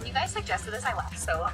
when you guys suggested this, I laughed so long.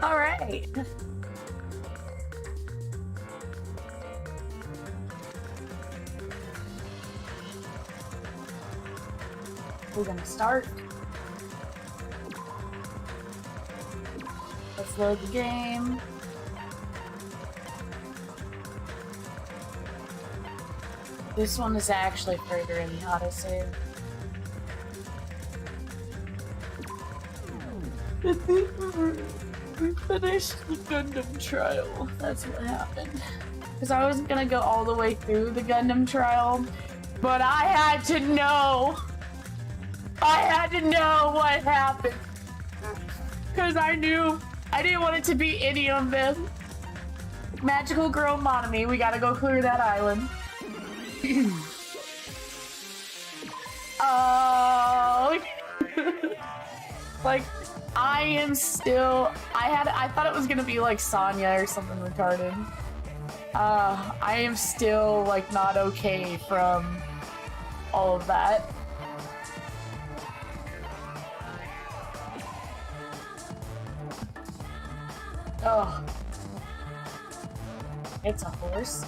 All right. We're gonna start. Let's load the game. This one is actually further in the autosave. I think we finished the Gundam trial. That's what happened. Because I wasn't gonna go all the way through the Gundam trial, but I had to know. I had to know what happened. Because I knew I didn't want it to be any of them. Magical Girl Monomi, we gotta go clear that island. Oh. Like, I am still. I thought it was gonna be like Sonya or something retarded. I am still like not okay from all of that. Oh, it's a horse.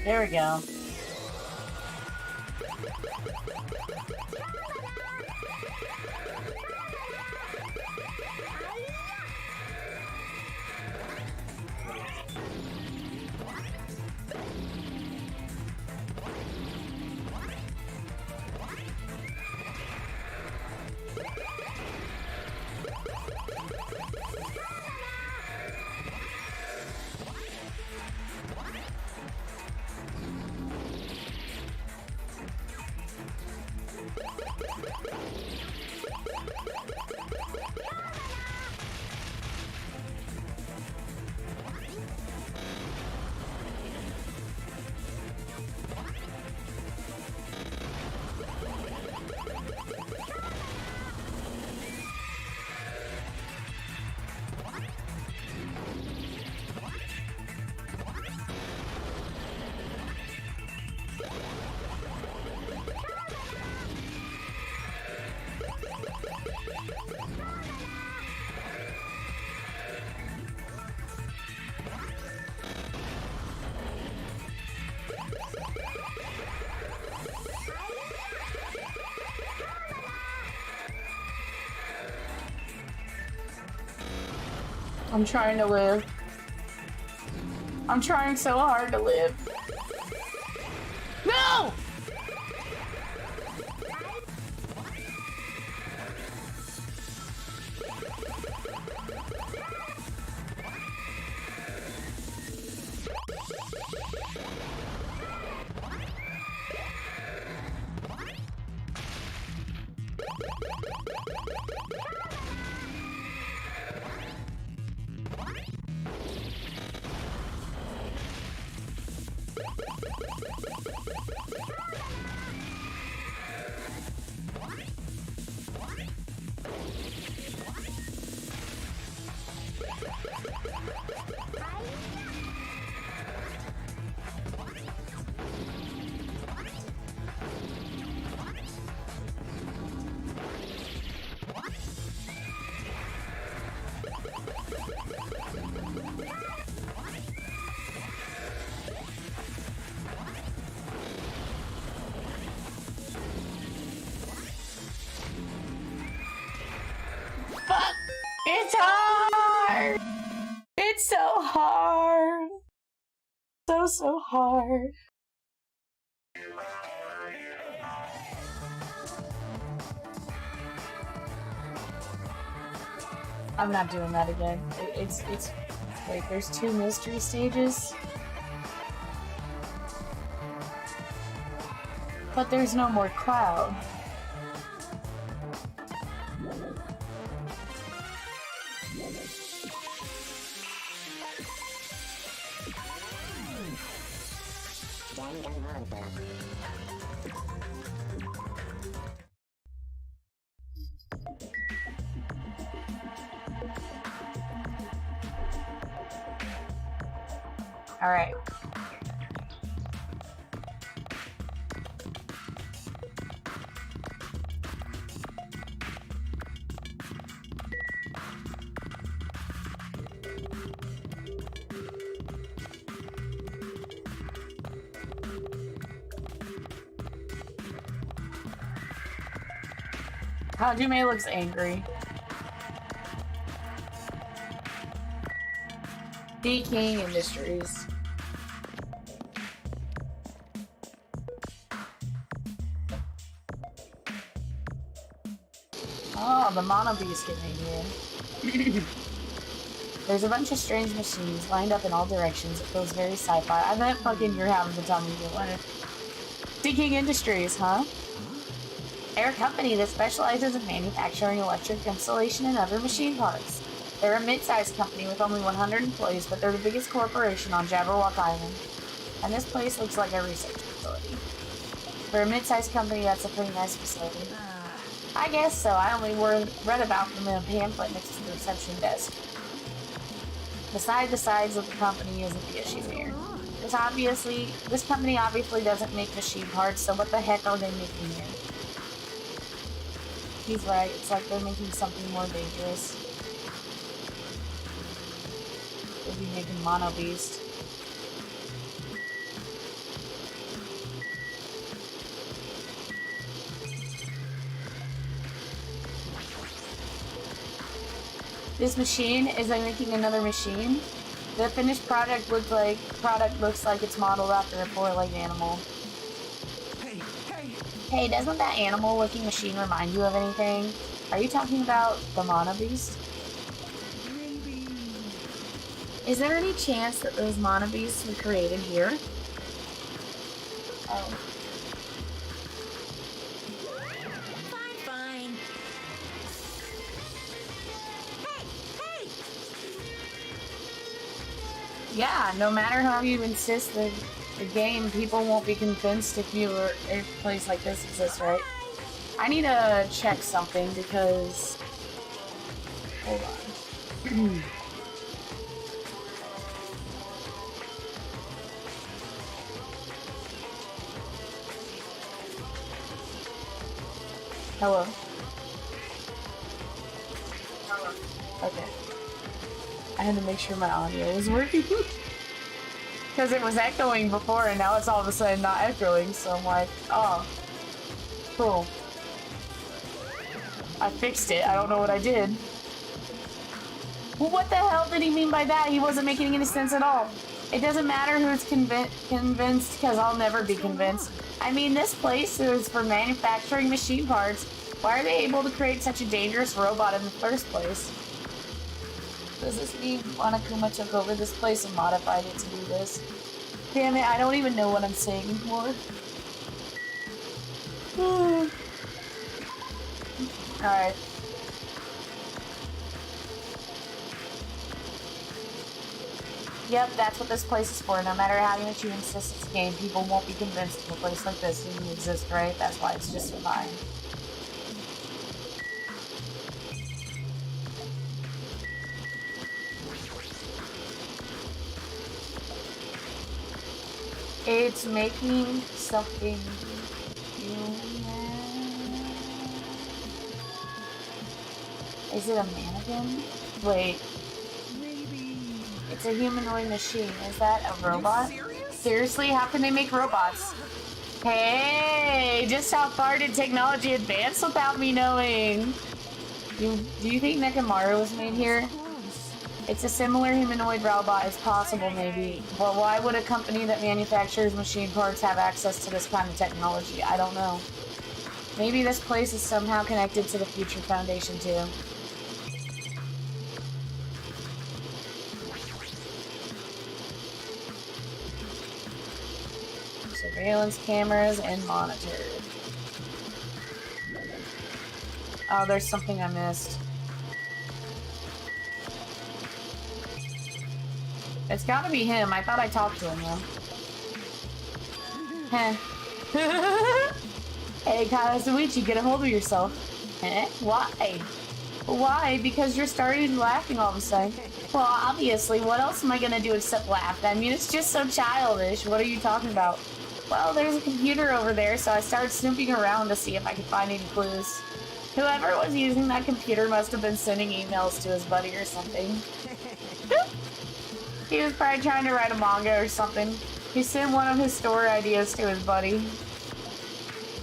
There we go. I'm trying to live. I'm trying so hard to live. No! Fuck! It's hard! It's so hard! So hard. I'm not doing that again. It's wait, there's 2 mystery stages? But there's no more Cloud. Danganronpa. All right. Hajime looks angry. King Industries. Oh, the Mono Beast getting in here. There's a bunch of strange machines lined up in all directions. It feels very sci-fi. I bet fucking you're having to tell me you want it. King Industries, huh? They're a company that specializes in manufacturing electric installation and other machine parts. They're a mid-sized company with only 100 employees, but they're the biggest corporation on Jabberwock Island. And this place looks like a research facility. For a mid-sized company, that's a pretty nice facility. I guess so. I only read about them in a pamphlet next to the reception desk. The size of the company isn't the issue here. This company obviously doesn't make machine parts, so what the heck are they making here? He's right. It's like they're making something more dangerous. They'll be making Mono Beast. This machine is like making another machine. The finished product looks like it's modeled after a four-legged animal. Hey, doesn't that animal-looking machine remind you of anything? Are you talking about the Mana Beast? Maybe. Is there any chance that those Mana Beasts were created here? Oh. Fine. Hey! Yeah, no matter how you insist that the game, people won't be convinced if a place like this exists, right? I need to check something because... Hold on. Hello? Okay. I had to make sure my audio was working. Because it was echoing before and now it's all of a sudden not echoing, so I'm like, oh. Cool. I fixed it. I don't know what I did. Well, what the hell did he mean by that? He wasn't making any sense at all. It doesn't matter who's convinced, because I'll never be convinced. I mean, this place is for manufacturing machine parts. Why are they able to create such a dangerous robot in the first place? Does this mean Monokuma took over this place and modified it to do this? Damn it, I don't even know what I'm saying anymore. Alright. Yep, that's what this place is for. No matter how much you insist it's a game, people won't be convinced of a place like this doesn't exist, right? That's why it's just fine. It's making something human. Is it a mannequin? Wait. Maybe. It's a humanoid machine. Is that a robot? Seriously? How can they make robots? Hey, just how far did technology advance without me knowing? Do you think Nekomaru was made here? It's a similar humanoid robot as possible, maybe. But why would a company that manufactures machine parts have access to this kind of technology? I don't know. Maybe this place is somehow connected to the Future Foundation, too. Surveillance cameras and monitors. Oh, there's something I missed. It's gotta be him. I thought I talked to him, though. Heh. Hey, Kazuichi, get a hold of yourself. Eh? Why? Why? Because you're starting laughing all of a sudden. Well, obviously, what else am I gonna do except laugh? I mean, it's just so childish. What are you talking about? Well, there's a computer over there, so I started snooping around to see if I could find any clues. Whoever was using that computer must have been sending emails to his buddy or something. He was probably trying to write a manga or something. He sent one of his story ideas to his buddy.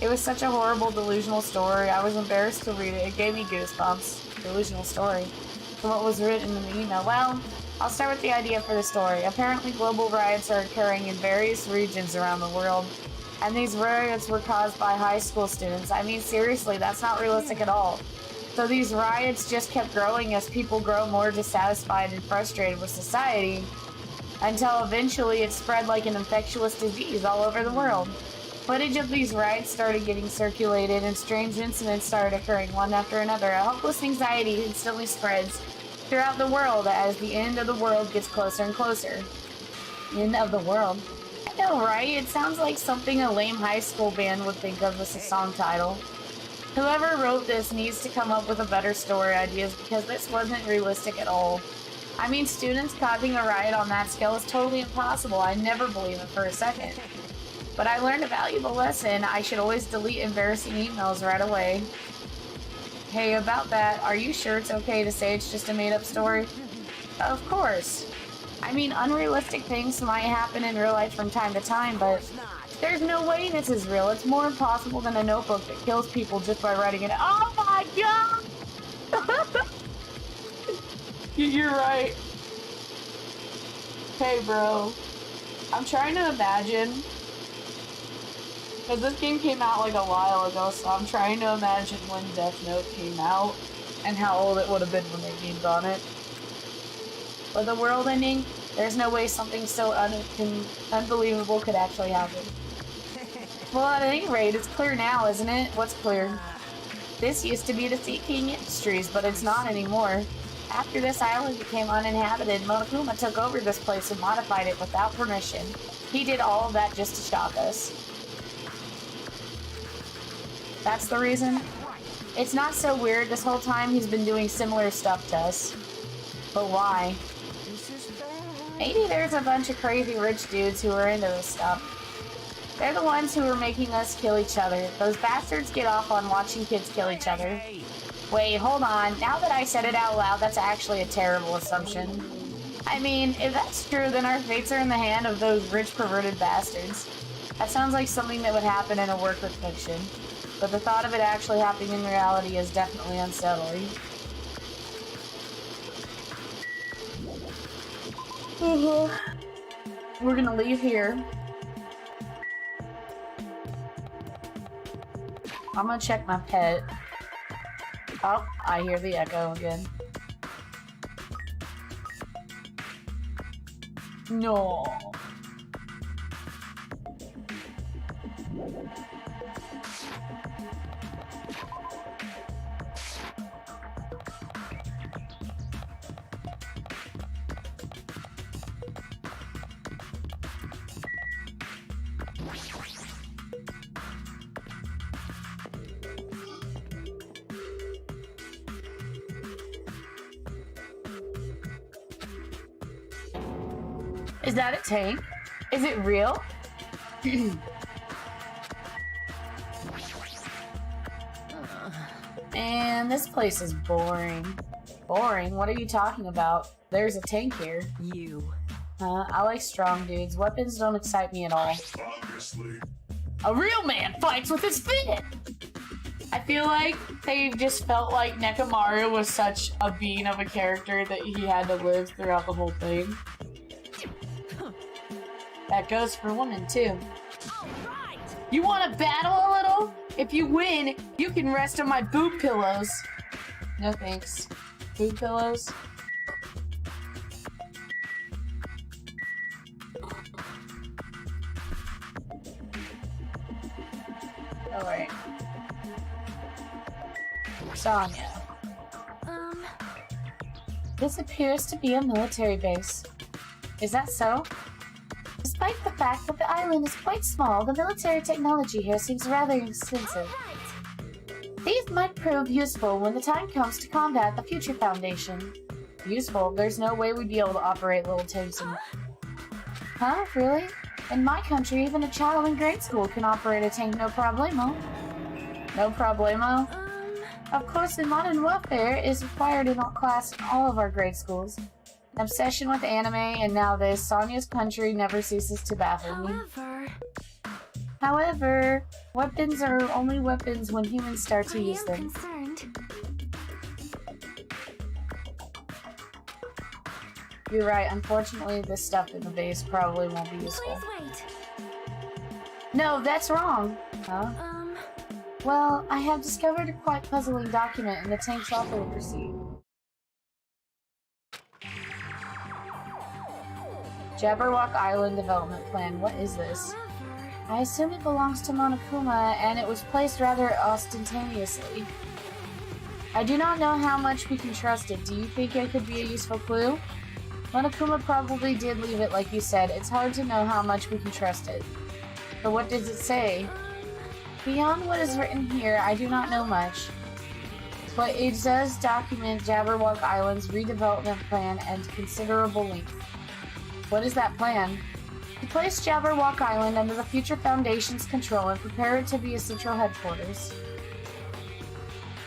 It was such a horrible, delusional story. I was embarrassed to read it. It gave me goosebumps. Delusional story. So what was written in the email? Well, I'll start with the idea for the story. Apparently, global riots are occurring in various regions around the world. And these riots were caused by high school students. I mean, seriously, that's not realistic at all. So these riots just kept growing as people grow more dissatisfied and frustrated with society, until eventually it spread like an infectious disease all over the world. Footage of these riots started getting circulated and strange incidents started occurring one after another. A hopeless anxiety instantly spreads throughout the world as the end of the world gets closer and closer. End of the world. I know, right? It sounds like something a lame high school band would think of as a song title. Whoever wrote this needs to come up with a better story ideas because this wasn't realistic at all. I mean, students causing a riot on that scale is totally impossible. I never believe it for a second. But I learned a valuable lesson. I should always delete embarrassing emails right away. Hey, about that, are you sure it's okay to say it's just a made-up story? Of course. I mean, unrealistic things might happen in real life from time to time, but there's no way this is real. It's more impossible than a notebook that kills people just by writing it. Oh my god! You're right. Hey, bro. I'm trying to imagine. Because this game came out like a while ago, so I'm trying to imagine when Death Note came out and how old it would have been when they gamed on it. But the world ending, there's no way something so unbelievable could actually happen. Well, at any rate, it's clear now, isn't it? What's clear? This used to be the Sea King Industries, but it's not anymore. After this island became uninhabited, Monokuma took over this place and modified it without permission. He did all of that just to shock us. That's the reason? It's not so weird. This whole time he's been doing similar stuff to us. But why? Maybe there's a bunch of crazy rich dudes who are into this stuff. They're the ones who are making us kill each other. Those bastards get off on watching kids kill each other. Wait, hold on. Now that I said it out loud, that's actually a terrible assumption. I mean, if that's true, then our fates are in the hand of those rich, perverted bastards. That sounds like something that would happen in a work of fiction. But the thought of it actually happening in reality is definitely unsettling. We're gonna leave here. I'm gonna check my pet. Oh, I hear the echo again. No. Is that a tank? Is it real? Man, this place is boring. Boring? What are you talking about? There's a tank here. You. I like strong dudes. Weapons don't excite me at all. Obviously. A real man fights with his feet! I feel like they just felt like Nekomaru was such a being of a character that he had to live throughout the whole thing. That goes for women, too. Right. You want to battle a little? If you win, you can rest on my boob pillows. No thanks. Boob pillows? Alright. Sonya. This appears to be a military base. Is that so? Despite the fact that the island is quite small, the military technology here seems rather extensive. These might prove useful when the time comes to combat the Future Foundation. Useful? There's no way we'd be able to operate little tanks in... Huh? Really? In my country, even a child in grade school can operate a tank no problemo. No problemo? Of course, in modern warfare is required in all of our grade schools. An obsession with anime, and now this, Sonya's country never ceases to baffle me. However, weapons are only weapons when humans start to use them. You're right, unfortunately this stuff in the base probably won't be useful. No, that's wrong! Huh? Well, I have discovered a quite puzzling document in the tank's operating receipt. Jabberwock Island Development Plan. What is this? I assume it belongs to Monokuma, and it was placed rather ostentatiously. I do not know how much we can trust it. Do you think it could be a useful clue? Monokuma probably did leave it like you said. It's hard to know how much we can trust it. But what does it say? Beyond what is written here, I do not know much. But it does document Jabberwock Island's redevelopment plan and considerable length. What is that plan? To place Jabberwock Island under the Future Foundation's control and prepare it to be a central headquarters.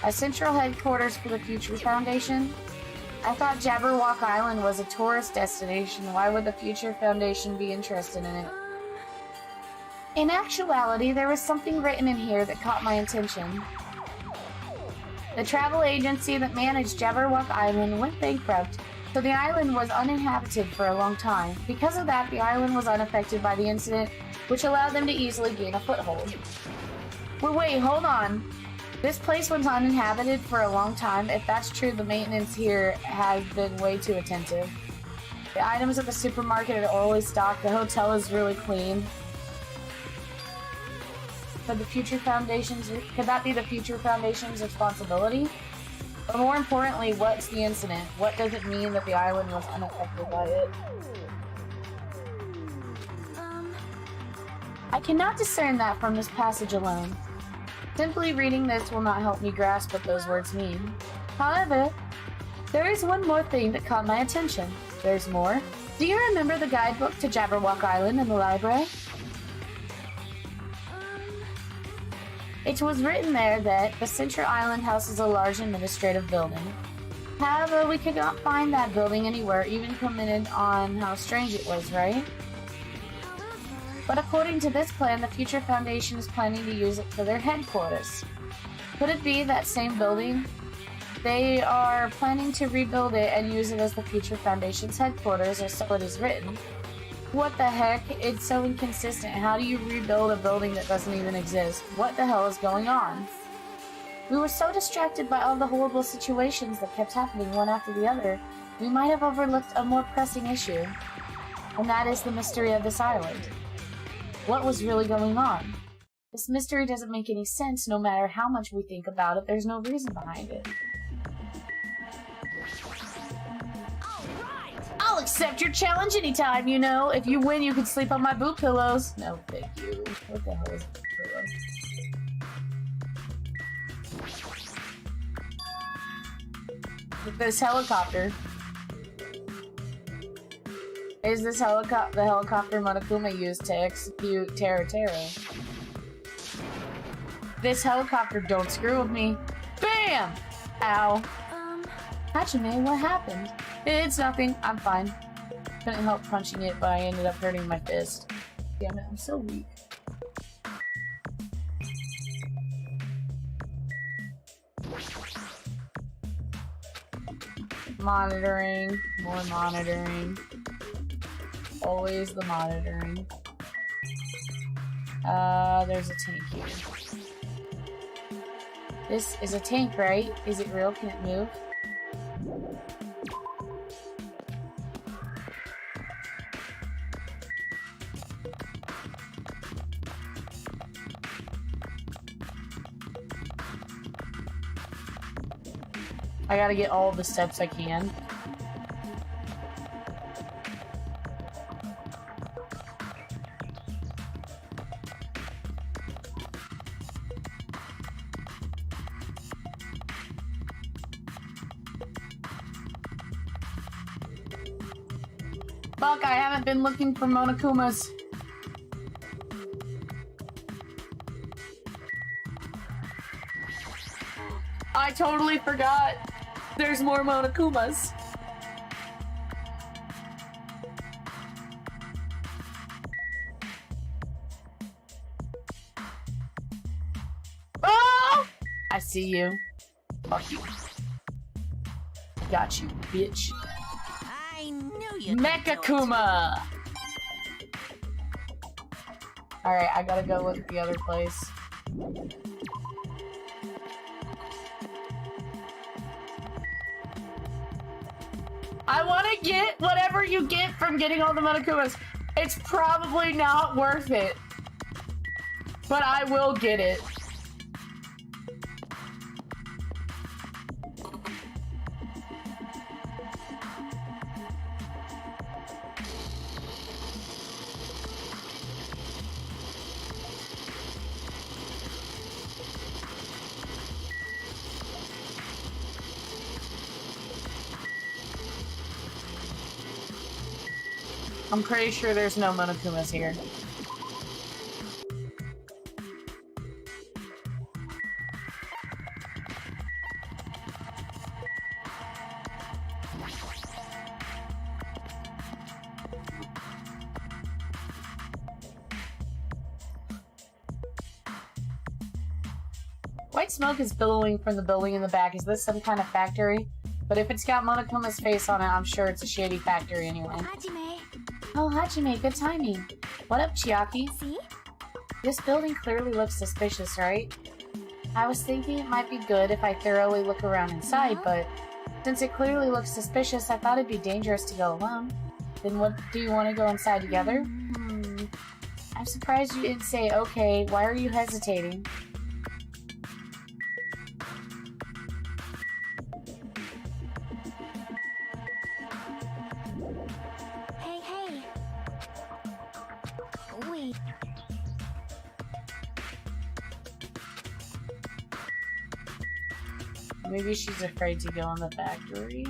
A central headquarters for the Future Foundation? I thought Jabberwock Island was a tourist destination. Why would the Future Foundation be interested in it? In actuality, there was something written in here that caught my attention. The travel agency that managed Jabberwock Island went bankrupt, So the island was uninhabited for a long time. Because of that, the island was unaffected by the incident, which allowed them to easily gain a foothold. Well, wait, hold on. This place was uninhabited for a long time. If that's true, the maintenance here has been way too attentive. The items at the supermarket are always stocked. The hotel is really clean. Could that be the future foundation's responsibility? But more importantly, what's the incident? What does it mean that the island was unaffected by it? I cannot discern that from this passage alone. Simply reading this will not help me grasp what those words mean. However, there is one more thing that caught my attention. There's more. Do you remember the guidebook to Jabberwock Island in the library? It was written there that the Central Island houses a large administrative building. However, we could not find that building anywhere, even commented on how strange it was, right? But according to this plan, the future foundation is planning to use it for their headquarters. Could it be that same building? They are planning to rebuild it and use it as the future foundation's headquarters, or so it is written. What the heck? It's so inconsistent. How do you rebuild a building that doesn't even exist? What the hell is going on? We were so distracted by all the horrible situations that kept happening one after the other, we might have overlooked a more pressing issue. And that is the mystery of this island. What was really going on? This mystery doesn't make any sense no matter how much we think about it. There's no reason behind it. I'll accept your challenge anytime, you know. If you win, you can sleep on my boot pillows. No, thank you. What the hell is boot pillow? This helicopter. Is this the helicopter Monokuma used to execute Terra Terra? This helicopter don't screw with me. Bam! Ow. Hajime, what happened? It's nothing. I'm fine. Couldn't help punching it, but I ended up hurting my fist. Damn it, I'm so weak. Monitoring. More monitoring. Always the monitoring. There's a tank here. This is a tank, right? Is it real? Can it move? I gotta get all the steps I can. Fuck, I haven't been looking for Monokumas. I totally forgot. There's more Monokumas. Oh! I see you. Fuck you. Got you, bitch. I knew you. Mechakuma! Alright, I gotta go look at the other place. I want to get whatever you get from getting all the Monokumas. It's probably not worth it. But I will get it. I'm pretty sure there's no Monokumas here. White smoke is billowing from the building in the back. Is this some kind of factory? But if it's got Monokuma's face on it, I'm sure it's a shady factory anyway. Hajime. Oh, Hajime, good timing. What up, Chiaki? See? This building clearly looks suspicious, right? I was thinking it might be good if I thoroughly look around inside, but since it clearly looks suspicious, I thought it'd be dangerous to go alone. Then what, do you want to go inside together? I'm surprised you didn't say, okay, why are you hesitating? Hey. Wait. Maybe she's afraid to go in the factory?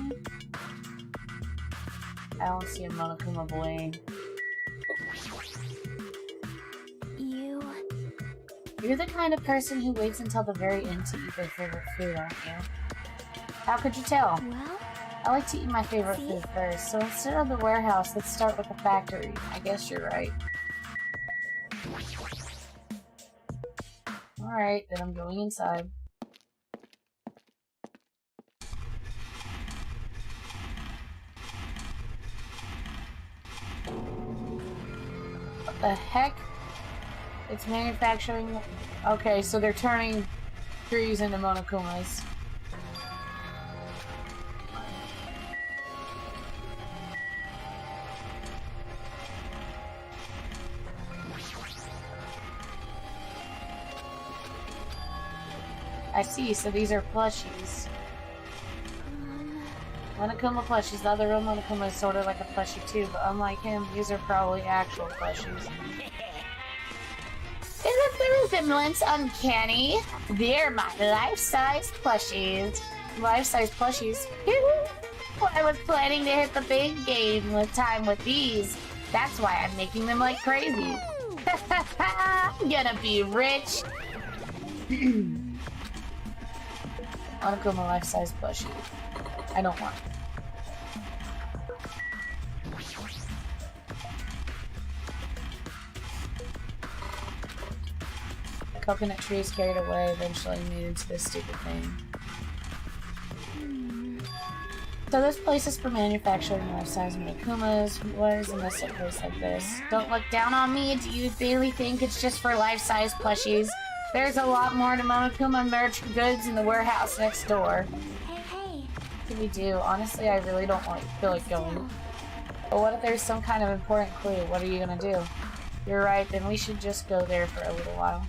I don't see a Monokuma blame. You're the kind of person who waits until the very end to eat their favorite food, aren't you? How could you tell? Well, I like to eat my favorite food first, so instead of the warehouse, let's start with the factory. I guess you're right. Alright, then I'm going inside. What the heck? It's manufacturing... Okay, so they're turning trees into Monokumas. I see, so these are plushies. Monokuma plushies. The other real Monokuma is sort of like a plushie too, but unlike him, these are probably actual plushies. Isn't the resemblance uncanny? They're my life-size plushies. Life-size plushies? Well, I was planning to hit the big game with time with these. That's why I'm making them like crazy. I'm gonna be rich. Monokuma life-size plushie. I don't want it. The coconut trees carried away, eventually made into this stupid thing. So this place is for manufacturing life-size Monokumas. What is in this place like this? Don't look down on me. Do you really think it's just for life-size plushies? There's a lot more to Monokuma merch goods in the warehouse next door. Hey. What can we do? Honestly, I really don't feel like going. But what if there's some kind of important clue? What are you gonna do? You're right, then we should just go there for a little while.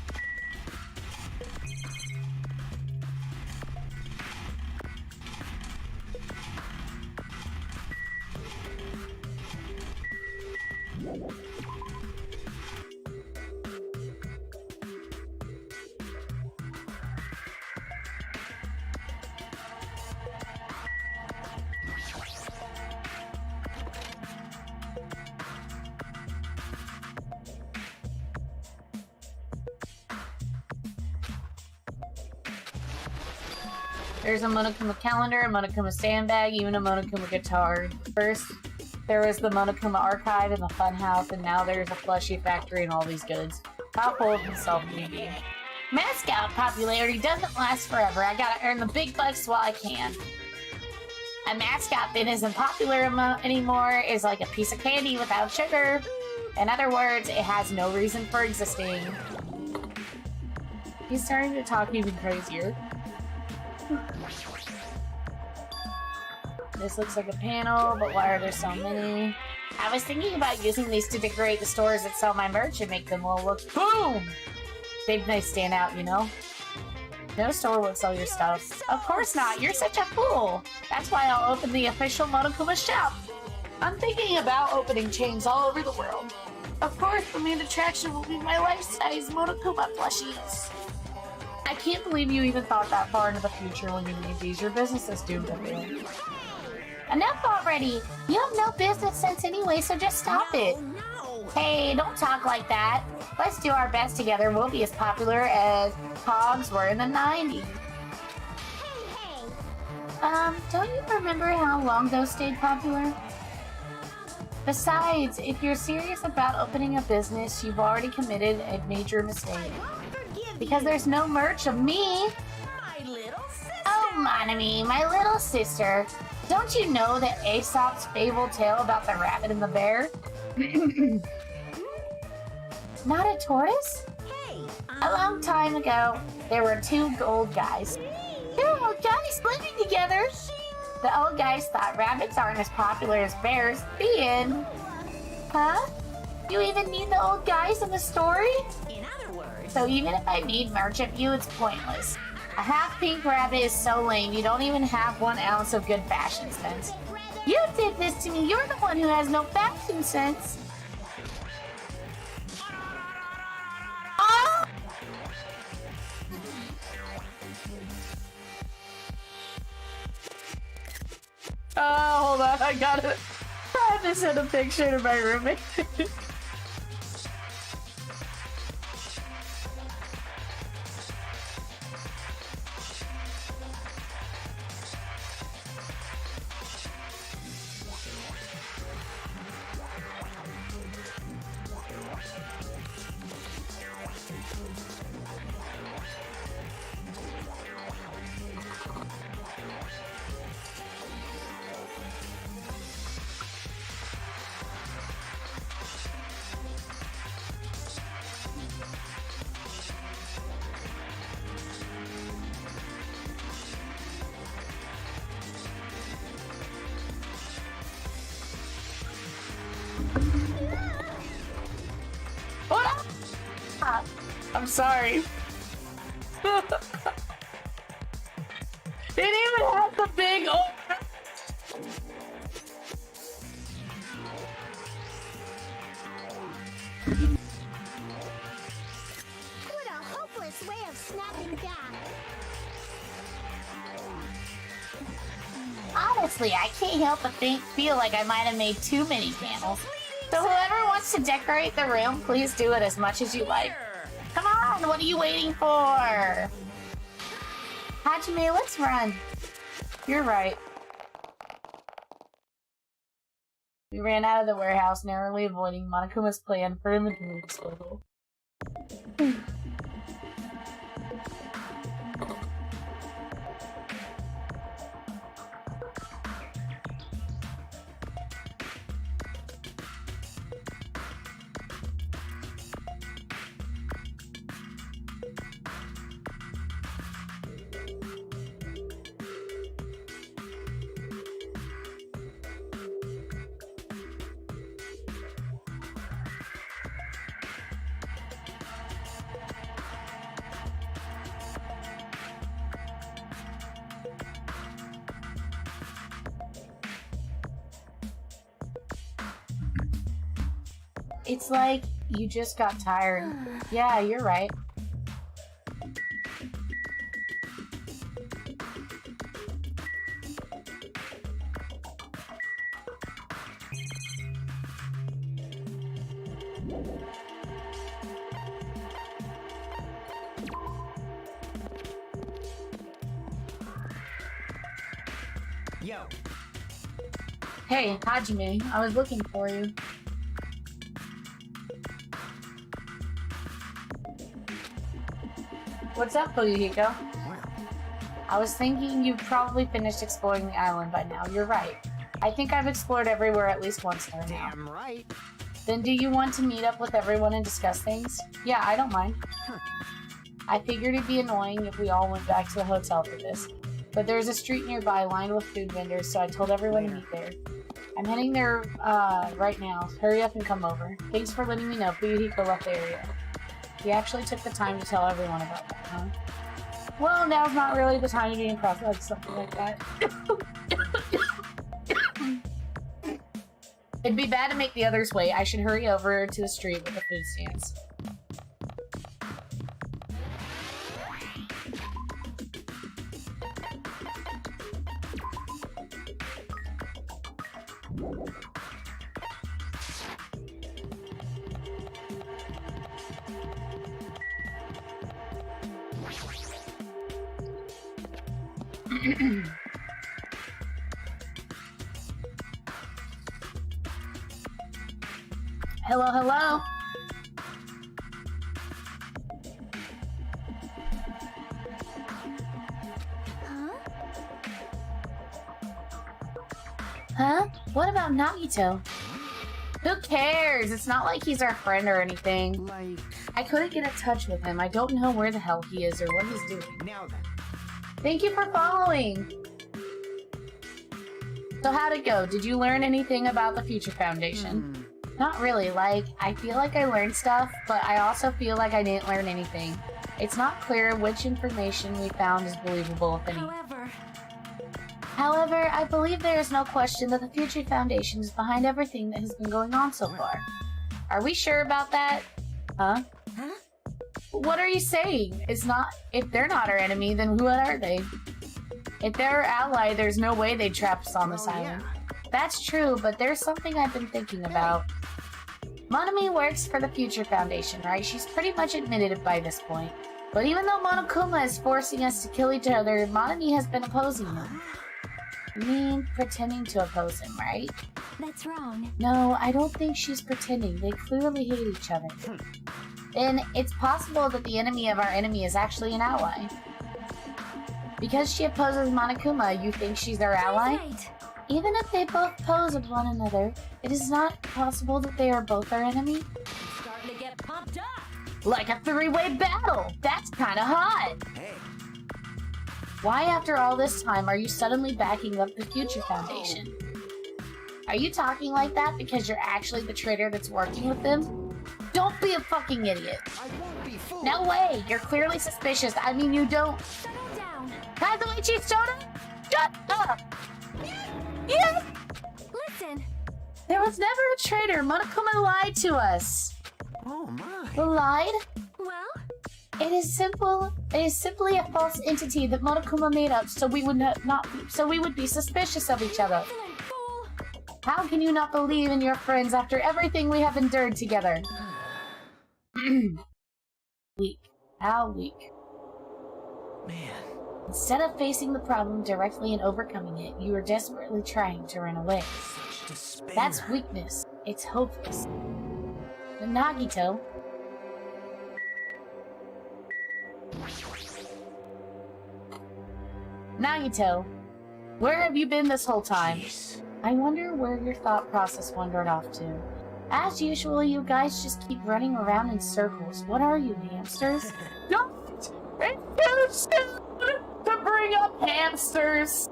There's a Monokuma calendar, a Monokuma sandbag, even a Monokuma guitar. First, there was the Monokuma archive and the fun house, and now there's a plushie factory and all these goods. How full of himself can he be? Mascot popularity doesn't last forever. I gotta earn the big bucks while I can. A mascot that isn't popular anymore is like a piece of candy without sugar. In other words, it has no reason for existing. He's starting to talk even crazier. This looks like a panel, but why are there so many? I was thinking about using these to decorate the stores that sell my merch and make them all look boom! They stand out, you know? No store will sell your stuff. Of course not, you're such a fool! That's why I'll open the official Monokuma shop. I'm thinking about opening chains all over the world. Of course, the main attraction will be my life-size Monokuma plushies. I can't believe you even thought that far into the future when you made these. Your business is doomed to fail. Enough already! You have no business sense anyway, so just stop it. No. Hey, don't talk like that. Let's do our best together. We'll be as popular as Pogs were in the 90s. Hey. Don't you remember how long those stayed popular? Besides, if you're serious about opening a business, you've already committed a major mistake. Forgive Because you, there's no merch of me! my little sister. Oh, Oh, Monami, my little sister. Don't you know that Aesop's fable tale about the rabbit and the bear? Not a tortoise? A long time ago, there were two old guys. Two old guys living together. The old guys thought rabbits aren't as popular as bears. The end. Huh? You even need the old guys in the story? In other words, So even if I made merchant view, it's pointless. A half-pink rabbit is so lame, you don't even have 1 ounce of good fashion sense. You did this to me, you're the one who has no fashion sense. Oh! Oh, hold on, I gotta... I have to send a picture to my roommate. What? I'm sorry. It even has the big old... What a hopeless way of snapping back. Honestly, I can't help but feel like I might have made too many panels. So whoever wants to decorate the room, please do it as much as you like. Come on, what are you waiting for? Hajime, let's run. You're right. We ran out of the warehouse, narrowly avoiding Monokuma's plan for inventory disposal. It's like you just got tired. Yeah, you're right. yo, Hey, Hajime, I was looking for you. What's up, Koyuhiko? well, I was thinking you've probably finished exploring the island by now. You're right. I think I've explored everywhere at least once by now. damn right. Then do you want to meet up with everyone and discuss things? Yeah, I don't mind. I figured it'd be annoying if we all went back to the hotel for this. But there's a street nearby lined with food vendors, so I told everyone to meet there. I'm heading there right now. Hurry up and come over. Thanks for letting me know. Koyuhiko left the area. He actually took the time to tell everyone about that, huh? Well, now's not really the time to be impressed like something like that. It'd be bad to make the others wait. I should hurry over to the street with the food stands. Hello, hello. Huh? Huh? What about Nagito? Who cares? It's not like he's our friend or anything. Like, I couldn't get in touch with him. I don't know where the hell he is or what he's doing. now then. Thank you for following! So how'd it go? Did you learn anything about the Future Foundation? Not really. Like, I feel like I learned stuff, but I also feel like I didn't learn anything. It's not clear which information we found is believable, if any. However, I believe there is no question that the Future Foundation is behind everything that has been going on so far. Are we sure about that? Huh? Huh? What are you saying? If they're not our enemy, then who are they? If they're our ally, there's no way they'd trap us on this island. That's true, but there's something I've been thinking about. Monami works for the Future Foundation, right? She's pretty much admitted it by this point. But even though Monokuma is forcing us to kill each other, Monami has been opposing him. You mean pretending to oppose him, right? That's wrong. No, I don't think she's pretending. They clearly hate each other. Then it's possible that the enemy of our enemy is actually an ally. Because she opposes Monokuma, you think she's our ally? Right. Even if they both pose with one another, it is not possible that they are both our enemy. Starting to get pumped up. Like a three-way battle! That's kinda hot! Hey. Why after all this time are you suddenly backing up the Future Foundation? Are you talking like that because you're actually the traitor that's working with them? Don't be a fucking idiot! I won't be fooled. No way! You're clearly suspicious. I mean, you don't... Settle down. Kazuichi Soda? Shut up! Yeah! Listen. There was never a traitor. Monokuma lied to us. Oh my. Lied? Well, It is simply a false entity that Monokuma made up so we would be suspicious of each other. excellent fool. How can you not believe in your friends after everything we have endured together? Weak. How weak. Man. Instead of facing the problem directly and overcoming it, you are desperately trying to run away. Such despair. That's weakness. It's hopeless. Nagito. Nagito, where have you been this whole time? Jeez. I wonder where your thought process wandered off to. As usual, you guys just keep running around in circles. What are you, hamsters? Don't! It's too soon to bring up hamsters!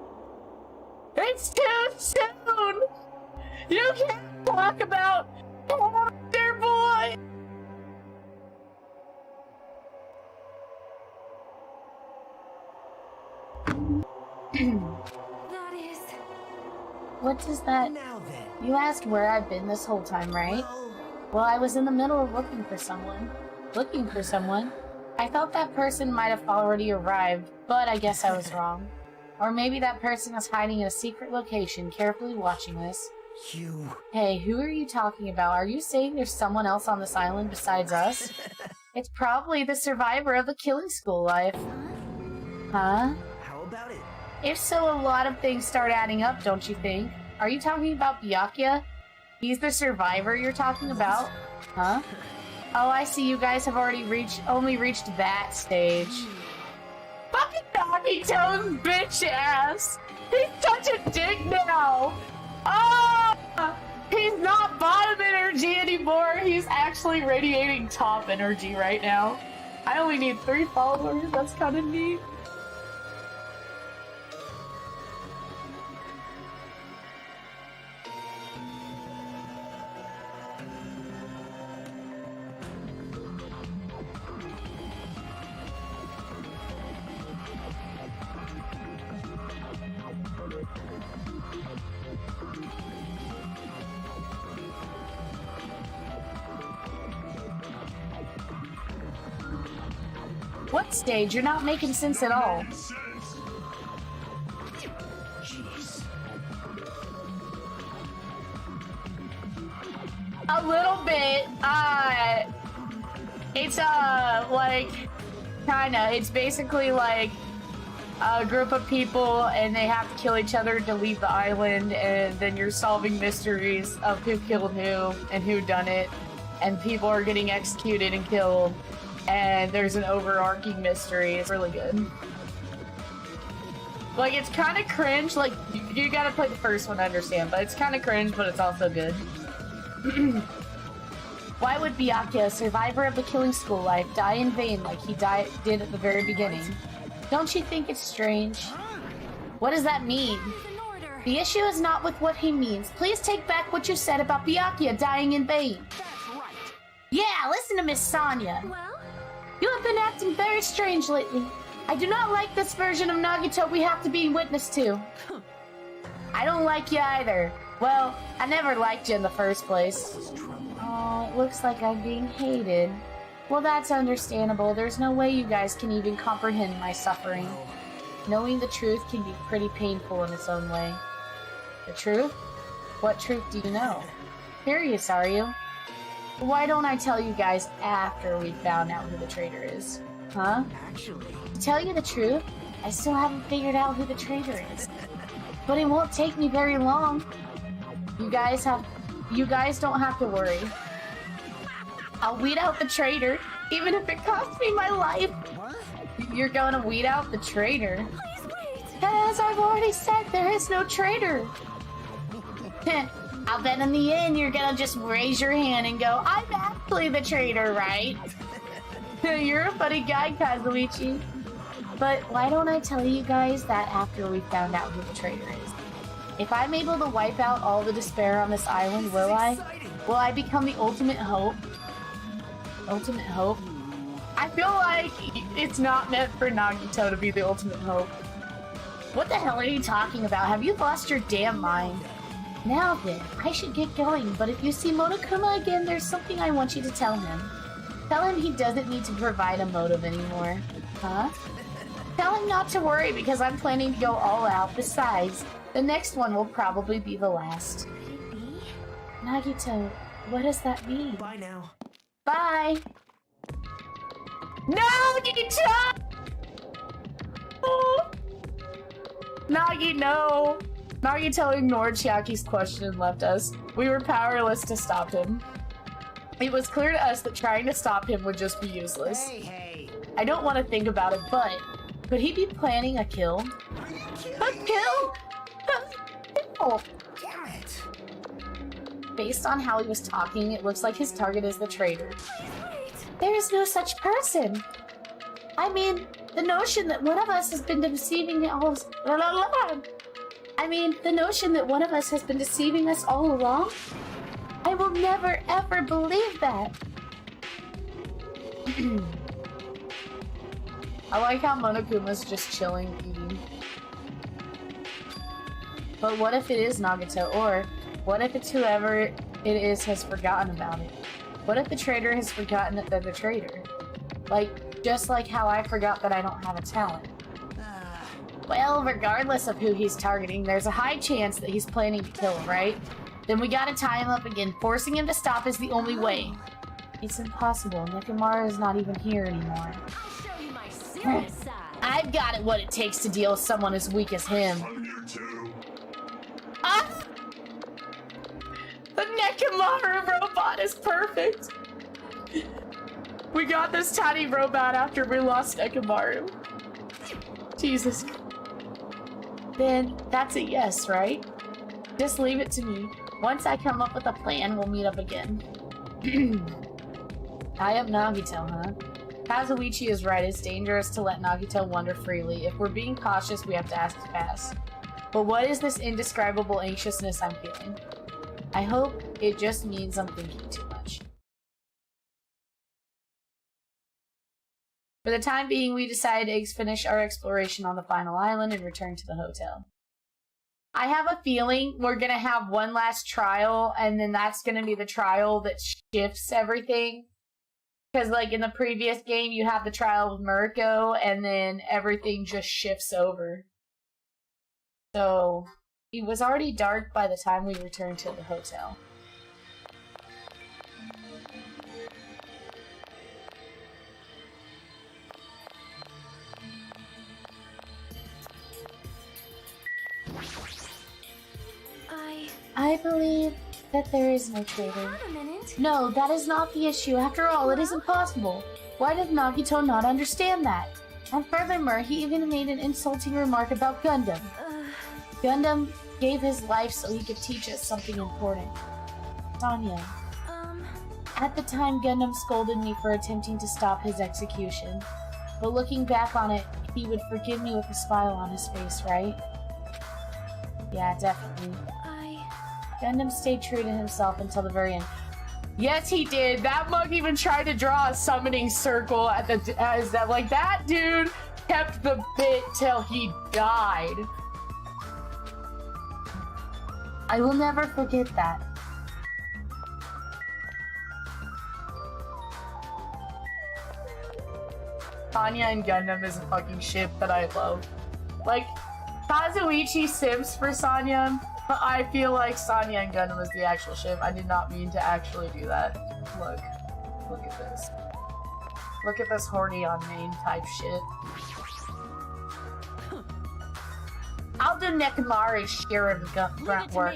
It's too soon! You can't talk about hamster boy! That is... What does that... Now then. You asked where I've been this whole time, right? Well, I was in the middle of looking for someone. Looking for someone? I thought that person might have already arrived, but I guess I was wrong. Or maybe that person is hiding in a secret location, carefully watching this. You. Hey, who are you talking about? Are you saying there's someone else on this island besides us? It's probably the survivor of the killing school life. Huh? How about it? If so, a lot of things start adding up, don't you think? Are you talking about Byakuya? He's the survivor you're talking about? Huh? Oh, I see. You guys have only reached that stage. Fucking Nagito's bitch ass! He's such a dick now! Ah! He's not bottom energy anymore. He's actually radiating top energy right now. I only need 3 followers. That's kind of neat. What stage? You're not making sense at all. Jeez. A little bit. It's like, kinda. It's basically like a group of people and they have to kill each other to leave the island, and then you're solving mysteries of who killed who and who done it, and people are getting executed and killed. And there's an overarching mystery. It's really good. Like, it's kind of cringe. Like, you gotta play the first one to understand, but it's kind of cringe, but it's also good. Why would Byakuya, a survivor of the killing school life, die in vain like he did at the very beginning? Don't you think it's strange? What does that mean? The issue is not with what he means. Please take back what you said about Byakuya dying in vain. That's right. Yeah, listen to Miss Sonia. Well, You have been acting very strange lately. I do not like this version of Nagito we have to be witness to. I don't like you either. Well, I never liked you in the first place. Oh, it looks like I'm being hated. Well, that's understandable. There's no way you guys can even comprehend my suffering. Knowing the truth can be pretty painful in its own way. The truth? What truth do you know? Curious, are you? Why don't I tell you guys after we found out who the traitor is? Huh? Actually, To tell you the truth, I still haven't figured out who the traitor is. But it won't take me very long. You guys don't have to worry. I'll weed out the traitor, even if it costs me my life. what? You're gonna weed out the traitor. please wait. As I've already said, there is no traitor. I'll bet in the end you're gonna just raise your hand and go, I'm actually the traitor, right? You're a funny guy, Kazuichi. But why don't I tell you guys that after we found out who the traitor is? If I'm able to wipe out all the despair on this island, will I? Exciting. Will I become the ultimate hope? Ultimate hope? I feel like it's not meant for Nagito to be the ultimate hope. What the hell are you talking about? Have you lost your damn mind? Now then, I should get going, but if you see Monokuma again, there's something I want you to tell him. Tell him he doesn't need to provide a motive anymore. Huh? Tell him not to worry because I'm planning to go all out. Besides, the next one will probably be the last. Maybe. Nagito, what does that mean? Bye now. Bye! Nagito! Nagi, no! Nagito ignored Chiaki's question and left us. We were powerless to stop him. It was clear to us that trying to stop him would just be useless. Hey. I don't want to think about it, but could he be planning a kill? Are you kidding A me? kill? Oh. Damn it. Based on how he was talking, it looks like his target is the traitor. Please wait. There is no such person. I mean, the notion that one of us has been deceiving all. The notion that one of us has been deceiving us all along. I will never ever believe that. I like how Monokuma's just chilling, eating. But what if it is Nagito? Or what if it's whoever it is has forgotten about it? What if the traitor has forgotten that they're the traitor? Like, just like how I forgot that I don't have a talent. Well, regardless of who he's targeting, there's a high chance that he's planning to kill him, right? Then we gotta tie him up again. Forcing him to stop is the only way. It's impossible. Nekomaru is not even here anymore. I'll show you my serious side. I've got it what it takes to deal with someone as weak as him. Ah! The Nekomaru robot is perfect! We got this tiny robot after we lost Nekomaru. Jesus. Then that's a yes, right? Just leave it to me. Once I come up with a plan, we'll meet up again. I am Nagito, huh? Kazuichi is right. It's dangerous to let Nagito wander freely. If we're being cautious, we have to ask fast. But what is this indescribable anxiousness I'm feeling? I hope it just means I'm thinking too much. For the time being, we decided to finish our exploration on the final island and return to the hotel. I have a feeling we're gonna have one last trial, and then that's gonna be the trial that shifts everything. Because, like, in the previous game, you have the trial with Murko, and then everything just shifts over. So, it was already dark by the time we returned to the hotel. I believe that there is no traitor. Wait a minute. No, that is not the issue. After all, it is impossible. Why did Nagito not understand that? And furthermore, he even made an insulting remark about Gundam. Gundam Gave his life so he could teach us something important. Sonya. At the time, Gundam scolded me for attempting to stop his execution. But looking back on it, he would forgive me with a smile on his face, right? Yeah, definitely. Gundam stayed true to himself until the very end. Yes, he did. That mug even tried to draw a summoning circle at the like that dude kept the bit till he died. I will never forget that. Anya and Gundam is a fucking ship that I love. Like, Kazuichi simps for Sonya, but I feel like Sonya and Gundam is the actual ship. I did not mean to actually do that. Look at this. Look at this horny on main type shit. I'll do Nekamari's share of grunt work.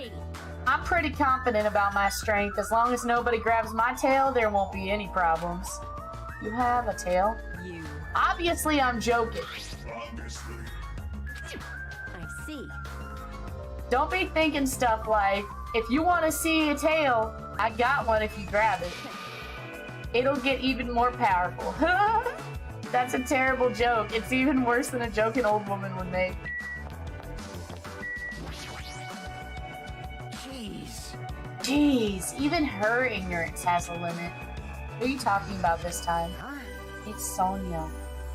I'm pretty confident about my strength. As long as nobody grabs my tail, there won't be any problems. You have a tail? You. Obviously, I'm joking. I see. Don't be thinking stuff like, if you want to see a tail, I got one if you grab it. It'll get even more powerful. That's a terrible joke. It's even worse than a joke an old woman would make. Jeez, even her ignorance has a limit. Who are you talking about this time? It's Sonya.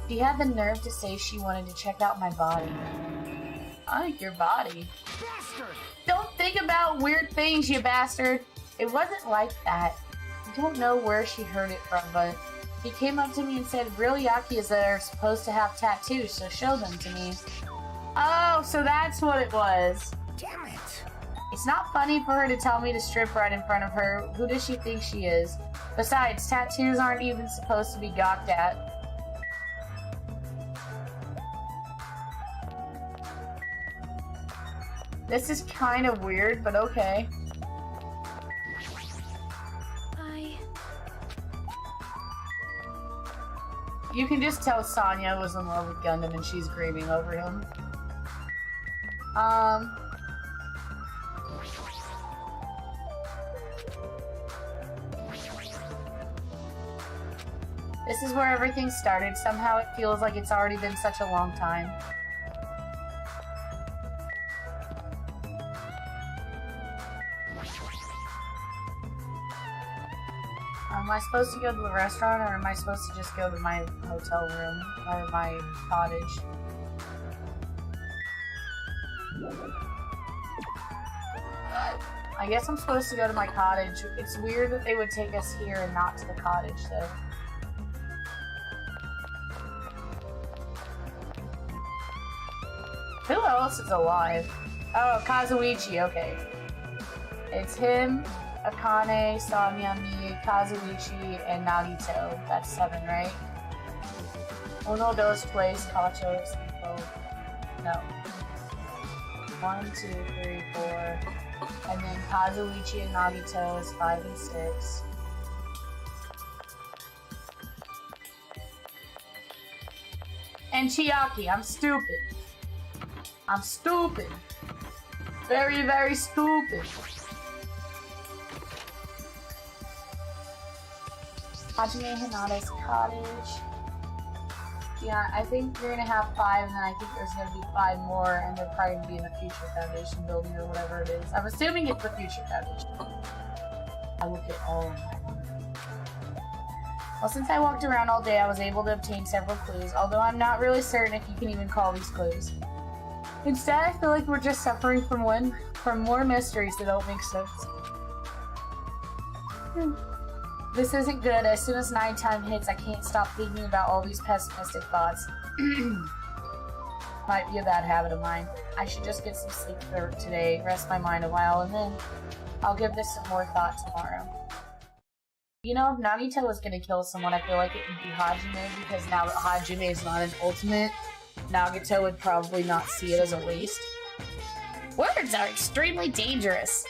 She had the nerve to say she wanted to check out my body. I like your body. Bastard! Don't think about weird things, you bastard! It wasn't like that. I don't know where she heard it from, but he came up to me and said real Yakis that are supposed to have tattoos, so show them to me. Oh, so that's what it was. Damn it! It's not funny for her to tell me to strip right in front of her. Who does she think she is? Besides, tattoos aren't even supposed to be gawked at. This is kind of weird, but okay. You can just tell Sonya was in love with Gundam and she's grieving over him. This is where everything started. Somehow it feels like it's already been such a long time. Am I supposed to go to the restaurant or am I supposed to just go to my hotel room or my cottage? I guess I'm supposed to go to my cottage. It's weird that they would take us here and not to the cottage though. Who else is alive? Oh, Kazuichi, okay. It's him, Akane, Sonya, me, Kazuichi, and Nagito. That's 7, right? Uno, dos, tres, cuatro, cinco. No. 1, 2, 3, 4. And then Kazuichi and Nagito is 5 and 6. And Chiaki, I'm stupid. I'm stupid. Very, very stupid. Hajime Hinata's cottage. Yeah, I think you're gonna have 5, and then I think there's gonna be 5 more, and they're probably gonna be in the Future Foundation building or whatever it is. I'm assuming it's the Future Foundation. I will get all of them. Well, since I walked around all day, I was able to obtain several clues, although I'm not really certain if you can even call these clues. Instead, I feel like we're just suffering from more mysteries that don't make sense. This isn't good. As soon as nighttime hits, I can't stop thinking about all these pessimistic thoughts. Might be a bad habit of mine. I should just get some sleep for today, rest my mind a while, and then I'll give this some more thought tomorrow. You know, if Nagito was gonna kill someone, I feel like it would be Hajime, because now that Hajime is not an ultimate, Nagito would probably not see it as a waste. Words are extremely dangerous.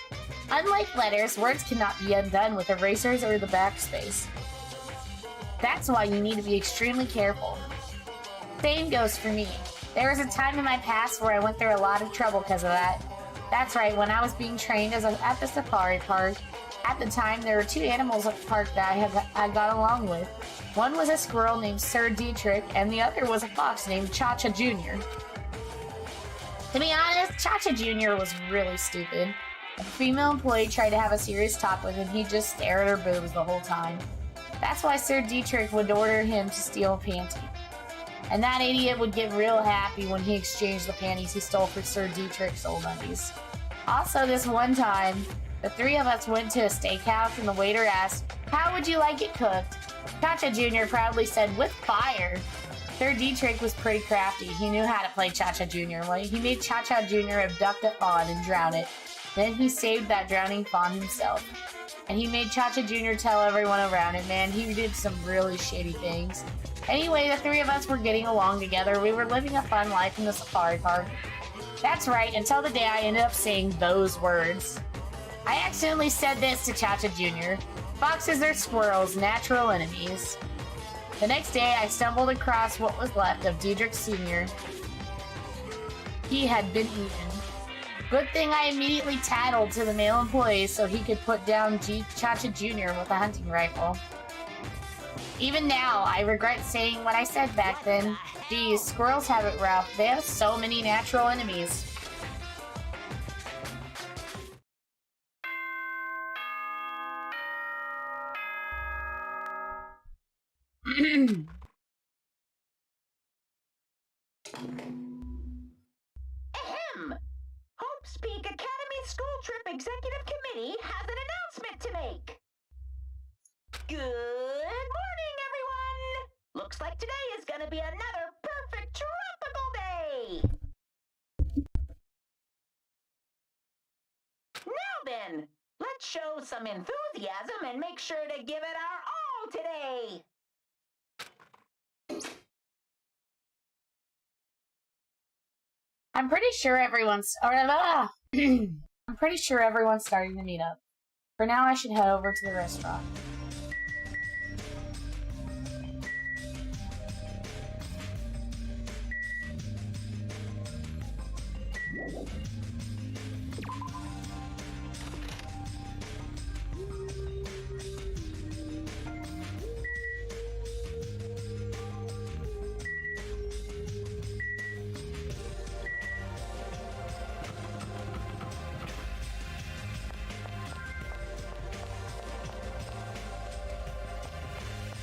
Unlike letters, words cannot be undone with erasers or the backspace. That's why you need to be extremely careful. Same goes for me. There was a time in my past where I went through a lot of trouble because of that. That's right, when I was being trained at the safari park, at the time there were two animals at the park that I got along with. One was a squirrel named Sir Dietrich, and the other was a fox named Cha-Cha Jr. To be honest, Cha-Cha Jr. was really stupid. If a female employee tried to have a serious talk with him, he'd just stare at her boobs the whole time. That's why Sir Dietrich would order him to steal a panty. And that idiot would get real happy when he exchanged the panties he stole for Sir Dietrich's old undies. Also, this one time, the three of us went to a steakhouse and the waiter asked, "How would you like it cooked?" Cha-Cha Jr. proudly said, "With fire." Sir Dietrich was pretty crafty. He knew how to play Cha-Cha Jr. Well, he made Cha-Cha Jr. abduct a fawn and drown it. Then he saved that drowning fawn himself. And he made Cha-Cha Jr. tell everyone around it. Man, he did some really shady things. Anyway, the three of us were getting along together. We were living a fun life in the safari park. That's right, until the day I ended up saying those words. I accidentally said this to Cha-Cha Jr. Foxes are squirrels, natural enemies. The next day, I stumbled across what was left of Dietrich Sr. He had been eaten. Good thing I immediately tattled to the male employees so he could put down Cha-Cha Jr. with a hunting rifle. Even now, I regret saying what I said back then. Geez, squirrels have it rough. They have so many natural enemies. Ahem! Hope's Peak Academy School Trip Executive Committee has an announcement to make. Good morning, everyone! Looks like today is gonna be another perfect tropical day! Now then, let's show some enthusiasm and make sure to give it our all today! I'm pretty sure everyone's starting to meet up. For now, I should head over to the restaurant.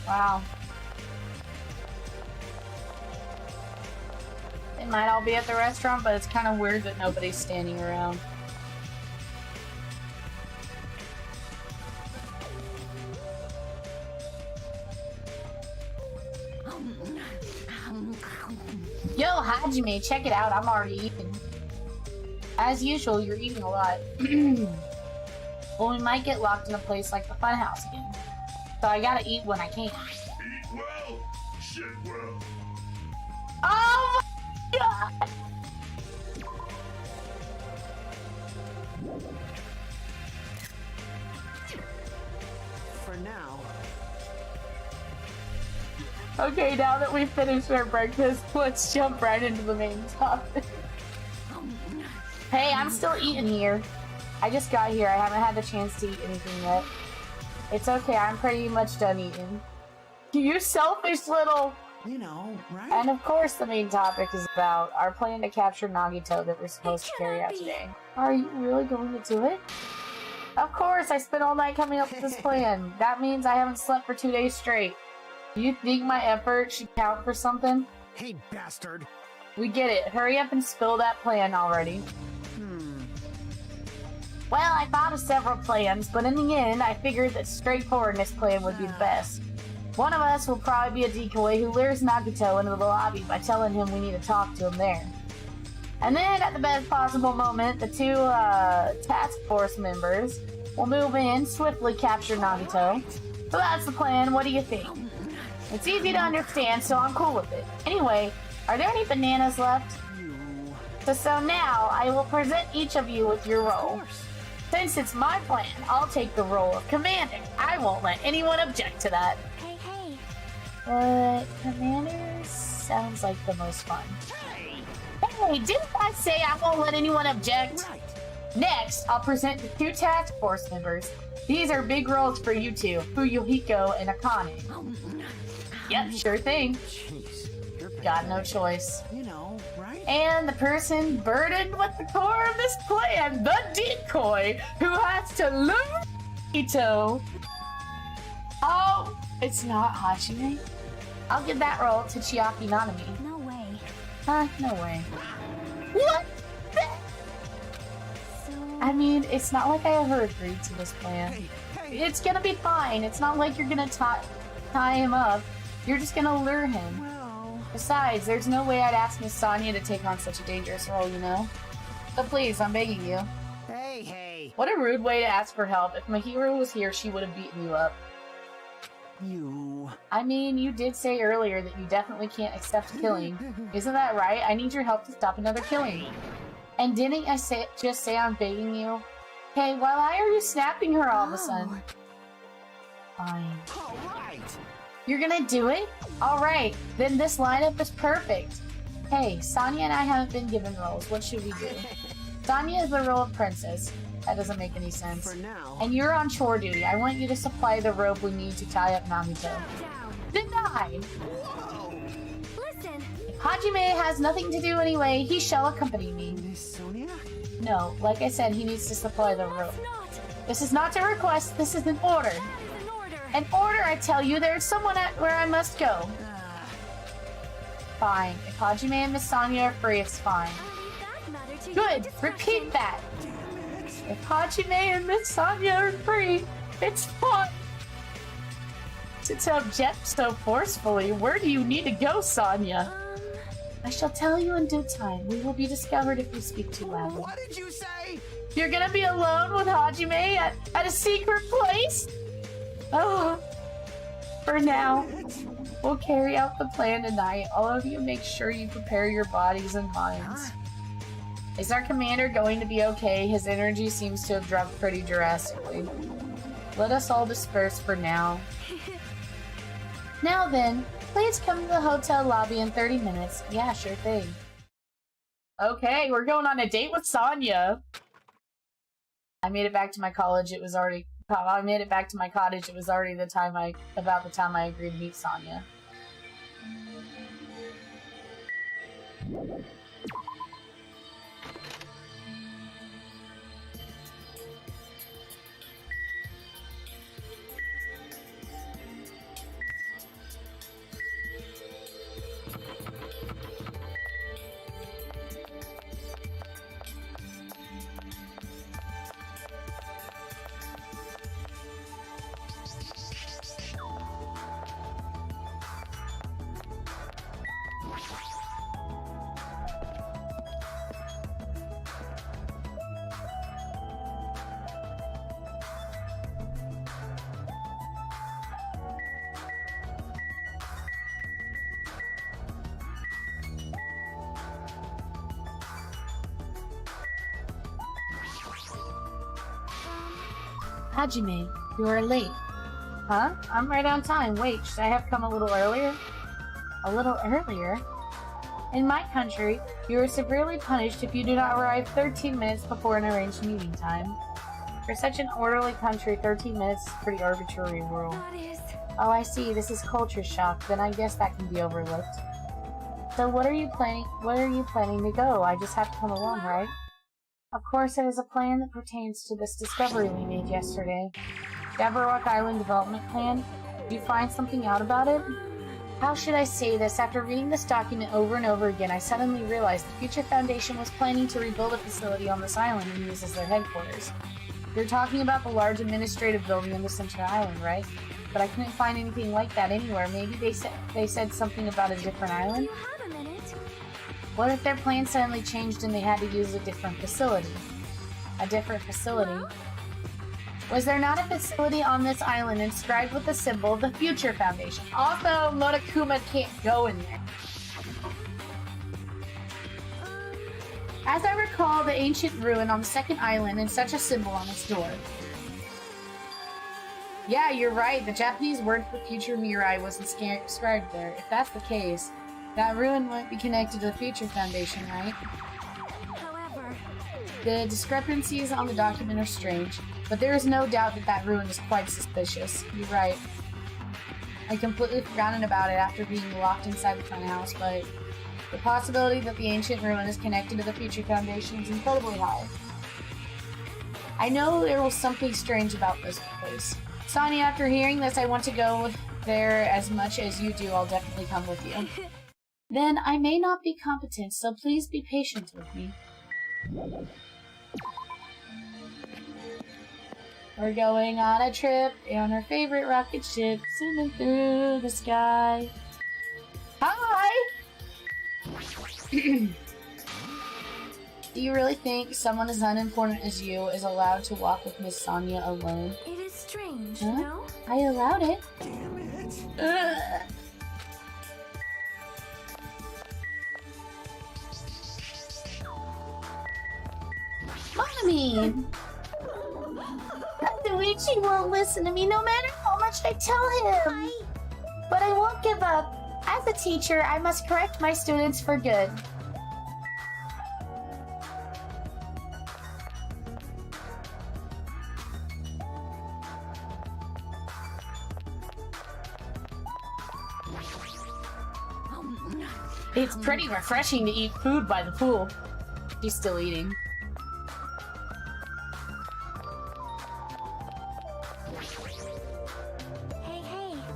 Wow. They might all be at the restaurant, but it's kind of weird that nobody's standing around. Yo, Hajime, check it out. I'm already eating. As usual, you're eating a lot. Well, we might get locked in a place like the funhouse again. So I gotta eat when I can. Eat well, shit well. Oh my god! For now. Okay, now that we've finished our breakfast, let's jump right into the main topic. Hey, I'm still eating here. I just got here. I haven't had the chance to eat anything yet. It's okay, I'm pretty much done eating. You selfish little... You know, right? And of course the main topic is about our plan to capture Nagito that we're supposed to carry out today. Are you really going to do it? Of course, I spent all night coming up with this plan. That means I haven't slept for 2 days straight. Do you think my effort should count for something? Hey, bastard! We get it. Hurry up and spill that plan already. Well, I thought of several plans, but in the end, I figured that straightforwardness plan would be the best. One of us will probably be a decoy who lures Nagito into the lobby by telling him we need to talk to him there. And then, at the best possible moment, the two task force members will move in, swiftly capture Nagito. So that's the plan. What do you think? It's easy to understand, so I'm cool with it. Anyway, are there any bananas left? So now, I will present each of you with your role. Since it's my plan, I'll take the role of commander. I won't let anyone object to that. Hey, hey. But commander sounds like the most fun. Hey, didn't I say I won't let anyone object? Right. Next, I'll present the 2 task force members. These are big roles for you two, Fuyuhiko and Akane. Yep, sure thing. Jeez, you're Got no choice. You know, right? And the person burdened with the core of this plan, the decoy, who has to lure Ito. Oh, it's not Hajime? I'll give that role to Chiaki Nanami. No way. Huh, no way. What? So, I mean, it's not like I ever agreed to this plan. Hey, It's gonna be fine. It's not like you're gonna tie him up. You're just gonna lure him. well, Besides, there's no way I'd ask Miss Sonia to take on such a dangerous role, you know? So please, I'm begging you. hey, What a rude way to ask for help. If my hero was here, she would have beaten you up. you. I mean, you did say earlier that you definitely can't accept killing. Isn't that right? I need your help to stop another killing. And didn't I just say I'm begging you? Hey, why are you snapping her all of a sudden? Fine. All right. You're gonna do it? Alright, then this lineup is perfect. Hey, Sonia and I haven't been given roles. What should we do? Sonia is the role of princess. That doesn't make any sense. For now. And you're on chore duty. I want you to supply the rope we need to tie up Namito. down. Denied! Whoa. Listen. If Hajime has nothing to do anyway, he shall accompany me. Miss Sonia? No, like I said, he needs to supply the rope. Not. This is not a request, this is an order. That is an order. An order, I tell you, there's someone at where I must go. Fine. If Hajime and Miss Sonia are free, it's fine. That matter to Good! your Repeat discretion. that! If Hajime and Miss Sonia are free, it's fine! To object so forcefully, where do you need to go, Sonia? I shall tell you in due time. We will be discovered if we speak too loudly. What did you say? You're gonna be alone with Hajime at a secret place? Oh, for now, we'll carry out the plan tonight. All of you make sure you prepare your bodies and minds. Is our commander going to be okay? His energy seems to have dropped pretty drastically. Let us all disperse for now. Now then, please come to the hotel lobby in 30 minutes. Yeah, sure thing. Okay, we're going on a date with Sonia. I made it back to my college. I made it back to my cottage. It was already about the time I agreed to meet Sonia. Hajime, you are late. Huh? I'm right on time. Wait, should I have come a little earlier? A little earlier? In my country, you are severely punished if you do not arrive 13 minutes before an arranged meeting time. For such an orderly country, 13 minutes is a pretty arbitrary rule. That is. Oh, I see. This is culture shock. Then I guess that can be overlooked. So what are you planning to go? I just have to come along, right? Of course, it is a plan that pertains to this discovery we made yesterday. Jabberwock Island Development Plan. Did you find something out about it? How should I say this? After reading this document over and over again, I suddenly realized the Future Foundation was planning to rebuild a facility on this island and use as their headquarters. You're talking about the large administrative building on the center island, right? But I couldn't find anything like that anywhere. Maybe they said something about a different island? You have a minute. What if their plan suddenly changed and they had to use a different facility? A different facility? Was there not a facility on this island inscribed with the symbol of the Future Foundation? Also, Monokuma can't go in there. As I recall, the ancient ruin on the second island and such a symbol on its door. Yeah, you're right. The Japanese word for future Mirai wasn't inscribed there. If that's the case, that ruin won't be connected to the Future Foundation, right? However, The discrepancies on the document are strange, but there is no doubt that that ruin is quite suspicious. You're right. I completely forgotten about it after being locked inside the funhouse, but the possibility that the ancient ruin is connected to the future foundation is incredibly high. I know there was something strange about this place. Sonia, after hearing this, I want to go there as much as you do. I'll definitely come with you. Then I may not be competent, so please be patient with me. We're going on a trip on our favorite rocket ship, zooming through the sky. Hi! Do you really think someone as unimportant as you is allowed to walk with Miss Sonia alone? It is strange, Huh? no? I allowed it. Damn it. Ugh. Mommy! Luigi won't listen to me no matter how much I tell him. But I won't give up. As a teacher, I must correct my students for good. It's pretty refreshing to eat food by the pool. She's still eating.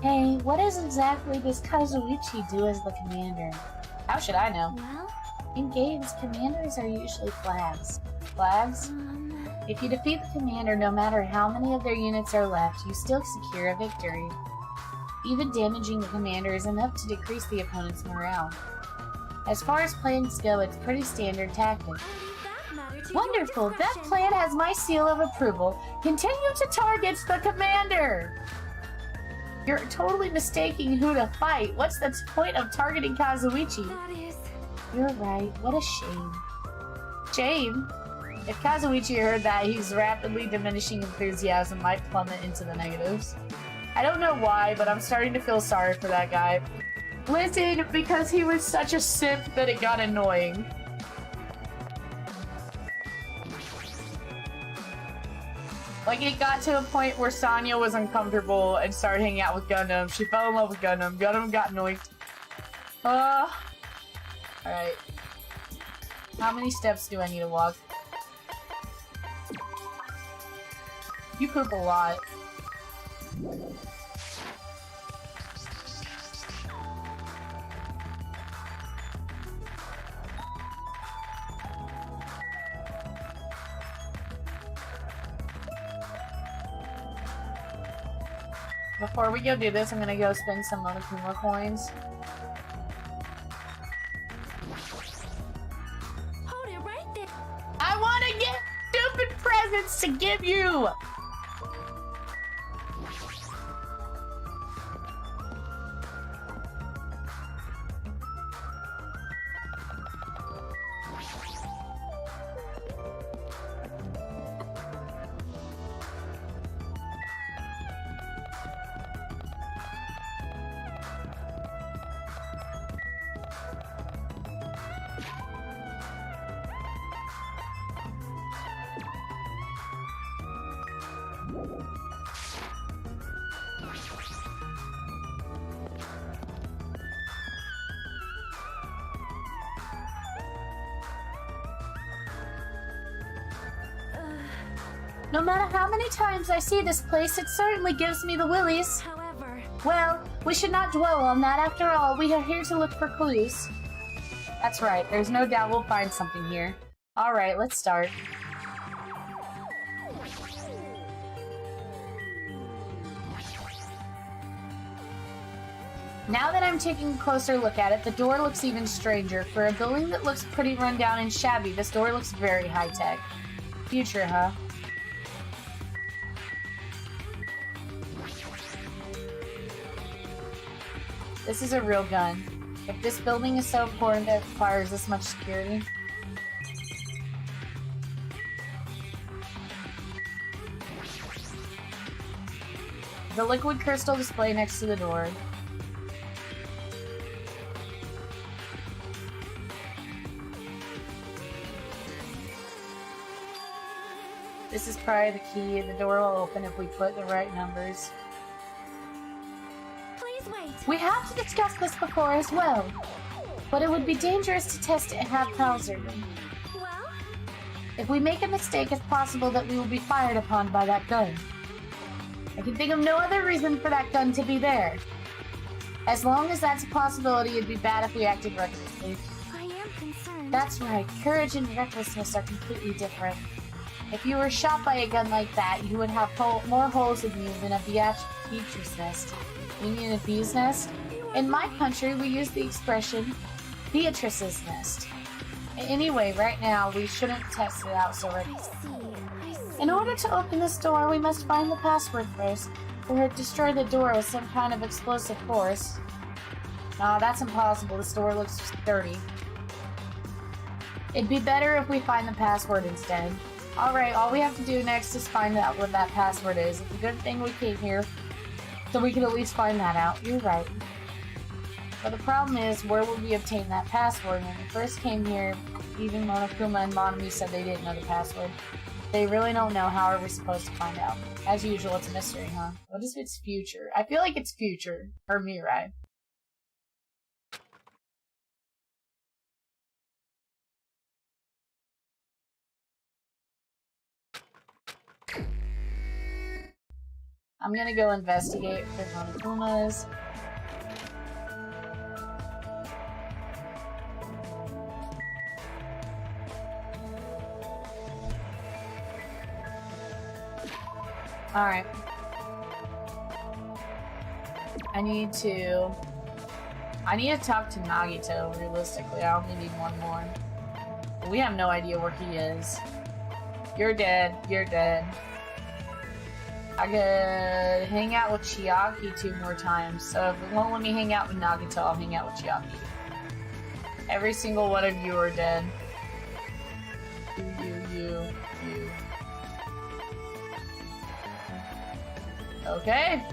Hey, what does exactly does Kazuichi do as the commander? How should I know? Well, In games, commanders are usually flags. Flags? If you defeat the commander, no matter how many of their units are left, you still secure a victory. Even damaging the commander is enough to decrease the opponent's morale. As far as plans go, it's pretty standard tactic. Wonderful! That plan has my seal of approval. Continue to target the commander! You're totally mistaking who to fight. What's the point of targeting Kazuichi? that is... You're right. What a shame. Shame? If Kazuichi heard that, his rapidly diminishing enthusiasm might plummet into the negatives. I don't know why, but I'm starting to feel sorry for that guy. Listen, because he was such a simp that it got annoying. Like, it got to a point where Sonia was uncomfortable and started hanging out with Gundam. She fell in love with Gundam. Gundam got annoyed. Alright. How many steps do I need to walk? You poop a lot. Before we go do this, I'm gonna go spend some Monokuma coins. Hold it right there. I wanna get stupid presents to give you! No matter how many times I see this place, it certainly gives me the willies. However, Well, we should not dwell on that. After all, we are here to look for clues. That's right. There's no doubt we'll find something here. Alright, let's start. Now that I'm taking a closer look at it, the door looks even stranger. For a building that looks pretty run down and shabby, this door looks very high-tech. Future, huh? This is a real gun. If this building is so important that it requires this much security. The liquid crystal display next to the door. This is probably the key. The door will open if we put the right numbers. Please wait. We have to discuss this before as well. But it would be dangerous to test it at haphazard. Well, If we make a mistake, it's possible that we will be fired upon by that gun. I can think of no other reason for that gun to be there. As long as that's a possibility, it'd be bad if we acted recklessly. I am concerned. That's right, courage and recklessness are completely different. If you were shot by a gun like that, you would have more holes in you than a beatrice's nest. You mean a bee's nest? In my country, we use the expression Beatrice's nest. Anyway, right now, we shouldn't test it out so recklessly. I see. In order to open this door, we must find the password first, or destroy the door with some kind of explosive force. That's impossible. This door looks sturdy. It'd be better if we find the password instead. Alright, all we have to do next is find out what that password is. It's a good thing we came here, so we can at least find that out. You're right. But the problem is, where would we obtain that password? When we first came here, even Monokuma and Monami said they didn't know the password. They really don't know. How are we supposed to find out? As usual, it's a mystery, huh? What if it's future? I feel like it's future. Or Mirai. I'm gonna go investigate for Monokumas. Alright. I need to talk to Nagito, realistically. I only need one more. We have no idea where he is. You're dead. You're dead. I could hang out with Chiaki 2 more times, so if it won't let me hang out with Nagito, I'll hang out with Chiaki. Every single one of you are dead. You. Okay.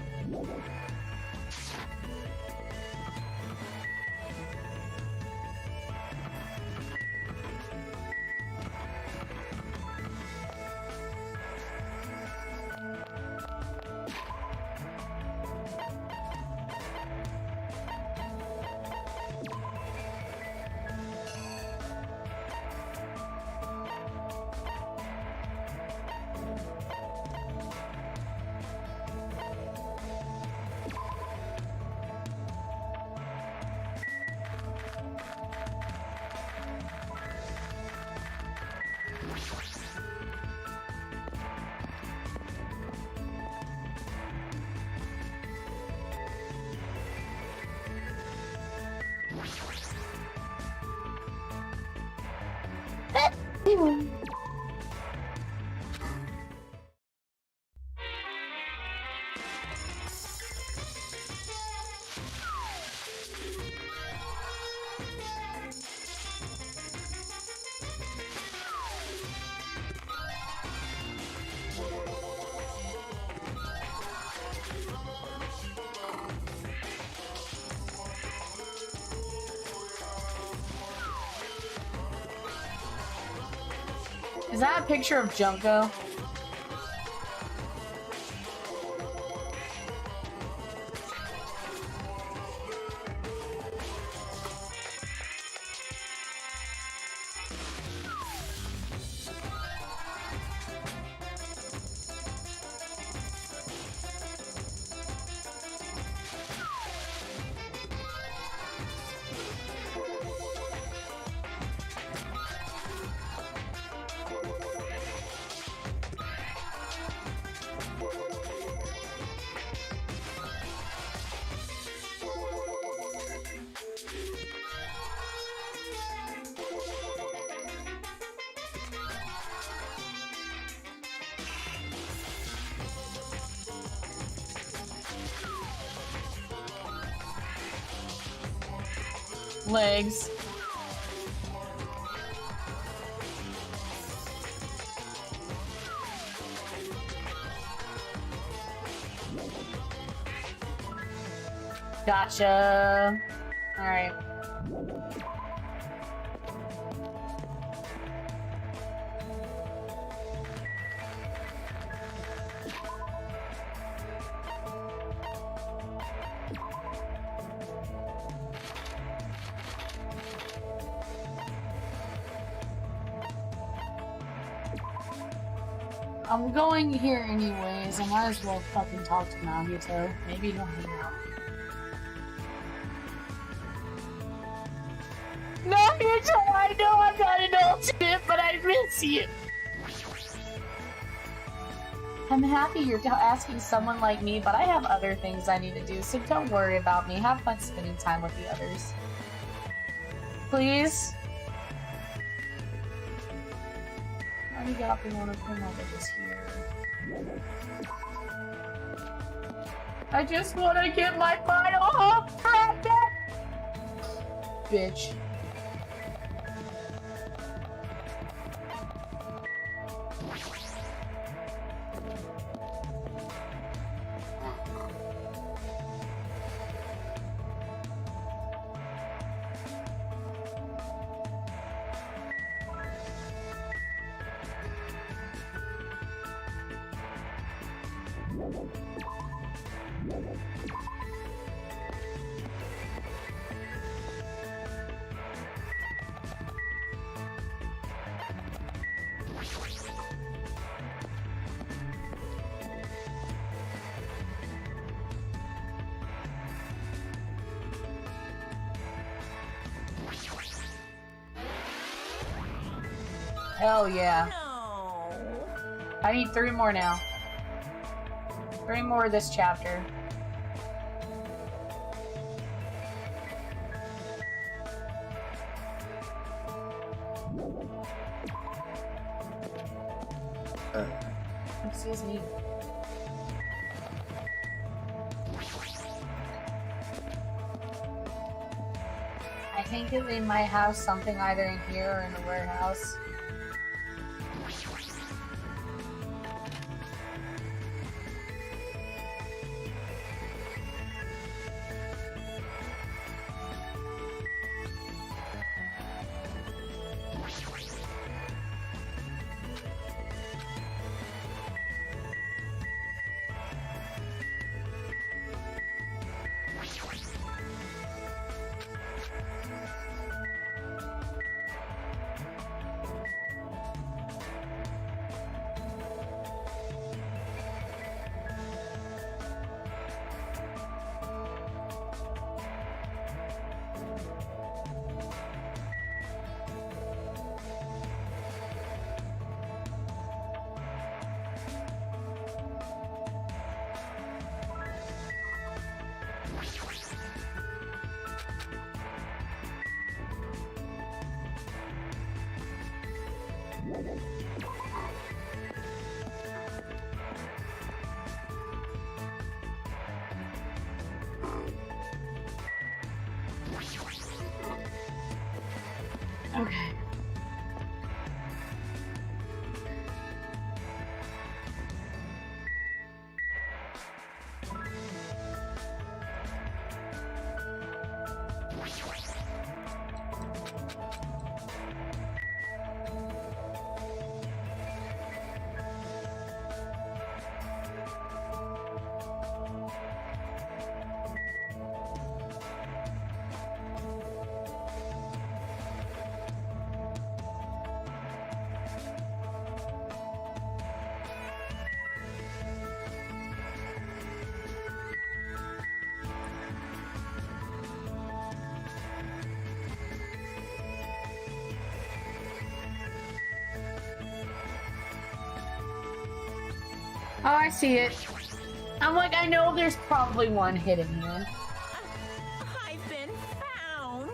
Is that a picture of Junko? Legs. Gotcha. Alright. I'm going here anyways. I might as well fucking talk to Nagito. Maybe he'll hang out. Nagito, I know I'm not an ultimate, but I miss you. I'm happy you're asking someone like me, but I have other things I need to do, so don't worry about me. Have fun spending time with the others. Please? Arigato, one of them over this here. I just want to get my final home bitch. Hell yeah. No. I need 3 more now. 3 more this chapter. Excuse me. I think that they might have something either in here or in the warehouse. Okay. Oh, I see it. I'm like, I know there's probably one hidden here. I've been found.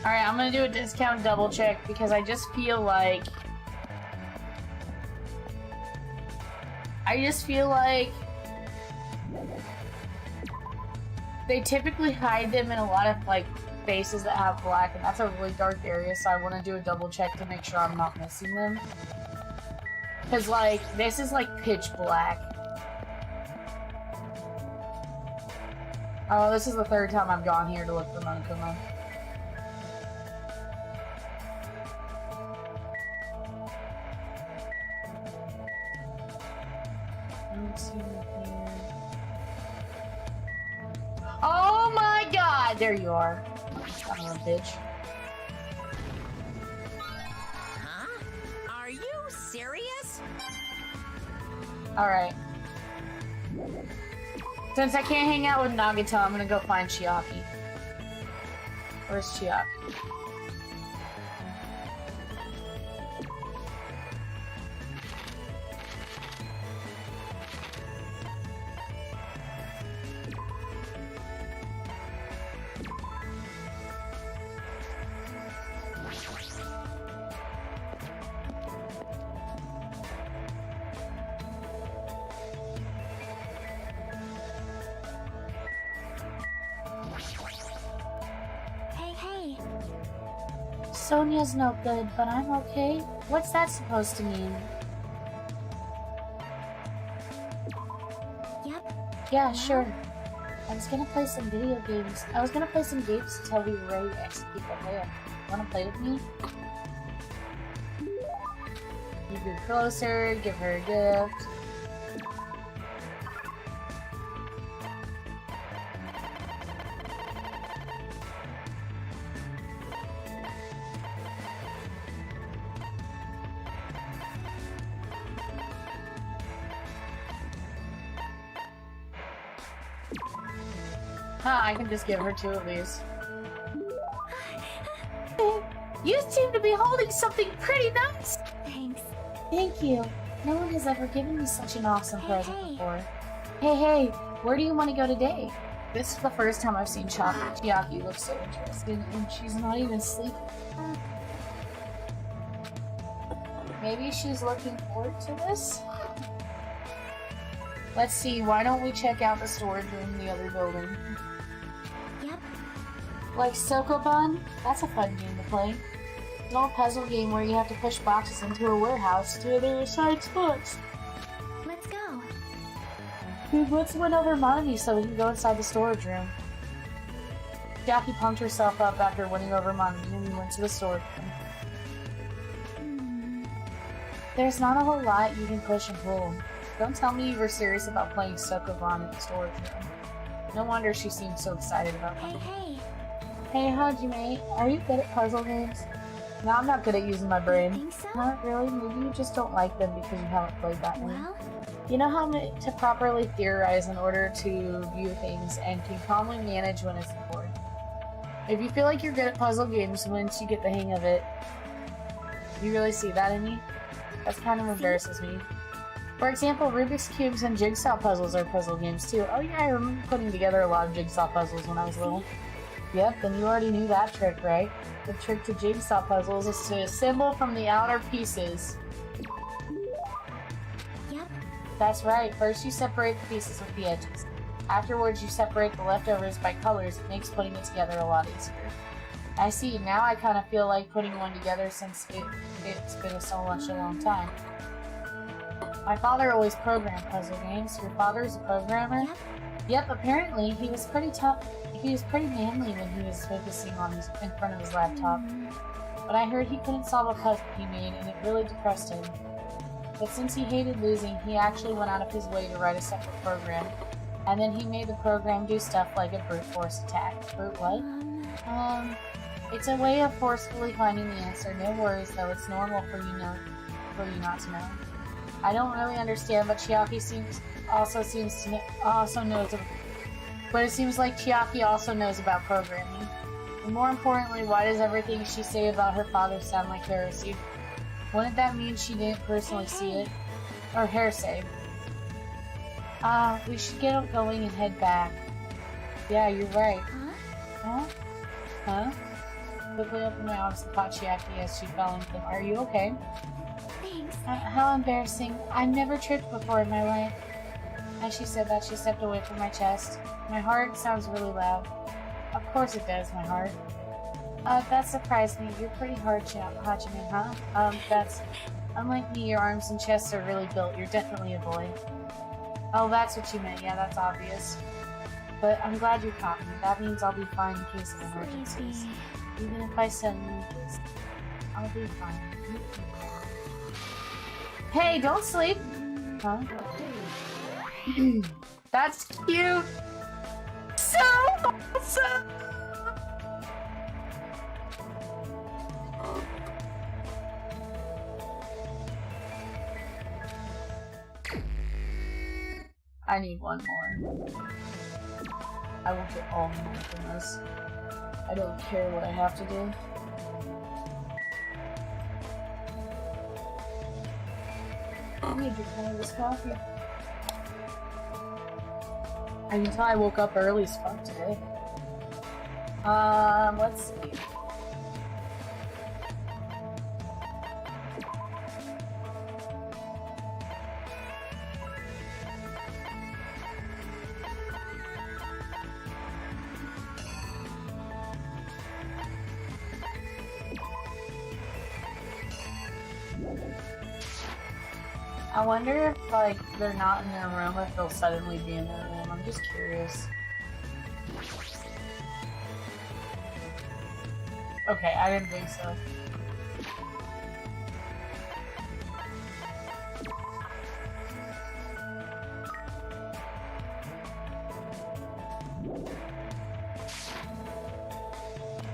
Alright, I'm gonna do a discount double check because I just feel like they typically hide them in a lot of like spaces that have black, and that's a really dark area, so I want to do a double check to make sure I'm not missing them. Because like, this is like pitch black. Oh, this is the third time I've gone here to look for Monokuma. Oh my god! There you are. Son of a bitch. Huh? Are you serious? Alright. Since I can't hang out with Nagito, I'm gonna go find Chiaki. Where's Chiaki? Hey. Sonia's no good, but I'm okay. What's that supposed to mean? Yep. Yeah, sure. I was gonna play some video games. I was gonna play some games until we were ready to execute the plan. Wanna play with me? You get closer, give her a gift. Huh, I can just give her 2 of these. You seem to be holding something pretty nice! Thanks. Thank you. No one has ever given me such an awesome present Hey. before. Hey, where do you want to go today? This is the first time I've seen Chiaki look so interested, and she's not even asleep. Maybe she's looking forward to this? Let's see, why don't we check out the storage room in the other building? Yep. Like Sokoban? That's a fun game to play. An old puzzle game where you have to push boxes into a warehouse to their assigned spots. Let's go. Dude, let's win over Monami so we can go inside the storage room. Jackie pumped herself up after winning over Monami and we went to the storage room. There's not a whole lot you can push and pull. Don't tell me you were serious about playing Sokoban in the storage room. No wonder she seemed so excited about it. Hey. Hey, Hajime, are you good at puzzle games? No, I'm not good at using my brain. Think so? Not really, maybe you just don't like them because you haven't played that one. Well, You know how to properly theorize in order to view things and can calmly manage when it's important. If you feel like you're good at puzzle games once you get the hang of it, you really see that in me? That kind of embarrasses me. For example, Rubik's Cubes and Jigsaw puzzles are puzzle games too. Oh yeah, I remember putting together a lot of Jigsaw puzzles when I was little. Yep, then you already knew that trick, right? The trick to Jigsaw puzzles is to assemble from the outer pieces. yep. That's right, first you separate the pieces with the edges. Afterwards you separate the leftovers by colors. It makes putting it together a lot easier. I see, now I kind of feel like putting one together since it's been so much a long time. My father always programmed puzzle games. Your father's a programmer? Yep. Yep, apparently he was pretty tough. He was pretty manly when he was focusing on in front of his laptop. But I heard he couldn't solve a puzzle he made and it really depressed him. But since he hated losing, he actually went out of his way to write a separate program. And then he made the program do stuff like a brute force attack. Brute what? It's a way of forcefully finding the answer. No worries though, it's normal for you not to know. I don't really understand, but Chiaki But it seems like Chiaki also knows about programming. And more importantly, why does everything she say about her father sound like heresy? Wouldn't that mean she didn't personally see it? Or heresy? We should get going and head back. Yeah, you're right. Huh? Huh? Quickly opened my arms and caught Chiaki as she fell into them. Are you okay? Thanks. How embarrassing. I've never tripped before in my life. As she said that, she stepped away from my chest. My heart sounds really loud. Of course it does, my heart. That surprised me. You're pretty hard, Hachiman, huh? That's... Unlike me, your arms and chest are really built. You're definitely a boy. Oh, that's what you meant. Yeah, that's obvious. But I'm glad you caught me. That means I'll be fine in case of emergencies. Even if I suddenly... I'll be fine. Hey, don't sleep! Huh? That's cute! So awesome! I need one more. I will get all more from this. I don't care what I have to do. I need to drink more of this coffee. I can tell I woke up early as fuck today. Let's see. I wonder if, like, they're not in their room, if they'll suddenly be in their room. I'm just curious. Okay, I didn't think so.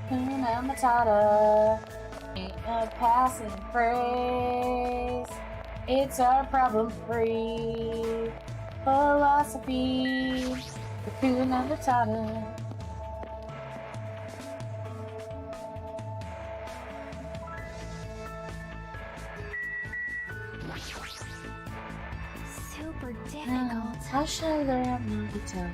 Hakuna Matata ain't a passing phrase. It's our problem-free philosophy. Hakuna Matata. Super difficult. How should I learn Nagito?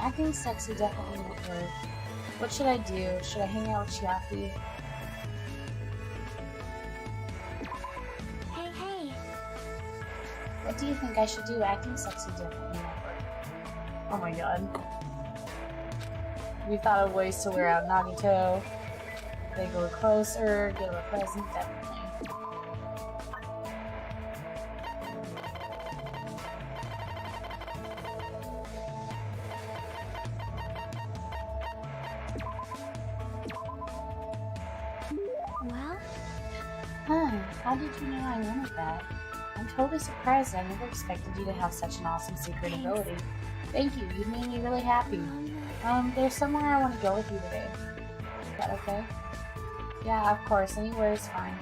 Acting sexy definitely won't work. What should I do? Should I hang out with Chiaki? Hey, hey. What do you think I should do? Acting sexy definitely won't work. Oh my god. We thought of ways to wear out Nagito. They go closer, give a present, definitely. Well, How did you know I wanted that? I'm totally surprised. I never expected you to have such an awesome secret Thanks. ability. Thank you. You made me really happy. There's somewhere I want to go with you today. Is that okay? Yeah, of course. Anywhere is fine.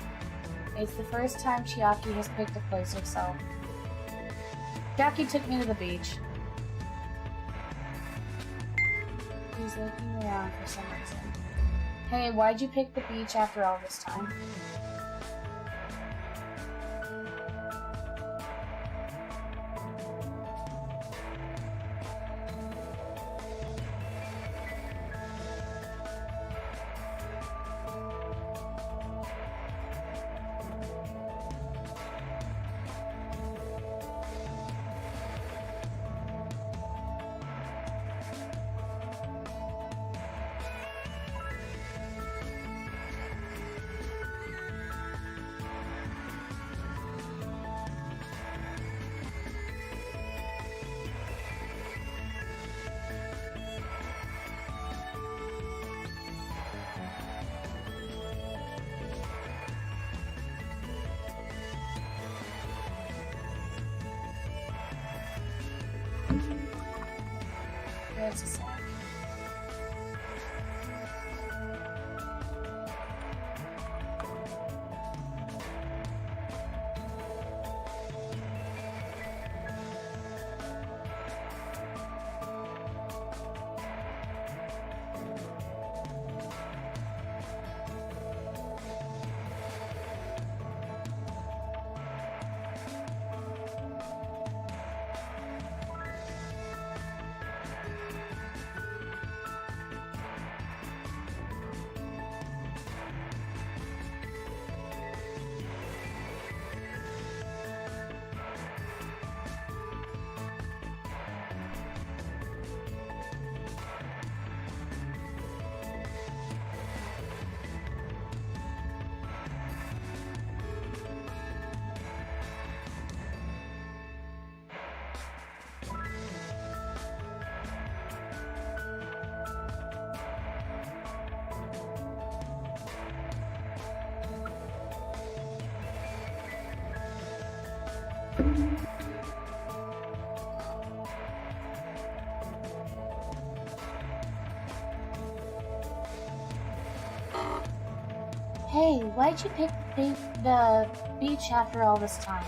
It's the first time Chiaki has picked a place herself. Chiaki took me to the beach. He's looking around for some reason. Hey, why'd you pick the beach after all this time? That's a sec. Hey, why'd you pick the beach after all this time?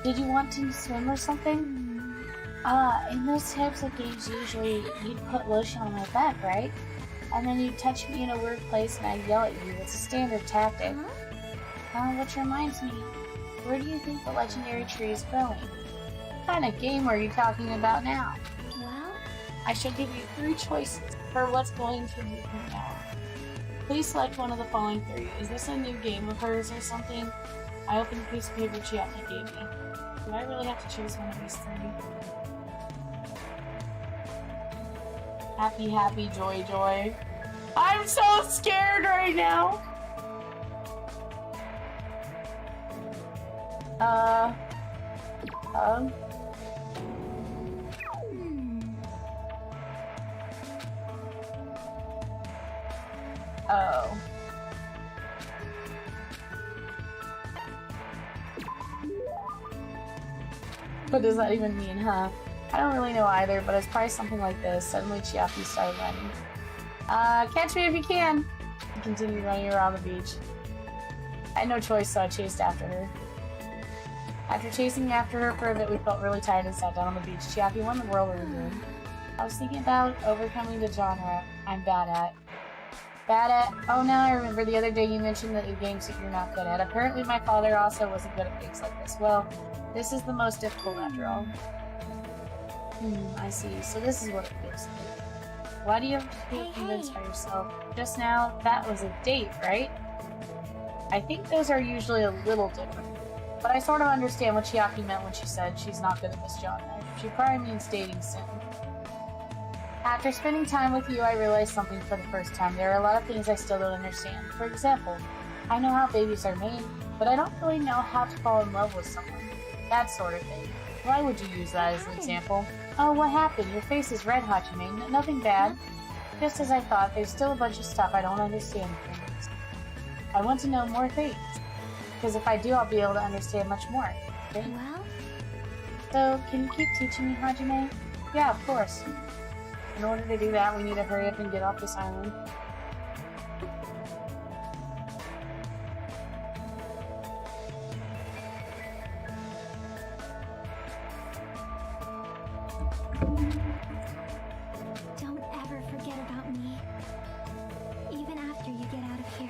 Did you want to swim or something? In those types of games, usually you'd put lotion on my back, right? And then you'd touch me in a weird place and I'd yell at you. It's a standard tactic. Which reminds me, where do you think the legendary tree is growing? What kind of game are you talking about now? Well, I shall give you 3 choices for what's going to be now. Please select one of the following 3. Is this a new game of hers or something? I opened the piece of paper Chiaki gave me. Do I really have to choose one of these 3? Happy, happy, joy, joy. I'm so scared right now! Oh. What does that even mean, huh? I don't really know either, but it's probably something like this. Suddenly Chiaki started running. Catch me if you can! I continued running around the beach. I had no choice, so I chased after her. After chasing after her for a bit, we felt really tired and sat down on the beach. Chiaki, what in the world were you doing? I was thinking about overcoming the genre I'm bad at. Oh, now I remember the other day you mentioned that the games that you're not good at. Apparently my father also wasn't good at things like this. Well, this is the most difficult after all. I see. So this is what it feels like. Why do you have to feel convinced by yourself? Just now, that was a date, right? I think those are usually a little different. But I sort of understand what Chiaki meant when she said she's not good at this genre. She probably means dating sim. After spending time with you, I realized something for the first time. There are a lot of things I still don't understand. For example, I know how babies are made, but I don't really know how to fall in love with someone. That sort of thing. Why would you use that as an example? Oh, what happened? Your face is red, Hajime. Nothing bad. Just as I thought, there's still a bunch of stuff I don't understand. I want to know more things. Because if I do, I'll be able to understand much more. Okay? well, So, can you keep teaching me, Hajime? Yeah, of course. In order to do that, we need to hurry up and get off this island. don't ever forget about me. Even after you get out of here.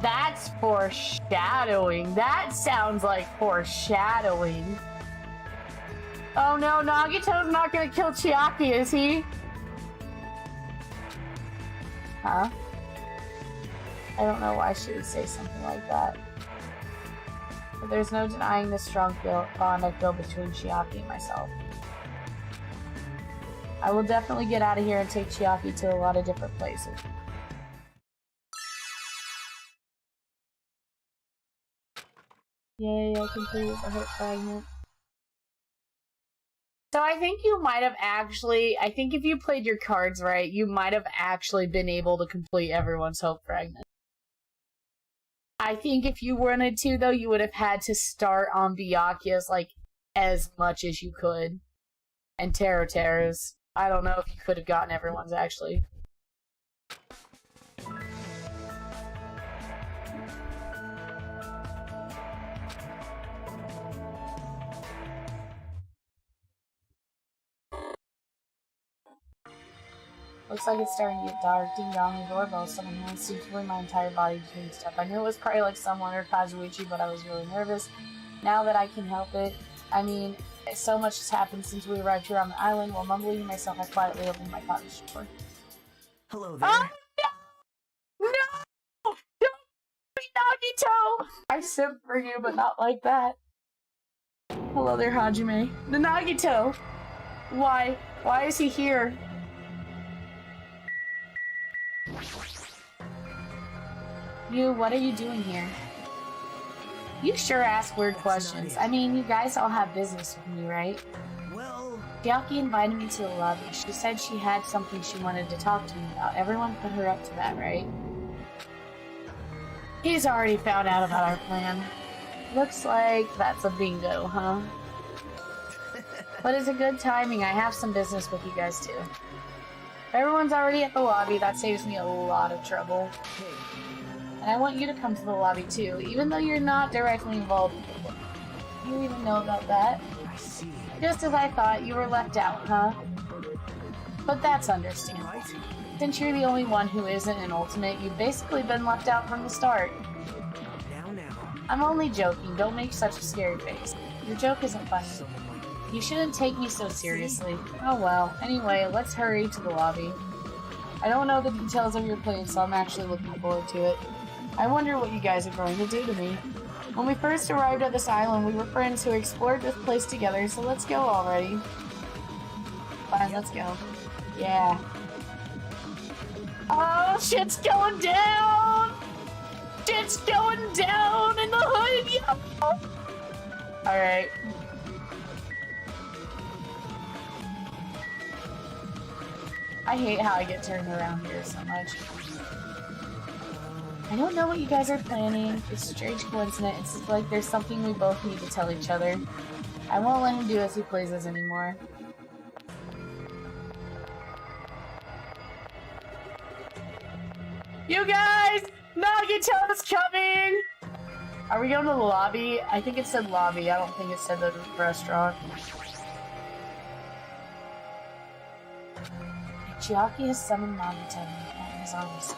That's foreshadowing. That sounds like foreshadowing. Oh no, Nagito's not gonna kill Chiaki, is he? Huh? I don't know why she would say something like that. But there's no denying the strong bond I feel between Chiaki and myself. I will definitely get out of here and take Chiaki to a lot of different places. Yay, I completed the hurt fragment. So I think you might have actually, I think if you played your cards right, you might have actually been able to complete everyone's hope fragment. I think if you wanted to, though, you would have had to start on Byakuya's, like, as much as you could. And Terras. I don't know if you could have gotten everyone's, actually. Looks like it's starting to get dark. Ding dong, the doorbell. Someone who instinctively my entire body doing stuff. I knew it was probably like someone or Kazuichi, but I was really nervous. Now that I can help it, I mean, so much has happened since we arrived here on the island. While mumbling to myself, I quietly opened my cottage door. Hello there. Oh, no! No! Don't be Nagito! I simp for you, but not like that. Hello there, Hajime. The Nagito! Why? Why is he here? You, what are you doing here? You sure ask weird questions. I mean, you guys all have business with me, right? Well, Chiaki invited me to the lobby. She said she had something she wanted to talk to me about. Everyone put her up to that, right? He's already found out about our plan. Looks like that's a bingo, huh? But it's a good timing. I have some business with you guys, too. Everyone's already at the lobby. That saves me a lot of trouble. And I want you to come to the lobby, too, even though you're not directly involved with the book. You even know about that? I see. Just as I thought, you were left out, huh? But that's understandable. Right? Since you're the only one who isn't an ultimate, you've basically been left out from the start. Now. I'm only joking. Don't make such a scary face. Your joke isn't funny. Someone like You shouldn't take me so seriously. Oh well. Anyway, let's hurry to the lobby. I don't know the details of your plan, so I'm actually looking forward to it. I wonder what you guys are going to do to me. When we first arrived at this island, we were friends who explored this place together, so let's go already. Fine, let's go. Yeah. Oh, shit's going down! Shit's going down in the hood, yo! Alright. I hate how I get turned around here so much. I don't know what you guys are planning. It's a strange coincidence. It's like there's something we both need to tell each other. I won't let him do as he pleases anymore. You guys! Nagito's coming! Are we going to the lobby? I think it said lobby. I don't think it said the restaurant. Chiaki has summoned Nagito and his armies.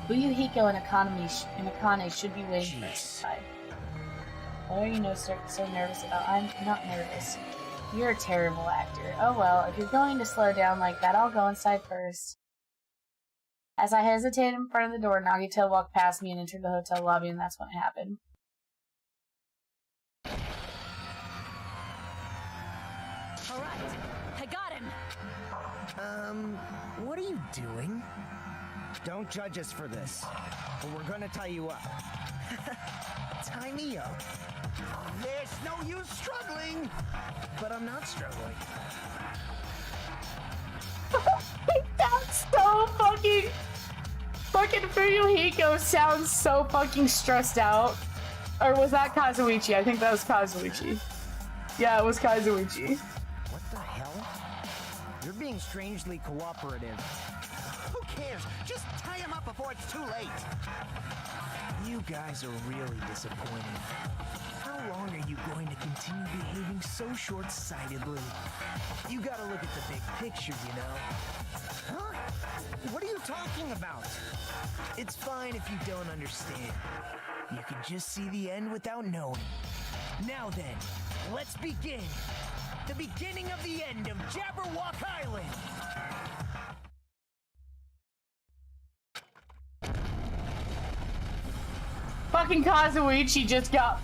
Uyuhiko and Akane should be waiting for us inside. What are you so nervous about? I'm not nervous. You're a terrible actor. Oh well, if you're going to slow down like that, I'll go inside first. As I hesitated in front of the door, Nagito walked past me and entered the hotel lobby, and that's when it happened. Alright, I got him. What are you doing? Don't judge us for this, but we're gonna tie you up. Tie me up? There's no use struggling! But I'm not struggling. That's so fucking Fuyuhiko sounds so fucking stressed out. Or was that Kazuichi? I think that was Kazuichi. Yeah, it was Kazuichi. What the hell? You're being strangely cooperative. Who cares? Just tie him up before it's too late. You guys are really disappointing. How long are you going to continue behaving so short-sightedly? You gotta look at the big picture, you know? Huh? What are you talking about? It's fine if you don't understand. You can just see the end without knowing. Now then, let's begin. The beginning of the end of Jabberwock Island! Fucking Kazuichi just got...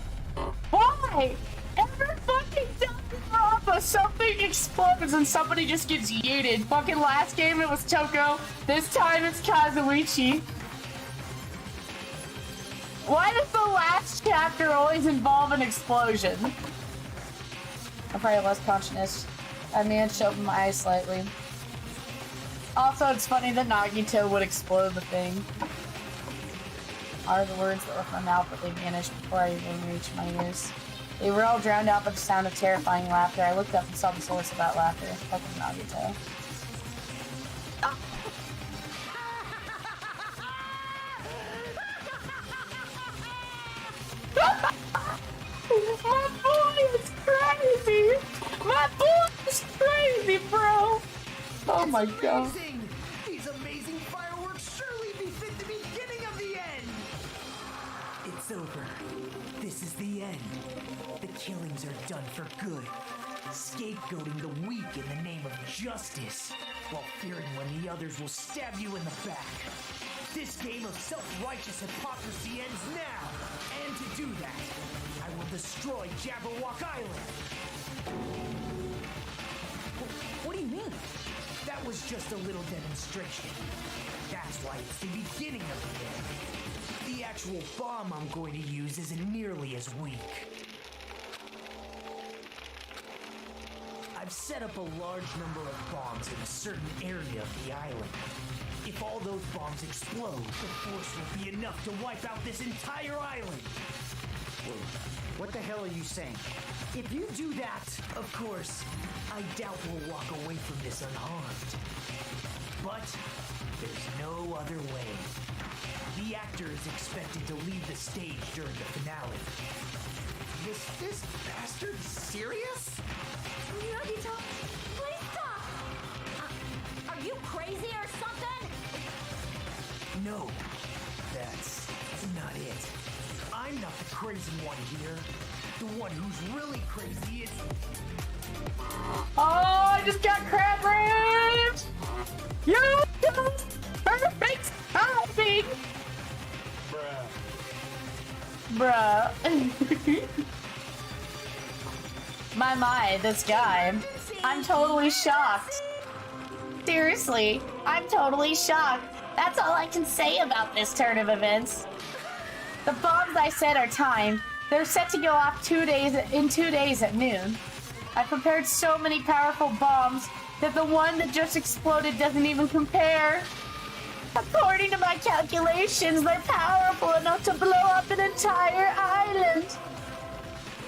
Why? Every fucking Danganronpa, something explodes and somebody just gets yeeted. Fucking last game it was Toko. This time it's Kazuichi. Why does the last chapter always involve an explosion? I'm probably less conscious. I managed to open my eyes slightly. Also, it's funny that Nagito would explode the thing. Are the words that left my mouth, but they vanished before I even reached my ears. They were all drowned out by the sound of terrifying laughter. I looked up and saw the source of that laughter. Fucking Nagito. My boy is crazy! My boy is crazy, bro! Oh my god. Amazing! These amazing fireworks surely befit the beginning of the end! It's over. This is the end. The killings are done for good. Scapegoating the weak in the name of justice, while fearing when the others will stab you in the back. This game of self-righteous hypocrisy ends now! And to do that, I will destroy Jabberwock Island! What do you mean? That was just a little demonstration. That's why it's the beginning of the end. The actual bomb I'm going to use isn't nearly as weak. I've set up a large number of bombs in a certain area of the island. If all those bombs explode, the force will be enough to wipe out this entire island. What the hell are you saying? If you do that, of course, I doubt we'll walk away from this unharmed. But there's no other way. The actor is expected to leave the stage during the finale. Is this bastard serious? Nagito, please stop! Are you crazy or something? No, that's not it. I'm not the crazy one here. The one who's really crazy is... Oh, I just got crab rammed! You perfect timing! Bruh. My, this guy. I'm totally shocked. Seriously, I'm totally shocked. That's all I can say about this turn of events. The bombs I set are timed. They're set to go off in 2 days at noon. I prepared so many powerful bombs that the one that just exploded doesn't even compare. According to my calculations, they're powerful enough to blow up an entire island.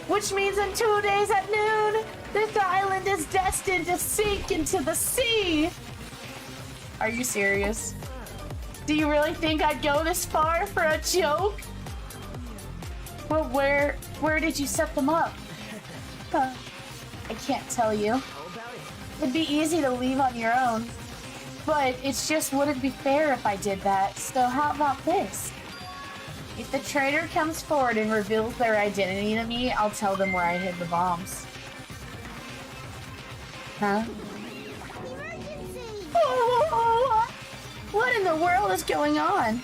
Which means in 2 days at noon, this island is destined to sink into the sea. Are you serious? Do you really think I'd go this far for a joke? Well, where did you set them up? I can't tell you. It'd be easy to leave on your own. But it's just wouldn't be fair if I did that. So how about this? If the traitor comes forward and reveals their identity to me, I'll tell them where I hid the bombs. Huh? Emergency! What in the world is going on?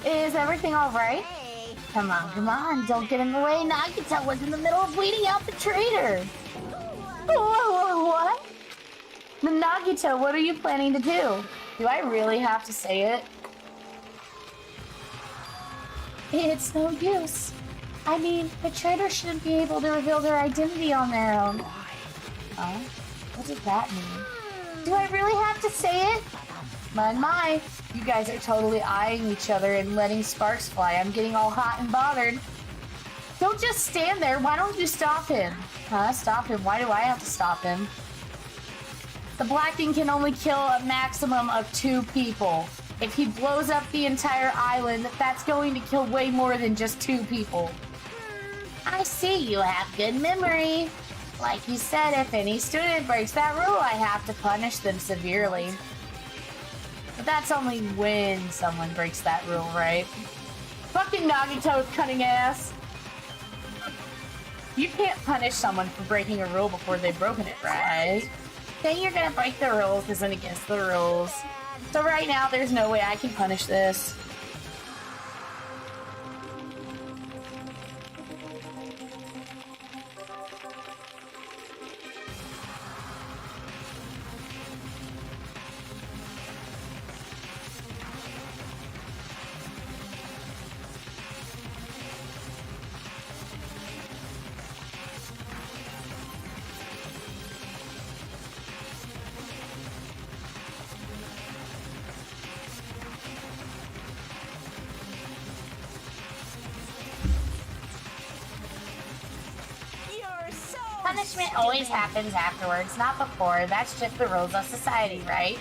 Is everything all right? Hey! Come on, don't get in the way. Nagito was in the middle of weeding out the traitor. What? Nagito, what are you planning to do? Do I really have to say it? It's no use. I mean, the traitor shouldn't be able to reveal their identity on their own. Huh? What does that mean? Do I really have to say it? My, you guys are totally eyeing each other and letting sparks fly. I'm getting all hot and bothered. Don't just stand there. Why don't you stop him? Huh? Stop him? Why do I have to stop him? The Black King can only kill a maximum of 2 people. If he blows up the entire island, that's going to kill way more than just 2 people. I see you have good memory. Like you said, if any student breaks that rule, I have to punish them severely. But that's only when someone breaks that rule, right? Fucking Nagito's cunning ass. You can't punish someone for breaking a rule before they've broken it, right? Saying you're gonna break the rules isn't against the rules. So right now, there's no way I can punish this. punishment always happens afterwards, not before. That's just the rules of society, right?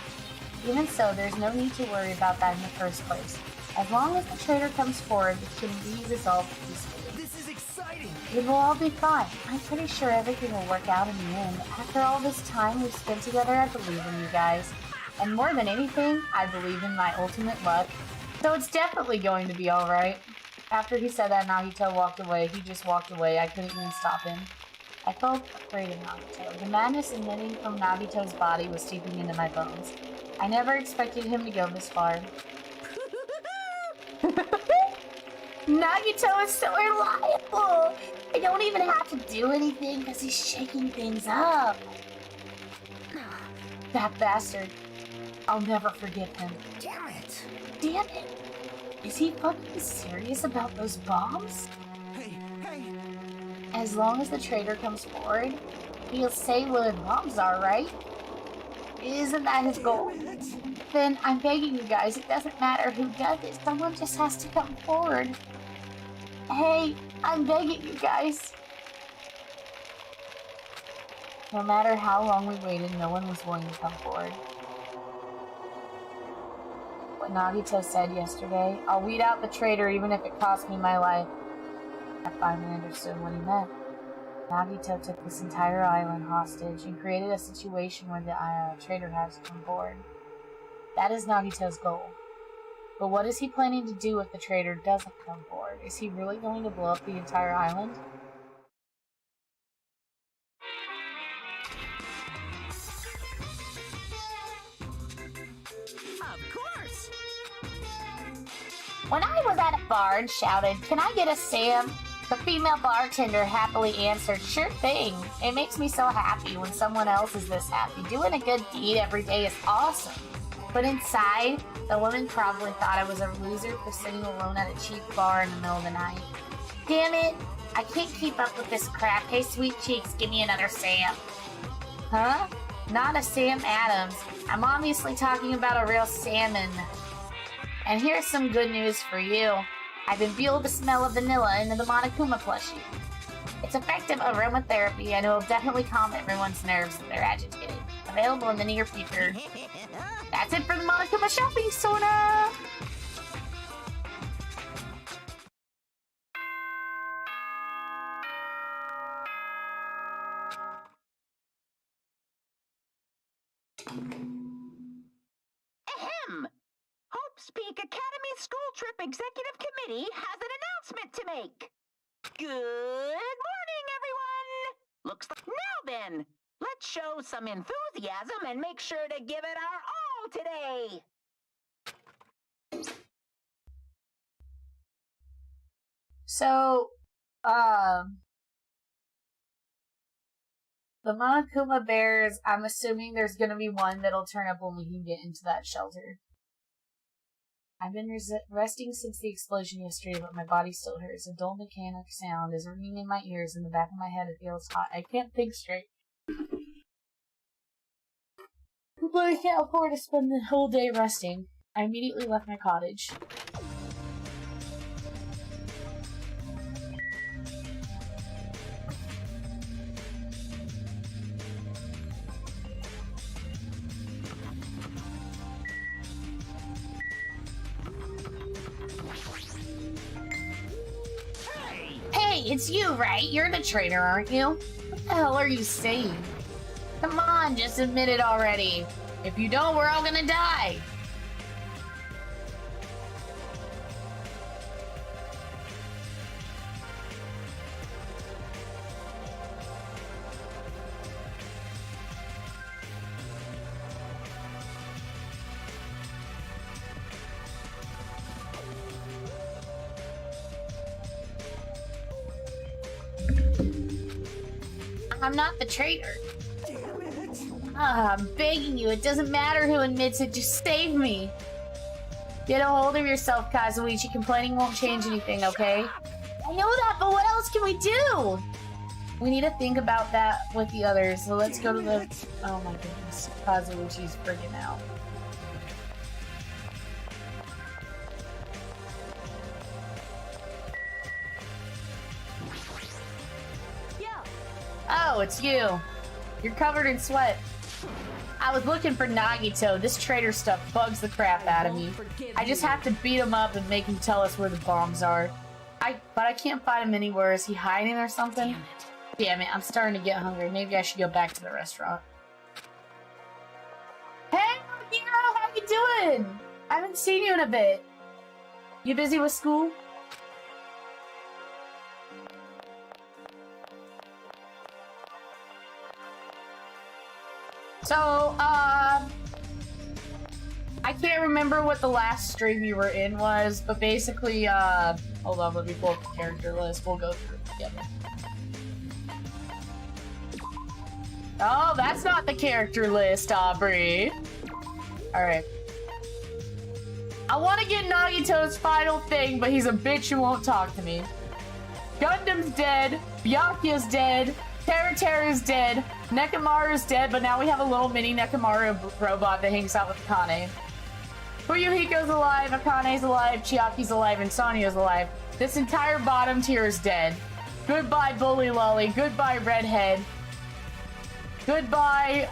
Even so, there's no need to worry about that in the first place. As long as the traitor comes forward, it can be resolved peacefully. This is exciting! It will all be fine. I'm pretty sure everything will work out in the end. After all this time we've spent together, I believe in you guys. And more than anything, I believe in my ultimate luck. So it's definitely going to be alright. After he said that, Nagito walked away. He just walked away. I couldn't even stop him. I felt afraid of Nagito. The madness emitting from Nagito's body was seeping into my bones. I never expected him to go this far. Nagito is so reliable! I don't even have to do anything because he's shaking things up. That bastard. I'll never forgive him. Damn it! Damn it! Is he fucking serious about those bombs? Hey! As long as the traitor comes forward, he'll say where the bombs are, right? Isn't that his goal? Then I'm begging you guys, it doesn't matter who does it, someone just has to come forward. Hey, I'm begging you guys. No matter how long we waited, no one was willing to come forward. What Nagito said yesterday, I'll weed out the traitor even if it costs me my life. I finally understood what he meant. Nagito took this entire island hostage and created a situation where the traitor has to come forward. That is Nagito's goal. But what is he planning to do if the traitor doesn't come forward? Is he really going to blow up the entire island? Of course! When I was at a bar and shouted, "Can I get a Sam?" the female bartender happily answered, "Sure thing." It makes me so happy when someone else is this happy. Doing a good deed every day is awesome. But inside, the woman probably thought I was a loser for sitting alone at a cheap bar in the middle of the night. Damn it! I can't keep up with this crap. Hey, sweet cheeks, give me another Sam. Huh? Not a Sam Adams. I'm obviously talking about a real salmon. And here's some good news for you. I've imbued the smell of vanilla into the Monokuma plushie. It's effective aromatherapy and it will definitely calm everyone's nerves if they're agitated. Available in the near future. That's it for the Monokuma shopping sauna! Ahem! Hope's Peak Academy School Trip Executive Committee has an announcement to make. Good morning, everyone! Looks like now then, let's show some enthusiasm and make sure to give it our all today. So, the Monokuma Bears, I'm assuming there's gonna be one that'll turn up when we can get into that shelter. I've been resting since the explosion yesterday, but my body still hurts. A dull mechanic sound is ringing in my ears. In the back of my head, it feels hot. I can't think straight. But I can't afford to spend the whole day resting. I immediately left my cottage. Hey, it's you, right? You're the traitor, aren't you? What the hell are you saying? Come on, just admit it already. If you don't, we're all gonna die. I'm not the traitor. Damn it! I'm begging you, it doesn't matter who admits it, just save me. Get a hold of yourself, Kazuichi. Complaining won't change anything, okay? I know that, but what else can we do? We need to think about that with the others, so let's go to the... Oh my goodness, Kazuichi's freaking out. Oh, Oh, it's you. You're covered in sweat. I was looking for Nagito. This traitor stuff bugs the crap out of me. I just have to beat him up and make him tell us where the bombs are. But I can't find him anywhere. Is he hiding or something? Damn it, I'm starting to get hungry. Maybe I should go back to the restaurant. Hey, Hero, how you doing? I haven't seen you in a bit. You busy with school? So, I can't remember what the last stream you were in was, but basically, hold on, let me pull up the character list. We'll go through it together. Oh, that's not the character list, Aubrey. Alright. I want to get Nagito's final thing, but he's a bitch who won't talk to me. Gundam's dead. Byakuya's dead. Teruteru's dead. Nekomaru's dead, but now we have a little mini Nekomaru robot that hangs out with Akane. Fuyuhiko's alive, Akane's alive, Chiaki's alive, and Sonya's alive. This entire bottom tier is dead. Goodbye, Bully Lolly. Goodbye, Redhead. Goodbye,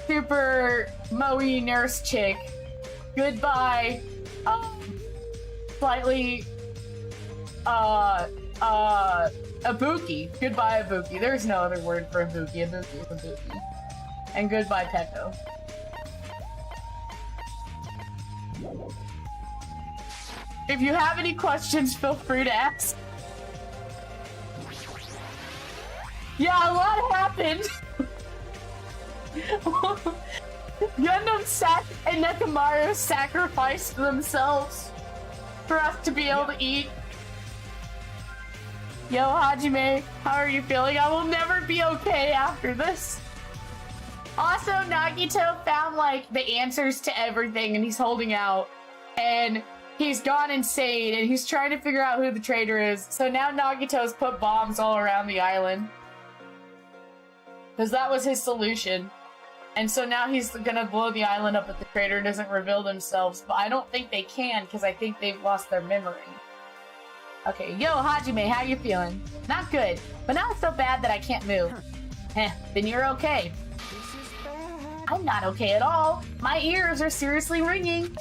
Super Moe Nurse Chick. Goodbye, slightly, Ibuki. Goodbye, Ibuki. There's no other word for Ibuki. Ibuki is Ibuki. And goodbye, Peko. If you have any questions, feel free to ask. Yeah, a lot happened. Gundam and Nekomaru sacrificed themselves for us to be able to eat. Yo, Hajime, how are you feeling? I will never be okay after this. Also, Nagito found, like, the answers to everything, and he's holding out. And he's gone insane, and he's trying to figure out who the traitor is. So now Nagito's put bombs all around the island. Because that was his solution. And so now he's gonna blow the island up if the traitor doesn't reveal themselves. But I don't think they can, because I think they've lost their memory. Okay, yo, Hajime, how you feeling? Not good, but not so bad that I can't move. Heh, then you're okay. I'm not okay at all. My ears are seriously ringing.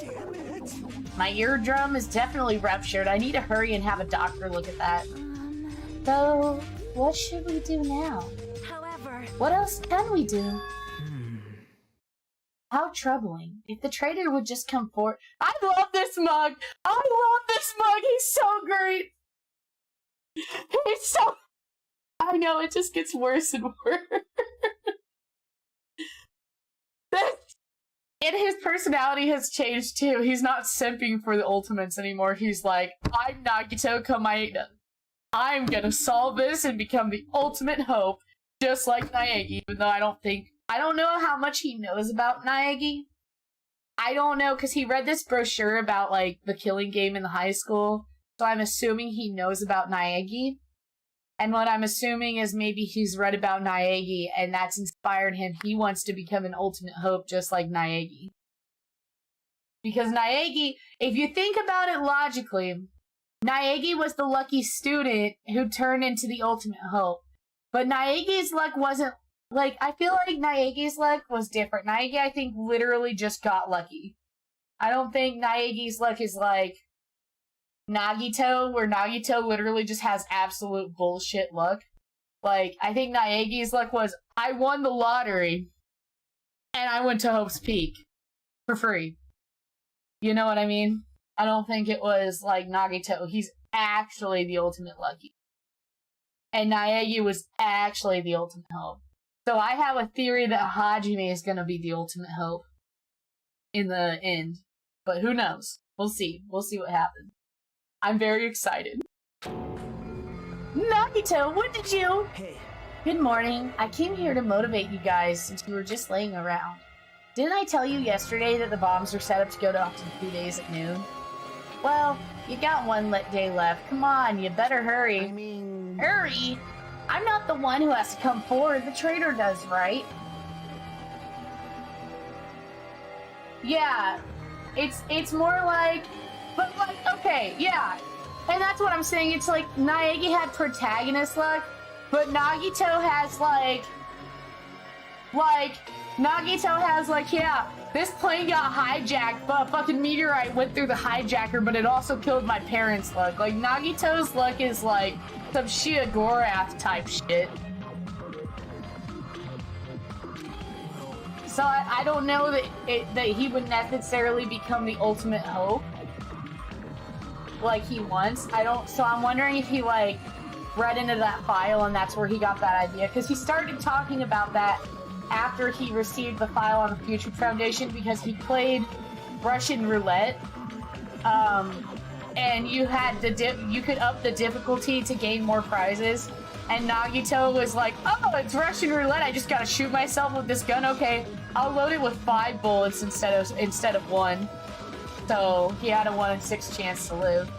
My eardrum is definitely ruptured. I need to hurry and have a doctor look at that. So, what should we do now? However, What else can we do? How troubling. If the traitor would just come forward. I love this mug! I love this mug! He's so great! He's so... I know, it just gets worse and worse. And his personality has changed too. He's not simping for the ultimates anymore. He's like, I'm Nagito Komaeda. I'm gonna solve this and become the ultimate hope, just like Naegi, even though I don't know how much he knows about Naegi. I don't know, because he read this brochure about, like, the killing game in the high school, so I'm assuming he knows about Naegi. And what I'm assuming is maybe he's read about Naegi, and that's inspired him. He wants to become an ultimate hope, just like Naegi. Because Naegi, if you think about it logically, Naegi was the lucky student who turned into the ultimate hope. But Naegi's luck wasn't, like, I feel like Naegi's luck was different. Naegi, I think, literally just got lucky. I don't think Naegi's luck is like Nagito, where Nagito literally just has absolute bullshit luck. Like, I think Naegi's luck was, I won the lottery, and I went to Hope's Peak for free. You know what I mean? I don't think it was like Nagito. He's actually the ultimate lucky. And Naegi was actually the ultimate hope. So I have a theory that Hajime is gonna be the ultimate hope in the end. But who knows? We'll see. We'll see what happens. I'm very excited. Nagito, what did you... Hey. Good morning. I came here to motivate you guys since you were just laying around. Didn't I tell you yesterday that the bombs are set up to go off in 2 days at noon? Well, you got one day left. Come on, you better hurry. I mean... Hurry? I'm not the one who has to come forward. The traitor does, right? Yeah. It's more like... But, like, okay, yeah. And that's what I'm saying. It's like Naegi had protagonist luck, But Nagito has like, yeah, this plane got hijacked, but a fucking meteorite went through the hijacker, but it also killed my parents' luck. Like, Nagito's luck is like some Shia-Gorath type shit. So I don't know that he would necessarily become the ultimate hope like he wants. So I'm wondering if he like read into that file and that's where he got that idea, because he started talking about that after he received the file on the Future Foundation, because he played Russian roulette, and you could up the difficulty to gain more prizes, and Nagito was like, oh, it's Russian roulette, I just gotta shoot myself with this gun, okay, I'll load it with 5 bullets instead of 1. So he had a 1 in 6 chance to live.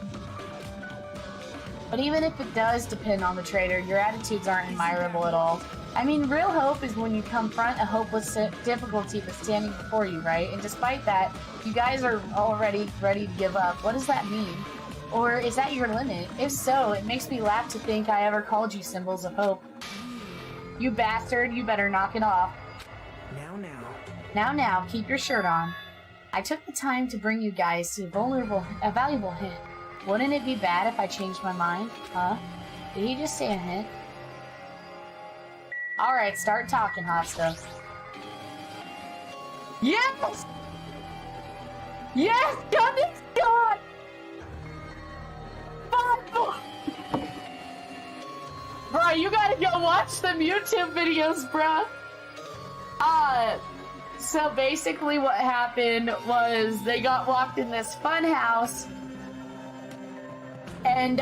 But even if it does depend on the trader, your attitudes aren't admirable at all. I mean, real hope is when you confront a hopeless difficulty that's standing before you, right? And despite that, you guys are already ready to give up. What does that mean? Or is that your limit? If so, it makes me laugh to think I ever called you symbols of hope. You bastard, you better knock it off. Now, keep your shirt on. I took the time to bring you guys a valuable hint. Wouldn't it be bad if I changed my mind? Huh? Did he just say a hint? Alright, start talking, Hosta. Yes! Yes! God, it's gone! 5 more! Bro, you gotta go watch them YouTube videos, bruh! So basically what happened was they got locked in this fun house, and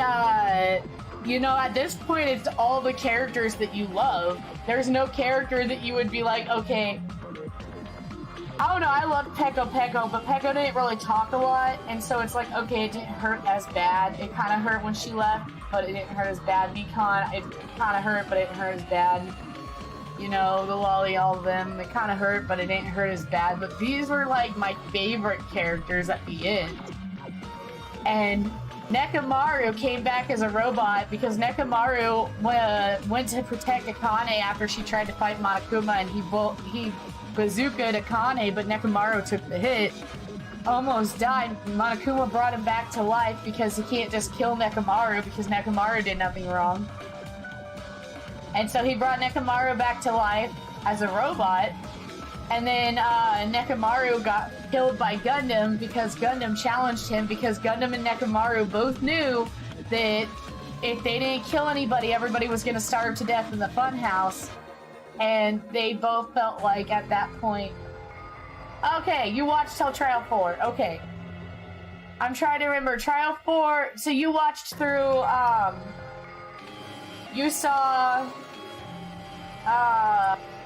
you know, at this point it's all the characters that you love. There's no character that you would be like, okay, I don't know, I loved Peko, but Peko didn't really talk a lot, and so it's like, okay, it didn't hurt as bad. It kind of hurt when she left, but it didn't hurt as bad. Mikon, it kind of hurt, but it didn't hurt as bad. You know, the Lolly, all of them, it kind of hurt, but it didn't hurt as bad. But these were like my favorite characters at the end. And Nekomaru came back as a robot because Nekomaru went to protect Akane after she tried to fight Monokuma, and he bazookaed Akane, but Nekomaru took the hit. Almost died. Monokuma brought him back to life because he can't just kill Nekomaru because Nekomaru did nothing wrong. And so he brought Nekomaru back to life as a robot, and then Nekomaru got killed by Gundam because Gundam challenged him, because Gundam and Nekomaru both knew that if they didn't kill anybody, everybody was going to starve to death in the funhouse, and they both felt like at that point... Okay, you watched till Trial 4, okay. I'm trying to remember, Trial 4, so you watched through, you saw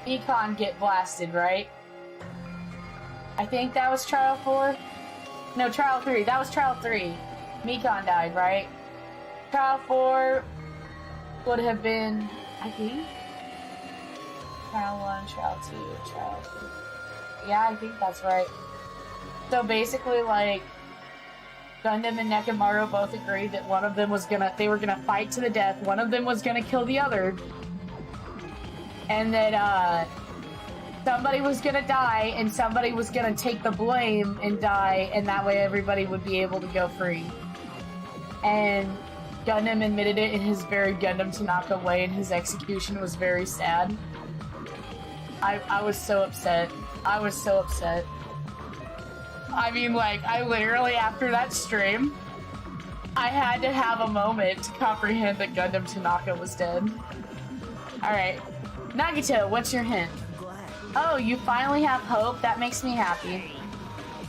Econ get blasted, right? I think that was Trial 4? No, Trial 3. That was Trial 3. Mikon died, right? Trial 4 would have been, I think, Trial 1, Trial 2, Trial 3. Yeah, I think that's right. So basically, like, Gundam and Nekomaru both agreed that one of them was they were gonna fight to the death, one of them was gonna kill the other, and that, somebody was gonna die, and somebody was gonna take the blame and die, and that way everybody would be able to go free. And Gundam admitted it in his very Gundam Tanaka way, and his execution was very sad. I was so upset. I was so upset. I mean, like, I literally, after that stream, I had to have a moment to comprehend that Gundam Tanaka was dead. Alright. Nagito, what's your hint? Oh, you finally have hope? That makes me happy.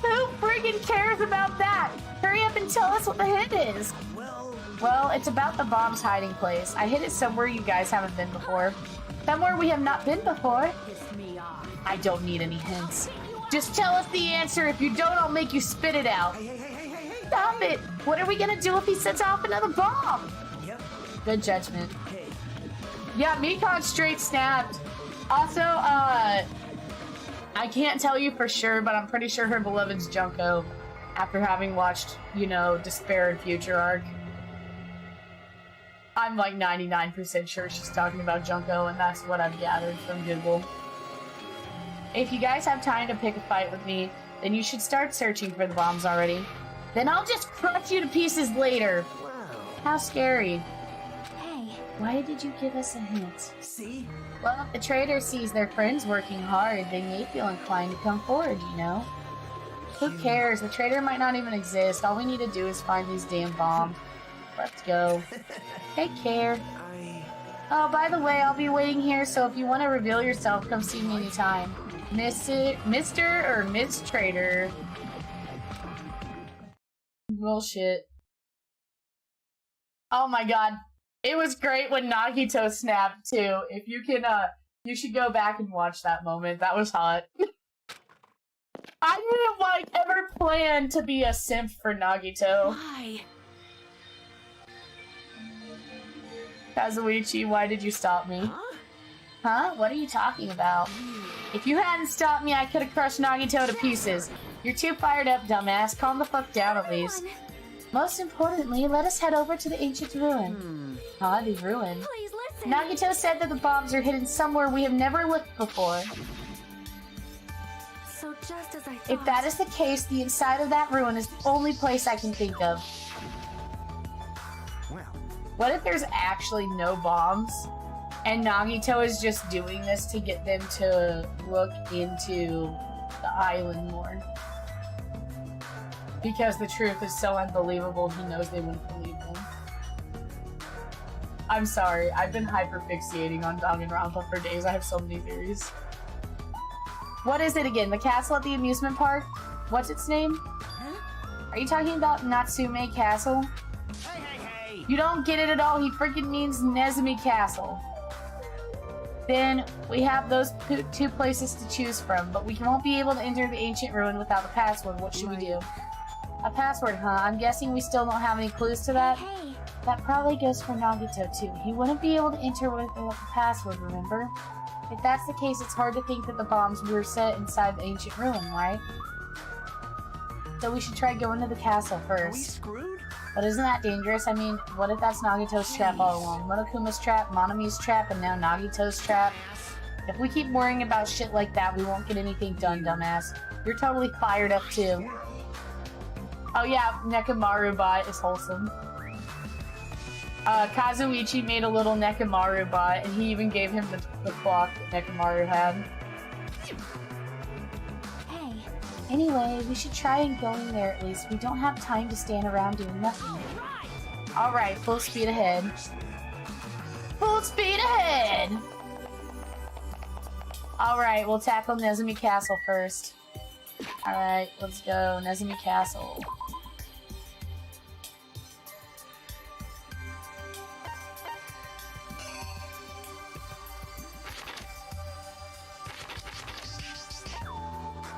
Who friggin' cares about that? Hurry up and tell us what the hint is! Well, it's about the bomb's hiding place. I hid it somewhere you guys haven't been before. Somewhere we have not been before. I don't need any hints. Just tell us the answer. If you don't, I'll make you spit it out. Hey. Stop it! What are we gonna do if he sets off another bomb? Yep. Good judgment. Hey. Yeah, Mikon straight snapped. Also, I can't tell you for sure, but I'm pretty sure her beloved's Junko after having watched, you know, Despair and Future Arc. I'm like 99% sure she's talking about Junko, and that's what I've gathered from Google. If you guys have time to pick a fight with me, then you should start searching for the bombs already. Then I'll just crush you to pieces later. Wow. How scary. Hey, Why did you give us a hint? See? Well, if the traitor sees their friends working hard, they may feel inclined to come forward, you know? Who cares? The traitor might not even exist. All we need to do is find these damn bombs. Let's go. Take care. Oh, by the way, I'll be waiting here, so if you want to reveal yourself, come see me anytime. Mr. or Miss Traitor. Bullshit. Oh my god. It was great when Nagito snapped, too. If you can, you should go back and watch that moment. That was hot. I didn't, like, ever plan to be a simp for Nagito. Why? Kazuichi, why did you stop me? Huh? What are you talking about? If you hadn't stopped me, I could have crushed Nagito to pieces. You're too fired up, dumbass. Calm the fuck down, at least. Most importantly, let us head over to the ancient ruin. Huh? The ruin? please listen. Nagito said that the bombs are hidden somewhere we have never looked before. So just as I thought. If that is the case, the inside of that ruin is the only place I can think of. Well, What if there's actually no bombs? And Nagito is just doing this to get them to look into the island more. Because the truth is so unbelievable, he knows they wouldn't believe him. I'm sorry, I've been hyperfixating on Danganronpa for days. I have so many theories. What is it again? The castle at the amusement park? What's its name? Are you talking about Natsume Castle? hey! You don't get it at all. He freaking means Nezumi Castle. Then we have those two places to choose from, but we won't be able to enter the ancient ruin without a password. What should we do? A password, huh? I'm guessing we still don't have any clues to that. Hey, That probably goes for Nagito too. He wouldn't be able to enter with a password, remember? If that's the case, it's hard to think that the bombs were set inside the ancient ruin, right? So we should try going to the castle Are we first. screwed? But isn't that dangerous? I mean, what if that's Nagito's trap all along? Monokuma's trap, Monami's trap, and now Nagito's trap? If we keep worrying about shit like that, we won't get anything done, dumbass. You're totally fired up too. Oh yeah, Nekomaru bot is wholesome. Kazuichi made a little Nekomaru bot, and he even gave him the clock that Nekomaru had. hey, Anyway, we should try and go in there at least. We don't have time to stand around doing nothing. Alright, full speed ahead. Full speed ahead! Alright, we'll tackle Nezumi Castle first. Alright, let's go. Nezumi Castle.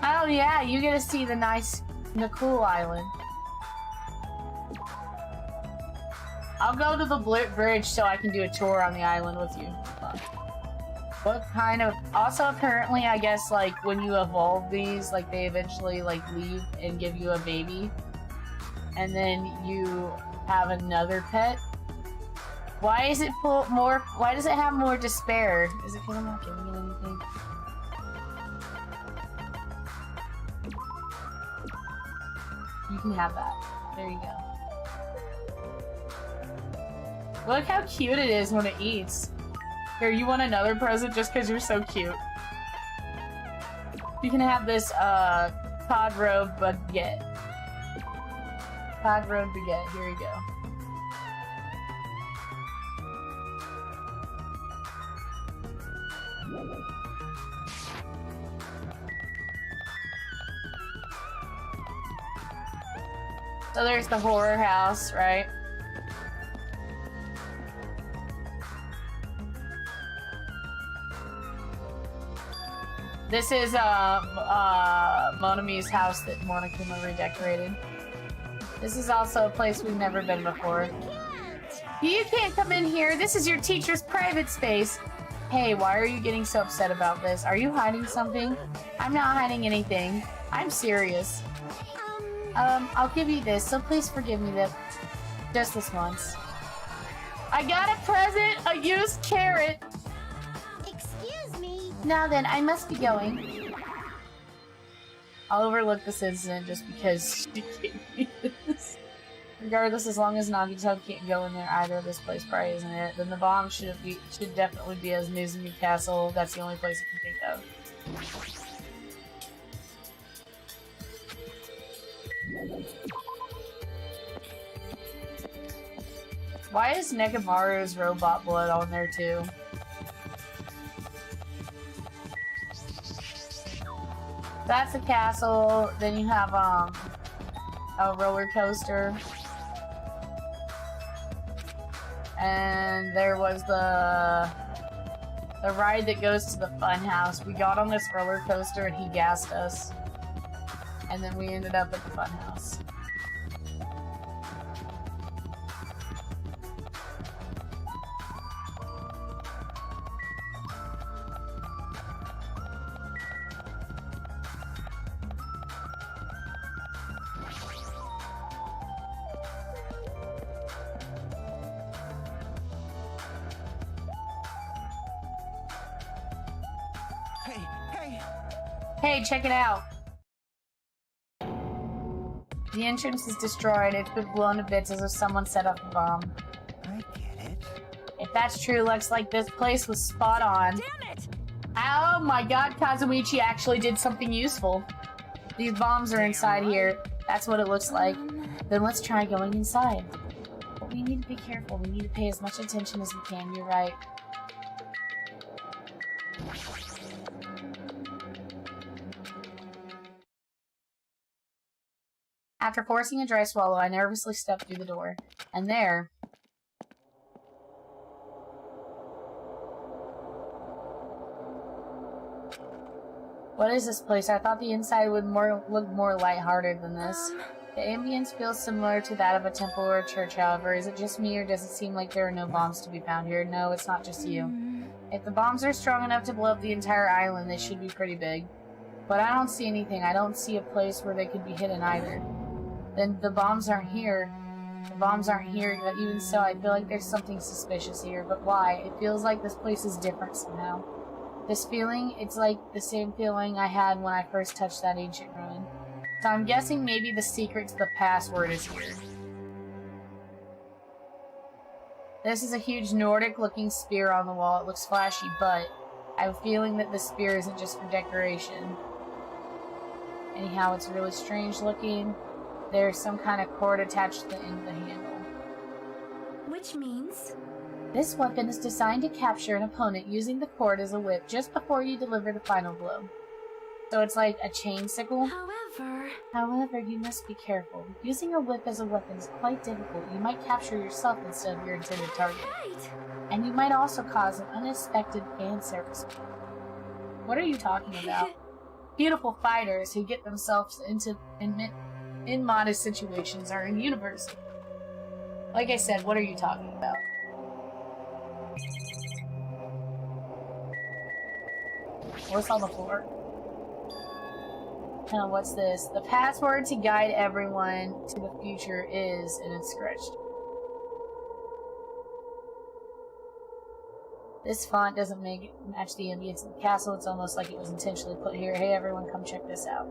Oh yeah, you get to see the cool island. I'll go to the bridge so I can do a tour on the island with you. What kind of... Also, apparently, I guess, like, when you evolve these, like, they eventually, like, leave and give you a baby. And then you have another pet. Why is it more... Why does it have more despair? Is it because I'm not giving it anything? You can have that. There you go. Look how cute it is when it eats. Here, you want another present just because you're so cute. You can have this, Padro baguette. Padro baguette. Here you go. So there's the horror house, right? This is Monami's house that Monokuma redecorated. This is also a place we've never been before. You can't come in here. This is your teacher's private space. Hey, why are you getting so upset about this? Are you hiding something? I'm not hiding anything. I'm serious. I'll give you this, so please forgive me just this once. I got a present, a used carrot. Excuse me. Now then, I must be going. I'll overlook this incident just because she gave me this. Regardless, as long as Nagito can't go in there either, this place probably isn't it. Then the bomb should definitely be as Mizumi Castle. That's the only place I can think of. Why is Nekomaru's robot blood on there too? That's a castle. Then you have a roller coaster. And there was the ride that goes to the fun house. We got on this roller coaster and he gassed us. And then we ended up at the fun house. Hey, check it out. The entrance is destroyed. It's been blown to bits as if someone set off a bomb. I get it. If that's true, looks like this place was spot on. Damn it! Oh my god, Kazumichi actually did something useful. These bombs are inside here. That's what it looks like. Then let's try going inside. But we need to be careful. We need to pay as much attention as we can. You're right. After forcing a dry swallow, I nervously stepped through the door. And there... What is this place? I thought the inside would look more lighthearted than this. The ambience feels similar to that of a temple or a church, however. Is it just me, or does it seem like there are no bombs to be found here? No, it's not just you. If the bombs are strong enough to blow up the entire island, they should be pretty big. But I don't see anything. I don't see a place where they could be hidden either. Then the bombs aren't here. The bombs aren't here, but even so, I feel like there's something suspicious here. But why? It feels like this place is different somehow. This feeling, it's like the same feeling I had when I first touched that ancient ruin. So I'm guessing maybe the secret to the password is here. This is a huge Nordic-looking spear on the wall. It looks flashy, but I have a feeling that the spear isn't just for decoration. Anyhow, it's really strange looking. There's some kind of cord attached to the end of the handle. Which means... This weapon is designed to capture an opponent using the cord as a whip just before you deliver the final blow. So it's like a chain sickle? However, you must be careful. Using a whip as a weapon is quite difficult. You might capture yourself instead of your intended target. Right. And you might also cause an unexpected fan service. What are you talking about? Beautiful fighters who get themselves into in modest situations are in universe. Like I said, what are you talking about? What's on the floor? What's this? The password to guide everyone to the future is, and it's scratched. This font doesn't match the ambience of the castle. It's almost like it was intentionally put here. Hey everyone, come check this out.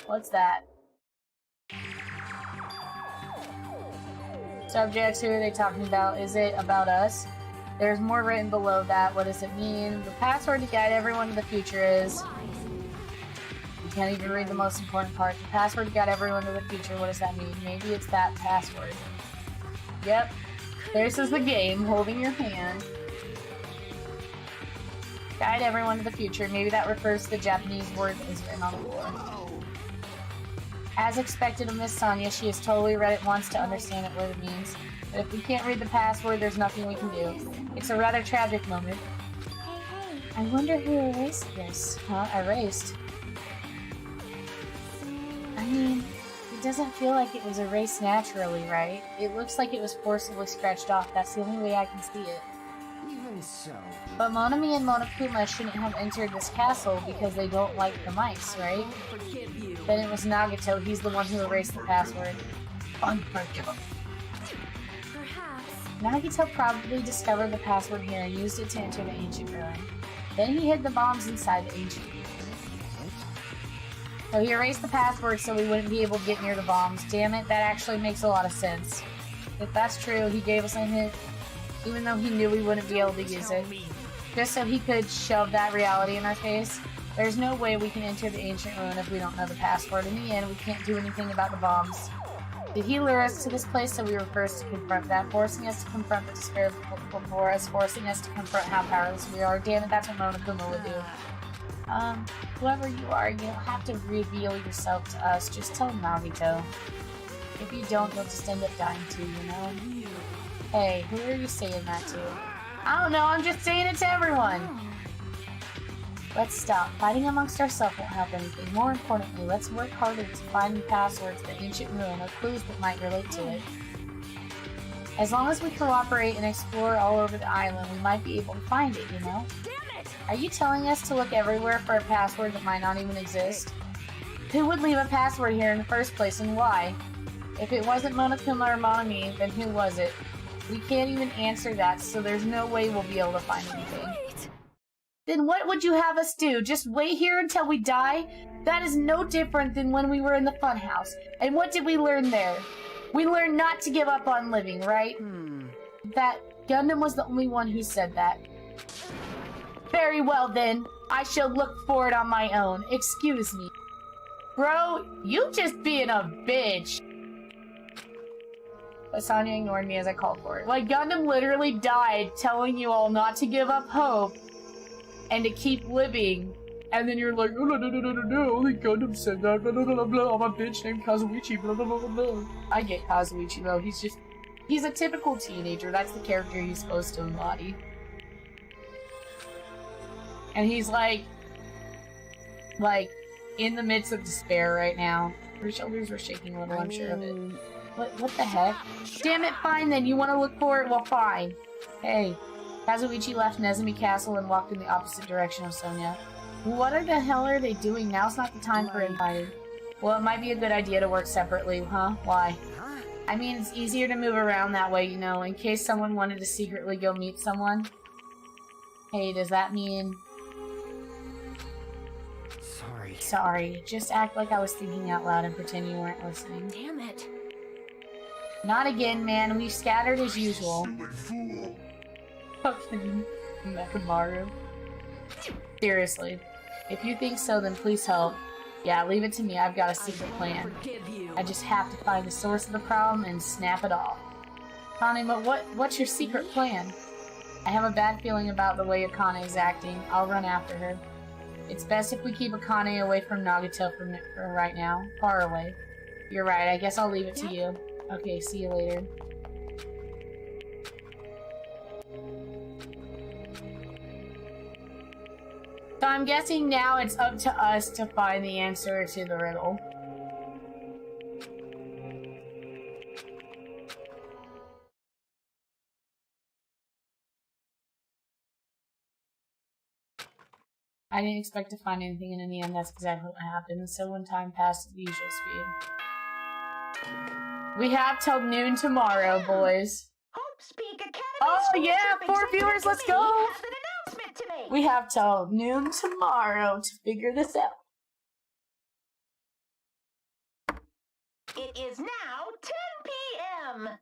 What's that? Subjects, who are they talking about? Is it about us? There's more written below that. What does it mean? The password to guide everyone to the future is... You can't even read the most important part. The password to guide everyone to the future, what does that mean? Maybe it's that password. Yep. This is the game, holding your hand. Guide everyone to the future. Maybe that refers to the Japanese word that is written on the floor. As expected of Miss Sonia, she has totally read it once to understand what it means. But if we can't read the password, there's nothing we can do. It's a rather tragic moment. Hey, I wonder who erased this. Huh? Erased? I mean, it doesn't feel like it was erased naturally, right? It looks like it was forcibly scratched off. That's the only way I can see it. Even so. But Monami and Monokuma shouldn't have entered this castle because they don't like the mice, right? Forgive you. Then it was Nagito. He's the one who erased the password. Unbreakable. Perhaps. Nagito probably discovered the password here and used it to enter the ancient ruin. Then he hid the bombs inside the ancient ruin. So he erased the password so we wouldn't be able to get near the bombs. Damn it, that actually makes a lot of sense. If that's true, he gave us a hint, even though he knew we wouldn't be able to use it. Just so he could shove that reality in our face. There's no way we can enter the ancient ruin if we don't know the password. In the end, we can't do anything about the bombs. Did he lure us to this place so we were first to confront that, forcing us to confront the despair before us, forcing us to confront how powerless we are? Damn it, that's what Monokuma would do. Whoever you are, you don't have to reveal yourself to us. Just tell Nagito. If you don't, you'll just end up dying too, you know? Hey, who are you saying that to? I don't know, I'm just saying it to everyone! Let's stop. Fighting amongst ourselves won't help anything. More importantly, let's work harder to find the passwords to the ancient ruin or clues that might relate to it. As long as we cooperate and explore all over the island, we might be able to find it, you know? Damn it! Are you telling us to look everywhere for a password that might not even exist? Who would leave a password here in the first place, and why? If it wasn't Monokuma or Monami, then who was it? We can't even answer that, so there's no way we'll be able to find anything. Wait! Then what would you have us do? Just wait here until we die? That is no different than when we were in the funhouse. And what did we learn there? We learned not to give up on living, right? That Gundam was the only one who said that. Very well then. I shall look for it on my own. Excuse me. Bro, you just being a bitch. But Sonya ignored me as I called for it. Like, Gundam literally died telling you all not to give up hope and to keep living. And then you're like, oh, no, only Gundam said that, blah, blah, blah, blah, I'm a bitch named Kazuichi, blah, blah, blah, blah. I get Kazuichi, though. He's a typical teenager. That's the character he's supposed to embody. And he's like, in the midst of despair right now. Her shoulders were shaking a little, I'm sure of it. What the heck? Damn it, fine then. You want to look for it? Well, fine. Hey. Kazuichi left Nezumi Castle and walked in the opposite direction of Sonya. What the hell are they doing? Now's not the time for invited. Well, it might be a good idea to work separately, huh? Why? I mean, it's easier to move around that way, you know, in case someone wanted to secretly go meet someone. Hey, does that mean... Sorry. Just act like I was thinking out loud and pretend you weren't listening. Damn it! Not again, man. We've scattered as usual. Silly fool. Fucking Mechamaru. Seriously. If you think so, then please help. Yeah, leave it to me. I've got a secret plan. Forgive you. I just have to find the source of the problem and snap it off. Akane, but what's your secret plan? I have a bad feeling about the way Akane is acting. I'll run after her. It's best if we keep Akane away from Nagito for right now. Far away. You're right. I guess I'll leave it to you. Okay, see you later. So I'm guessing now it's up to us to find the answer to the riddle. I didn't expect to find anything, and in the end, that's exactly what happened. And so when time passed at the usual speed. We have till noon tomorrow, boys. Hope's Peak Academy Oh School yeah, Trip 4 Executive viewers, let's Committee go! has an announcement to make. We have till noon tomorrow to figure this out. It is now 10 p.m.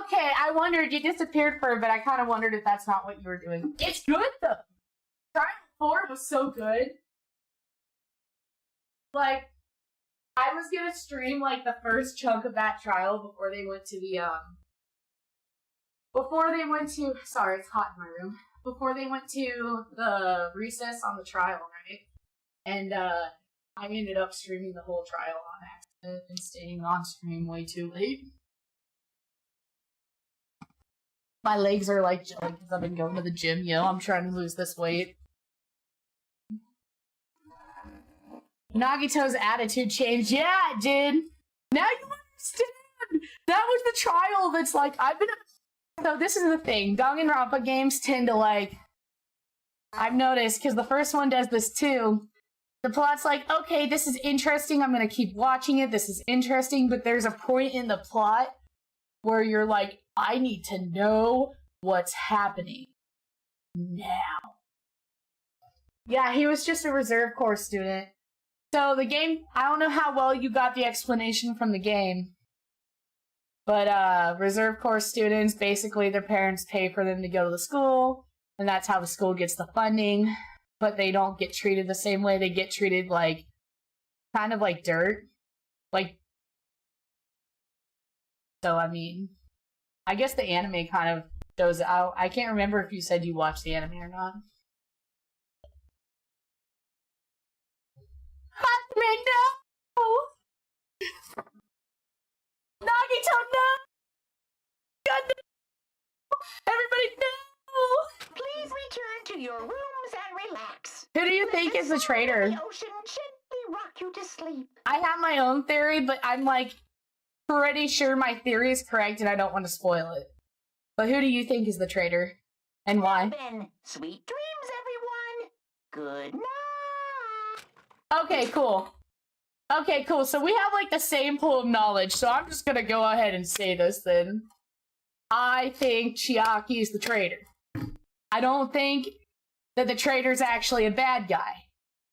Okay, I wondered, you disappeared for a bit. I kind of wondered if that's not what you were doing. It's good though. Trial 4 was so good. Like, I was gonna stream like the first chunk of that trial before they went to the sorry, it's hot in my room. Before they went to the recess on the trial, right? And I ended up streaming the whole trial on accident and staying on stream way too late. My legs are like jelly because I've been going to the gym, yo. I'm trying to lose this weight. Nagito's attitude changed. Yeah, it did. Now you understand. That was the trial that's like, So this is the thing. Danganronpa games tend to like... I've noticed, because the first one does this too. The plot's like, okay, this is interesting. I'm going to keep watching it. This is interesting. But there's a point in the plot where you're like, I need to know what's happening now. Yeah, he was just a reserve corps student. So the game, I don't know how well you got the explanation from the game. But reserve corps students, basically their parents pay for them to go to the school. And that's how the school gets the funding. But they don't get treated the same way. They get treated like, kind of like dirt. Like, so I mean, I guess the anime kind of shows out. I can't remember if you said you watched the anime or not. No! Nagito, no! God, no! Everybody, no! Please return to your rooms and relax. Who do you think is the traitor? The ocean gently rock you to sleep. I have my own theory, but I'm like pretty sure my theory is correct and I don't want to spoil it. But who do you think is the traitor? And why? Then, sweet dreams, everyone. Good night. Okay, cool. Okay, cool. So we have like the same pool of knowledge, so I'm just gonna go ahead and say this then. I think Chiaki is the traitor. I don't think that the traitor's actually a bad guy.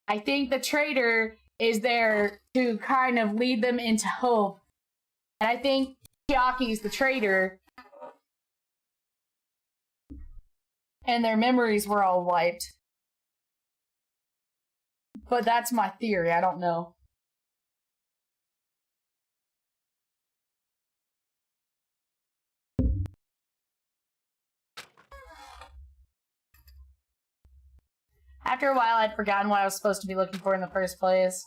I think the traitor is there to kind of lead them into hope. And I think Chiaki is the traitor. And their memories were all wiped. But that's my theory, I don't know. After a while, I'd forgotten what I was supposed to be looking for in the first place.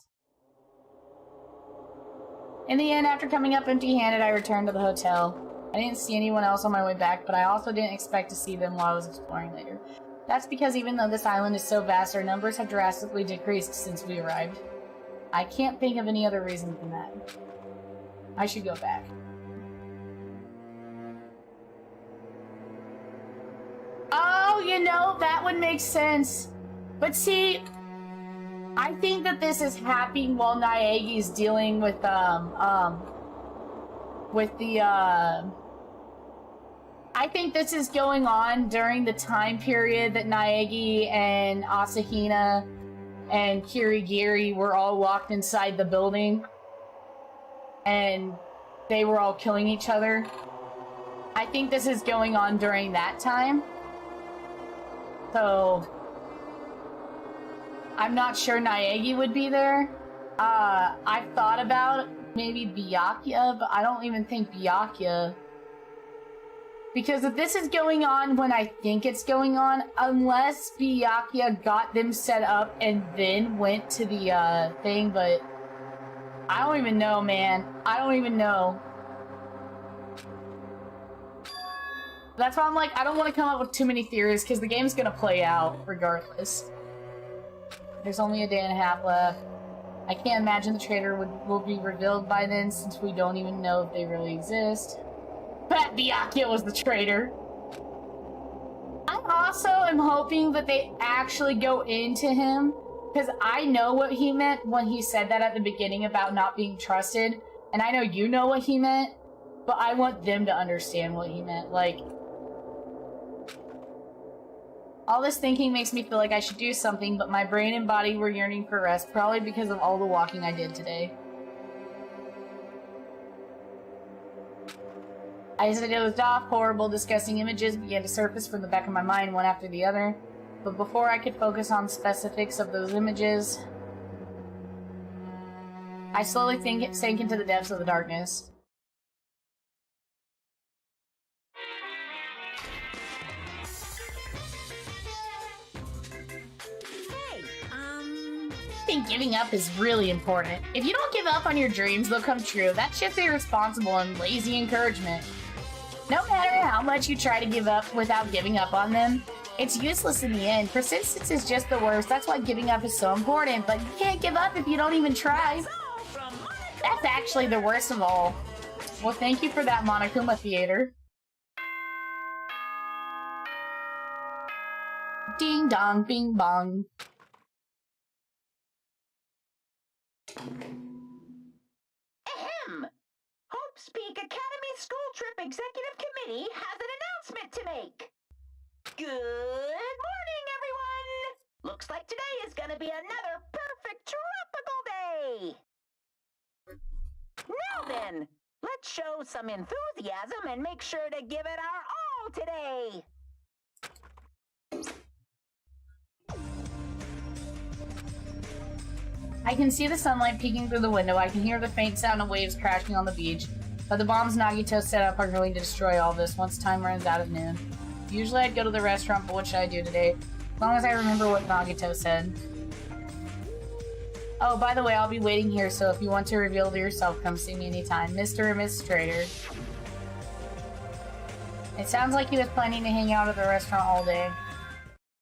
In the end, after coming up empty-handed, I returned to the hotel. I didn't see anyone else on my way back, but I also didn't expect to see them while I was exploring later. That's because even though this island is so vast, our numbers have drastically decreased since we arrived. I can't think of any other reason than that. I should go back. Oh, you know, that would make sense. But see, I think that this is happening while Naegi's dealing with I think this is going on during the time period that Naegi and Asahina and Kirigiri were all locked inside the building. And they were all killing each other. I think this is going on during that time. So I'm not sure Naegi would be there. I've thought about maybe Byakuya, but I don't even think Byakuya. Because if this is going on when I think it's going on, unless Byakuya got them set up and then went to the thing, but I don't even know, man. I don't even know. That's why I'm like, I don't want to come up with too many theories, because the game's gonna play out regardless. There's only a day and a half left. I can't imagine the traitor will be revealed by then, since we don't even know if they really exist. But Byakuya was the traitor. I also am hoping that they actually go into him, because I know what he meant when he said that at the beginning about not being trusted, and I know you know what he meant, but I want them to understand what he meant. Like, all this thinking makes me feel like I should do something, but my brain and body were yearning for rest, probably because of all the walking I did today. As I dozed off, horrible, disgusting images began to surface from the back of my mind, one after the other. But before I could focus on specifics of those images, I slowly sank into the depths of the darkness. I think giving up is really important. If you don't give up on your dreams, they'll come true. That's just irresponsible and lazy encouragement. No matter how much you try to give up without giving up on them, it's useless in the end. Persistence is just the worst. That's why giving up is so important. But you can't give up if you don't even try. That's actually the worst of all. Well, thank you for that, Monokuma Theater. Ding dong, bing bong. Ahem! Hope's Peak Academy School Trip Executive Committee has an announcement to make. Good morning, everyone! Looks like today is gonna be another perfect tropical day! Now then, let's show some enthusiasm and make sure to give it our all today! I can see the sunlight peeking through the window. I can hear the faint sound of waves crashing on the beach. But the bombs Nagito set up are going to destroy all this once time runs out of noon. Usually I'd go to the restaurant, but what should I do today? As long as I remember what Nagito said. Oh, by the way, I'll be waiting here, so if you want to reveal to yourself, come see me anytime. Mr. or Miss Trader. It sounds like he was planning to hang out at the restaurant all day.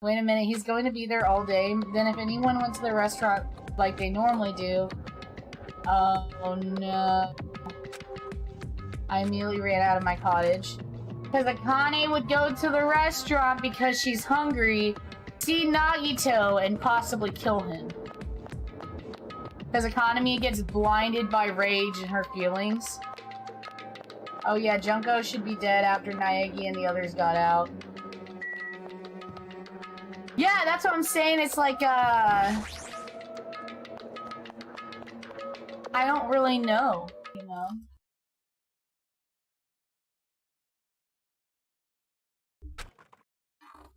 Wait a minute, he's going to be there all day? Then if anyone went to the restaurant like they normally do... Oh no... I immediately ran out of my cottage. Because Akane would go to the restaurant because she's hungry, see Nagito, and possibly kill him. Because Akane gets blinded by rage and her feelings. Oh yeah, Junko should be dead after Naegi and the others got out. Yeah, that's what I'm saying. It's like, I don't really know, you know?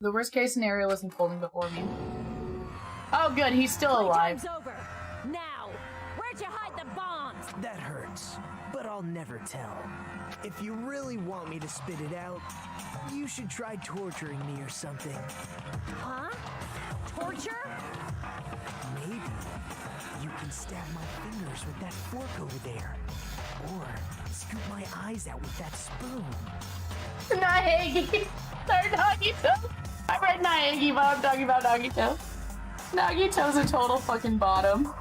The worst case scenario is unfolding before me. Oh good, he's still alive. Playtime's over. Now, where'd you hide the bombs? That hurts, but I'll never tell. If you really want me to spit it out, you should try torturing me or something. Huh? Torture? Maybe you can stab my fingers with that fork over there. Or scoop my eyes out with that spoon. Naegi! Sorry, Nagito! I read Naegi, but I'm talking about Nagito. Nagito's a total fucking bottom.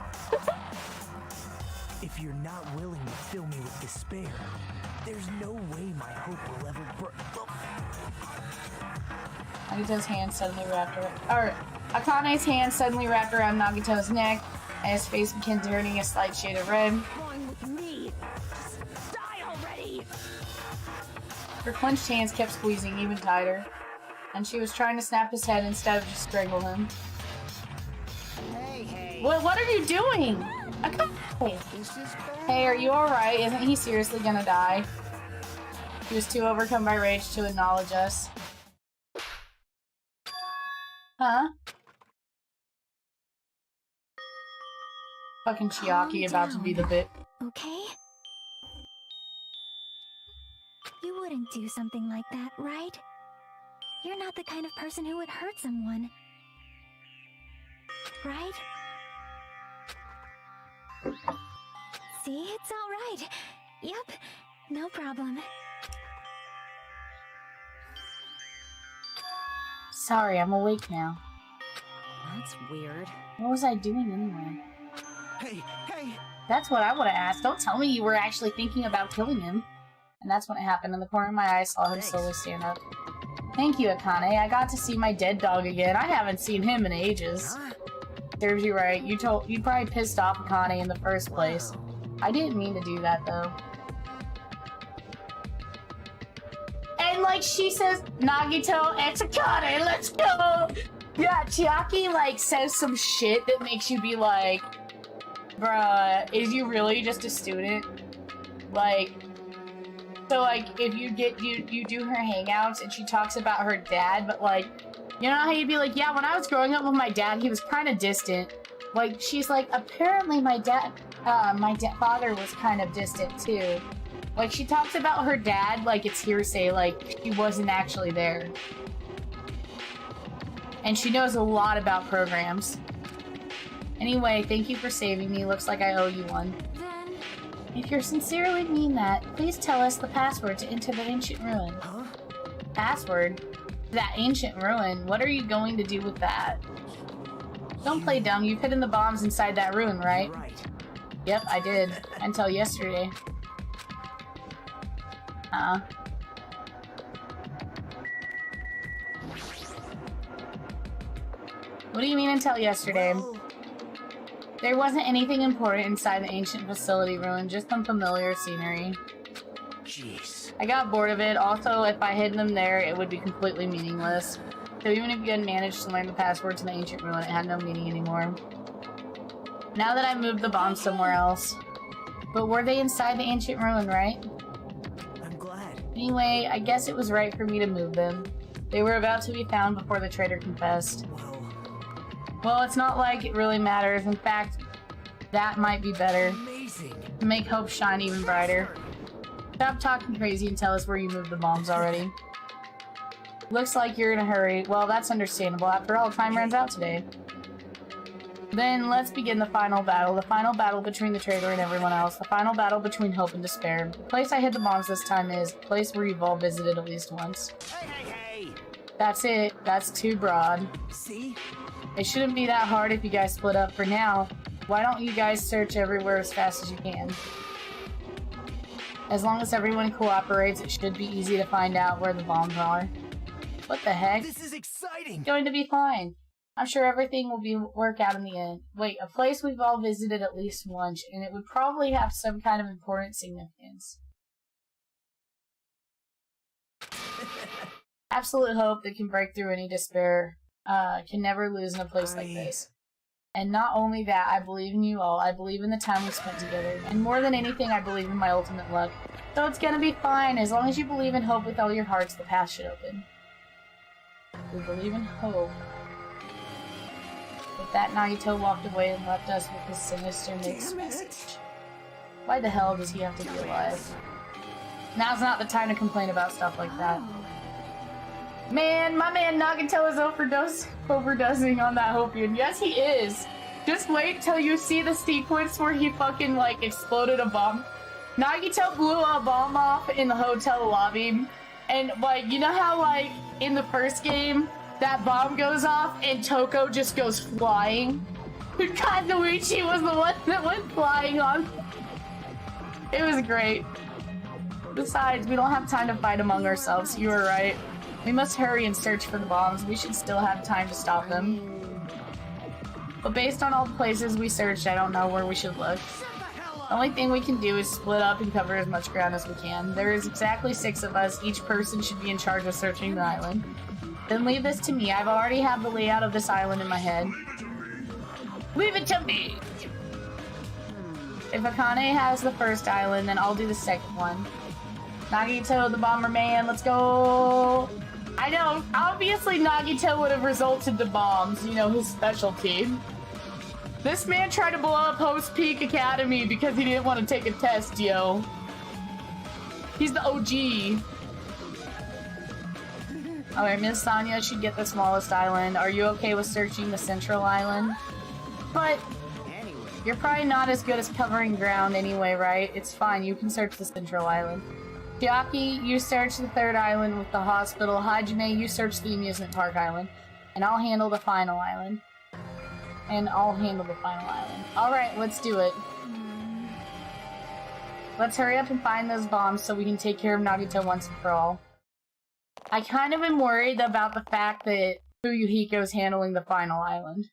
If you're not willing to fill me with despair, there's no way my hope will ever Nagito's hand suddenly wrapped around... Akane's hand suddenly wrapped around Nagito's neck, and his face began turning a slight shade of red. What's wrong with me? Just die already! Her clenched hands kept squeezing even tighter, and she was trying to snap his head instead of just strangle him. Hey. What are you doing? Akane! Hey, are you alright? Isn't he seriously gonna die? He was too overcome by rage to acknowledge us. Huh? Fucking Chiaki about to be the bit. Okay? You wouldn't do something like that, right? You're not the kind of person who would hurt someone. Right? See, it's all right. Yep, no problem. Sorry, I'm awake now. That's weird. What was I doing anyway? Hey! That's what I would have asked. Don't tell me you were actually thinking about killing him. And that's when it happened. In the corner of my eye, I saw him slowly stand up. Thank you, Akane. I got to see my dead dog again. I haven't seen him in ages. Serves you right. You probably pissed off Akane in the first place. I didn't mean to do that, though. And like she says, Nagito, it's Akane, let's go! Yeah, Chiaki like says some shit that makes you be like, bruh, is you really just a student? Like, so like if you do her hangouts and she talks about her dad, but like, you know how you'd be like, yeah, when I was growing up with my dad, he was kind of distant. Like, she's like, apparently my father was kind of distant too. Like, she talks about her dad like it's hearsay, like he wasn't actually there. And she knows a lot about programs. Anyway, thank you for saving me. Looks like I owe you one. Then... If you sincerely mean that, please tell us the password to enter the ancient ruin. Huh? Password? That ancient ruin? What are you going to do with that? Don't play dumb. You've hidden the bombs inside that ruin, right? Right. Yep, I did. Until yesterday. What do you mean until yesterday? Well, There wasn't anything important inside the ancient facility ruin, just some familiar scenery. Jeez. I got bored of it. Also, if I hid them there, it would be completely meaningless. So even if you had managed to learn the password to the ancient ruin, it had no meaning anymore. Now that I moved the bombs somewhere else. But were they inside the ancient ruin, right? I'm glad. Anyway, I guess it was right for me to move them. They were about to be found before the traitor confessed. Well, it's not like it really matters. In fact, that might be better. Amazing. To make hope shine even brighter. Stop talking crazy and tell us where you moved the bombs already. Looks like you're in a hurry. Well, that's understandable. After all, time runs out today. Then let's begin the final battle. The final battle between the traitor and everyone else. The final battle between hope and despair. The place I hid the bombs this time is the place where you've all visited at least once. Hey! That's it. That's too broad. See? It shouldn't be that hard if you guys split up. For now, why don't you guys search everywhere as fast as you can? As long as everyone cooperates, it should be easy to find out where the bombs are. What the heck? This is exciting! It's going to be fine. I'm sure everything will work out in the end. Wait, a place we've all visited at least once, and it would probably have some kind of important significance. Absolute hope that can break through any despair can never lose in a place like this. And not only that, I believe in you all. I believe in the time we spent together. And more than anything, I believe in my ultimate luck. So it's gonna be fine. As long as you believe in hope with all your hearts, the path should open. We believe in hope. With that, Nagito walked away and left us with his sinister mixed message. Why the hell does he have to be alive? Now's not the time to complain about stuff like that. Man, my man Nagito is overdosing on that hopium. Yes, he is. Just wait till you see the sequence where he fucking, like, exploded a bomb. Nagito blew a bomb off in the hotel lobby. And, like, you know how, like, in the first game, that bomb goes off and Toko just goes flying? Kazuichi was the one that went flying on. It was great. Besides, we don't have time to fight among ourselves. You were right. We must hurry and search for the bombs. We should still have time to stop them. But based on all the places we searched, I don't know where we should look. The only thing we can do is split up and cover as much ground as we can. There is exactly 6 of us. Each person should be in charge of searching the island. Then leave this to me. I've already have the layout of this island in my head. Leave it to me! If Akane has the first island, then I'll do the second one. Nagito, the bomber man, let's go! I know, obviously Nagito would have resulted the bombs, you know, his specialty. This man tried to blow up Host Peak Academy because he didn't want to take a test, yo. He's the OG. Alright, Miss Sanya should get the smallest island. Are you okay with searching the central island? But you're probably not as good as covering ground anyway, right? It's fine, you can search the central island. Chiaki, you search the third island with the hospital. Hajime, you search the amusement park island. And I'll handle the final island. Alright, let's do it. Let's hurry up and find those bombs so we can take care of Nagito once and for all. I kind of am worried about the fact that Fuyuhiko's handling the final island.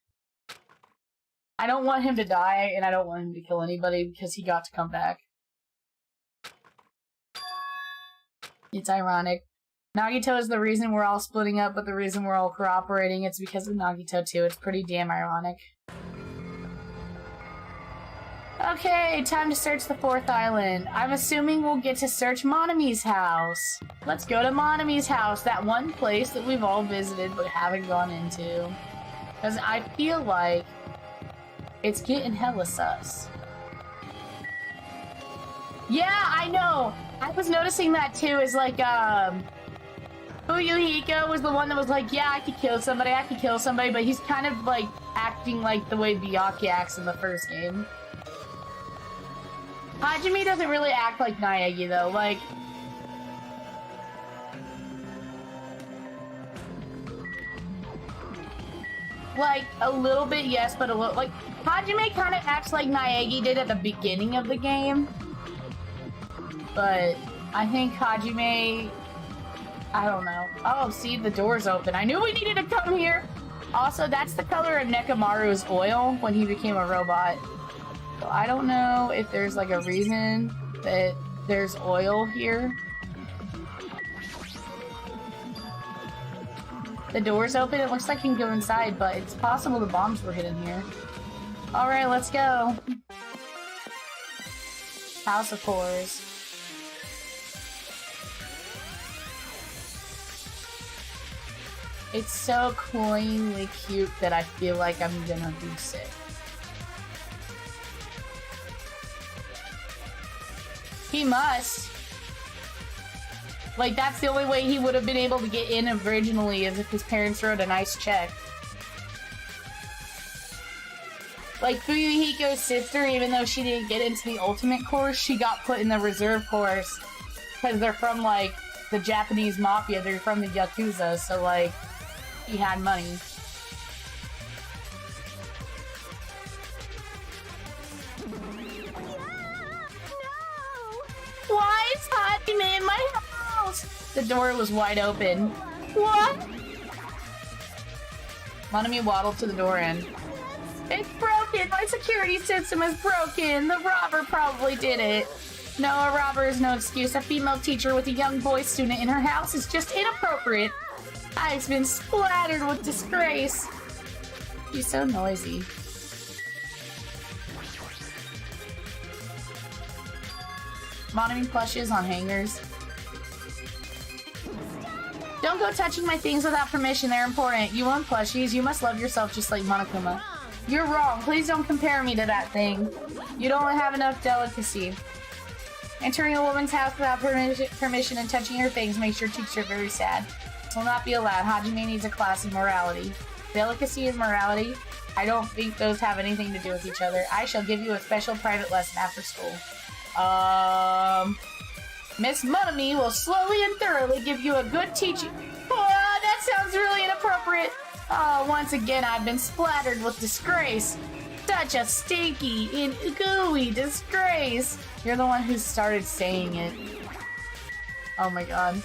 I don't want him to die, and I don't want him to kill anybody because he got to come back. It's ironic. Nagito is the reason we're all splitting up, but the reason we're all cooperating, it's because of Nagito too. It's pretty damn ironic. Okay, time to search the 4th island. I'm assuming we'll get to search Monami's house. Let's go to Monami's house, that one place that we've all visited but haven't gone into. Because I feel like it's getting hella sus. Yeah, I know! I was noticing that too, is like, Fuyuhiko was the one that was like, yeah, I could kill somebody, but he's kind of like acting like the way Byakuya acts in the first game. Hajime doesn't really act like Naegi though, like... Like, a little bit, yes, but a little, like, Hajime kind of acts like Naegi did at the beginning of the game. But I think Hajime, I don't know. Oh, see, the door's open. I knew we needed to come here. Also, that's the color of Nekamaru's oil when he became a robot. So I don't know if there's like a reason that there's oil here. The door's open. It looks like you can go inside, but it's possible the bombs were hidden here. Alright, let's go. House of Horrors. It's so cloyingly cute that I feel like I'm gonna be sick. He must. Like, that's the only way he would have been able to get in originally, is if his parents wrote a nice check. Like, Fuyuhiko's sister, even though she didn't get into the ultimate course, she got put in the reserve course. Because they're from, like, the Japanese mafia. They're from the Yakuza, so, like, he had money. Why is Hajime in my house? The door was wide open. What? Monami waddled to the door end. It's broken! My security system is broken! The robber probably did it! No, a robber is no excuse. A female teacher with a young boy student in her house is just inappropriate. I've been splattered with disgrace. She's so noisy. Monami plushes on hangers. Don't go touching my things without permission. They're important. You want plushies? You must love yourself just like Monokuma. You're wrong. Please don't compare me to that thing. You don't have enough delicacy. Entering a woman's house without permission and touching her things makes your teacher very sad. This will not be allowed. Hajime needs a class in morality. Delicacy and morality? I don't think those have anything to do with each other. I shall give you a special private lesson after school. Miss Monami will slowly and thoroughly give you a good teaching. Oh, that sounds really inappropriate. Oh, once again, I've been splattered with disgrace. Such a stinky and gooey disgrace. You're the one who started saying it. Oh my god.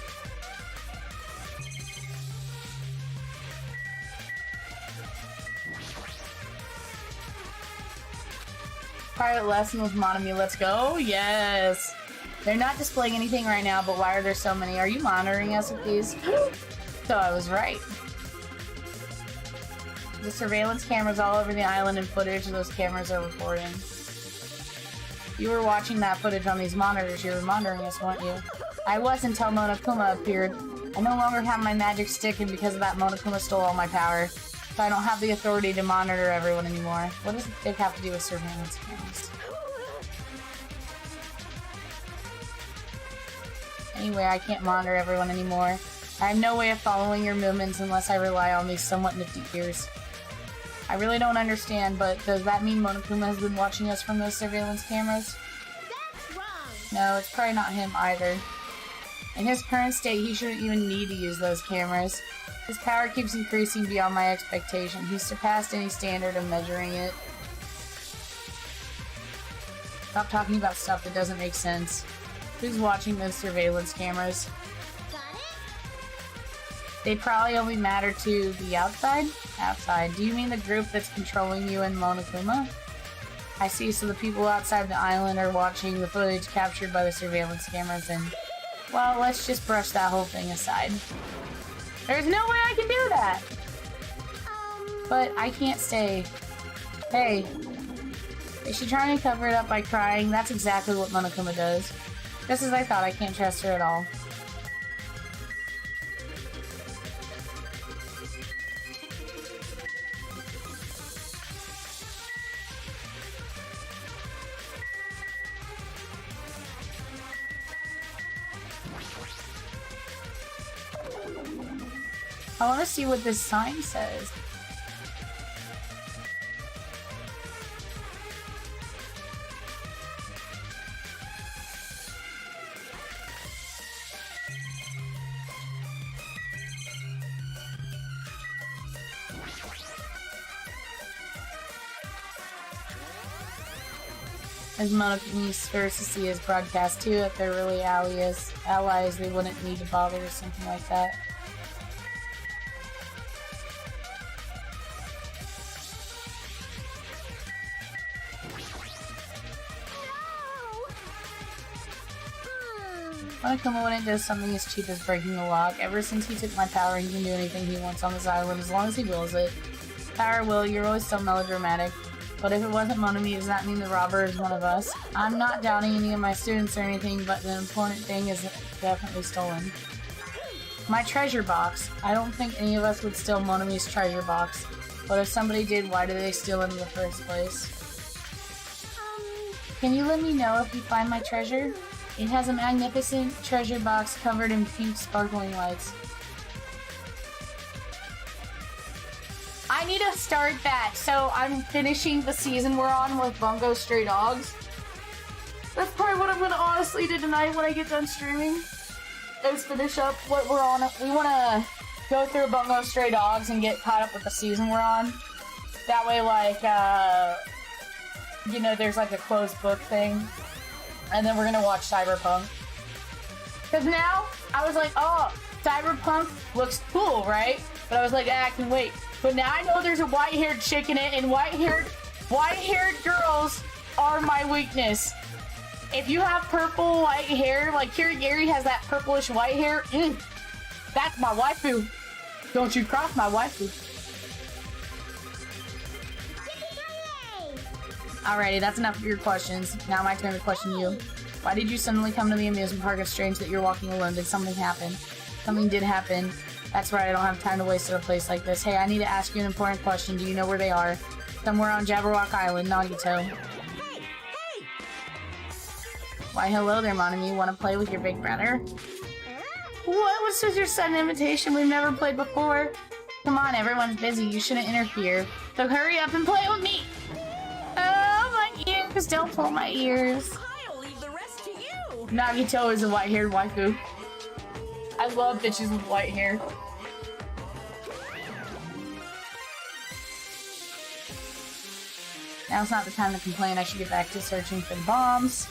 Private lesson with Monami, let's go. Yes. They're not displaying anything right now, but why are there so many? Are you monitoring us with these? So I was right. The surveillance cameras all over the island and footage those cameras are recording. You were watching that footage on these monitors. You were monitoring us, weren't you? I was until Monokuma appeared. I no longer have my magic stick, and because of that, Monokuma stole all my power. So I don't have the authority to monitor everyone anymore. What does the stick have to do with surveillance cameras? Anyway, I can't monitor everyone anymore. I have no way of following your movements unless I rely on these somewhat nifty ears. I really don't understand, but does that mean Monokuma has been watching us from those surveillance cameras? That's wrong. No, it's probably not him either. In his current state, he shouldn't even need to use those cameras. His power keeps increasing beyond my expectation. He's surpassed any standard of measuring it. Stop talking about stuff that doesn't make sense. Who's watching those surveillance cameras? Got it? They probably only matter to the outside? Outside. Do you mean the group that's controlling you and Monokuma? I see, so the people outside the island are watching the footage captured by the surveillance cameras and... Well, let's just brush that whole thing aside. There's no way I can do that! But I can't stay. Hey. Is she trying to cover it up by crying? That's exactly what Monokuma does. Just as I thought, I can't trust her at all. I want to see what this sign says. As Monokuma first to see his broadcast too, if they're really allies, they wouldn't need to bother or something like that. Monokuma wouldn't do something as cheap as breaking the lock. Ever since he took my power, he can do anything he wants on this island as long as he wills it. Power will, you're always so melodramatic. But if it wasn't Monomi, does that mean the robber is one of us? I'm not doubting any of my students or anything, but the important thing is definitely stolen. My treasure box. I don't think any of us would steal Monomi's treasure box. But if somebody did, why did they steal it in the first place? Can you let me know if you find my treasure? It has a magnificent treasure box covered in pink sparkling lights. I need to start that, so I'm finishing the season we're on with Bungo Stray Dogs. That's probably what I'm gonna honestly do tonight when I get done streaming. Is finish up what we're on. We wanna go through Bungo Stray Dogs and get caught up with the season we're on. That way, like, you know, there's like a closed book thing. And then we're gonna watch Cyberpunk. Cause now, I was like, oh, Cyberpunk looks cool, right? But I was like, I can wait. But now I know there's a white-haired chick in it, and white-haired girls are my weakness. If you have purple white hair, like Kirigiri has that purplish white hair, that's my waifu. Don't you cross my waifu. Alrighty, that's enough of your questions. Now my turn to question you. Why did you suddenly come to the amusement park? It's strange that you're walking alone. Did something happen? Something did happen. That's right, I don't have time to waste at a place like this. Hey, I need to ask you an important question. Do you know where they are? Somewhere on Jabberwock Island, Nagito. Hey! Why, hello there, Monomi. Want to play with your big brother? What? Was this your sudden invitation? We've never played before. Come on, everyone's busy. You shouldn't interfere. So hurry up and play with me! Oh, my ears! Don't pull my ears. I'll leave the rest to you! Nagito is a white-haired waifu. I love bitches with white hair. Now's not the time to complain. I should get back to searching for the bombs.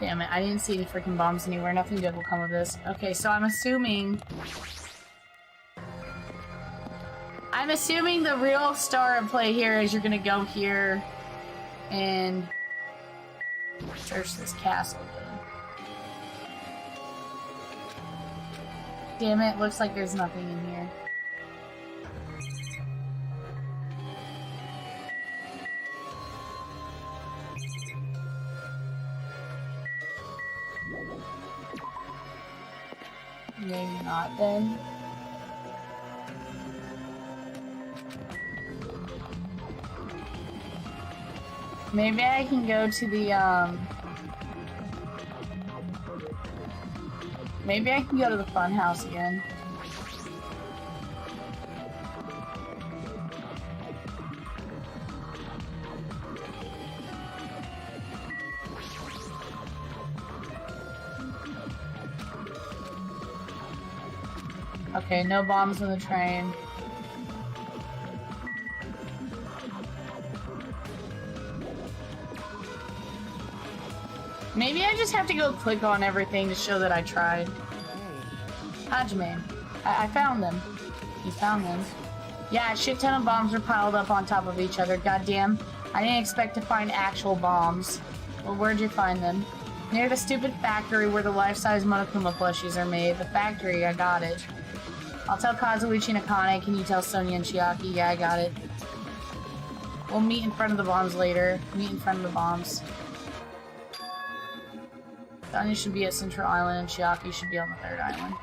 Damn it, I didn't see any freaking bombs anywhere. Nothing good will come of this. Okay, so I'm assuming the real star of play here is you're gonna go here and search this castle again. Damn it, looks like there's nothing in here. Maybe not then. Maybe I can go to the, maybe I can go to the fun house again. Okay, no bombs in the train. Maybe I just have to go click on everything to show that I tried. Hajime. I found them. You found them. Yeah, a shit ton of bombs are piled up on top of each other. Goddamn. I didn't expect to find actual bombs. Well, where'd you find them? Near the stupid factory where the life-size Monokuma plushies are made. The factory, I got it. I'll tell Kazuichi and Akane. Can you tell Sonia and Chiaki? Yeah, I got it. We'll meet in front of the bombs later. Meet in front of the bombs. Sonia should be at Central Island and Chiaki should be on the third island.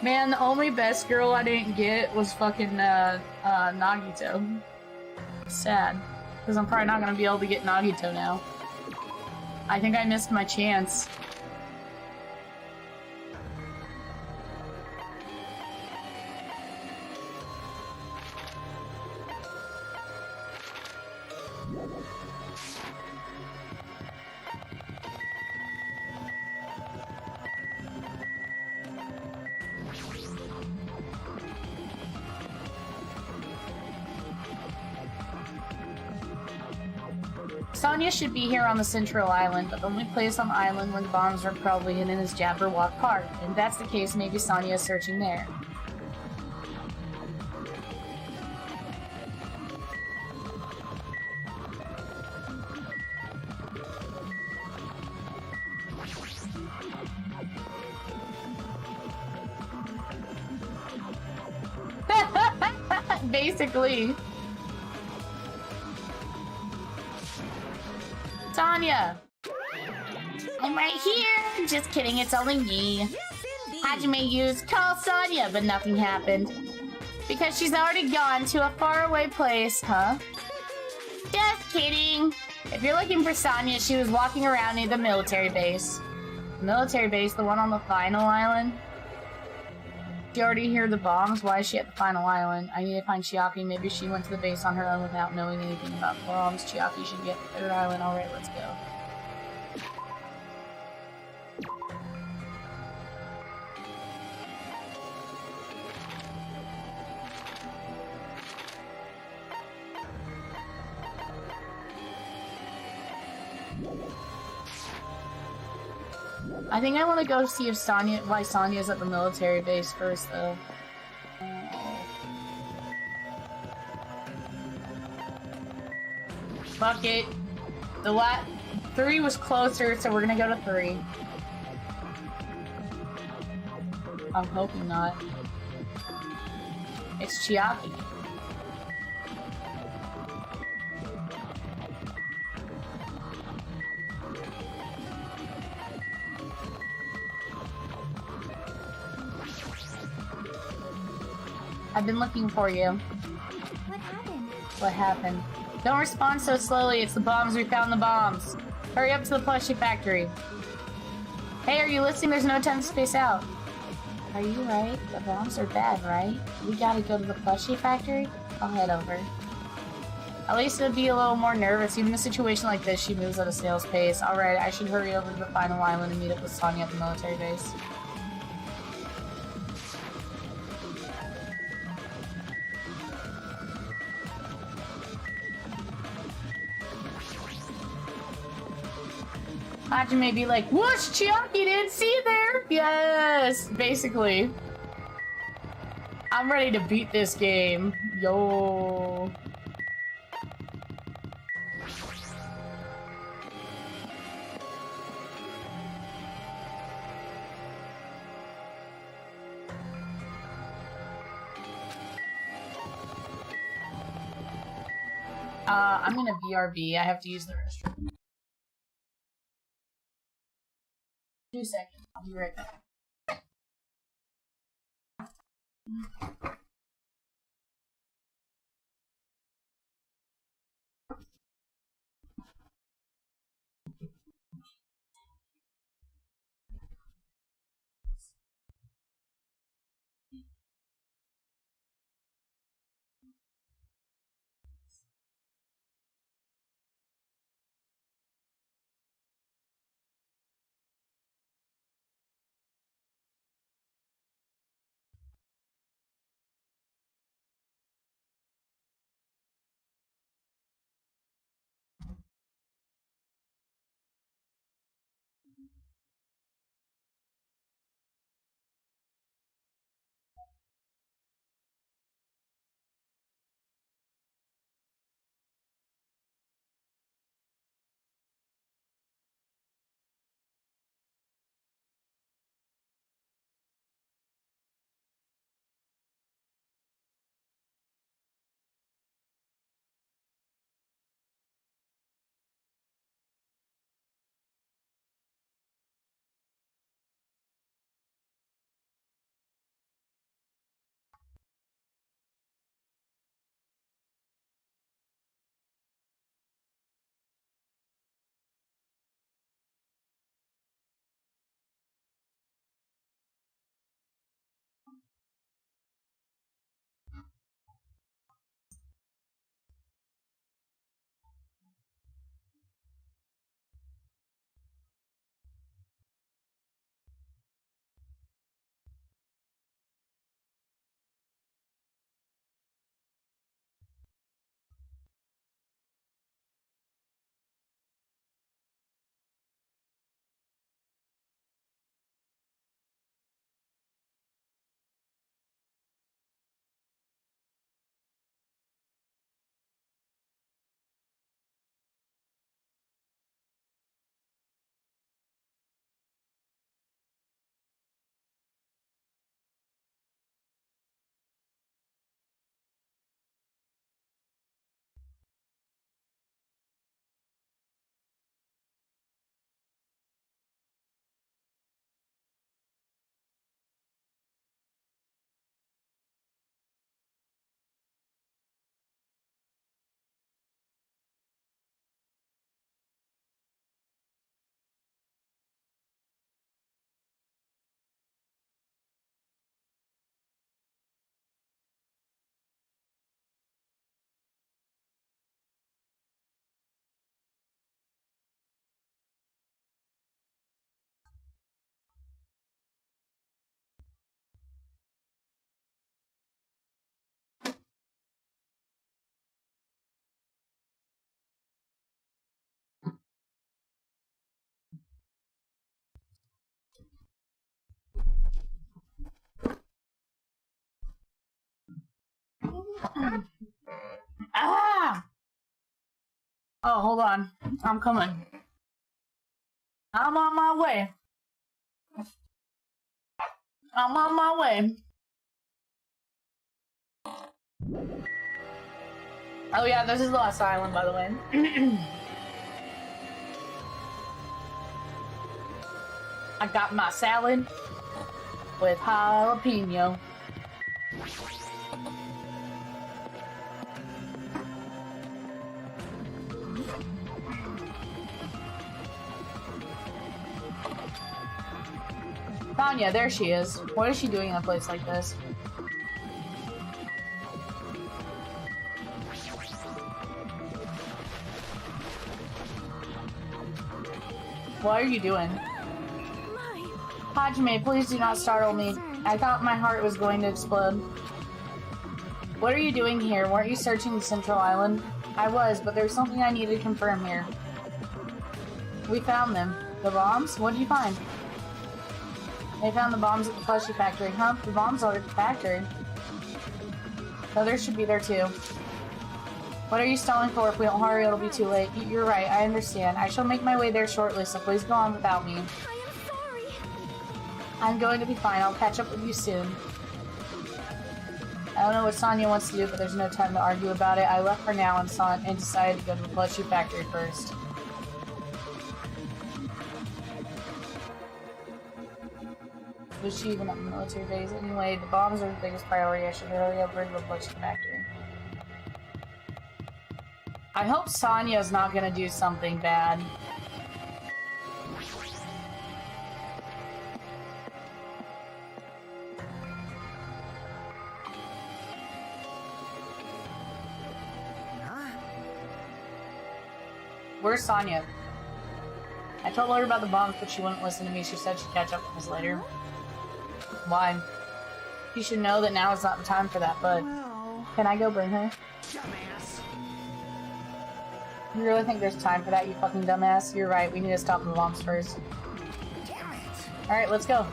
Man, the only best girl I didn't get was fucking Nagito. Sad. Because I'm probably not going to be able to get Nagito now. I think I missed my chance. Sonia should be here on the Central Island, but the only place on the island where the bombs are probably hidden is Jabberwock Park. And if that's the case, maybe Sonia is searching there. Basically. Tanya! I'm right here! Just kidding, it's only me. Hajime used call Sonya, but nothing happened. Because she's already gone to a faraway place, huh? Just kidding! If you're looking for Sonya, she was walking around near the military base. Military base, the one on the final island? She already heard the bombs? Why is she at the final island? I need to find Chiaki. Maybe she went to the base on her own without knowing anything about bombs. Chiaki should get to third island. Alright, let's go. I think I want to go see if why Sonya's at the military base first, though. Fuck it. The 3 was closer, so we're gonna go to 3. I'm hoping not. It's Chiaki. I've been looking for you. What happened? What happened? Don't respond so slowly. It's the bombs. We found the bombs. Hurry up to the plushie factory. Hey, are you listening? There's no time to space out. Are you right? The bombs are bad, right? We gotta go to the plushie factory? I'll head over. At least it'll be a little more nervous. Even in a situation like this, she moves at a snail's pace. Alright, I should hurry over to the final island and meet up with Sonya at the military base. Hajime be like, whoosh, Chiaki, didn't see you there! Yes! Basically. I'm ready to beat this game. Yo. I'm gonna BRB. I have to use the restroom. 2 seconds. I'll be right back. Oh, hold on. I'm coming. I'm on my way. I'm on my way. Oh yeah, this is Lost Island, by the way. I got my salad with jalapeno. Tanya, there she is. What is she doing in a place like this? What are you doing? Hajime, please do not startle me. I thought my heart was going to explode. What are you doing here? Weren't you searching the Central Island? I was, but there's something I need to confirm here. We found them. The bombs? What did you find? They found the bombs at the plushie factory. Huh? The bombs are at the factory. Others should be there too. What are you stalling for? If we don't hurry, it'll be too late. You're right, I understand. I shall make my way there shortly, so please go on without me. I am sorry. I'm going to be fine. I'll catch up with you soon. I don't know what Sonya wants to do, but there's no time to argue about it. I left for now and decided to go to the plushie factory first. Was she even at the military base? Anyway, the bombs are the biggest priority. I should hurry up and go to the plushie factory. I hope Sonya's not gonna do something bad. Where's Sonya? I told her about the bombs, but she wouldn't listen to me. She said she'd catch up with us later. Why? You should know that now is not the time for that, but... Can I go bring her? Dumbass. You really think there's time for that, you fucking dumbass? You're right, we need to stop the bombs first. Damn it. Alright, let's go.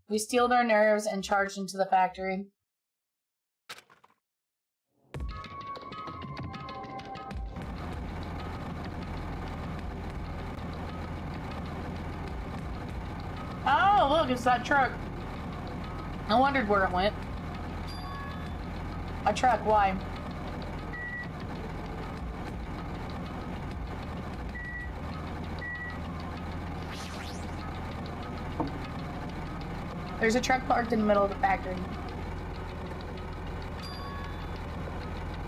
We steeled our nerves and charged into the factory. Oh, look, it's that truck. I wondered where it went. A truck, why? There's a truck parked in the middle of the factory.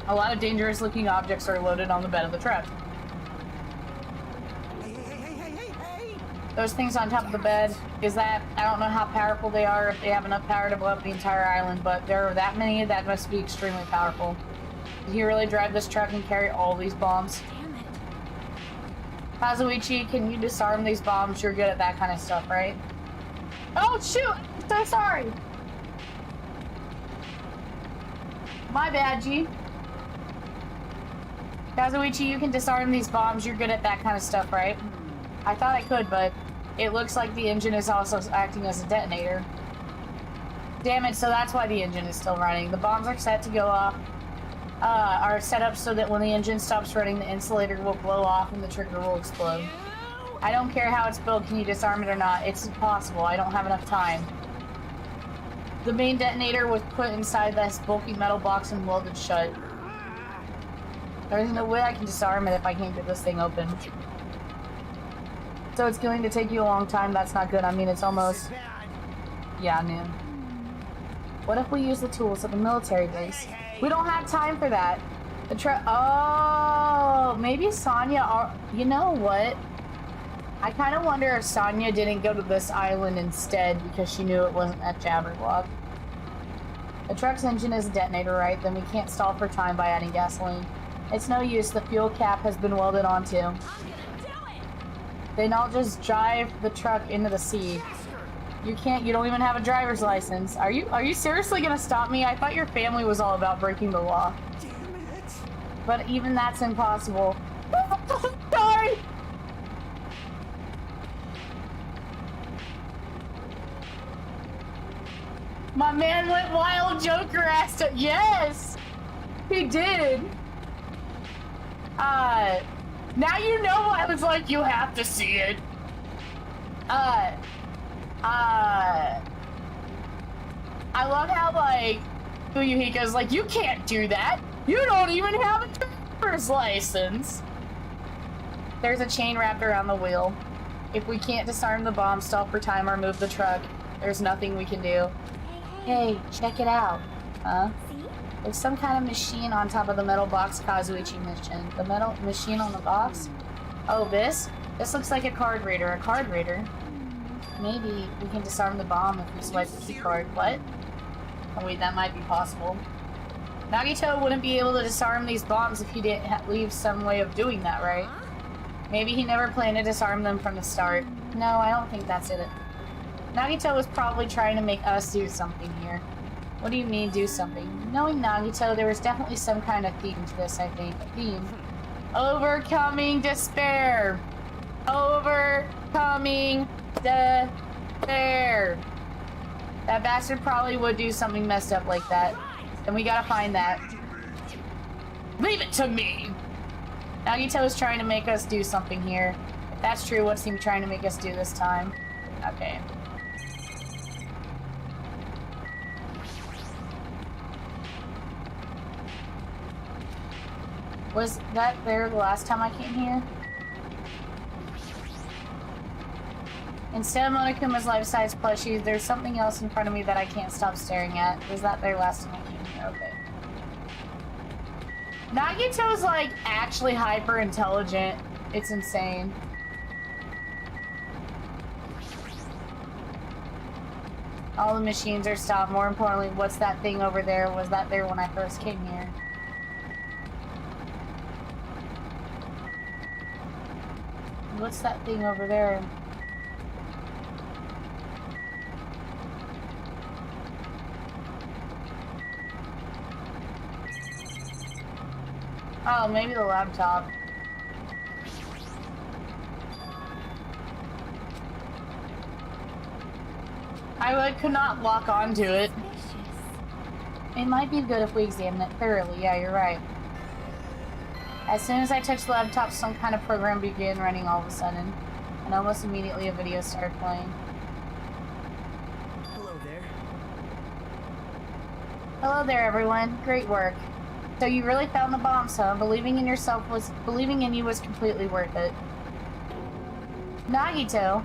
A lot of dangerous looking objects are loaded on the bed of the truck. Hey. Those things on top of the bed, is that, I don't know how powerful they are, if they have enough power to blow up the entire island, but there are that many, that must be extremely powerful. Did he really drive this truck and carry all these bombs? Damn it. Kazuichi, can you disarm these bombs? You're good at that kind of stuff, right? Oh shoot! So sorry! My bad, G. Kazuichi, you can disarm these bombs. You're good at that kind of stuff, right? I thought I could, but it looks like the engine is also acting as a detonator. Damn it, so that's why the engine is still running. The bombs are set to go off, are set up so that when the engine stops running, the insulator will blow off and the trigger will explode. I don't care how it's built, can you disarm it or not? It's impossible, I don't have enough time. The main detonator was put inside this bulky metal box and welded shut. There's no way I can disarm it if I can't get this thing open. So it's going to take you a long time, that's not good. I mean, it's almost... Yeah, noon. What if we use the tools at the military base? We don't have time for that. Oh, maybe Sonya... You know what? I kind of wonder if Sonya didn't go to this island instead because she knew it wasn't at Jabberwock. The truck's engine is a detonator, right? Then we can't stall for time by adding gasoline. It's no use, the fuel cap has been welded onto. I'm gonna do it! Then I'll just drive the truck into the sea. You don't even have a driver's license. Are you seriously gonna stop me? I thought your family was all about breaking the law. Damn it. But even that's impossible. Sorry! My man went wild Joker ass. Yes! He did. Now you know what it's like. You have to see it. I love how, like, Fuyuhika's like, you can't do that. You don't even have a driver's license. There's a chain wrapped around the wheel. If we can't disarm the bomb, stall for time, or move the truck, there's nothing we can do. Hey, check it out. Huh? There's some kind of machine on top of the metal box Kazuichi mentioned. The metal machine on the box? Oh, this? This looks like a card reader. A card reader? Maybe we can disarm the bomb if we swipe the key card. What? Oh wait, that might be possible. Nagito wouldn't be able to disarm these bombs if he didn't leave some way of doing that, right? Maybe he never planned to disarm them from the start. No, I don't think that's it. Nagito was probably trying to make us do something here. What do you mean, do something? Knowing Nagito, there was definitely some kind of theme to this, I think. A theme. Overcoming despair! Overcoming despair! That bastard probably would do something messed up like that. And we gotta find that. Leave it to me! Nagito is trying to make us do something here. If that's true, what's he trying to make us do this time? Okay. Was that there the last time I came here? Instead of Monokuma's life-size plushies, there's something else in front of me that I can't stop staring at. Was that there last time I came here? Okay. Nagito's like actually hyper intelligent. It's insane. All the machines are stopped. More importantly, what's that thing over there? Was that there when I first came here? What's that thing over there? Oh, maybe the laptop. I could not lock onto it. It might be good if we examine it thoroughly. Yeah, you're right. As soon as I touched the laptop, some kind of program began running all of a sudden. And almost immediately a video started playing. Hello there. Hello there, everyone. Great work. So you really found the bombs, huh? Believing in you was completely worth it. Nagito.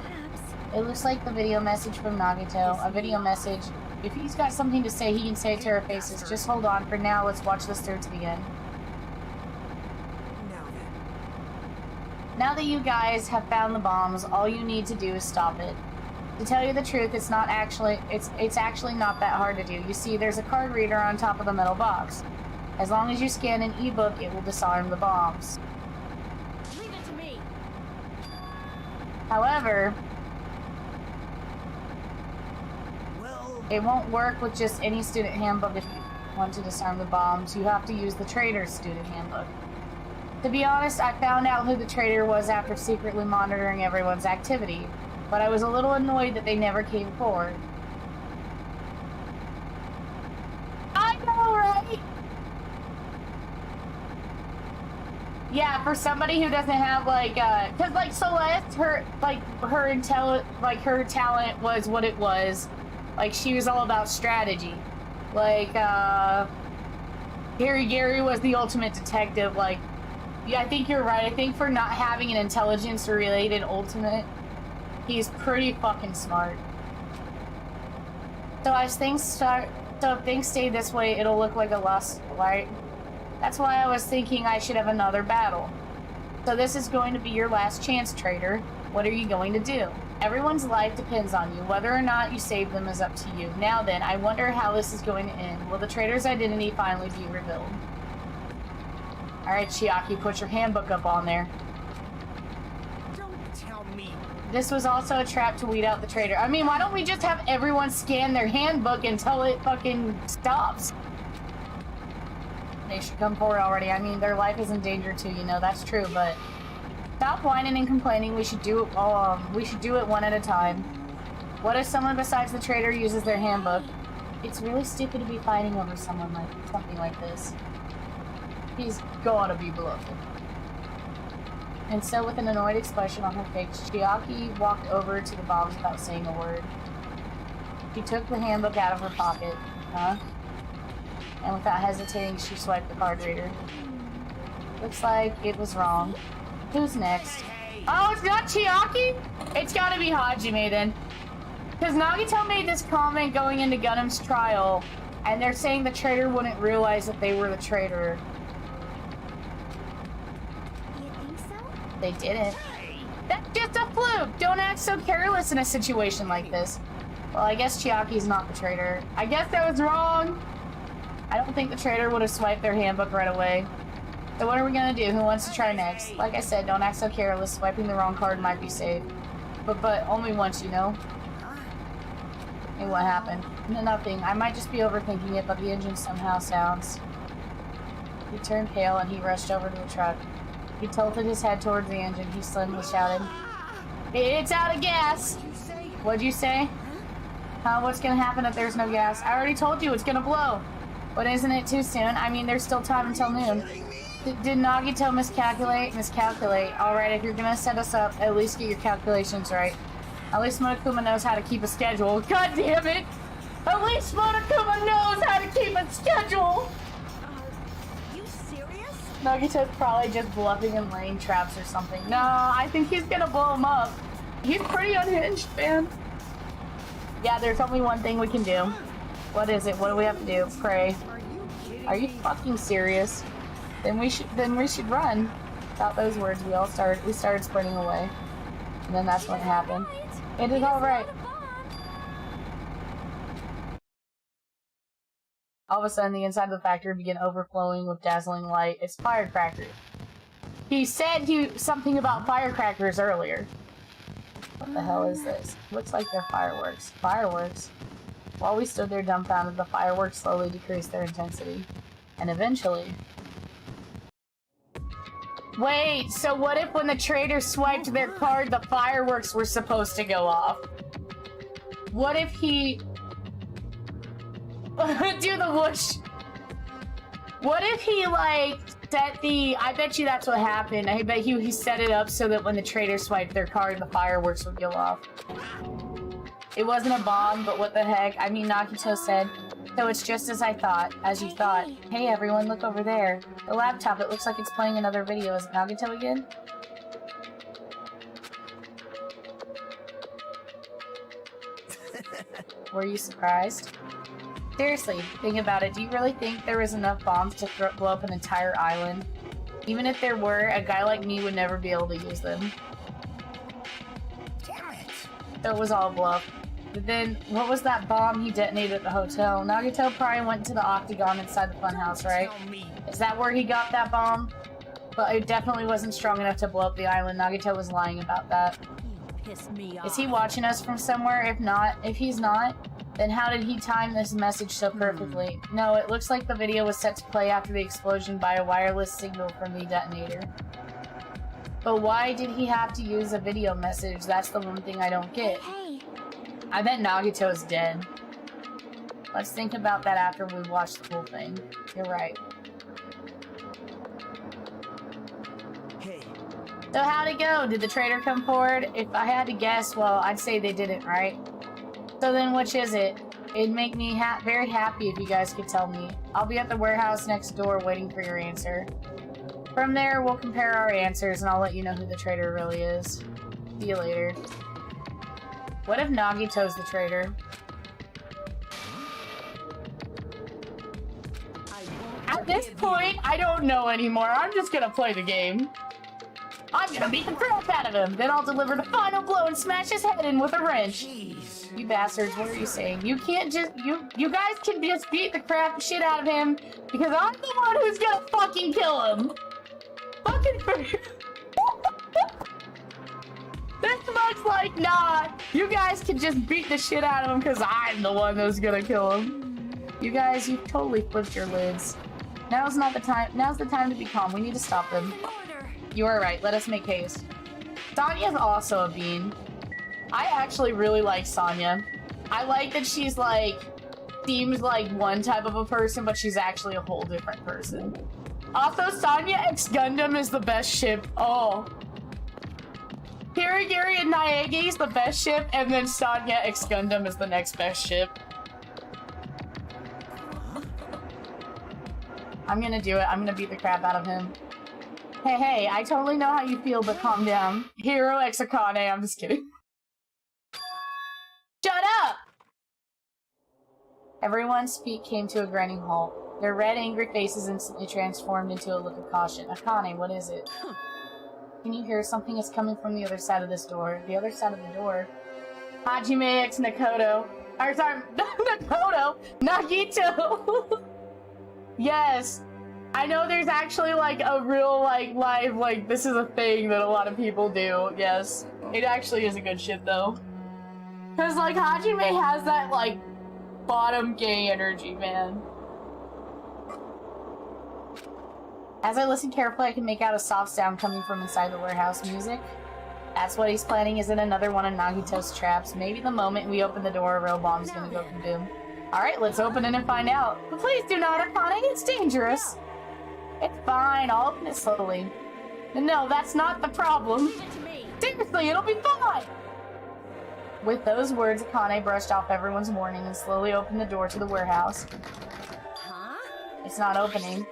Perhaps. It looks like the video message from Nagito. A video message. If he's got something to say, he can say it to our faces. Just hold on. For now, let's watch this through to the end. Now that you guys have found the bombs, all you need to do is stop it. To tell you the truth, it's actually not that hard to do. You see, there's a card reader on top of the metal box. As long as you scan an ebook, it will disarm the bombs. Leave it to me. However, Well, it won't work with just any student handbook if you want to disarm the bombs. You have to use the trader's student handbook. To be honest, I found out who the traitor was after secretly monitoring everyone's activity, but I was a little annoyed that they never came forward. I know, right? Yeah, for somebody who doesn't have like, cause like Celeste, her talent was what it was. Like she was all about strategy. Like, Gary was the ultimate detective. Like, yeah, I think you're right. I think for not having an intelligence-related ultimate, he's pretty fucking smart. So if things stay this way, it'll look like a loss, right? That's why I was thinking I should have another battle. So this is going to be your last chance, traitor. What are you going to do? Everyone's life depends on you. Whether or not you save them is up to you. Now then, I wonder how this is going to end. Will the traitor's identity finally be revealed? Alright, Chiaki, put your handbook up on there. don't tell me. This was also a trap to weed out the traitor. I mean, why don't we just have everyone scan their handbook until it fucking stops? They should come forward already. I mean, their life is in danger too, you know, that's true, but stop whining and complaining. We should do it one at a time. What if someone besides the traitor uses their handbook? It's really stupid to be fighting over something like this. He's gotta be bluffing. And so, with an annoyed expression on her face, Chiaki walked over to the bombs without saying a word. She took the handbook out of her pocket, and without hesitating, she swiped the card reader. Looks like it was wrong. Who's next? Oh, it's not Chiaki? It's gotta be Hajime then. Because Nagito made this comment going into Gundam's trial, and they're saying the traitor wouldn't realize that they were the traitor. You think so? They didn't. That's just a fluke! Don't act so careless in a situation like this. Well, I guess Chiaki's not the traitor. I guess I was wrong! I don't think the traitor would have swiped their handbook right away. So what are we gonna do? Who wants to try next? Like I said, don't act so careless. Swiping the wrong card might be safe. But only once, you know? And what happened? Nothing. I might just be overthinking it, but the engine somehow sounds. He turned pale and he rushed over to the truck. He tilted his head towards the engine. He suddenly shouted, "It's out of gas!" What'd you say? What's gonna happen if there's no gas? I already told you it's gonna blow. But isn't it too soon? I mean, there's still time until noon. Did Nagito miscalculate? Miscalculate. Alright, if you're gonna set us up, at least get your calculations right. At least Monokuma knows how to keep a schedule. God damn it! At least Monokuma knows how to keep a schedule! You serious? Nagito's probably just bluffing and laying traps or something. No, I think he's gonna blow him up. He's pretty unhinged, man. Yeah, there's only one thing we can do. What is it? What do we have to do? Pray. Are you fucking serious? Then we should run. Without those words, we started sprinting away. And then that's what happened. It is alright. All of a sudden, the inside of the factory began overflowing with dazzling light. It's firecrackers. He said something about firecrackers earlier. What the hell is this? Looks like they're fireworks. Fireworks? While we stood there dumbfounded, the fireworks slowly decreased their intensity. And eventually... Wait, so what if when the traitor swiped their card, the fireworks were supposed to go off? What if he... Do the whoosh. What if he, like, set the... I bet you that's what happened. I bet he set it up so that when the traitor swiped their card, the fireworks would go off. It wasn't a bomb, but what the heck? I mean, Nagito said... So it's just as I thought, as you thought. Hey everyone, look over there. The laptop, it looks like it's playing another video. Is it Nagito again? Were you surprised? Seriously, think about it. Do you really think there was enough bombs to blow up an entire island? Even if there were, a guy like me would never be able to use them. Damn it! So it was all a bluff. But then, what was that bomb he detonated at the hotel? Nagito probably went to the octagon inside the funhouse, right? Is that where he got that bomb? But it definitely wasn't strong enough to blow up the island. Nagito was lying about that. You piss me off. Is he watching us from somewhere? If he's not, then how did he time this message so perfectly? No, it looks like the video was set to play after the explosion by a wireless signal from the detonator. But why did he have to use a video message? That's the one thing I don't get. Hey. I bet Nagito's dead. Let's think about that after we watch the whole thing. You're right. Hey. So how'd it go? Did the traitor come forward? If I had to guess, well, I'd say they didn't, right? So then which is it? It'd make me very happy if you guys could tell me. I'll be at the warehouse next door waiting for your answer. From there, we'll compare our answers and I'll let you know who the traitor really is. See you later. What if Nagito's the traitor? At this point, I don't know anymore. I'm just gonna play the game. I'm gonna beat the crap out of him. Then I'll deliver the final blow and smash his head in with a wrench. Jeez. You bastards, what are you saying? You can't just... You guys can just beat the crap shit out of him because I'm the one who's gonna fucking kill him. Fucking for... This much like, nah, you guys can just beat the shit out of him because I'm the one that's gonna kill him. You guys, you totally flipped your lids. Now's not the time. Now's the time to be calm. We need to stop them. Order. You are right. Let us make haste. Sonya's also a bean. I actually really like Sonya. I like that she's like, seems like one type of a person, but she's actually a whole different person. Also, Sonya X Gundam is the best ship. Oh. Kirigiri and Naegi is the best ship, and then Sonya X Gundam is the next best ship. I'm gonna do it. I'm gonna beat the crap out of him. Hey, I totally know how you feel, but calm down. Hero X Akane, I'm just kidding. Shut up! Everyone's feet came to a grinding halt. Their red, angry faces instantly transformed into a look of caution. Akane, what is it? Can you hear something is coming from the other side of this door? The other side of the door? Hajime X Nakoto. Or sorry, Nakoto! Nagito! Yes! I know there's actually like a real like live, like this is a thing that a lot of people do. Yes. It actually is a good shit though. Cause like Hajime has that like bottom gay energy, man. As I listen carefully, I can make out a soft sound coming from inside the warehouse. Music? That's what he's planning, isn't another one of Nagito's traps. Maybe the moment we open the door, a real bomb's gonna go kaboom. Alright, let's open it and find out. But please do not, Akane, it's dangerous. It's fine, I'll open it slowly. No, that's not the problem. Seriously, it'll be fine! With those words, Akane brushed off everyone's warning and slowly opened the door to the warehouse. Huh? It's not opening.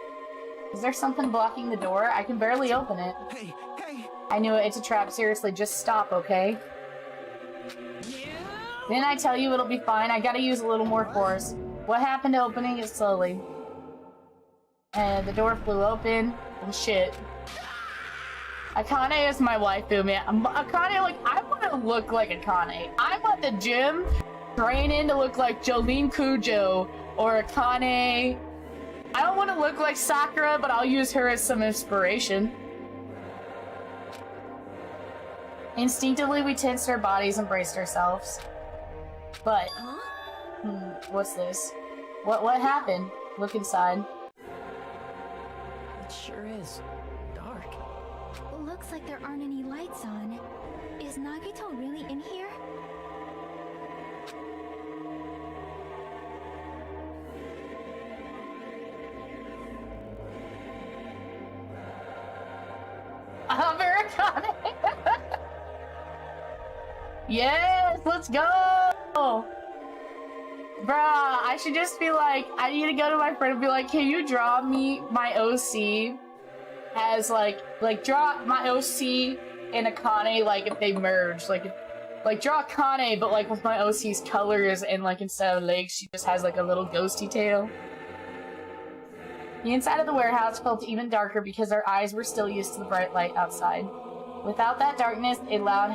Is there something blocking the door? I can barely open it. Hey! I knew it, it's a trap. Seriously, just stop, okay? Didn't I tell you it'll be fine? I gotta use a little more force. What happened to opening it slowly? And the door flew open. And shit. Akane is my waifu, man. Akane, like, I want to look like Akane. I'm at the gym training to look like Jolene Kujo or Akane. I don't want to look like Sakura, but I'll use her as some inspiration. Instinctively, we tensed our bodies and braced ourselves. But, what's this? What happened? Look inside. It sure is dark. Looks like there aren't any lights on. Is Nagito really in here? Americana! Yes, let's go! Bruh, I should just be like, I need to go to my friend and be like, can you draw me my OC as like draw my OC and Akane like if they merge, like draw Akane but like with my OC's colors and like instead of legs she just has like a little ghosty tail. The inside of the warehouse felt even darker because our eyes were still used to the bright light outside. Without that darkness, a loud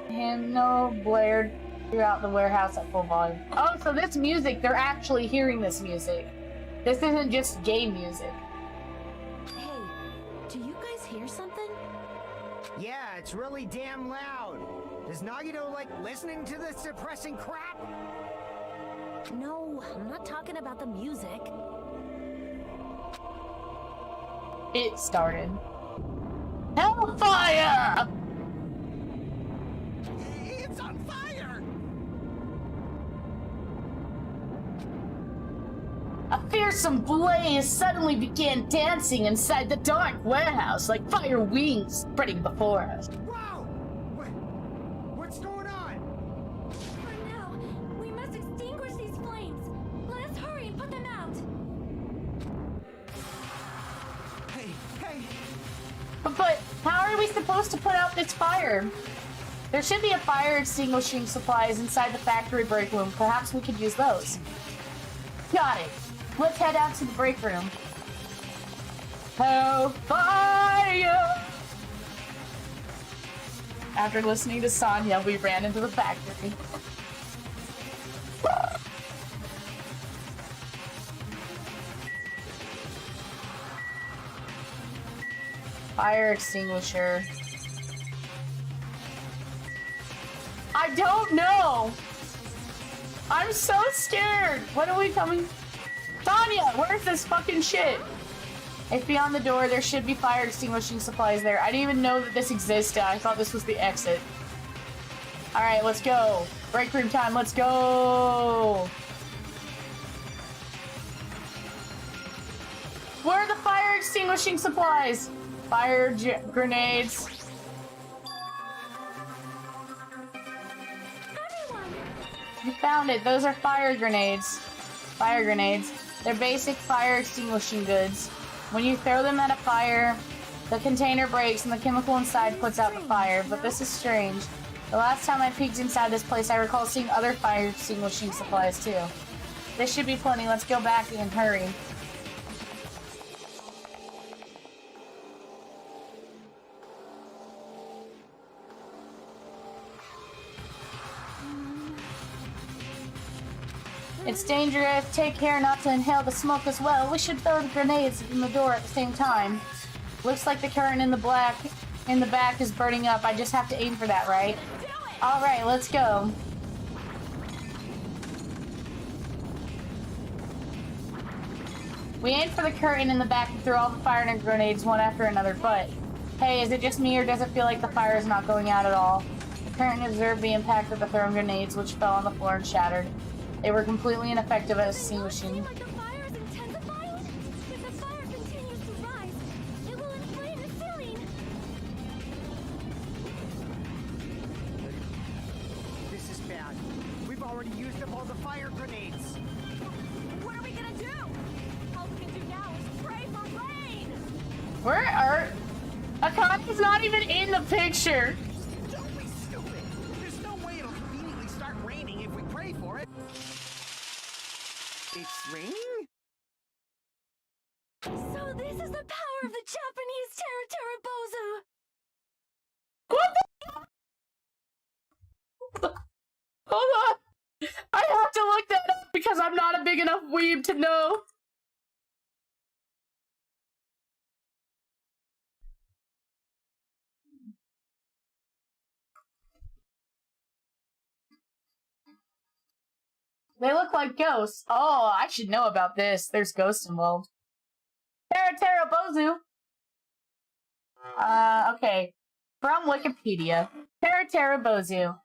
hymnal blared throughout the warehouse at full volume. Oh, so this music, they're actually hearing this music. This isn't just game music. Hey, do you guys hear something? Yeah, it's really damn loud. Does Nagito like listening to this depressing crap? No, I'm not talking about the music. It started. Hellfire! It's on fire! A fearsome blaze suddenly began dancing inside the dark warehouse like fire wings spreading before us. Wow! What's going on? For now, we must extinguish these flames. Let us hurry and put them out. Hey! But how are we supposed to put out this fire? There should be a fire extinguishing supplies inside the factory break room. Perhaps we could use those. Got it. Let's head out to the break room. Hellfire! After listening to Sonya, we ran into the factory. Fire extinguisher. I don't know! I'm so scared! When are we coming? Sonya, where's this fucking shit? If beyond the door, there should be fire extinguishing supplies there. I didn't even know that this existed. I thought this was the exit. Alright, let's go. Break room time, let's go! Where are the fire extinguishing supplies? Fire grenades. You found it. Those are fire grenades. Fire grenades. They're basic fire extinguishing goods. When you throw them at a fire, the container breaks and the chemical inside puts out the fire. But this is strange. The last time I peeked inside this place, I recall seeing other fire extinguishing supplies too. This should be plenty. Let's go back and hurry. It's dangerous. Take care not to inhale the smoke as well. We should throw the grenades in the door at the same time. Looks like the curtain in the back is burning up. I just have to aim for that, right? Alright, let's go. We aimed for the curtain in the back and threw all the fire and grenades one after another, but hey, is it just me or does it feel like the fire is not going out at all? The curtain observed the impact of the thrown grenades, which fell on the floor and shattered. They were completely ineffective at extinguishing. Like the fire is intensifying? If the fire continues to rise, it will inflame the ceiling. This is bad. We've already used up all the fire grenades. What are we gonna do? All we can do now is pray for rain! Where are... Akani's not even in the picture! Don't be stupid. There's no way it'll conveniently start raining if we pray for it. It's raining? So this is the power of the Japanese Terra What the... Hold on! I have to look that up because I'm not a big enough weeb to know. They look like ghosts. Oh, I should know about this. There's ghosts involved. Terra Bozu. Okay. From Wikipedia. Terra Bozu,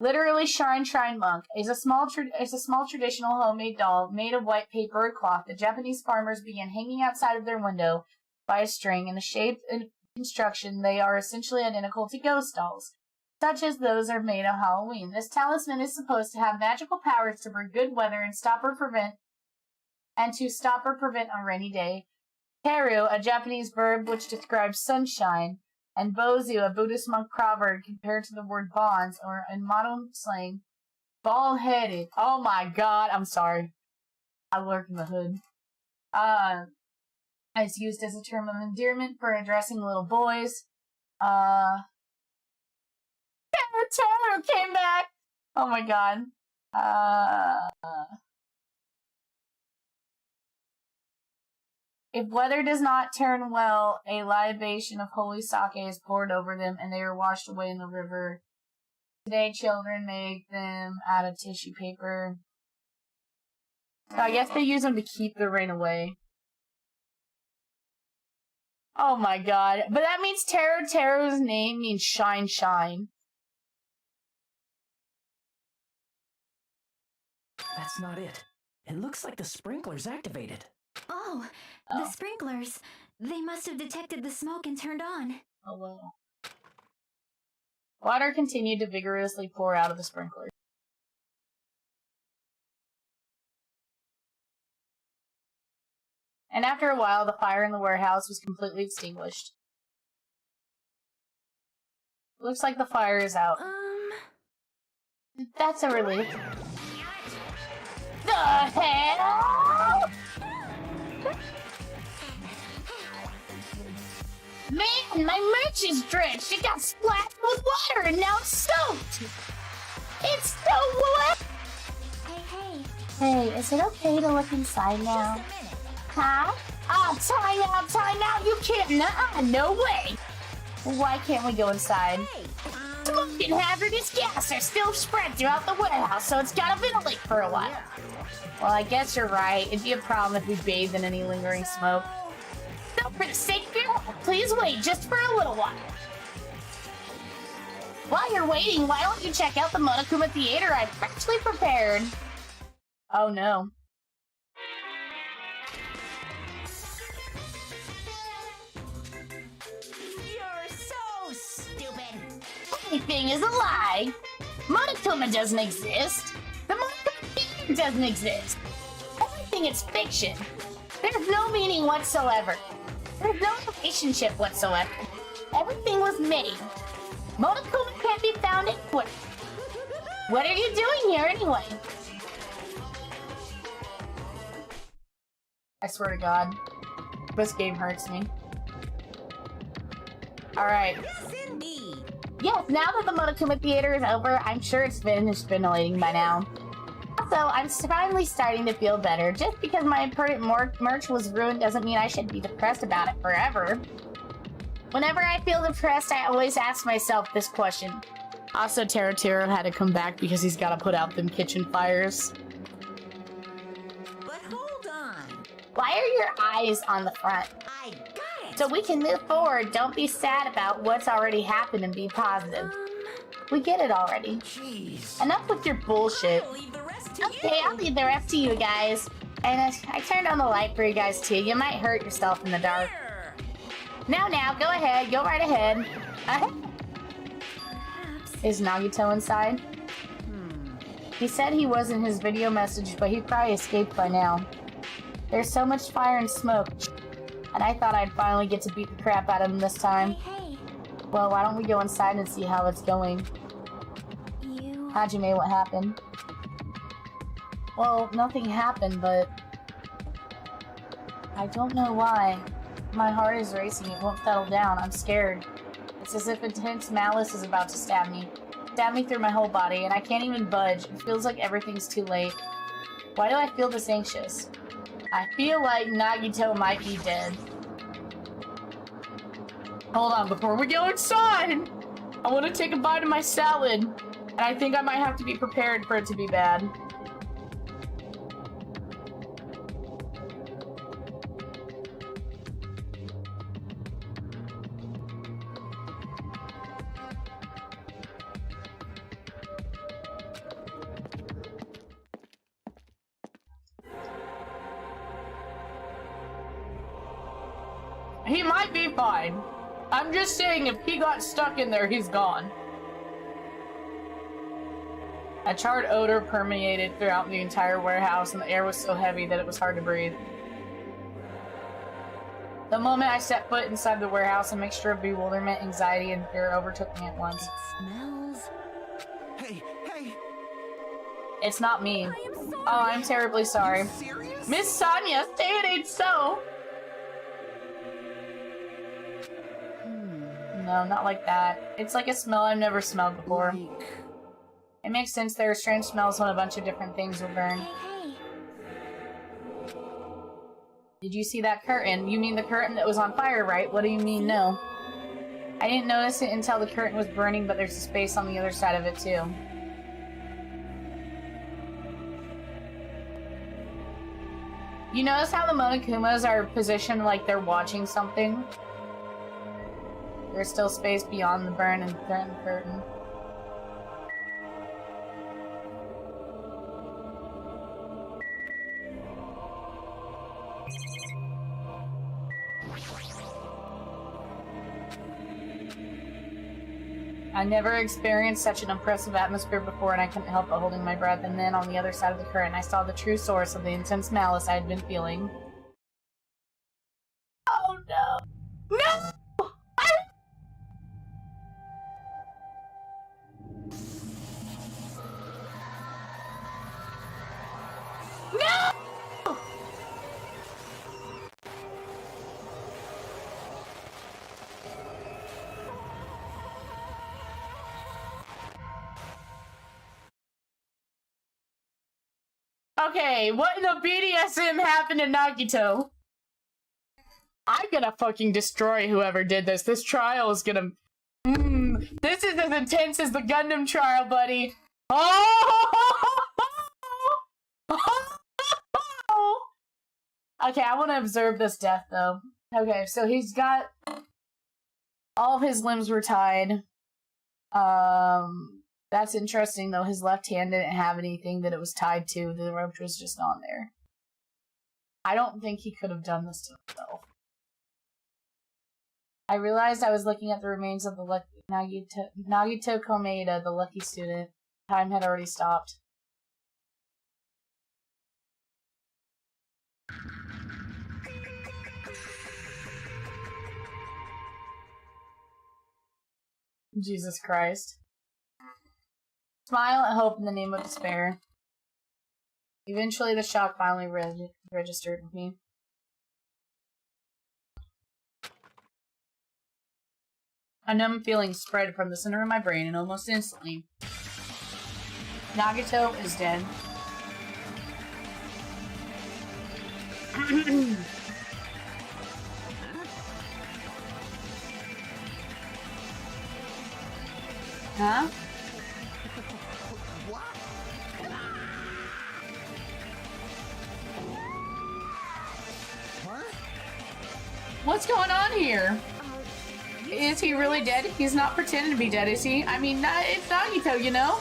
literally shrine monk, is a small traditional homemade doll made of white paper or cloth that Japanese farmers began hanging outside of their window by a string. In the shape and construction, they are essentially identical to ghost dolls, such as those are made on Halloween. This talisman is supposed to have magical powers to bring good weather and stop or prevent a rainy day. Teru, a Japanese verb which describes sunshine, and Bozu, a Buddhist monk proverb compared to the word bonds, or in modern slang, bald-headed. Oh my god, I'm sorry. I lurk in the hood. It's used as a term of endearment for addressing little boys. Teru came back! Oh my god. If weather does not turn well, a libation of holy sake is poured over them and they are washed away in the river. Today, children make them out of tissue paper. So I guess they use them to keep the rain away. Oh my god. But that means Teru's name means shine. That's not it. It looks like the sprinkler's activated. Oh, the sprinklers. They must have detected the smoke and turned on. Oh well. Water continued to vigorously pour out of the sprinklers. And after a while, the fire in the warehouse was completely extinguished. Looks like the fire is out. That's a relief. The hell? Man, my merch is drenched. It got splashed with water and now it's soaked. It's so wet. Hey, is it okay to look inside now? Huh? Oh, time out. You can't. Nuh-uh, no way. Why can't we go inside? Smoke and hazardous gas are still spread throughout the warehouse, so it's gotta ventilate for a while. Well, I guess you're right. It'd be a problem if we bathed in any lingering smoke. So for the sake of your health, please wait just for a little while. While you're waiting, why don't you check out the Monokuma Theater I've freshly prepared? Oh no. You're so stupid. Everything is a lie. Monokuma doesn't exist. The Monokuma Theater doesn't exist. Everything is fiction. There's no meaning whatsoever. There's no relationship whatsoever. Everything was made. Monokuma can't be found anywhere. What are you doing here anyway? I swear to God, this game hurts me. Alright. Yes, indeed. Yes, now that the Monokuma Theater is over, I'm sure it's finished ventilating by now. Also, I'm finally starting to feel better. Just because my important merch was ruined doesn't mean I should be depressed about it forever. Whenever I feel depressed, I always ask myself this question. Also, Teratiro had to come back because he's got to put out them kitchen fires. But hold on. Why are your eyes on the front? I got it. So we can move forward. Don't be sad about what's already happened and be positive. We get it already. Jeez. Enough with your bullshit. I'll leave the rest to Okay, you. I'll leave the rest to you guys. And I turned on the light for you guys too. You might hurt yourself in the dark. Here. Now, go ahead. Go right ahead. Is Nagito inside? He said he was in his video message, but he probably escaped by now. There's so much fire and smoke, and I thought I'd finally get to beat the crap out of him this time. Hey, Well, why don't we go inside and see how it's going? you... Hajime, what happened? Well, nothing happened, but... I don't know why. My heart is racing, it won't settle down, I'm scared. It's as if intense malice is about to stab me. Stab me through my whole body, and I can't even budge. It feels like everything's too late. Why do I feel this anxious? I feel like Nagito might be dead. Hold on, before we go inside, I want to take a bite of my salad. And I think I might have to be prepared for it to be bad. He might be fine. I'm just saying if he got stuck in there, he's gone. A charred odor permeated throughout the entire warehouse, and the air was so heavy that it was hard to breathe. The moment I stepped foot inside the warehouse, a mixture of bewilderment, anxiety, and fear overtook me at once. Smells... Hey, hey! It's not me. I am sorry. Oh, I'm terribly sorry. Serious? Miss Sonia, say it ain't so! No, not like that. It's like a smell I've never smelled before. Like... It makes sense there are strange smells when a bunch of different things will burn. Hey, Did you see that curtain? You mean the curtain that was on fire, right? What do you mean, no? I didn't notice it until the curtain was burning, but there's a space on the other side of it, too. You notice how the Monokumas are positioned like they're watching something? There's still space beyond the burn and the curtain. I never experienced such an impressive atmosphere before, and I couldn't help but holding my breath. And then on the other side of the curtain, I saw the true source of the intense malice I had been feeling. Oh no! No! No! Okay, what in the BDSM happened to Nagito? I'm gonna fucking destroy whoever did this. This trial is gonna... this is as intense as the Gundam trial, buddy. Oh! Okay, I want to observe this death, though. Okay, so he's got... all of his limbs were tied. That's interesting though. His left hand didn't have anything that it was tied to. The rope was just on there. I don't think he could have done this to himself. I realized I was looking at the remains of the Nagito Komeda, the lucky student. Time had already stopped. Jesus Christ. Smile and hope in the name of despair. Eventually the shock finally registered with me. A numb feeling spread from the center of my brain, and almost instantly, Nagito is dead. Huh? What's going on here? Is he really dead? He's not pretending to be dead, is he? I mean, it's Nagito, you know?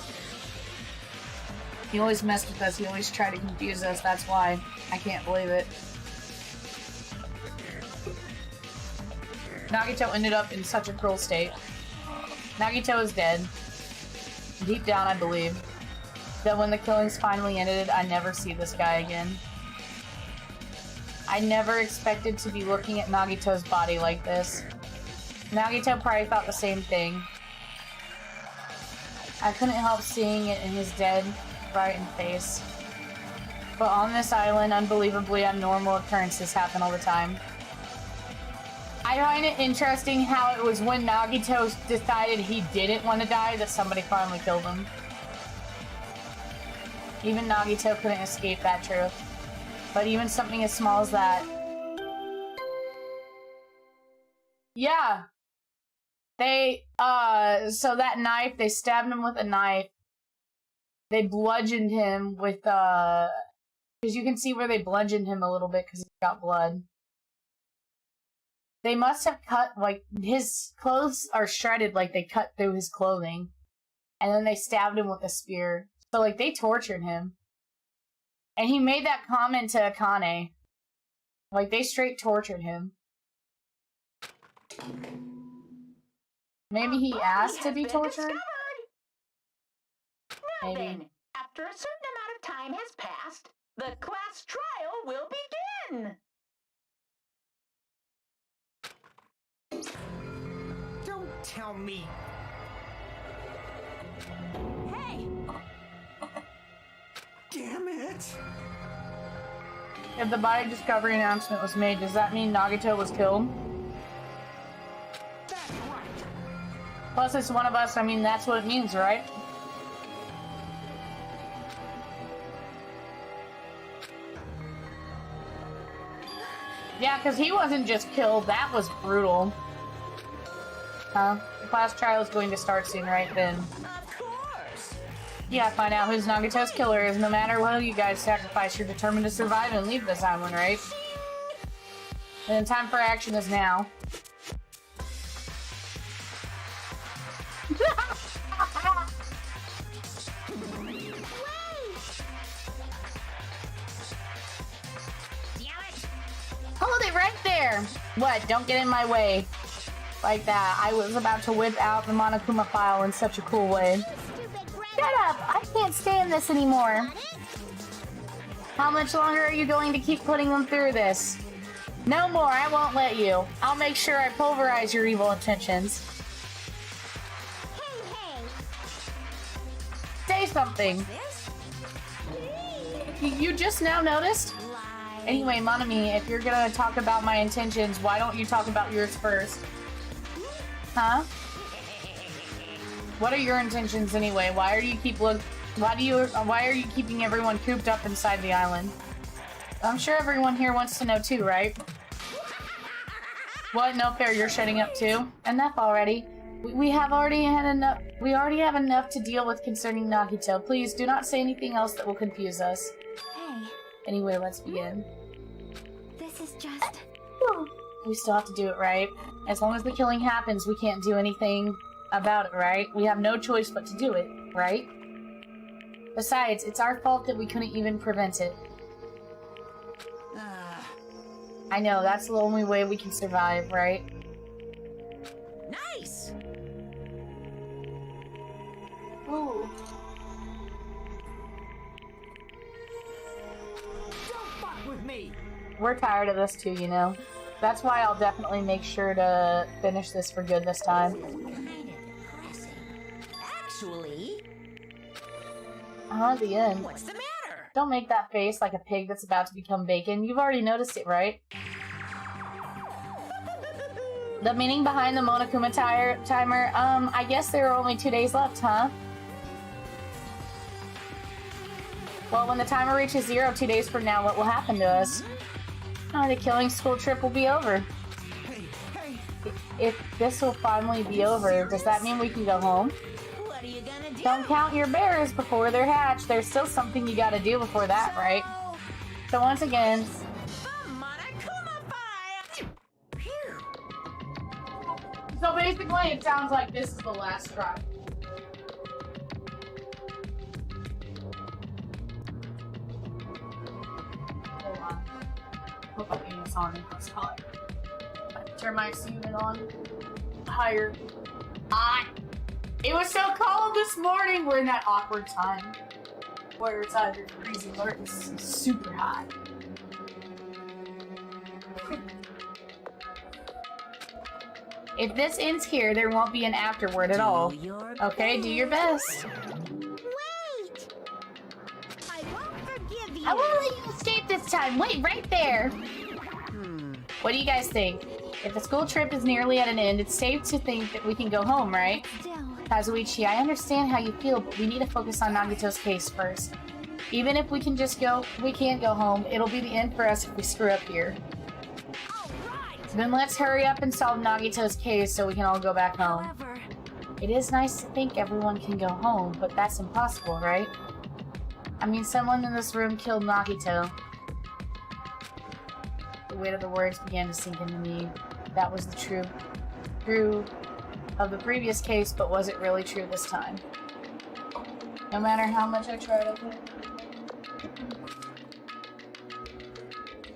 He always messed with us. He always tried to confuse us. That's why. I can't believe it. Nagito ended up in such a cruel state. Nagito is dead. Deep down, I believe that when the killings finally ended, I never see this guy again. I never expected to be looking at Nagito's body like this. Nagito probably thought the same thing. I couldn't help seeing it in his dead, frightened face. But on this island, unbelievably abnormal occurrences happen all the time. I find it interesting how it was when Nagito decided he didn't want to die that somebody finally killed him. Even Nagito couldn't escape that truth. But even something as small as that. Yeah. So that knife, they stabbed him with a knife. They bludgeoned him with, because you can see where they bludgeoned him a little bit because he's got blood. They must have cut, like, his clothes are shredded, like they cut through his clothing. And then they stabbed him with a spear. So, like, they tortured him. And he made that comment to Akane. Like, they straight tortured him. Maybe he asked to be tortured? Now Maybe. then, after a certain amount of time has passed, the class trial will begin. Don't tell me. Hey! Damn it! If the body discovery announcement was made, does that mean Nagito was killed? That's right. Plus, it's one of us. I mean, that's what it means, right? Yeah, because he wasn't just killed. That was brutal. Huh? The class trial is going to start soon, right then. Of course! Yeah, find out who's Nagito's killer is. No matter what you guys sacrifice, you're determined to survive and leave this island, right? And the time for action is now. Hold it right there! What? Don't get in my way. Like that. I was about to whip out the Monokuma file in such a cool way. Shut up! I can't stand this anymore. How much longer are you going to keep putting them through this? No more, I won't let you. I'll make sure I pulverize your evil intentions. Say something. You just now noticed? Anyway, Monami, if you're gonna talk about my intentions, why don't you talk about yours first? Huh? What are your intentions anyway? Why are you keeping everyone cooped up inside the island? I'm sure everyone here wants to know too, right? What? No fair, you're shutting up too? Enough already. We already have enough to deal with concerning Nagito. Please do not say anything else that will confuse us. Hey, Anyway, let's begin. this is just... We still have to do it, right? As long as the killing happens, we can't do anything about it, right? We have no choice but to do it, right? Besides, it's our fault that we couldn't even prevent it. I know, that's the only way we can survive, right? Nice! Ooh. Don't fuck with me! We're tired of this too, you know? That's why I'll definitely make sure to finish this for good this time. Kinda depressing. Actually, The end. what's the matter? Don't make that face like a pig that's about to become bacon. You've already noticed it, right? The meaning behind the Monokuma timer, I guess there are only 2 days left, huh? Well, when the timer reaches 0 2 days from now, what will happen to us? The killing school trip will be over. If this will finally be over, does that mean we can go home? What are you gonna do? Don't count your bears before they're hatched. There's still something you gotta do before that, right? So once again... The Monokuma fire! Phew. So basically, it sounds like this is the last try. Hold on. Put my penis on. It's hot. Turn my unit on. Higher. Hot. It was so cold this morning. We're in that awkward time where it's either freezing or it's super hot. If this ends here, there won't be an afterward at all. Okay, do your best. Wait! I won't forgive you! I won't let you escape this time. Wait, right there. What do you guys think? If the school trip is nearly at an end, it's safe to think that we can go home, right? Still, Kazuichi, I understand how you feel, but we need to focus on Nagito's case first. Even if we can't go home, it'll be the end for us if we screw up here. Then let's hurry up and solve Nagito's case so we can all go back home. however, It is nice to think everyone can go home, but that's impossible, right? I mean, someone in this room killed Nagito. The weight of the words began to sink into me. That was the true of the previous case, but was it really true this time? No matter how much I tried, I couldn't.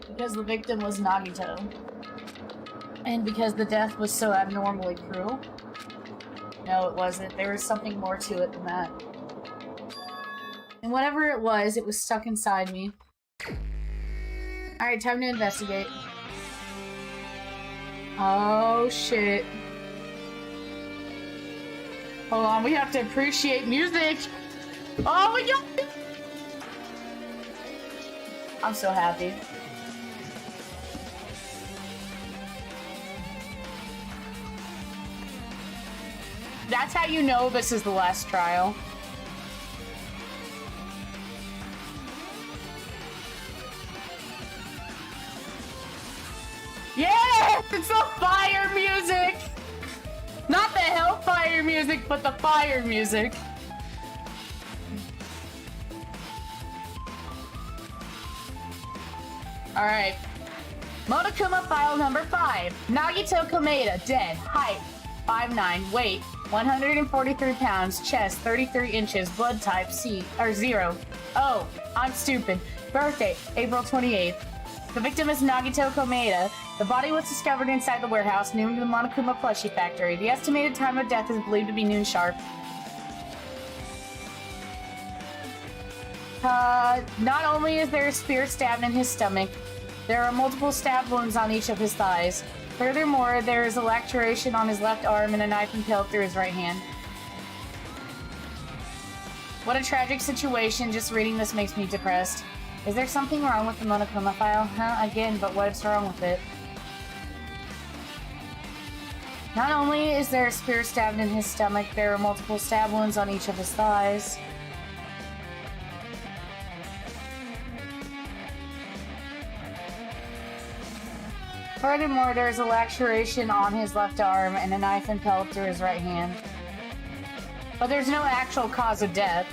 Because the victim was Nagito. And because the death was so abnormally cruel? No, it wasn't. There was something more to it than that. And whatever it was stuck inside me. Alright, time to investigate. Oh, shit. Hold on, we have to appreciate music! Oh my god! I'm so happy. That's how you know this is the last trial. Yes! It's the fire music! Not the hellfire music, but the fire music. Alright. Monokuma file number 5. Nagito Komeda, dead. Height, 5'9". Weight, 143 pounds. Chest, 33 inches. Blood type, C, or 0. Oh, I'm stupid. Birthday, April 28th. The victim is Nagito Komeda. The body was discovered inside the warehouse named the Monokuma Plushie Factory. The estimated time of death is believed to be noon sharp. Not only is there a spear stabbed in his stomach, there are multiple stab wounds on each of his thighs. Furthermore, there is a laceration on his left arm and a knife impaled through his right hand. What a tragic situation. Just reading this makes me depressed. Is there something wrong with the Monokuma file? Huh? Again, but what's wrong with it? Not only is there a spear stabbed in his stomach, there are multiple stab wounds on each of his thighs. Furthermore, there is a laceration on his left arm and a knife impaled through his right hand. But there's no actual cause of death.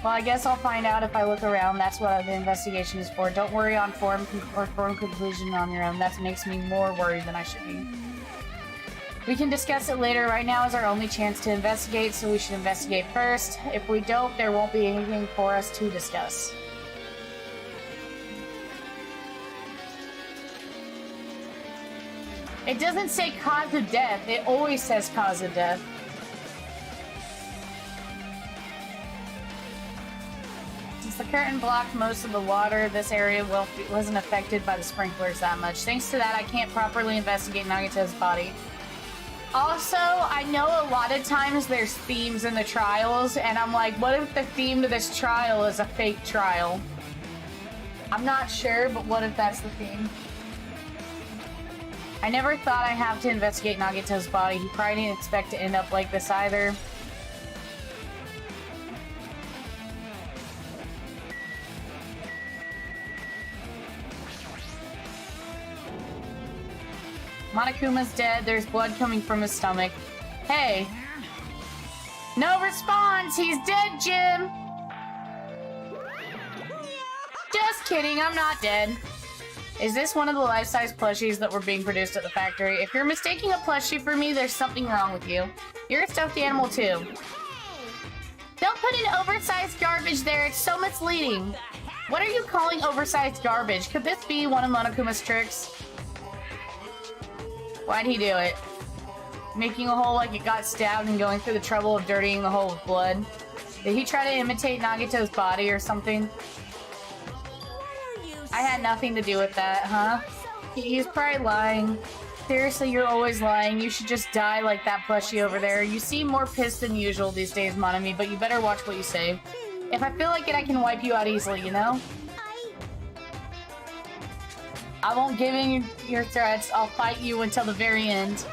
Well, I guess I'll find out if I look around. That's what the investigation is for. Don't worry on form conclusion on your own. That makes me more worried than I should be. We can discuss it later. Right now is our only chance to investigate, so we should investigate first. If we don't, there won't be anything for us to discuss. It doesn't say cause of death. It always says cause of death. Since the curtain blocked most of the water, this area wasn't affected by the sprinklers that much. Thanks to that, I can't properly investigate Nagito's body. Also, I know a lot of times there's themes in the trials, and I'm like, what if the theme to this trial is a fake trial? I'm not sure, but what if that's the theme? I never thought I'd have to investigate Nagito's body. He probably didn't expect to end up like this either. Monokuma's dead. There's blood coming from his stomach. Hey. No response! He's dead, Jim! Just kidding, I'm not dead. Is this one of the life-size plushies that were being produced at the factory? If you're mistaking a plushie for me, there's something wrong with you. You're a stuffed animal, too. Don't put in oversized garbage there, it's so misleading. What are you calling oversized garbage? Could this be one of Monokuma's tricks? Why'd he do it? Making a hole like it got stabbed and going through the trouble of dirtying the hole with blood? Did he try to imitate Nagito's body or something? I had nothing to do with that, huh? He's probably lying. Seriously, you're always lying. You should just die like that plushie over there. You seem more pissed than usual these days, Monami, but you better watch what you say. If I feel like it, I can wipe you out easily, you know? I won't give in your threats. I'll fight you until the very end.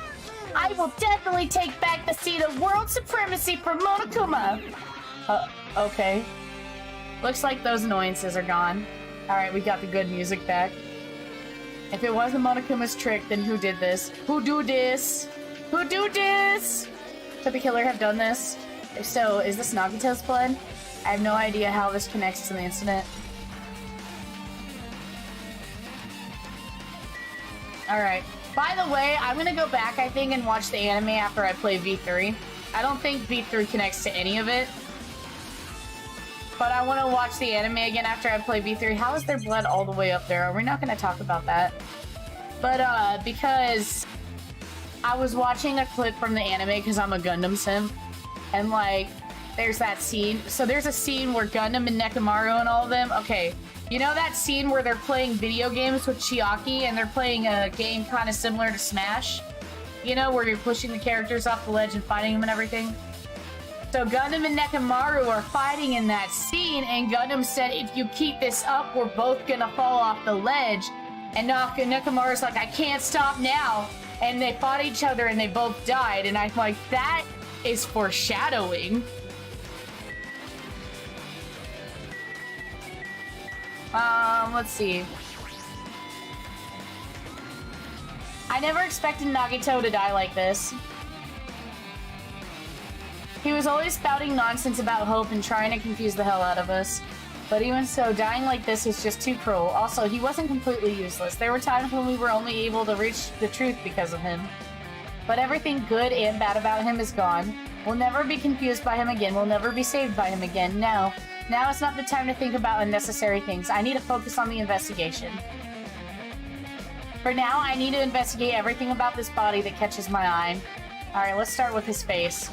I will definitely take back the seat of world supremacy for Monokuma! Okay. Looks like those annoyances are gone. Alright, we got the good music back. If it wasn't Monokuma's trick, then who did this? Who do this? Who do this? Could the killer have done this? If so, is this Nagito's blood? I have no idea how this connects to the incident. Alright. By the way, I'm gonna go back, I think, and watch the anime after I play V3. I don't think V3 connects to any of it. But I want to watch the anime again after I play V3. How is their blood all the way up there? We're not going to talk about that. But, because I was watching a clip from the anime because I'm a Gundam sim. And, like, there's that scene. So there's a scene where Gundam and Nekomaru and all of them... Okay, you know that scene where they're playing video games with Chiaki and they're playing a game kind of similar to Smash? You know, where you're pushing the characters off the ledge and fighting them and everything? So Gundam and Nekomaru are fighting in that scene, and Gundam said, if you keep this up, we're both gonna fall off the ledge. And Nekomaru's like, I can't stop now. And they fought each other and they both died. And I'm like, that is foreshadowing. Let's see. I never expected Nagito to die like this. He was always spouting nonsense about hope and trying to confuse the hell out of us. But even so, dying like this is just too cruel. Also, he wasn't completely useless. There were times when we were only able to reach the truth because of him. But everything good and bad about him is gone. We'll never be confused by him again. We'll never be saved by him again. No. Now is not the time to think about unnecessary things. I need to focus on the investigation. For now, I need to investigate everything about this body that catches my eye. Alright, let's start with his face.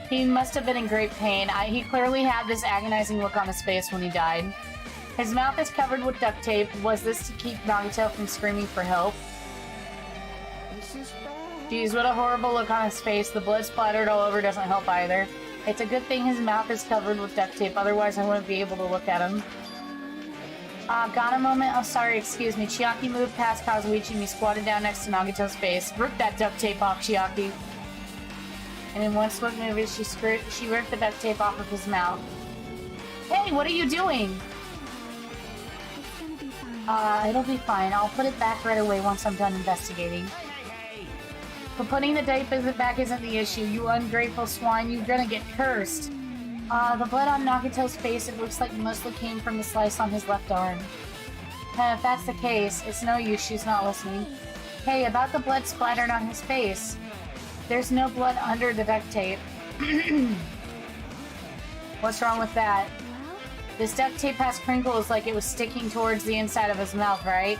He must have been in great pain. He clearly had this agonizing look on his face when he died. His mouth is covered with duct tape. Was this to keep Nagito from screaming for help? Geez, what a horrible look on his face. The blood splattered all over doesn't help either. It's a good thing his mouth is covered with duct tape, otherwise I wouldn't be able to look at him. Got a moment? Oh, sorry, excuse me. Chiaki moved past Kazuichi and he squatted down next to Nagito's face. Rip that duct tape off, Chiaki. And in one swift movement, she ripped the duct tape off of his mouth. Hey, what are you doing? It's gonna be fine. It'll be fine. I'll put it back right away once I'm done investigating. But putting the tape back isn't the issue. You ungrateful swine, you're gonna get cursed. The blood on Nagito's face, it looks like mostly came from the slice on his left arm. If that's the case, it's no use, she's not listening. Hey, about the blood splattered on his face. There's no blood under the duct tape. What's wrong with that? Well, This duct tape has crinkles like it was sticking towards the inside of his mouth, right?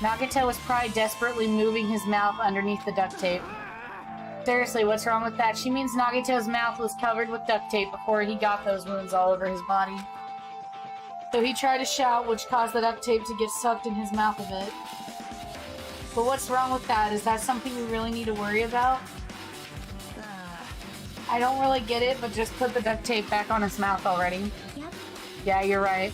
Nagito was probably desperately moving his mouth underneath the duct tape. Seriously, what's wrong with that? She means Nagito's mouth was covered with duct tape before he got those wounds all over his body. So he tried to shout, which caused the duct tape to get sucked in his mouth a bit. But what's wrong with that? Is that something we really need to worry about? I don't really get it, but just put the duct tape back on his mouth already. yep. Yeah, you're right.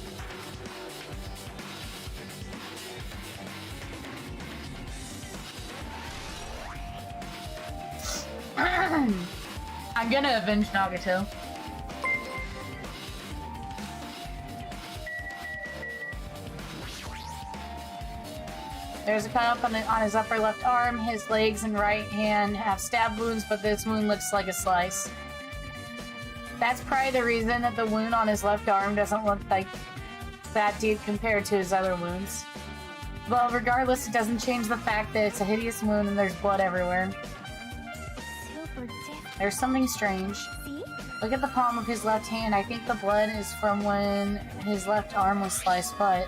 I'm gonna avenge Nagito. There's a cut up on his upper left arm. His legs and right hand have stab wounds, but this wound looks like a slice. That's probably the reason that the wound on his left arm doesn't look like that deep compared to his other wounds. Well, regardless, it doesn't change the fact that it's a hideous wound and there's blood everywhere. Super different. There's something strange. See? Look at the palm of his left hand. I think the blood is from when his left arm was sliced, but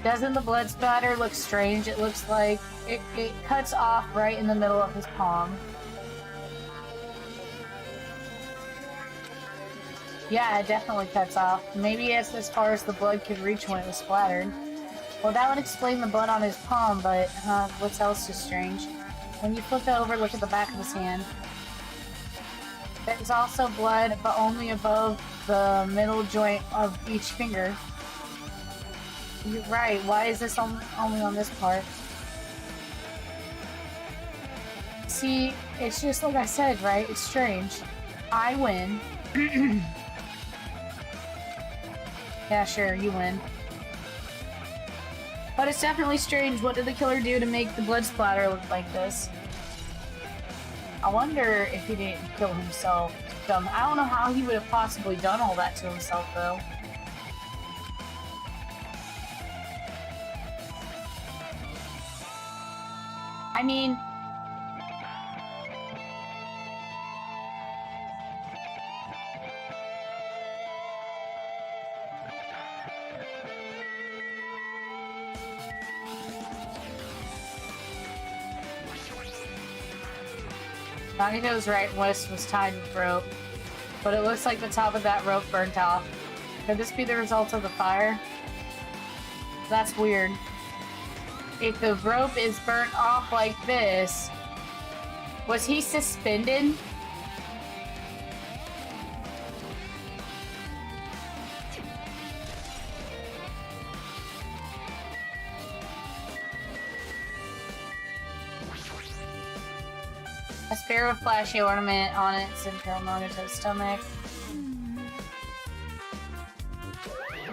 doesn't the blood spatter look strange? It looks like it cuts off right in the middle of his palm. Yeah, it definitely cuts off. Maybe it's as far as the blood could reach when it was splattered. Well, that would explain the blood on his palm, but what's else is strange? When you flip it over, look at the back of his hand. There's also blood, but only above the middle joint of each finger. You're right, why is this only on this part? See, it's just like I said, right? It's strange. I win. Yeah, sure, you win. But it's definitely strange. What did the killer do to make the blood splatter look like this? I wonder if he didn't kill himself. I don't know how he would have possibly done all that to himself, though. I mean... Nagito's right wrist was tied with rope, but it looks like the top of that rope burnt off. Could this be the result of the fire? That's weird. If the rope is burnt off like this, was he suspended? A spear with flashy ornament on its impaled Nagito's stomach.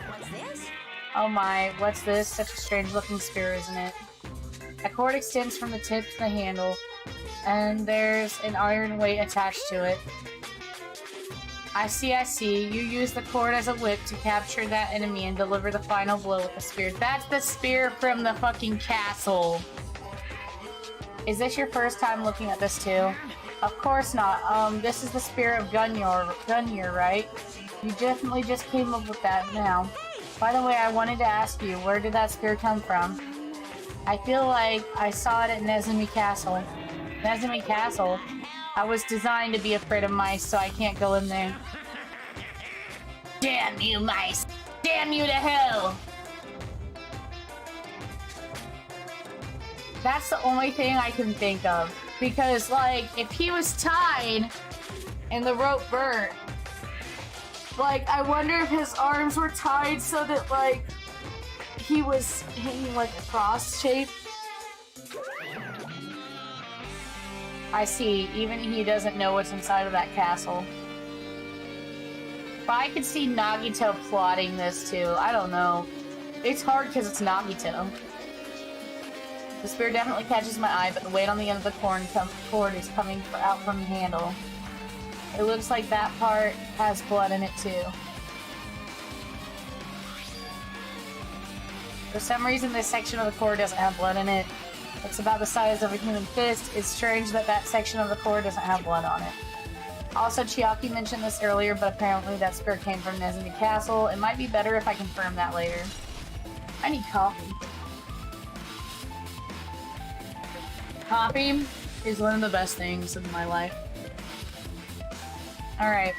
What's this? Oh my, what's this? Such a strange looking spear, isn't it? A cord extends from the tip to the handle, and there's an iron weight attached to it. I see. You use the cord as a whip to capture that enemy and deliver the final blow with the spear. That's the spear from the fucking castle! Is this your first time looking at this too? Of course not. This is the spear of Gunyor, right? You definitely just came up with that now. By the way, I wanted to ask you, where did that spear come from? I feel like I saw it at Nezumi Castle. Nezumi Castle? I was designed to be afraid of mice, so I can't go in there. Damn you, mice! Damn you to hell! That's the only thing I can think of. Because, like, if he was tied and the rope burnt, like, I wonder if his arms were tied so that, like, he was hanging like a cross shape. I see. Even he doesn't know what's inside of that castle. But I could see Nagito plotting this too. I don't know. It's hard because it's Nagito. The spear definitely catches my eye, but the weight on the end of the cord is coming out from the handle. It looks like that part has blood in it too. For some reason, this section of the cord doesn't have blood in it. It's about the size of a human fist. It's strange that that section of the core doesn't have blood on it. Also, Chiaki mentioned this earlier, but apparently that spear came from Nezumi Castle. It might be better if I confirm that later. I need coffee. Coffee is one of the best things in my life. Alright.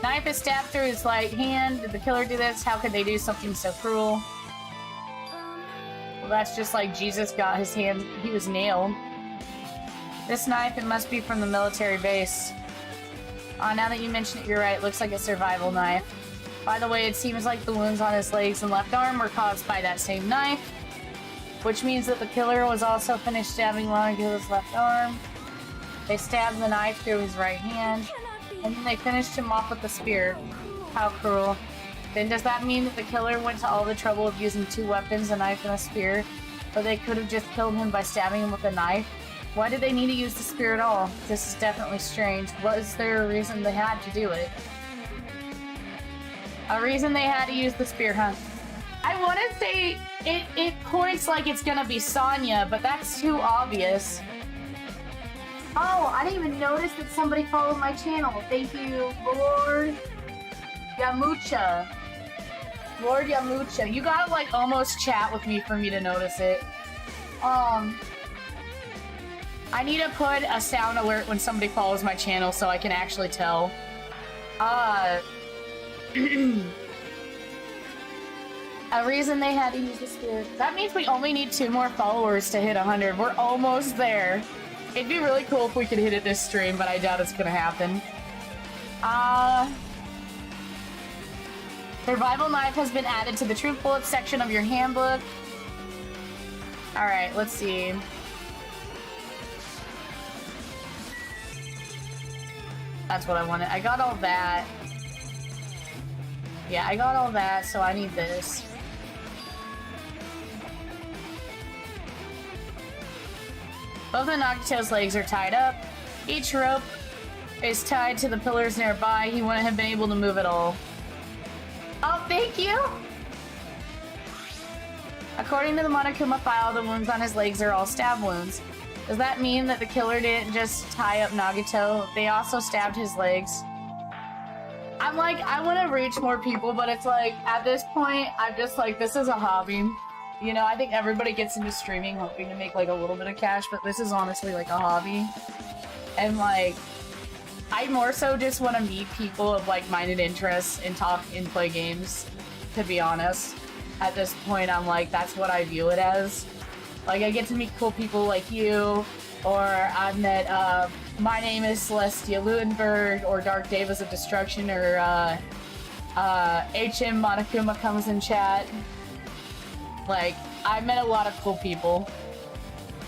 Knife is stabbed through his right hand. Did the killer do this? How could they do something so cruel? Well, that's just like Jesus got his hand. He was nailed. This knife, it must be from the military base. Now that you mention it, you're right. Looks like a survival knife. By the way, it seems like the wounds on his legs and left arm were caused by that same knife, which means that the killer was also finished stabbing Monoguta's left arm. They stabbed the knife through his right hand, and then they finished him off with the spear. How cruel. Then does that mean that the killer went to all the trouble of using two weapons, a knife and a spear, but they could have just killed him by stabbing him with a knife? Why did they need to use the spear at all? This is definitely strange. Was there a reason they had to do it? A reason they had to use the spear, huh? I want to say it points like it's gonna be Sonya, but that's too obvious. Oh, I didn't even notice that somebody followed my channel. Thank you, Lord Yamucha. Lord Yamucha. You gotta like almost chat with me for me to notice it. I need to put a sound alert when somebody follows my channel so I can actually tell. A reason they had to use the spear. That means we only need 2 more followers to hit 100. We're almost there. It'd be really cool if we could hit it this stream, but I doubt it's gonna happen. Survival knife has been added to the truth bullet section of your handbook. Alright, let's see. That's what I wanted. I got all that. Yeah, I got all that, so I need this. Both of Nagito's legs are tied up. Each rope is tied to the pillars nearby. He wouldn't have been able to move at all. Oh, thank you! According to the Monokuma file, the wounds on his legs are all stab wounds. Does that mean that the killer didn't just tie up Nagito? They also stabbed his legs. I'm like, I want to reach more people, but it's like, at this point, I'm just like, this is a hobby. You know, I think everybody gets into streaming hoping to make like a little bit of cash, but this is honestly like a hobby. And like, I more so just want to meet people of like-minded interests and talk and play games, to be honest. At this point, I'm like, that's what I view it as. Like, I get to meet cool people like you, or I've met, My Name is Celestia Ludenberg, or Dark Davis of Destruction, or HM Monokuma comes in chat. Like, I met a lot of cool people,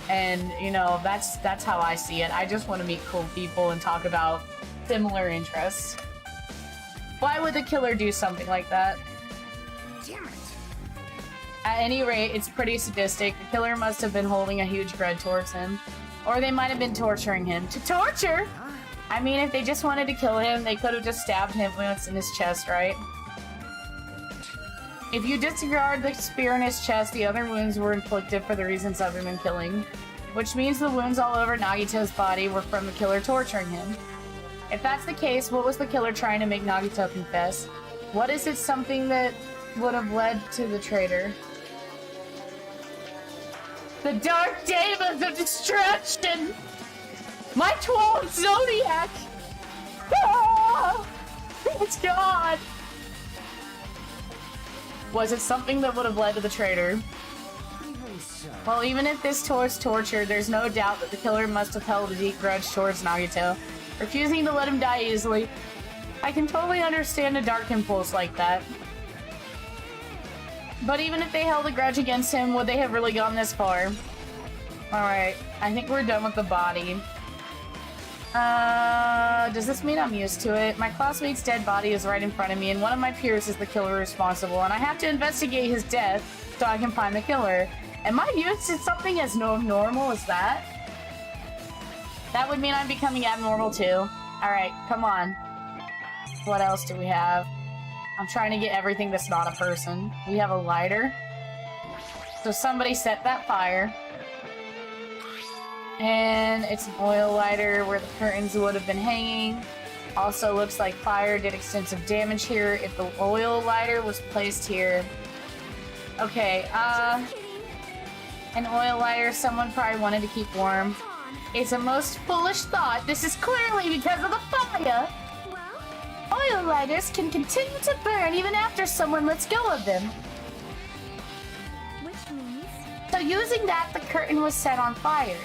and, you know, that's how I see it. I just want to meet cool people and talk about similar interests. Why would the killer do something like that? Damn it! At any rate, it's pretty sadistic. The killer must have been holding a huge grudge towards him. Or they might have been torturing him. To torture? I mean, if they just wanted to kill him, they could have just stabbed him once in his chest, right? If you disregard the spear in his chest, the other wounds were inflicted for the reasons other than killing. Which means the wounds all over Nagito's body were from the killer torturing him. If that's the case, what was the killer trying to make Nagito confess? What is it something that would have led to the traitor? The Dark Daemons of Destruction! My 12th Zodiac! Ah! It's gone! Was it something that would have led to the traitor? Even so. Well, even if this was torture, there's no doubt that the killer must have held a deep grudge towards Nagito, refusing to let him die easily. I can totally understand a dark impulse like that. But even if they held a grudge against him, would they have really gone this far? Alright, I think we're done with the body. Does this mean I'm used to it? My classmate's dead body is right in front of me, and one of my peers is the killer responsible, and I have to investigate his death so I can find the killer. Am I used to something as normal as that? That would mean I'm becoming abnormal too. Alright, come on. What else do we have? I'm trying to get everything that's not a person. We have a lighter. So somebody set that fire. And it's an oil lighter where the curtains would have been hanging. Also looks like fire did extensive damage here if the oil lighter was placed here. Okay, an oil lighter someone probably wanted to keep warm. It's a most foolish thought. This is clearly because of the fire. Oil lighters can continue to burn even after someone lets go of them. Which means... So using that, the curtain was set on fire.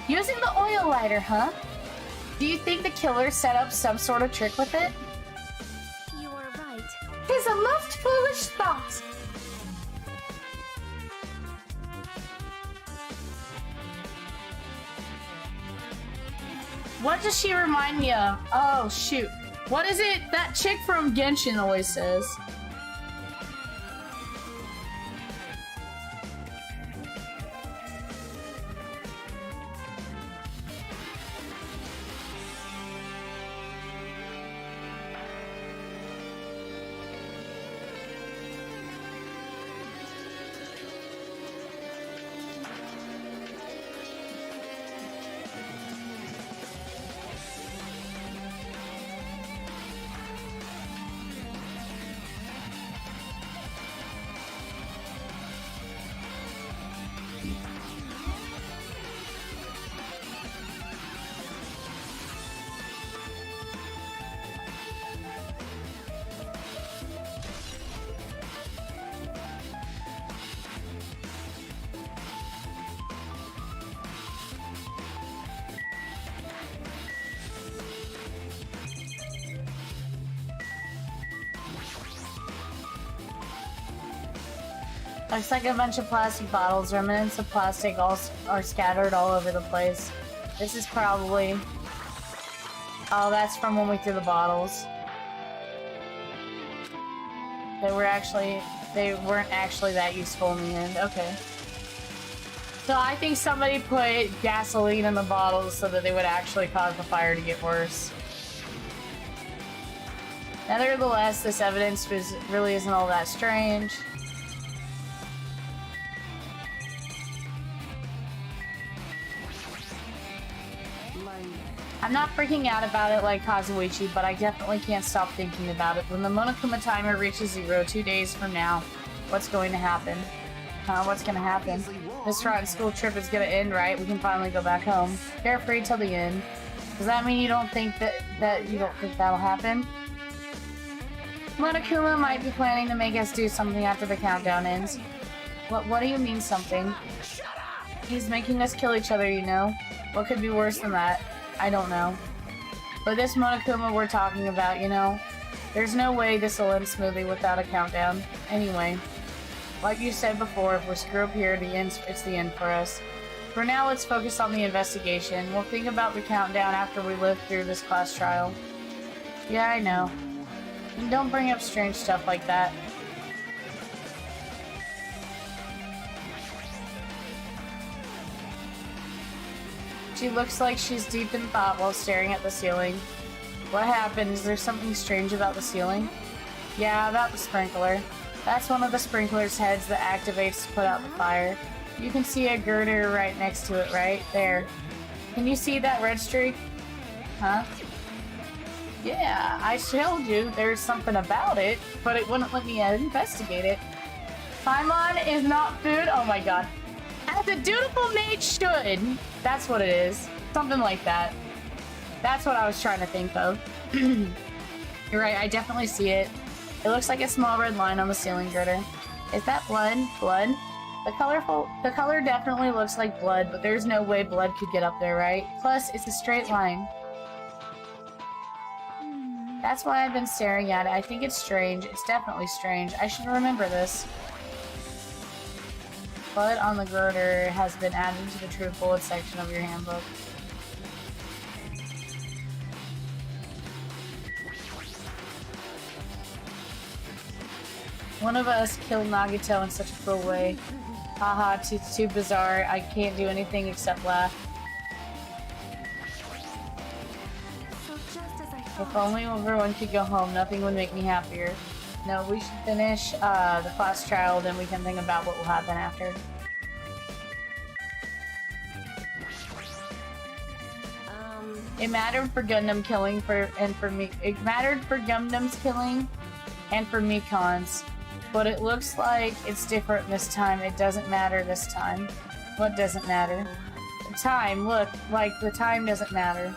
Using the oil lighter, huh? Do you think the killer set up some sort of trick with it? You are right. Tis a most foolish thought. What does she remind me of? Oh, shoot. What is it that chick from Genshin always says? Looks like a bunch of plastic bottles. Remnants of plastic are scattered all over the place. This is probably... Oh, that's from when we threw the bottles. They weren't actually that useful in the end. Okay. So I think somebody put gasoline in the bottles so that they would actually cause the fire to get worse. Nevertheless, this evidence really isn't all that strange. I'm not freaking out about it like Kazuichi, but I definitely can't stop thinking about it. When the Monokuma timer reaches 0 2 days from now, what's going to happen? What's gonna happen? This rotten school trip is gonna end, right? We can finally go back home. Carefree till the end. Does that mean you don't think that you don't think that'll happen? Monokuma might be planning to make us do something after the countdown ends. What do you mean something? He's making us kill each other, you know? What could be worse than that? I don't know. But this Monokuma we're talking about, you know? There's no way this will end smoothly without a countdown. Anyway, like you said before, if we screw up here, it's the end for us. For now, let's focus on the investigation. We'll think about the countdown after we live through this class trial. Yeah, I know. And don't bring up strange stuff like that. She looks like she's deep in thought while staring at the ceiling. What happened? Is there something strange about the ceiling? Yeah, about the sprinkler. That's one of the sprinkler's heads that activates to put out the fire. You can see a girder right next to it, right? There. Can you see that red streak? Huh? Yeah, I told you there's something about it, but it wouldn't let me investigate it. Paimon is not food? Oh my god. As a dutiful maid should. That's what it is. Something like that. That's what I was trying to think of. You're right, I definitely see it. It looks like a small red line on the ceiling girder. Is that blood? Blood? The color definitely looks like blood, but there's no way blood could get up there, right? Plus, it's a straight line. That's why I've been staring at it. I think it's strange. It's definitely strange. I should remember this. Blood on the girder has been added to the true bullet section of your handbook. One of us killed Nagito in such a cruel way. Haha, it's too bizarre. I can't do anything except laugh. So just as I thought. If only everyone could go home, nothing would make me happier. No, we should finish the class trial, then we can think about what will happen after. It mattered for Gundam killing it mattered for Gundam's killing and for Mikon's. But it looks like it's different this time. It doesn't matter this time. What doesn't matter? The time, look, like the time doesn't matter.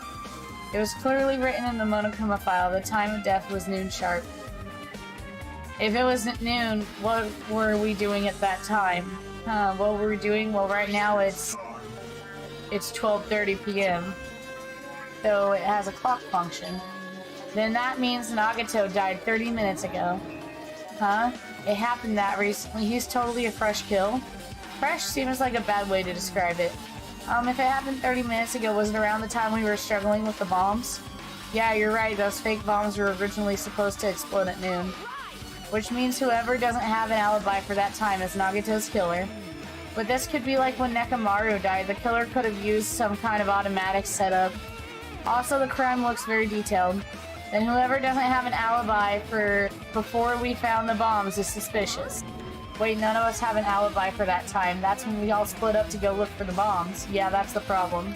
It was clearly written in the Monokuma file. The time of death was noon sharp. If it wasn't noon, what were we doing at that time? What were we doing? Well, right now it's 12:30 p.m. So it has a clock function. Then that means Nagato died 30 minutes ago. Huh? It happened that recently. He's totally a fresh kill. Fresh seems like a bad way to describe it. If it happened 30 minutes ago, was it around the time we were struggling with the bombs? Yeah, you're right. Those fake bombs were originally supposed to explode at noon. Which means whoever doesn't have an alibi for that time is Nagato's killer. But this could be like when Nekomaru died. The killer could have used some kind of automatic setup. Also, the crime looks very detailed. Then whoever doesn't have an alibi for before we found the bombs is suspicious. Wait, none of us have an alibi for that time. That's when we all split up to go look for the bombs. Yeah, that's the problem.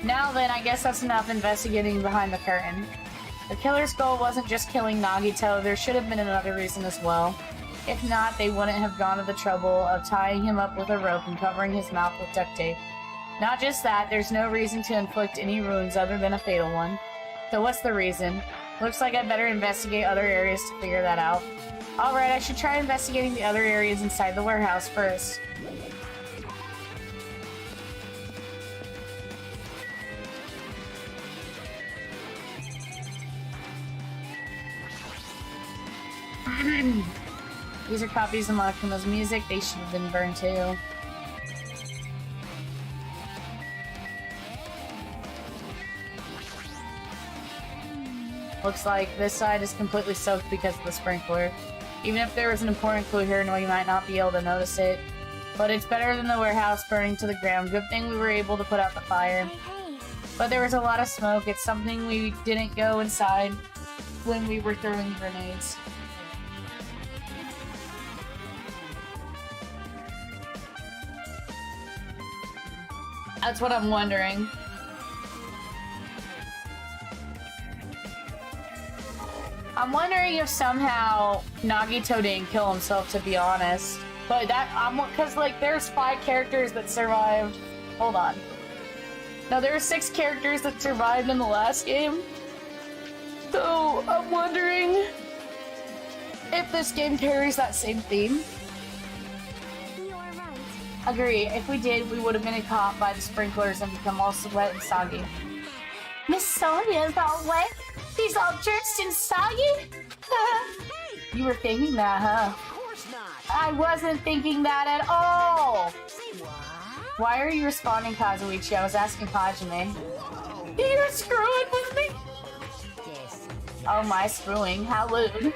Now then, I guess that's enough investigating behind the curtain. The killer's goal wasn't just killing Nagito, there should have been another reason as well. If not, they wouldn't have gone to the trouble of tying him up with a rope and covering his mouth with duct tape. Not just that, there's no reason to inflict any wounds other than a fatal one. So what's the reason? Looks like I better investigate other areas to figure that out. Alright, I should try investigating the other areas inside the warehouse first. These are copies of Monokuma's music. They should have been burned too. Looks like this side is completely soaked because of the sprinkler. Even if there was an important clue here, we might not be able to notice it. But it's better than the warehouse burning to the ground. Good thing we were able to put out the fire. But there was a lot of smoke. It's something we didn't go inside when we were throwing grenades. That's what I'm wondering. I'm wondering if somehow Nagito didn't kill himself, to be honest. But because, like, there's 5 characters that survived. Hold on. No, there were 6 characters that survived in the last game. So, I'm wondering if this game carries that same theme. You're right. Agree. If we did, we would have been caught by the sprinklers and become all wet and soggy. Miss Sonia's all wet? She's all drenched in soggy? You were thinking that, huh? Of course not. I wasn't thinking that at all! Say what? Why are you responding, Kazuichi? I was asking Hajime. You're screwing with me? Yes. Oh my, screwing. How lewd.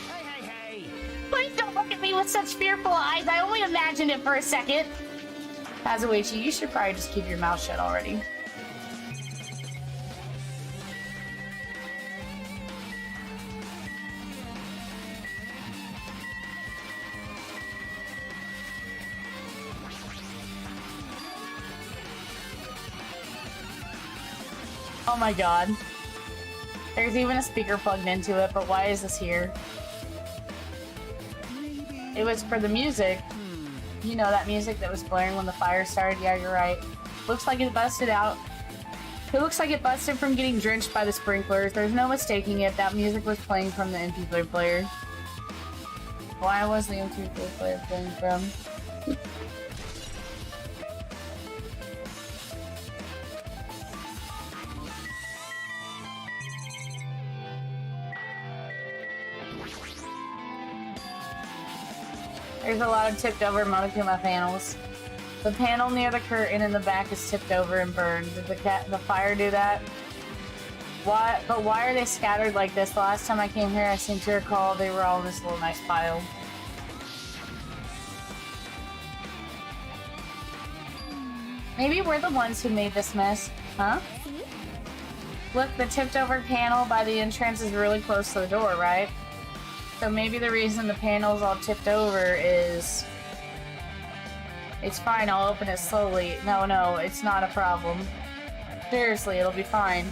Hey. Please don't look at me with such fearful eyes. I only imagined it for a second. Kazuichi, you should probably just keep your mouth shut already. Oh my god. There's even a speaker plugged into it, but why is this here? It was for the music. You know, that music that was blaring when the fire started? Yeah, you're right. Looks like it busted out. It looks like it busted from getting drenched by the sprinklers. There's no mistaking it. That music was playing from the MP3 player. Why was the MP3 player playing from? There's a lot of tipped over Monokuma panels. The panel near the curtain in the back is tipped over and burned. Did the fire do that? Why? But why are they scattered like this? The last time I came here, I seem to recall they were all in this little nice pile. Maybe we're the ones who made this mess, huh? Look, the tipped over panel by the entrance is really close to the door, right? So maybe the reason the panel's all tipped over is... It's fine, I'll open it slowly. No, it's not a problem. Seriously, it'll be fine.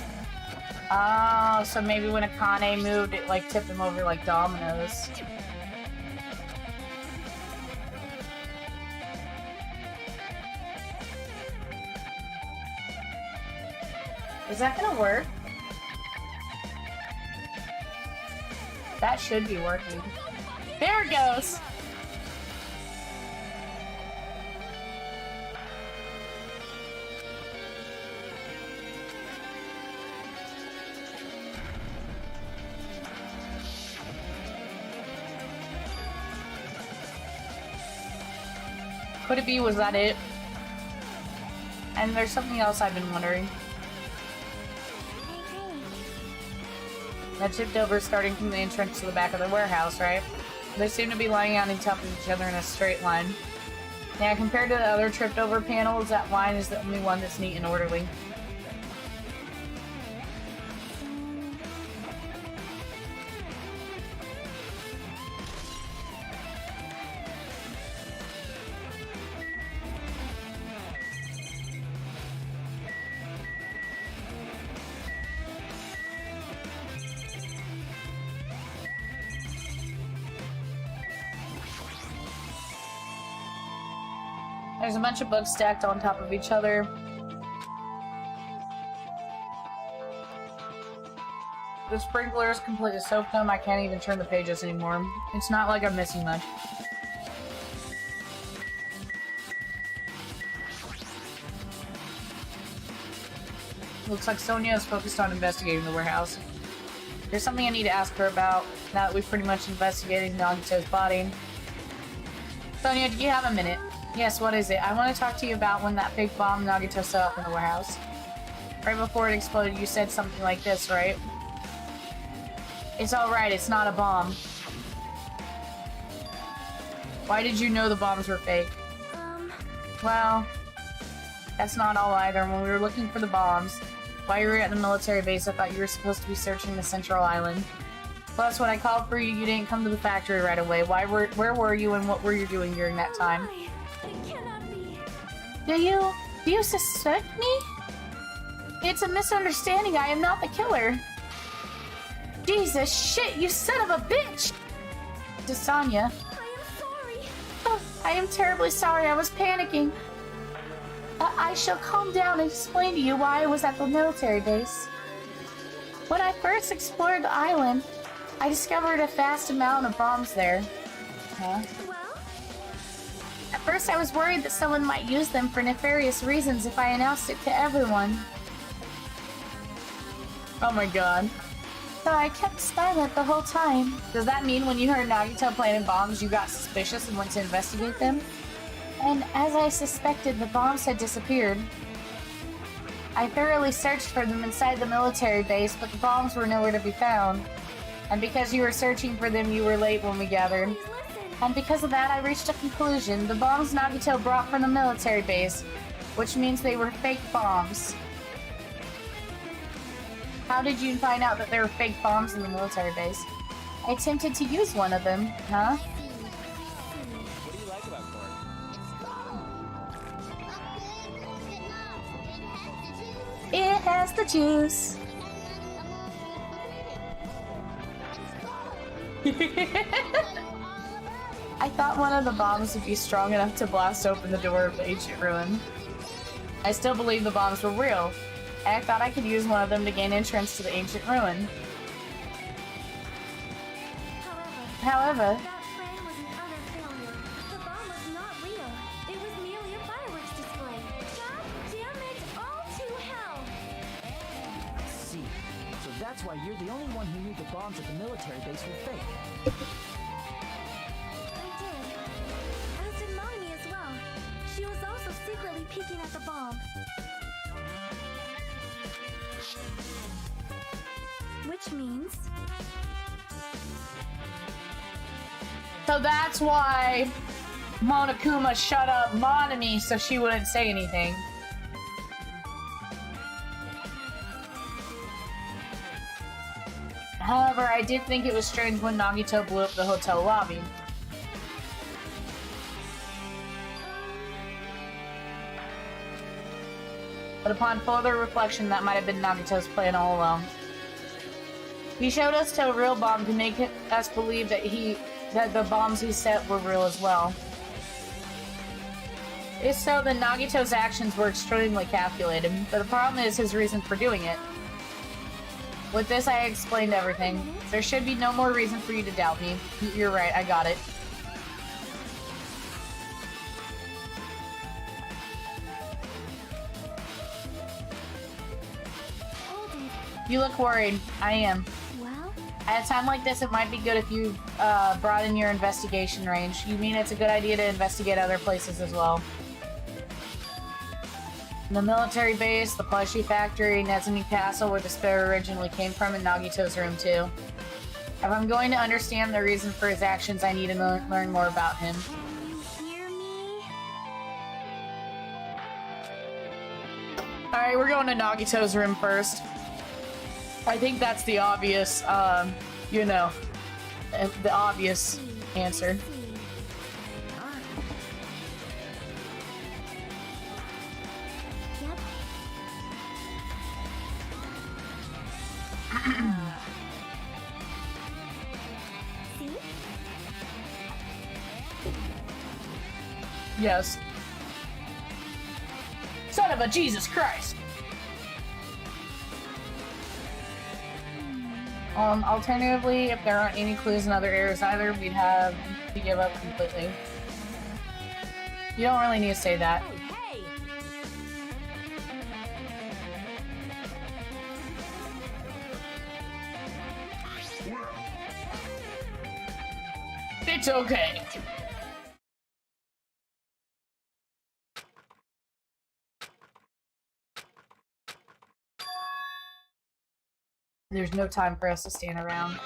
Oh, so maybe when Akane moved, it like tipped him over like dominoes. Is that gonna work? That should be working. There it goes! Could it be, was that it? And there's something else I've been wondering. That tipped over starting from the entrance to the back of the warehouse, right? They seem to be lying on top of each other in a straight line. Yeah, compared to the other tripped over panels, that line is the only one that's neat and orderly. There's a bunch of books stacked on top of each other. The sprinkler is completely soaked them. I can't even turn the pages anymore. It's not like I'm missing much. Looks like Sonia is focused on investigating the warehouse. There's something I need to ask her about now that we've pretty much investigated Nagito's body. Sonia, do you have a minute? Yes, what is it? I want to talk to you about when that big bomb Nagito set up in the warehouse. Right before it exploded, you said something like this, right? It's alright, it's not a bomb. Why did you know the bombs were fake? Well, that's not all either. When we were looking for the bombs, while you were at the military base, I thought you were supposed to be searching the Central Island. Plus, when I called for you, you didn't come to the factory right away. Where were you and what were you doing during that time? It cannot be. Do you suspect me? It's a misunderstanding. I am not the killer. Jesus shit, you son of a bitch! To Sonya. I am sorry. Oh, I am terribly sorry. I was panicking. I shall calm down and explain to you why I was at the military base. When I first explored the island, I discovered a vast amount of bombs there. Huh? Well, At first I was worried that someone might use them for nefarious reasons if I announced it to everyone. Oh my god. So I kept silent the whole time. Does that mean when you heard Nagito planting bombs, you got suspicious and went to investigate them? And as I suspected, the bombs had disappeared. I thoroughly searched for them inside the military base, but the bombs were nowhere to be found. And because you were searching for them, you were late when we gathered. please listen. And because of that, I reached a conclusion. The bombs Nagito brought from the military base, which means they were fake bombs. How did you find out that there were fake bombs in the military base? I attempted to use one of them, huh? What do you like about corn? It has the juice. I thought one of the bombs would be strong enough to blast open the door of the ancient ruin. I still believe the bombs were real, and I thought I could use one of them to gain entrance to the ancient ruin. However, That plan was an utter failure. The bomb was not real. It was merely a fireworks display. God damn it! All to hell! I see. So that's why you're the only one who knew the bombs at the military base were fake. I did. As did Mommy as well. She was also secretly peeking at the bomb. Which means... so that's why Monokuma shut up Monami so she wouldn't say anything. However, I did think it was strange when Nagito blew up the hotel lobby. But upon further reflection, that might have been Nagito's plan all along. He showed us to a real bomb to make us believe that the bombs he set were real as well. If so, then Nagito's actions were extremely calculated, but the problem is his reason for doing it. With this, I explained everything. There should be no more reason for you to doubt me. You're right, I got it. You look worried. I am. Well? At a time like this, it might be good if you broaden your investigation range. You mean it's a good idea to investigate other places as well? The military base, the plushie factory, Nezumi Castle, where the spear originally came from, and Nagito's room too. If I'm going to understand the reason for his actions, I need to learn more about him. Can you hear me? Alright, we're going to Nagito's room first. I think that's the obvious, you know, the obvious answer. See? Yes. Son of a Jesus Christ! Alternatively, if there aren't any clues in other areas either, we'd have to give up completely. You don't really need to say that. Hey! It's okay. There's no time for us to stand around.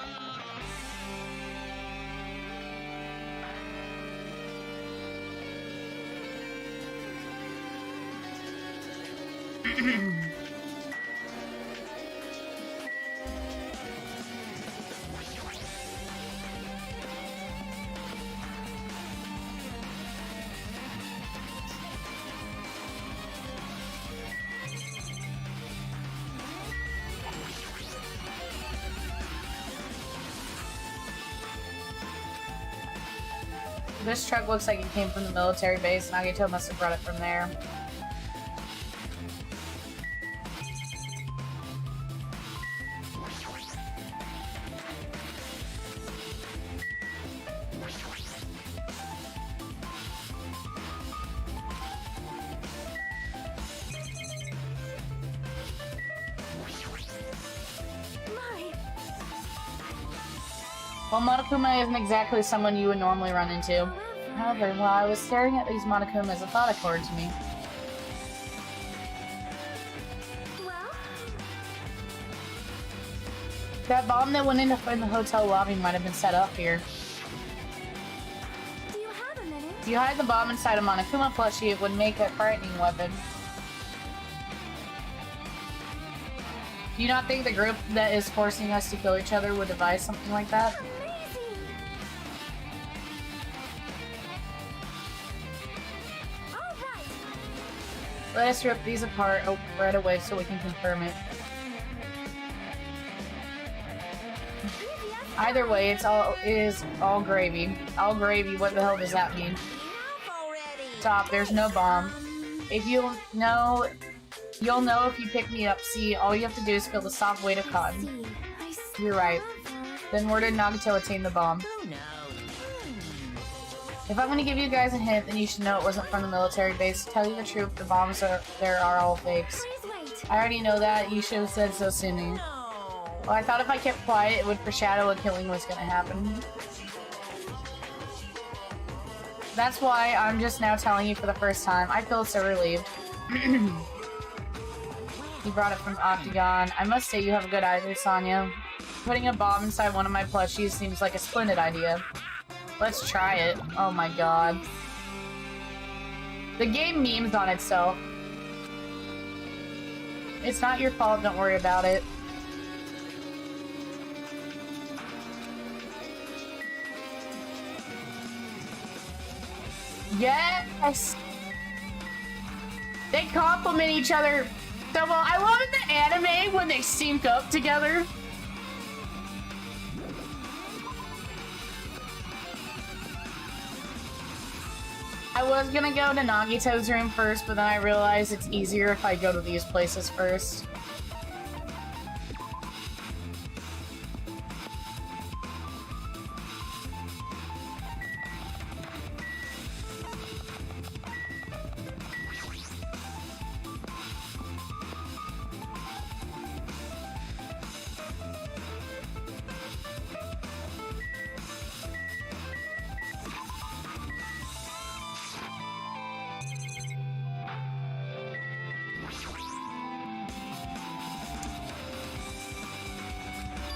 This truck looks like it came from the military base. Nagito must have brought it from there. Well, Monokuma isn't exactly someone you would normally run into. However, while I was staring at these Monokumas, a thought occurred to me. Well? That bomb that went in the hotel lobby might have been set up here. Do you have a minute? If you hide the bomb inside a Monokuma plushie, it would make a frightening weapon. Do you not think the group that is forcing us to kill each other would devise something like that? Amazing! All right. Let us rip these apart right away so we can confirm it. Either way, it is all gravy. All gravy, what the hell does that mean? Stop, there's no bomb. If you'll know if you pick me up. See, all you have to do is feel the soft weight of cotton. You're right. Then where did Nagito attain the bomb? If I'm gonna give you guys a hint, then you should know it wasn't from the military base. To tell you the truth, the bombs there are all fakes. Please wait. I already know that. You should have said so sooner. Well, I thought if I kept quiet, it would foreshadow a killing was gonna happen. That's why I'm just now telling you for the first time. I feel so relieved. You brought it from Octagon. I must say you have a good eye there, Sonya. Putting a bomb inside one of my plushies seems like a splendid idea. Let's try it. Oh my god. The game memes on itself. It's not your fault, don't worry about it. Yes! They complement each other so well. I love in the anime when they sync up together. I was gonna go to Nagito's room first, but then I realized it's easier if I go to these places first.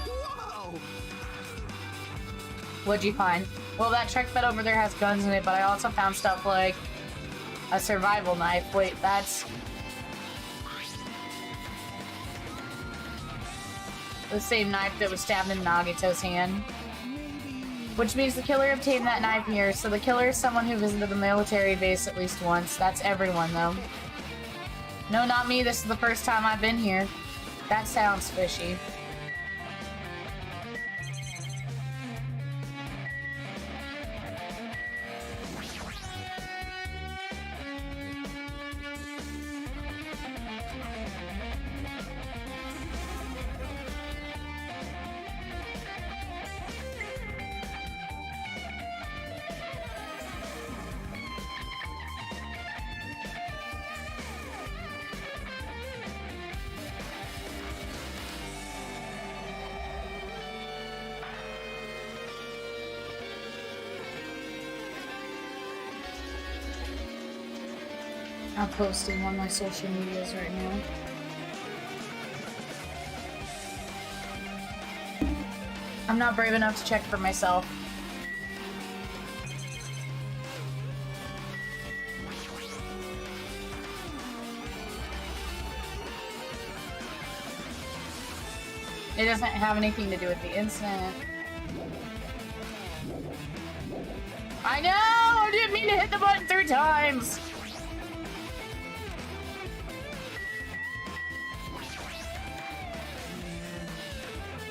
Whoa! What'd you find? Well, that truck bed over there has guns in it, but I also found stuff like a survival knife. Wait, that's the same knife that was stabbed in Nagito's hand. Which means the killer obtained that knife here, so the killer is someone who visited the military base at least once. That's everyone, though. No, not me. This is the first time I've been here. That sounds fishy. I'm posting on my social medias right now. I'm not brave enough to check for myself. It doesn't have anything to do with the incident. I know! I didn't mean to hit the button 3 times!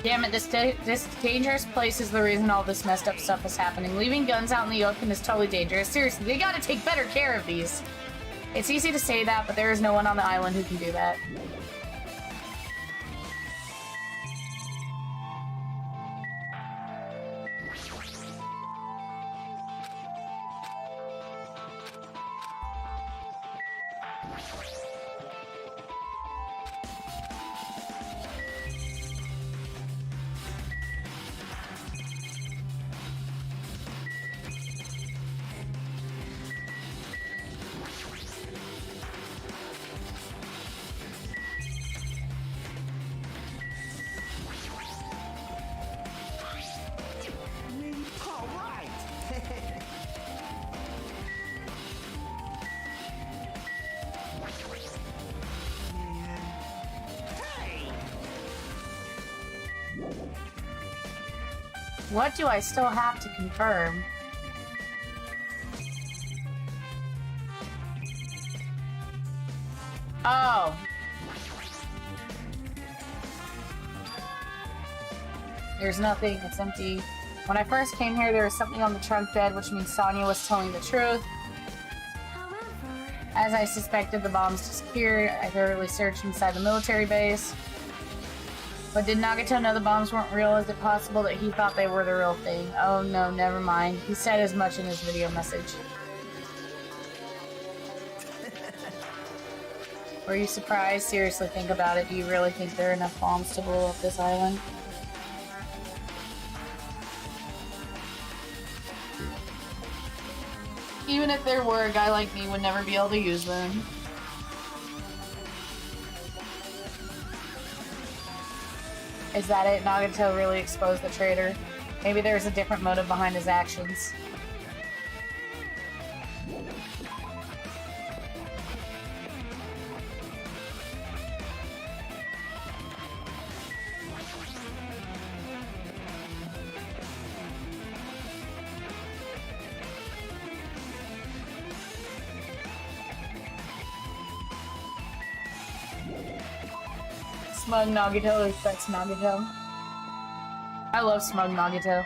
Damn it, this dangerous place is the reason all this messed up stuff is happening. Leaving guns out in the open is totally dangerous. Seriously, they gotta take better care of these. It's easy to say that, but there is no one on the island who can do that. All right. Hey! What do I still have to confirm? Oh. There's nothing, it's empty. When I first came here, there was something on the trunk bed, which means Sonia was telling the truth. However, As I suspected, the bombs disappeared. I thoroughly searched inside the military base. But did Nagito know the bombs weren't real? Is it possible that he thought they were the real thing? Oh no, never mind. He said as much in his video message. Were you surprised? Seriously, think about it. Do you really think there are enough bombs to blow up this island? Even if there were, a guy like me would never be able to use them. Is that it? Nagito really exposed the traitor? Maybe there's a different motive behind his actions. Smug Nagito respects Nagito. I love Smug Nagito.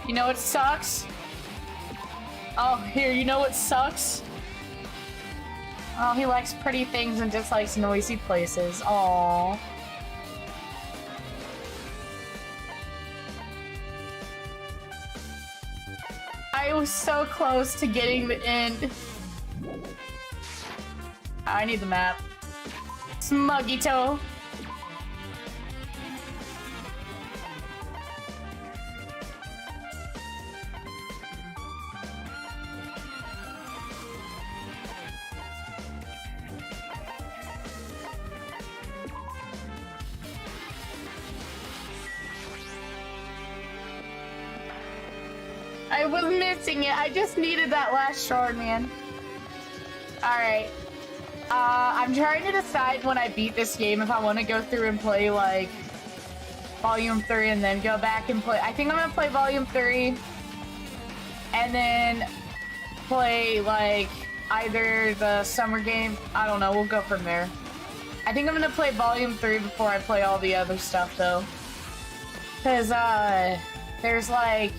You know what sucks? Oh, here, you know what sucks? Oh, he likes pretty things and dislikes noisy places. Aww. I was so close to getting the end. I need the map. Smugito. I was missing it. I just needed that last shard, man. Alright. I'm trying to decide when I beat this game if I want to go through and play, like, Volume 3 and then go back and play. I think I'm going to play Volume 3 and then play, like, either the summer game. I don't know. We'll go from there. I think I'm going to play Volume 3 before I play all the other stuff, though. Because, there's, like,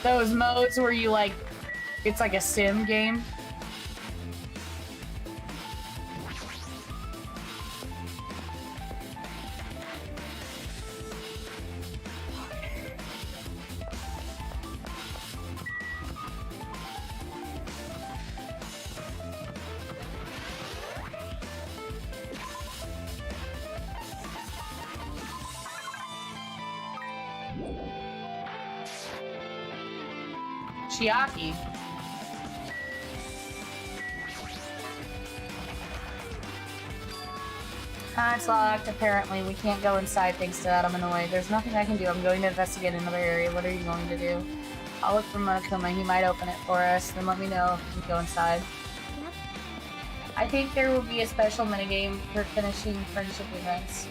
those modes where you, like, it's like a sim game. Chiaki. It's locked, apparently. We can't go inside thanks to that. I'm annoyed. There's nothing I can do. I'm going to investigate another area. What are you going to do? I'll look for Monokuma. He might open it for us. Then let me know if we can go inside. Yep. I think there will be a special minigame for finishing friendship events.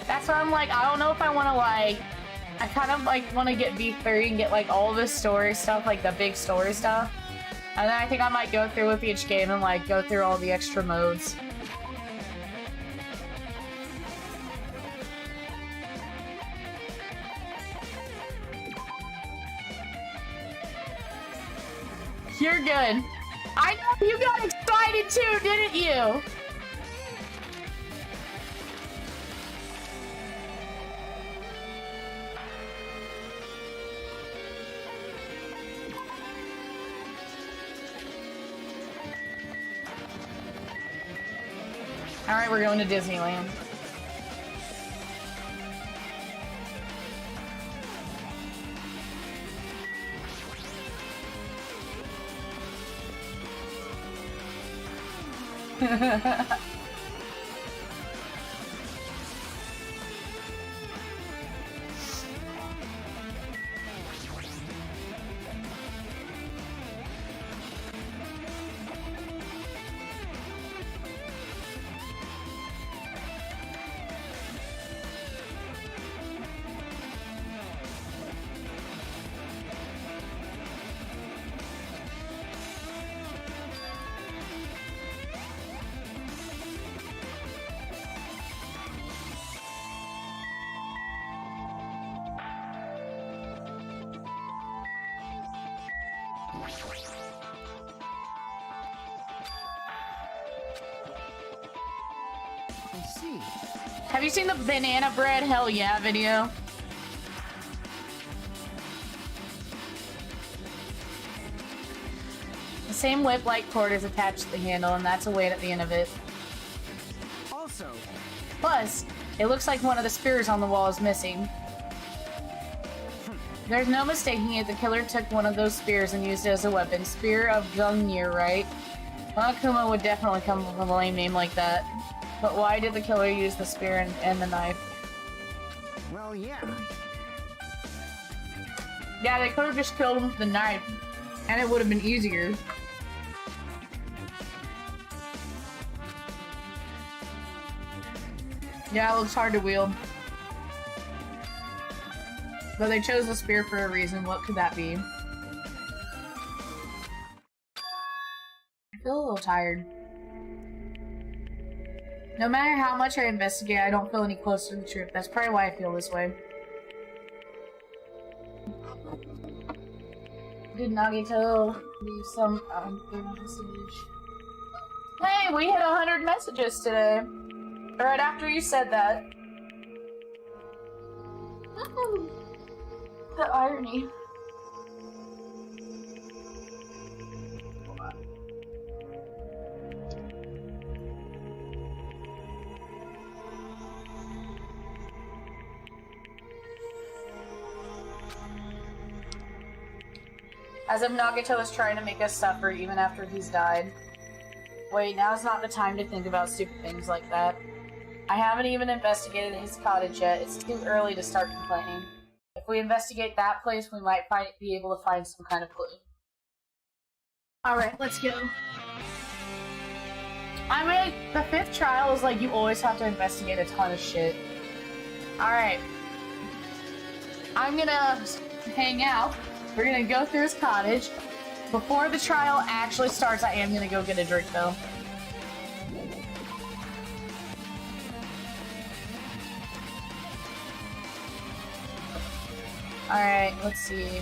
That's why I'm like, I don't know if I want to, like, I kind of, like, want to get V3 and get, like, all the story stuff, like, the big story stuff. And then I think I might go through with each game and, like, go through all the extra modes. You're good. I know you got excited too, didn't you? Alright, we're going to Disneyland. I see. Have you seen the banana bread hell yeah video? The same whip-like cord is attached to the handle, and that's a weight at the end of it. Also, Plus, it looks like one of the spears on the wall is missing. There's no mistaking it. The killer took one of those spears and used it as a weapon. Spear of Gungnir, right? Monokuma would definitely come up with a lame name like that. But why did the killer use the spear and the knife? Well, yeah. Yeah, they could have just killed him with the knife. And it would have been easier. Yeah, it looks hard to wield. But they chose the spear for a reason. What could that be? I feel a little tired. No matter how much I investigate, I don't feel any closer to the truth. That's probably why I feel this way. Did Nagito leave some message? Hey, we hit 100 messages today. Right after you said that. The irony. As if Nagito is trying to make us suffer even after he's died. Wait, now's not the time to think about stupid things like that. I haven't even investigated his cottage yet. It's too early to start complaining. If we investigate that place, we might be able to find some kind of clue. Alright, let's go. I mean, the 5th trial is like you always have to investigate a ton of shit. Alright. I'm gonna hang out. We're gonna go through his cottage. Before the trial actually starts, I am gonna go get a drink though. Alright, let's see.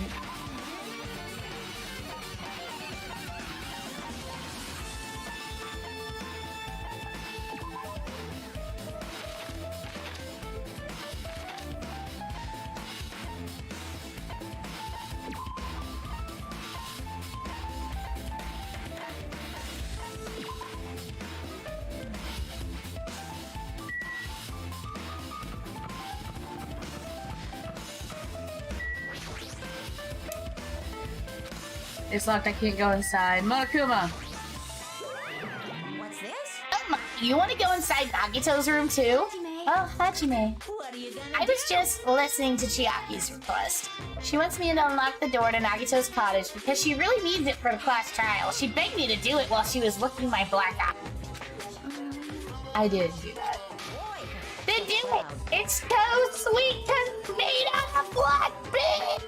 It's locked, I can't go inside. Monokuma! What's this? You want to go inside Nagito's room too? Hajime. Oh, Hajime. What are you gonna I was just listening to Chiaki's request. She wants me to unlock the door to Nagito's cottage because she really needs it for the class trial. She begged me to do it while she was licking my black eye. I did do that. Then do it! It's so sweet because it's made out of black beans!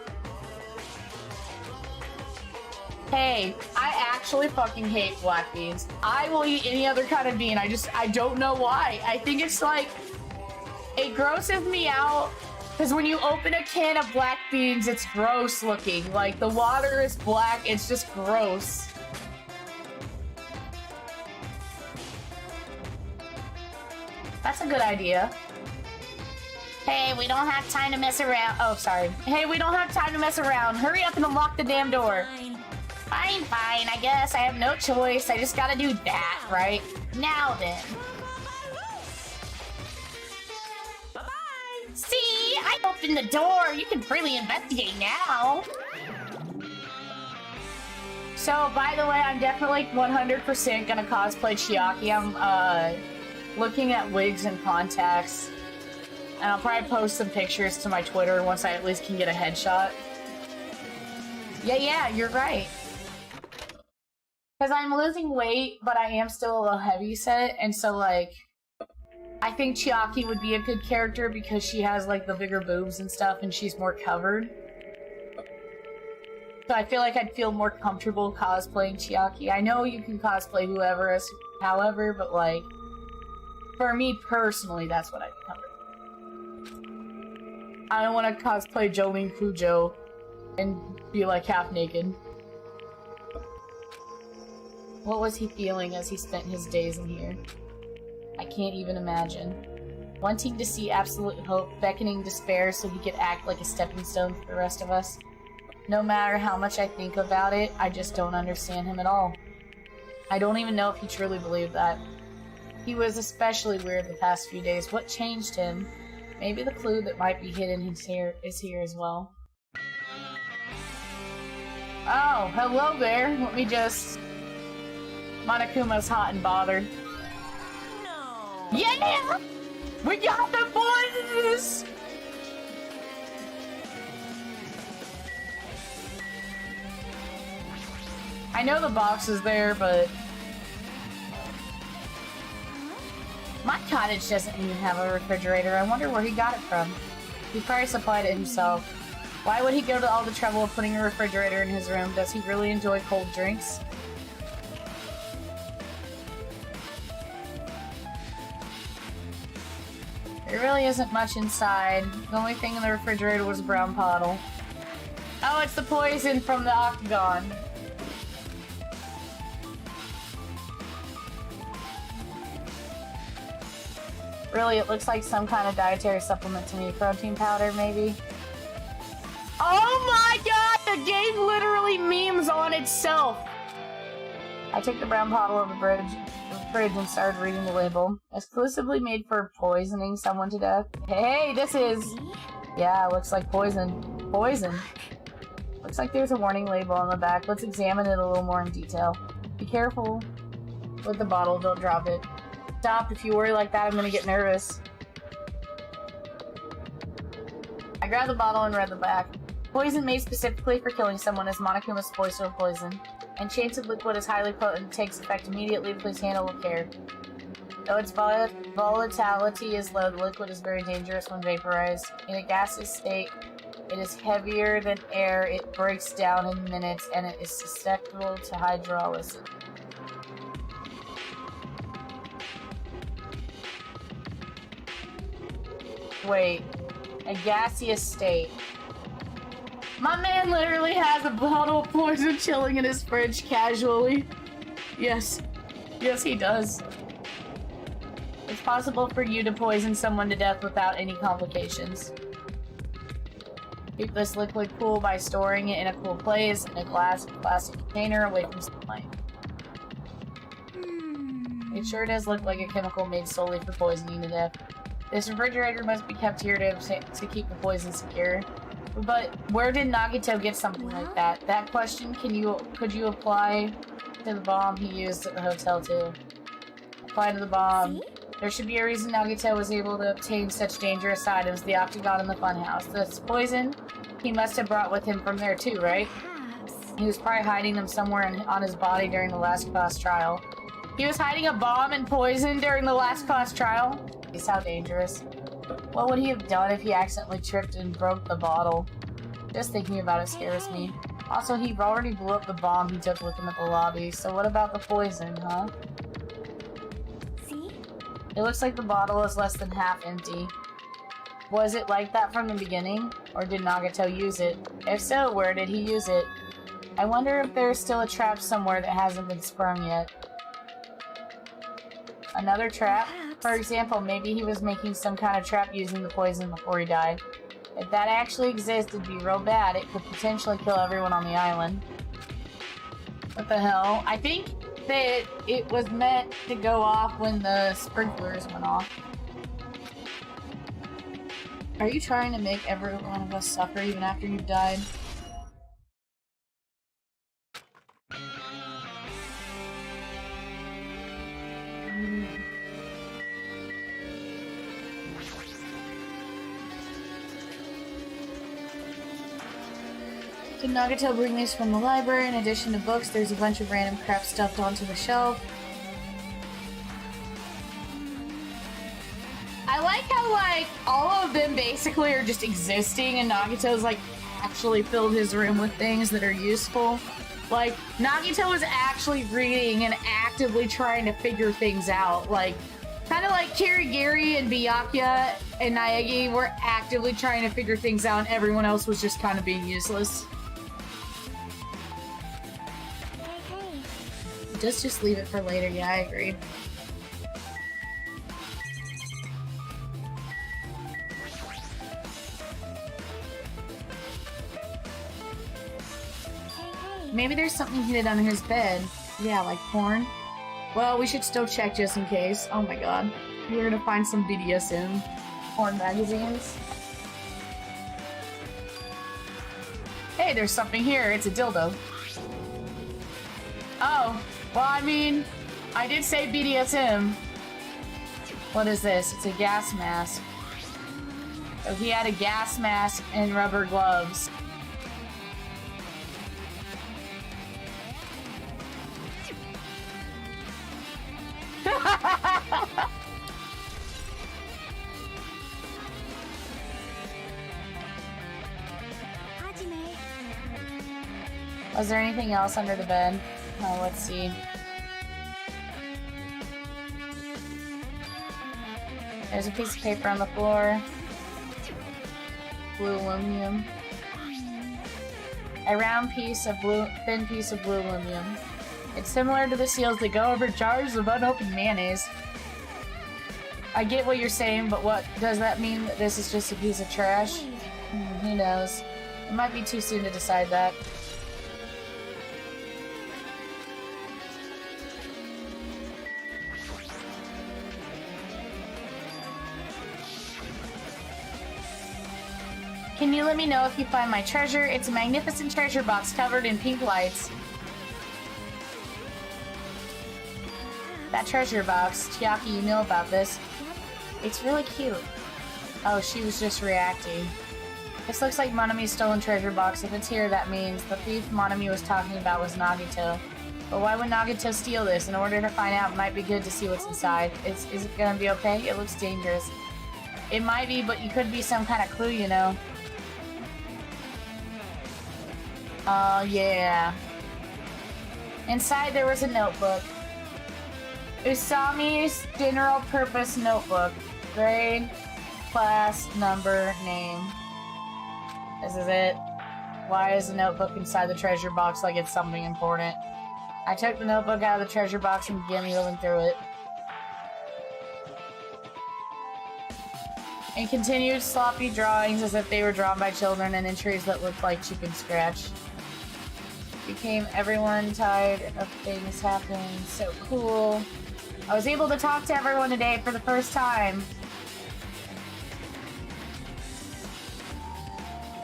Hey, I actually fucking hate black beans. I will eat any other kind of bean. I don't know why. I think it's like, it grosses me out. Because when you open a can of black beans, it's gross looking. Like, the water is black, it's just gross. That's a good idea. Hey, we don't have time to mess around. Oh, sorry. Hey, we don't have time to mess around. Hurry up and unlock the damn door. Fine, I guess I have no choice. I just gotta do that, right? Now then. Bye-bye! See? I opened the door. You can freely investigate now. So, by the way, I'm definitely 100% gonna cosplay Chiaki. I'm, looking at wigs and contacts. And I'll probably post some pictures to my Twitter once I at least can get a headshot. Yeah, you're right. Because I'm losing weight, but I am still a little heavy set, and so, like, I think Chiaki would be a good character because she has, like, the bigger boobs and stuff, and she's more covered. So I feel like I'd feel more comfortable cosplaying Chiaki. I know you can cosplay whoever as however, but, like, for me personally, that's what I'd be comfortable. I don't want to cosplay Jolene Kujo and be, like, half naked. What was he feeling as he spent his days in here? I can't even imagine. Wanting to see absolute hope, beckoning despair so he could act like a stepping stone for the rest of us. No matter how much I think about it, I just don't understand him at all. I don't even know if he truly believed that. He was especially weird the past few days. What changed him? Maybe the clue that might be hidden is here as well. Oh, hello there. Let me just... Monokuma's hot and bothered. No. Yeah! We got the boys! I know the box is there, but... My cottage doesn't even have a refrigerator. I wonder where he got it from. He probably supplied it himself. Why would he go to all the trouble of putting a refrigerator in his room? Does he really enjoy cold drinks? There really isn't much inside. The only thing in the refrigerator was a brown bottle. Oh, it's the poison from the octagon. Really, it looks like some kind of dietary supplement to me. Protein powder, maybe? Oh my god! The game literally memes on itself! I took the brown bottle of the fridge and started reading the label. Exclusively made for poisoning someone to death. Hey, this is... Yeah, looks like poison. Poison. Looks like there's a warning label on the back. Let's examine it a little more in detail. Be careful with the bottle, don't drop it. Stop, if you worry like that, I'm gonna get nervous. I grabbed the bottle and read the back. Poison made specifically for killing someone is Monokuma's poison. Enchanted liquid is highly potent and takes effect immediately. Please handle with care. Though its volatility is low, the liquid is very dangerous when vaporized. In a gaseous state, it is heavier than air, it breaks down in minutes, and it is susceptible to hydrolysis. Wait, a gaseous state. My man literally has a bottle of poison chilling in his fridge casually. Yes. Yes, he does. It's possible for you to poison someone to death without any complications. Keep this liquid cool by storing it in a cool place in a glass or plastic container away from sunlight. It sure does look like a chemical made solely for poisoning to death. This refrigerator must be kept here to keep the poison secure. But where did Nagito get something like that? That question could you apply to the bomb he used at the hotel too? Apply to the bomb. There should be a reason Nagito was able to obtain such dangerous items, the octagon and the funhouse. This poison he must have brought with him from there too, right? He was probably hiding them somewhere on his body during the last class trial. He was hiding a bomb and poison during the last class trial? He's how dangerous. What would he have done if he accidentally tripped and broke the bottle? Just thinking about it scares me. Also, he already blew up the bomb he took with him at the lobby, so what about the poison, huh? See? It looks like the bottle is less than half empty. Was it like that from the beginning? Or did Nagito use it? If so, where did he use it? I wonder if there's still a trap somewhere that hasn't been sprung yet. Another trap? For example, maybe he was making some kind of trap using the poison before he died. If that actually exists, it'd be real bad. It could potentially kill everyone on the island. What the hell? I think that it was meant to go off when the sprinklers went off. Are you trying to make every one of us suffer even after you've died? Did Nagito bring these from the library? In addition to books, there's a bunch of random crap stuffed onto the shelf. I like how, like, all of them basically are just existing and Nagito's, like, actually filled his room with things that are useful. Like, Nagito was actually reading and actively trying to figure things out. Like, kind of like Kirigiri and Byakuya and Naegi were actively trying to figure things out and everyone else was just kind of being useless. Just leave it for later. Yeah, I agree. Maybe there's something hidden under his bed. Yeah, like porn. Well, we should still check just in case. Oh my god. We're gonna find some BDSM porn magazines. Hey, there's something here. It's a dildo. Oh, well, I mean, I did say BDSM. What is this? It's a gas mask. So he had a gas mask and rubber gloves. Hajime. Was there anything else under the bed? Oh, let's see. There's a piece of paper on the floor. Blue aluminum. A round piece of thin piece of blue aluminum. It's similar to the seals that go over jars of unopened mayonnaise. I get what you're saying, but what does that mean that this is just a piece of trash? Who knows? It might be too soon to decide that. Can you let me know if you find my treasure? It's a magnificent treasure box covered in pink lights. That treasure box, Chiaki, you know about this. It's really cute. Oh, she was just reacting. This looks like Monami's stolen treasure box. If it's here, that means the thief Monami was talking about was Nagito. But why would Nagito steal this? In order to find out, it might be good to see what's inside. Is it gonna be okay? It looks dangerous. It might be, but you could be some kind of clue, you know. Oh, yeah. Inside there was a notebook. Usami's general purpose notebook. Grade, class, number, name. This is it. Why is the notebook inside the treasure box like it's something important? I took the notebook out of the treasure box and began wheeling through it. And continued sloppy drawings as if they were drawn by children and entries that looked like chicken scratch. Became everyone tired of things happening. So cool. I was able to talk to everyone today for the first time.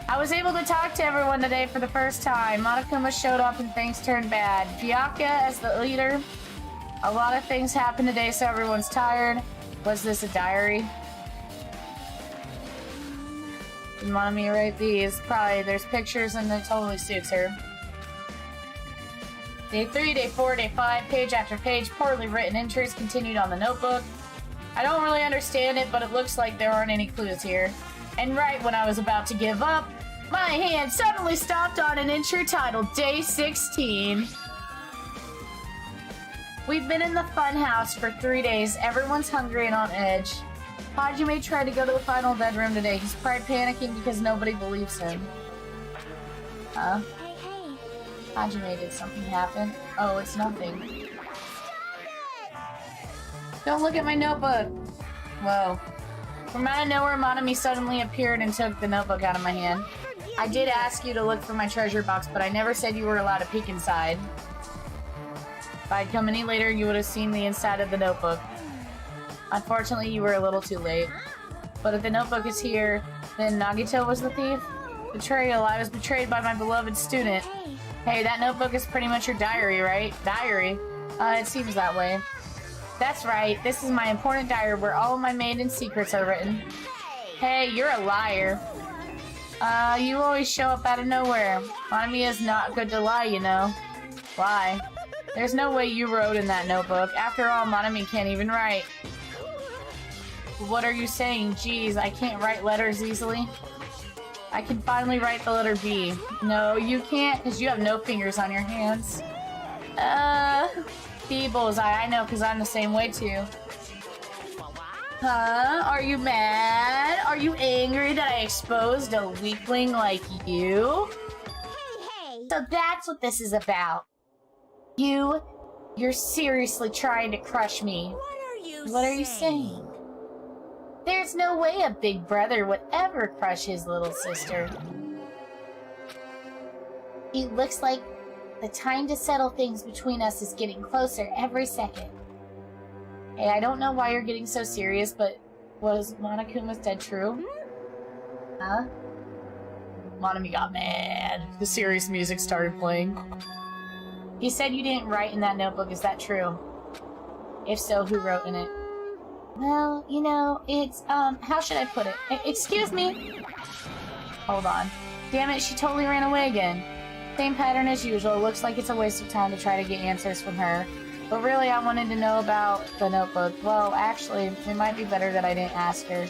Monokuma showed up and things turned bad. Gyaka as the leader. A lot of things happened today, so everyone's tired. Was this a diary? Did Monami write these? Probably. There's pictures and it totally suits her. Day 3, Day 4, Day 5, page after page, poorly written entries continued on the notebook. I don't really understand it, but it looks like there aren't any clues here. And right when I was about to give up, my hand suddenly stopped on an entry titled Day 16. We've been in the fun house for 3 days. Everyone's hungry and on edge. Hajime tried to go to the final bedroom today. He's probably panicking because nobody believes him. Huh? Hajime, did something happen? Oh, it's nothing. Don't look at my notebook! Whoa. From out of nowhere, Monami suddenly appeared and took the notebook out of my hand. I did ask you to look for my treasure box, but I never said you were allowed to peek inside. If I'd come any later, you would have seen the inside of the notebook. Unfortunately, you were a little too late. But if the notebook is here, then Nagito was the thief? Betrayal. I was betrayed by my beloved student. Hey, that notebook is pretty much your diary, right? Diary? It seems that way. That's right. This is my important diary where all of my maiden secrets are written. Hey, you're a liar. You always show up out of nowhere. Monami is not good to lie, you know. Why? There's no way you wrote in that notebook. After all, Monami can't even write. What are you saying? Geez, I can't write letters easily. I can finally write the letter B. No, you can't, because you have no fingers on your hands. B bullseye, I know, because I'm the same way, too. Huh? Are you mad? Are you angry that I exposed a weakling like you? Hey! So that's what this is about. You're seriously trying to crush me. What are you saying? There's no way a big brother would ever crush his little sister. It looks like the time to settle things between us is getting closer every second. Hey, I don't know why you're getting so serious, but was Monokuma's dead true? Huh? Monami got mad. The serious music started playing. He said you didn't write in that notebook. Is that true? If so, who wrote in it? Well, you know, it's, how should I put it? Excuse me? Hold on. Damn it, she totally ran away again. Same pattern as usual. Looks like it's a waste of time to try to get answers from her. But really, I wanted to know about the notebook. Well, actually, it might be better that I didn't ask her.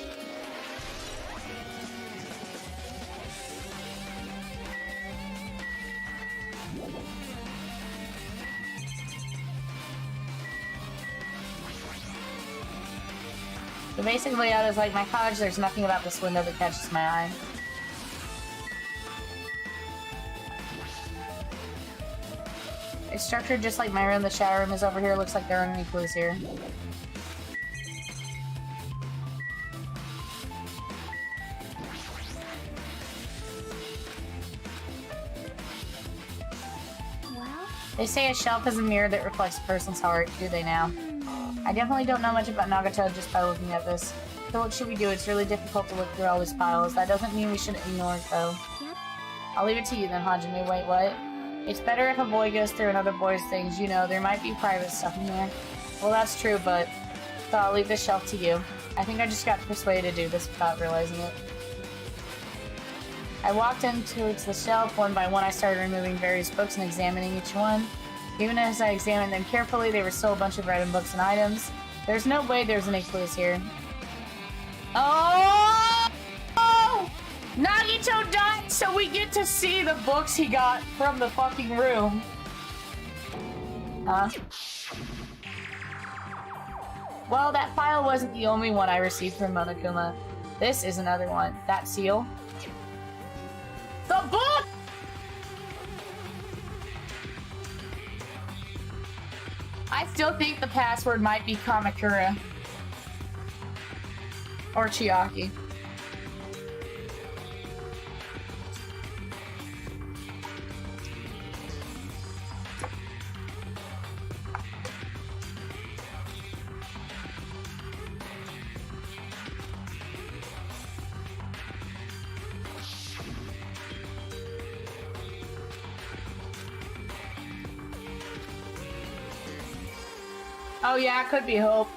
The basic layout is like my cottage. There's nothing about this window that catches my eye. It's structured just like my room. The shower room is over here. Looks like there aren't any clues here. Well, They say a shelf is a mirror that reflects a person's heart. Do they now? I definitely don't know much about Nagato just by looking at this. So what should we do? It's really difficult to look through all these piles. That doesn't mean we shouldn't ignore it, though. yep. I'll leave it to you then, Hajime. Wait, what? It's better if a boy goes through another boy's things. You know, there might be private stuff in there. Well, that's true, but... So I'll leave this shelf to you. I think I just got persuaded to do this without realizing it. I walked in towards the shelf. One by one, I started removing various books and examining each one. Even as I examined them carefully, they were still a bunch of random books and items. There's no way there's any clues here. Oh! Oh! Nagito died, so we get to see the books he got from the fucking room. Huh? Well, that file wasn't the only one I received from Monokuma. This is another one. That seal. The book! I still think the password might be Kamakura. Or Chiaki. Oh yeah, it could be Hope.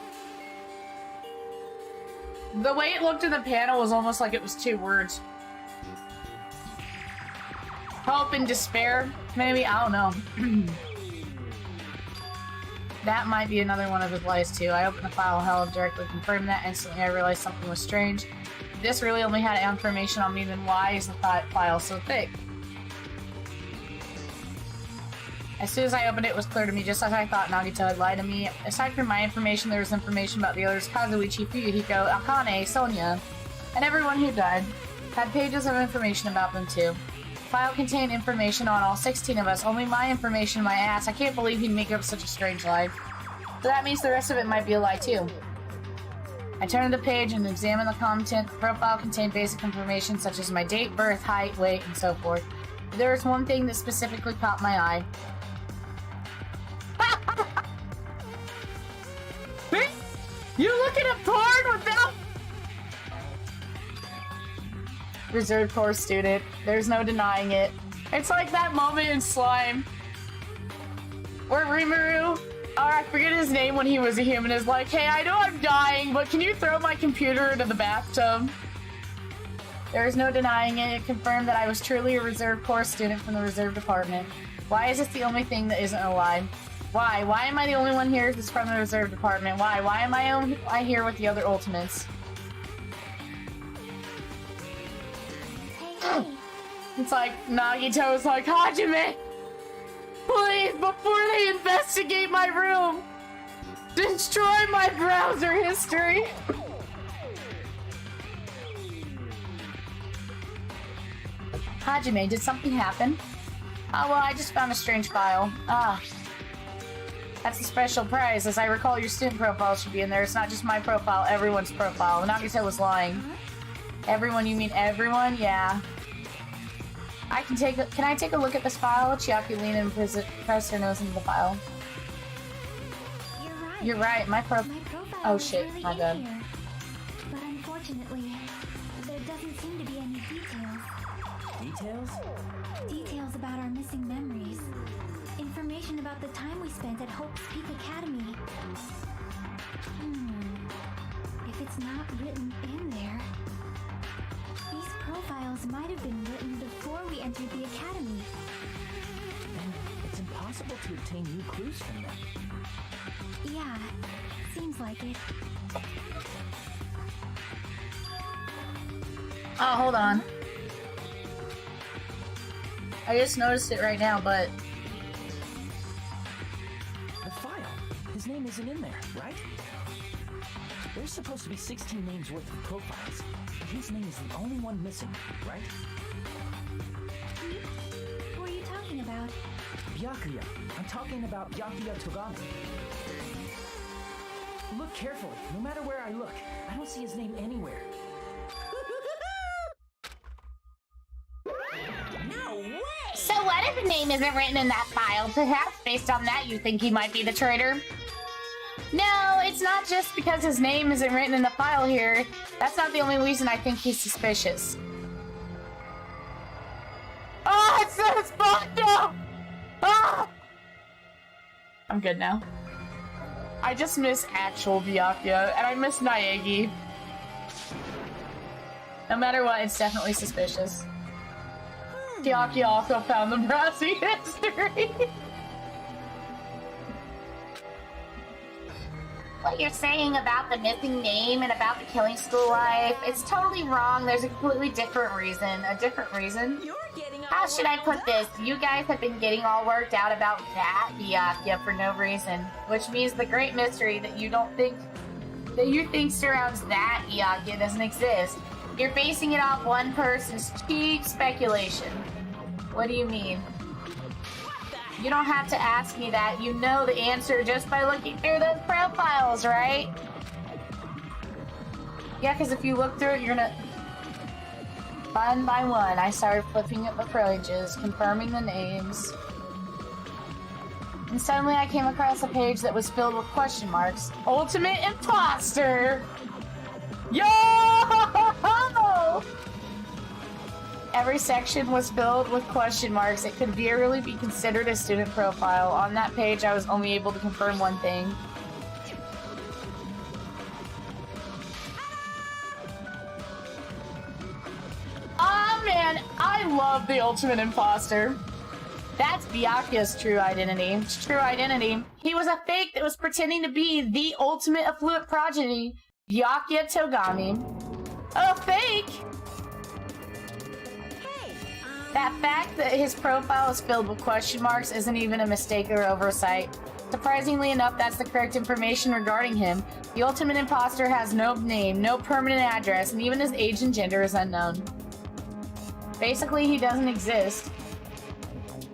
The way it looked in the panel was almost like it was two words. Hope and despair, maybe? I don't know. That might be another one of his lies too. I opened the file held directly confirmed that. Instantly I realized something was strange. If this really only had information on me, then why is the file so thick? As soon as I opened it, it was clear to me, just as I thought, Nagito had lied to me. Aside from my information, there was information about the others, Kazuichi, Fuyuhiko, Akane, Sonia, and everyone who died. Had pages of information about them too. The file contained information on all 16 of us, only my information, my ass. I can't believe he'd make up such a strange lie. So that means the rest of it might be a lie too. I turned the page and examined the content. The profile contained basic information such as my date, birth, height, weight, and so forth. But there was one thing that specifically caught my eye. You looking at porn without... Reserved course student. There's no denying it. It's like that moment in Slime where Rimuru, or I forget his name when he was a human, is like, hey, I know I'm dying, but can you throw my computer into the bathtub? There is no denying it. It confirmed that I was truly a reserved course student from the reserve department. Why is this the only thing that isn't a lie? Why? Why am I the only one here that's from the reserve department? Why? Why am I here with the other ultimates? Hey, It's like, Nagito's like, Hajime! Please, before they investigate my room, destroy my browser history! Hajime, did something happen? Oh, well, I just found a strange file. Ah. That's a special prize. As I recall, your student profile should be in there. It's not just my profile, everyone's profile. Nagito was lying. Everyone, you mean everyone? Yeah. Can I take a look at this file? Chiaki leaned and pressed her nose into the file. you're right. You're right, my profile... profile Oh is shit, really my in bad. here. But unfortunately, there doesn't seem to be any details. Details? Details about our missing memories. information about the time we spent at Hope's Peak Academy. If it's not written in there, these profiles might have been written before we entered the academy. And it's impossible to obtain new clues from them. Yeah, seems like it. Oh, hold on. I just noticed it right now, but... The file. His name isn't in there, right? There's supposed to be 16 names worth of profiles. His name is the only one missing, right? Who are you talking about? Byakuya. I'm talking about Byakuya Togami. Look carefully. No matter where I look, I don't see his name anywhere. No way! So what if a name isn't written in that file? Perhaps based on that you think he might be the traitor? No, it's not just because his name isn't written in the file here. That's not the only reason I think he's suspicious. Oh, it says fuck no! Ah! I'm good now. I just miss actual Byakuya, and I miss Naegi. No matter what, it's definitely suspicious. Byakuya also found the brassy history. What you're saying about the missing name and about the killing school life, it's totally wrong. There's a completely different reason. A different reason? How should I put this? You guys have been getting all worked out about that Byakuya for no reason. Which means the great mystery that you think surrounds that Byakuya doesn't exist. You're basing it off one person's cheap speculation. What do you mean? You don't have to ask me that. You know the answer just by looking through those profiles, right? Yeah, because if you look through it, you're gonna... One by one, I started flipping up the pages, confirming the names. And suddenly I came across a page that was filled with question marks. Ultimate Imposter! Yo! Every section was filled with question marks. It could very be considered a student profile. On that page, I was only able to confirm one thing. Oh man, I love the Ultimate Imposter. That's Byakuya's true identity. True identity. He was a fake that was pretending to be the ultimate affluent progeny, Byakuya Togami. A fake? That fact that his profile is filled with question marks isn't even a mistake or oversight. Surprisingly enough, that's the correct information regarding him. The Ultimate Imposter has no name, no permanent address, and even his age and gender is unknown. Basically, he doesn't exist.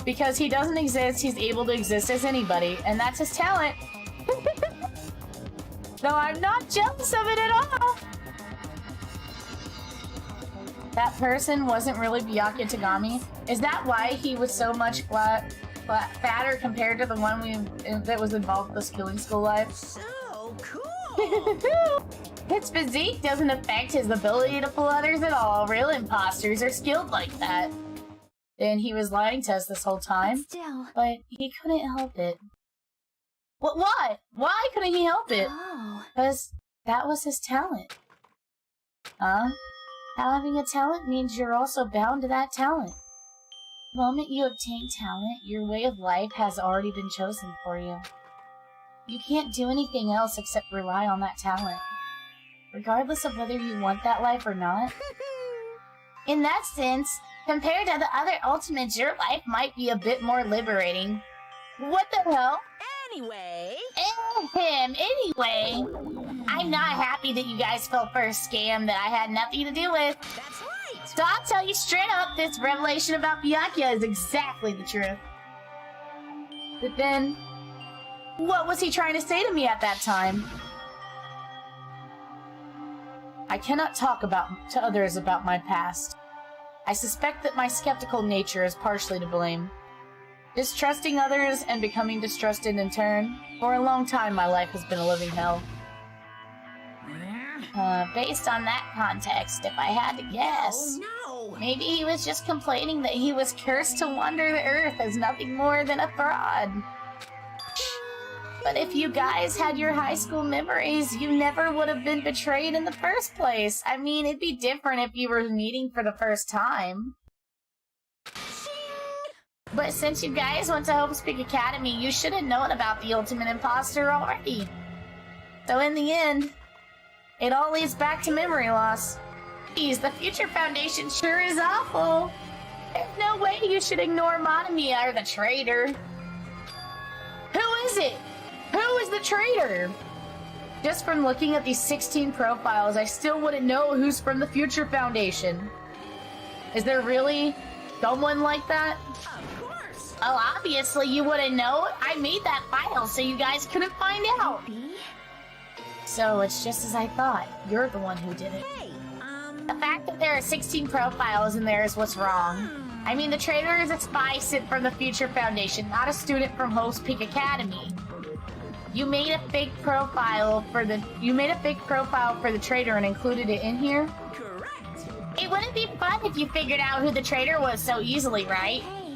Because he doesn't exist, he's able to exist as anybody, and that's his talent. Though I'm not jealous of it at all. That person wasn't really Byakuya Togami? Is that why he was so much fatter compared to the one that was involved with the killing school life? So cool! His physique doesn't affect his ability to fool others at all. Real imposters are skilled like that. Then he was lying to us this whole time. Still. But he couldn't help it. What? Why couldn't he help it? Oh. Because that was his talent. Huh? Having a talent means you're also bound to that talent. The moment you obtain talent, your way of life has already been chosen for you. You can't do anything else except rely on that talent, regardless of whether you want that life or not. In that sense, compared to the other ultimates, your life might be a bit more liberating. What the hell? Anyway... Anyway, I'm not happy that you guys fell for a scam that I had nothing to do with. That's right! So I'll tell you straight up, this revelation about Byakuya is exactly the truth. But then, what was he trying to say to me at that time? I cannot talk to others about my past. I suspect that my skeptical nature is partially to blame. Distrusting others and becoming distrusted in turn. For a long time, my life has been a living hell. Based on that context, if I had to guess... Oh no! Maybe he was just complaining that he was cursed to wander the earth as nothing more than a fraud. But if you guys had your high school memories, you never would have been betrayed in the first place. I mean, it'd be different if you were meeting for the first time. But since you guys went to Hope's Peak Academy, you should have known about the Ultimate Imposter already. So in the end, it all leads back to memory loss. Geez, the Future Foundation sure is awful. There's no way you should ignore Monomia or the traitor. Who is it? Who is the traitor? Just from looking at these 16 profiles, I still wouldn't know who's from the Future Foundation. Is there really someone like that? Of course. Oh, obviously you wouldn't know. I made that file so you guys couldn't find out. So it's just as I thought. You're the one who did it. Hey, The fact that there are 16 profiles in there is what's wrong. I mean, the traitor is a spy sent from the Future Foundation, not a student from Hope's Peak Academy. You made a fake profile for the traitor and included it in here? correct. It wouldn't be fun if you figured out who the traitor was so easily, right? Hey,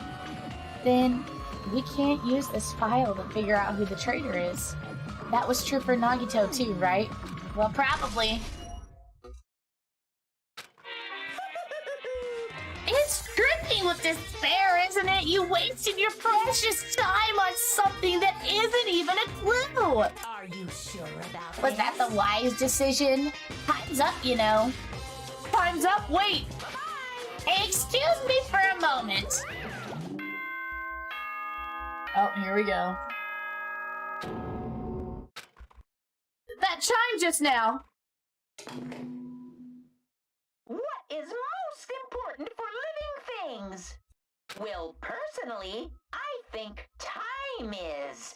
Then we can't use this file to figure out who the traitor is. That was true for Nagito too, right? Well, probably. It's dripping with despair, isn't it? You wasted your precious time on something that isn't even a clue! Are you sure about Was that the wise decision? Time's up, you know. Time's up? Wait! Excuse me for a moment. Oh, here we go. That chime just now. What is most important for living things? Well, personally, I think time is.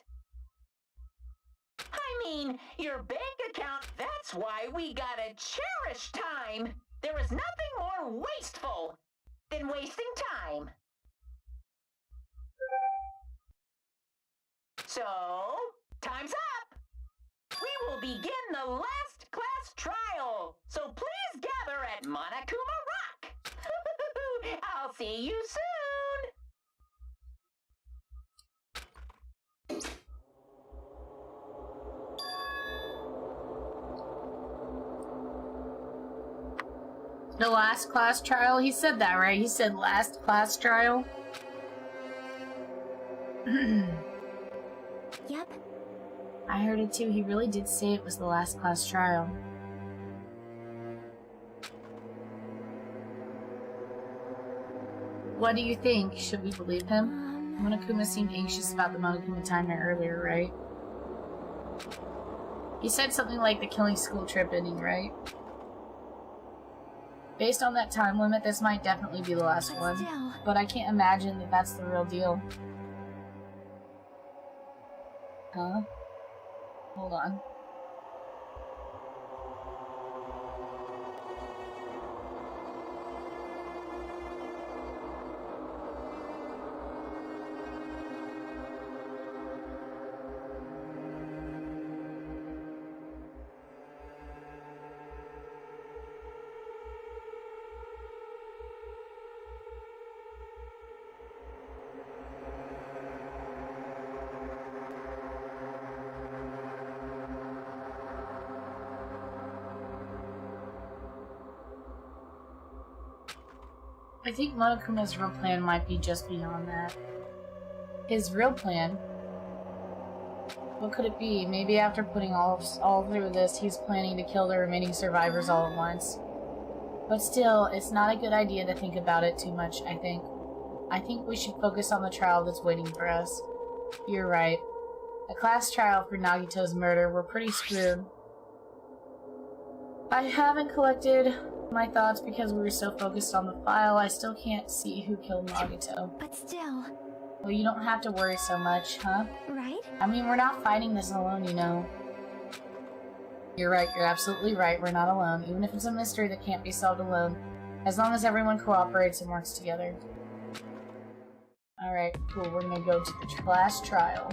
I mean, your bank account, that's why we gotta cherish time. There is nothing more wasteful than wasting time. So, time's up. We will begin the last class trial. So please gather at Monokuma Rock. I'll see you soon. The last class trial? He said that, right? He said last class trial? yep. I heard it too. He really did say it was the last class trial. What do you think? Should we believe him? Monokuma seemed anxious about the Monokuma timer earlier, right? He said something like the killing school trip ending, right? Based on that time limit, this might definitely be the last But one. still. But I can't imagine that that's the real deal. Huh? Hold on. I think Monokuma's real plan might be just beyond that. His real plan? What could it be? Maybe after putting all through this, he's planning to kill the remaining survivors all at once. But still, it's not a good idea to think about it too much, I think. I think we should focus on the trial that's waiting for us. You're right. A class trial for Nagito's murder, we're pretty screwed. I haven't collected my thoughts because we were so focused on the file. I still can't see who killed Nagito. But still, Well, you don't have to worry so much, huh? right? I mean, we're not fighting this alone, you know. You're right, you're absolutely right, we're not alone, even if it's a mystery that can't be solved alone, as long as everyone cooperates and works together. Alright, cool, we're gonna go to the class trial.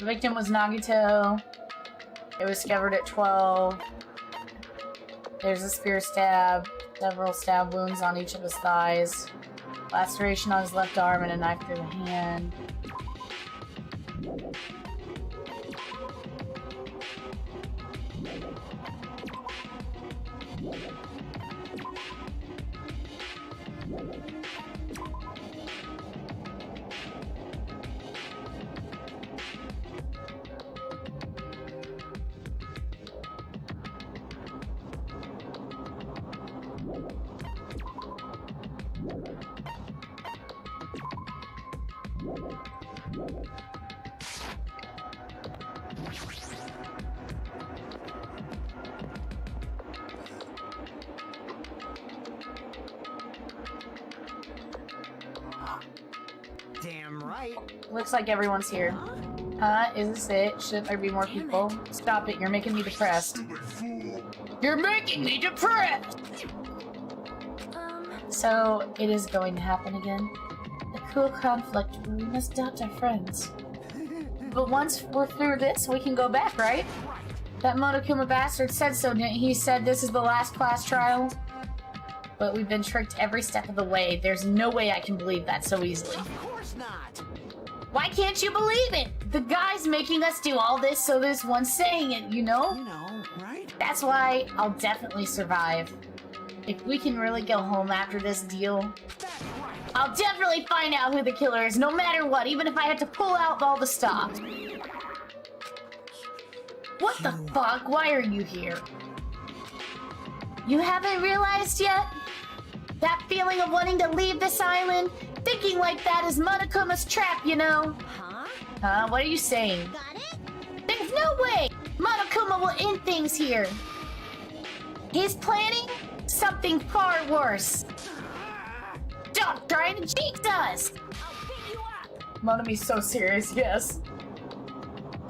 The victim was Nagito. It was discovered at 12. There's a spear stab, several stab wounds on each of his thighs, laceration on his left arm, and a knife through the hand. Damn right. Looks like everyone's here. Huh? Is this it? Should there be more people? Stop it, you're making me depressed. You're making me depressed! So, it is going to happen again. A cruel conflict where we must doubt our friends. But once we're through this, we can go back, right? That Monokuma bastard said so, didn't he? He said this is the last class trial. But we've been tricked every step of the way. There's no way I can believe that so easily. Of course not. Why can't you believe it? The guy's making us do all this, so there's one saying it, you know? You know, right? That's why I'll definitely survive. If we can really go home after this deal, I'll definitely find out who the killer is, no matter what, even if I have to pull out all the stops. What the fuck? Why are you here? You haven't realized yet? That feeling of wanting to leave this island? Thinking like that is Monokuma's trap, you know? Huh? What are you saying? Got it? There's no way Monokuma will end things here. He's planning something far worse. Stop trying to cheat us! I'll pick you up. Monami's so serious, yes.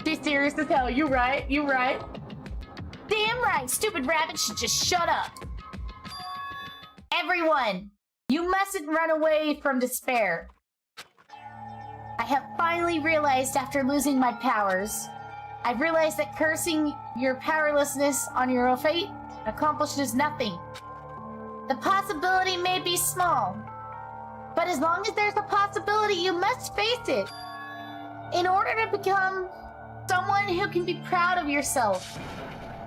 She's serious as hell, you right, you right. Damn right, stupid rabbit should just shut up. Everyone, you mustn't run away from despair. I have finally realized after losing my powers, I've realized that cursing your powerlessness on your own fate accomplishes nothing. The possibility may be small, but as long as there's a possibility, you must face it. In order to become someone who can be proud of yourself.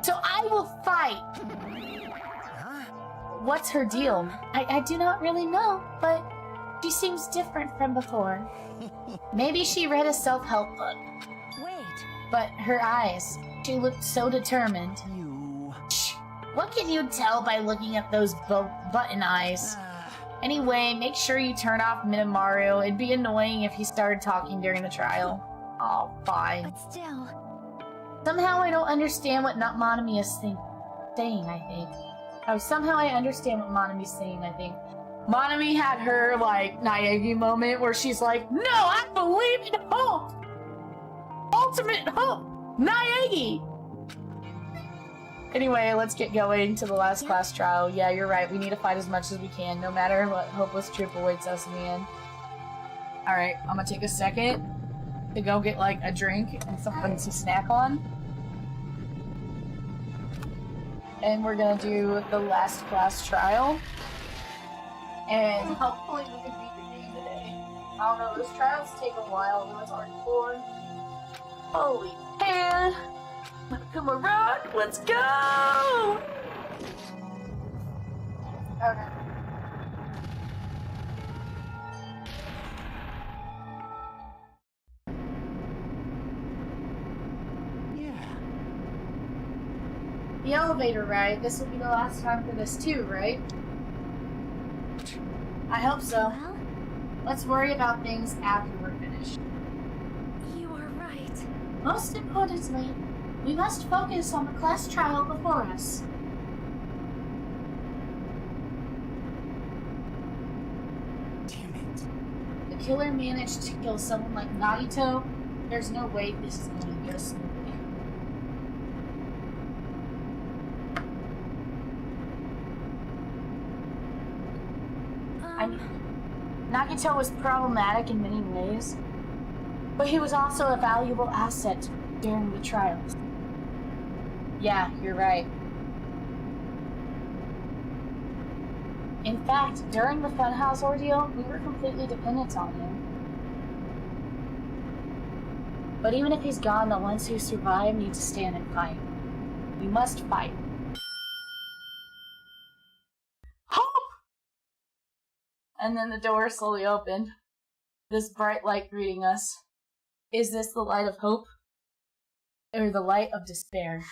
So I will fight. What's her deal? I do not really know, but she seems different from before. Maybe she read a self-help book. Wait. But her eyes, she looked so determined. You. Shh. What can you tell by looking at those button eyes? Anyway, make sure you turn off Minomaru. It'd be annoying if he started talking during the trial. Oh, fine. But still. Somehow I don't understand what Monami is saying, I think. Oh, somehow I understand what Monami's saying, I think. Monami had her, like, Naegi moment where she's like, no, I believe in hope! Ultimate hope! Naegi! Anyway, let's get going to the last class trial. Yeah, you're right, we need to fight as much as we can, no matter what hopeless truth awaits us in the end. Alright, I'm gonna take a second to go get, like, a drink and something to snack on. And we're gonna do the last class trial. And hopefully we can beat the game today. I don't know, those trials take a while, those are hardcore. Holy hell! Come on, rock, let's go! Okay. The elevator ride, this will be the last time for this too, right? I hope so. Well, Let's worry about things after we're finished. you are right. Most importantly, we must focus on the class trial before us. Damn it. The killer managed to kill someone like Nagito. There's no way this is going to go smoothly. I mean, Nagito was problematic in many ways, But he was also a valuable asset during the trials. Yeah, you're right. In fact, during the Funhouse ordeal, we were completely dependent on him. But even if he's gone, the ones who survive need to stand and fight. We must fight. Hope! And then the door slowly opened. This bright light greeting us. Is this the light of hope? Or the light of despair?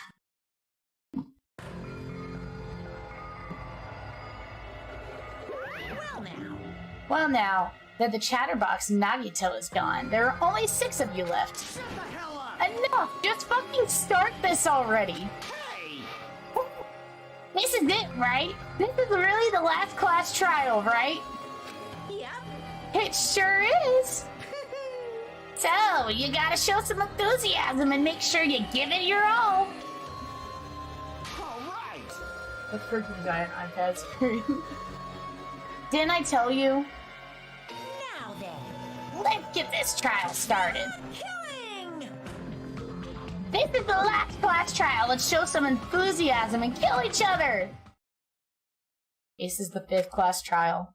Well now, that the chatterbox Nagito is gone, there are only 6 of you left. Shut the hell up! Enough! Just fucking start this already! Hey! This is it, right? This is really the last class trial, right? Yep. It sure is! So, you gotta show some enthusiasm and make sure you give it your all. All right! The freaking giant iPad screen. Didn't I tell you? Now then. Let's get this trial started. Killing! This is the last class trial. Let's show some enthusiasm and kill each other. This is the 5th class trial.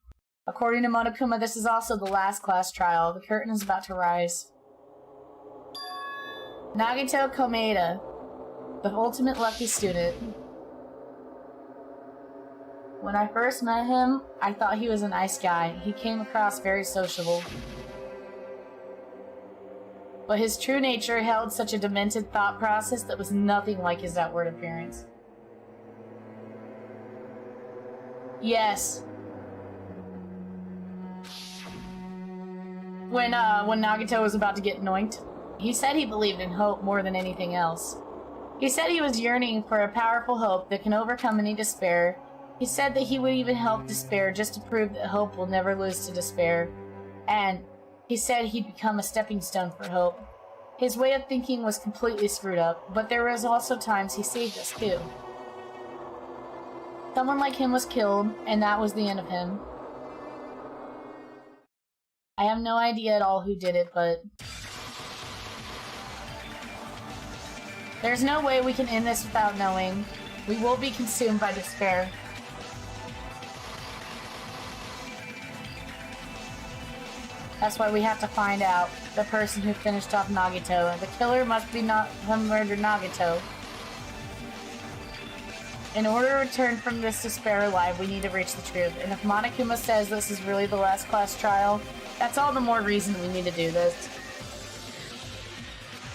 According to Monokuma, this is also the last class trial. The curtain is about to rise. Nagito Komeda, the ultimate lucky student. When I first met him, I thought he was a nice guy. He came across very sociable. But his true nature held such a demented thought process that was nothing like his outward appearance. Yes. When Nagito was about to get anointed, he said he believed in hope more than anything else. He said he was yearning for a powerful hope that can overcome any despair. He said that he would even help despair just to prove that hope will never lose to despair. And he said he'd become a stepping stone for hope. His way of thinking was completely screwed up, but there was also times he saved us too. Someone like him was killed, and that was the end of him. I have no idea at all who did it, but there's no way we can end this without knowing. We will be consumed by despair. That's why we have to find out the person who finished off Nagito. The killer must be not who murdered Nagito. In order to return from this despair alive, we need to reach the truth. And if Monokuma says this is really the last class trial, that's all the more reason we need to do this.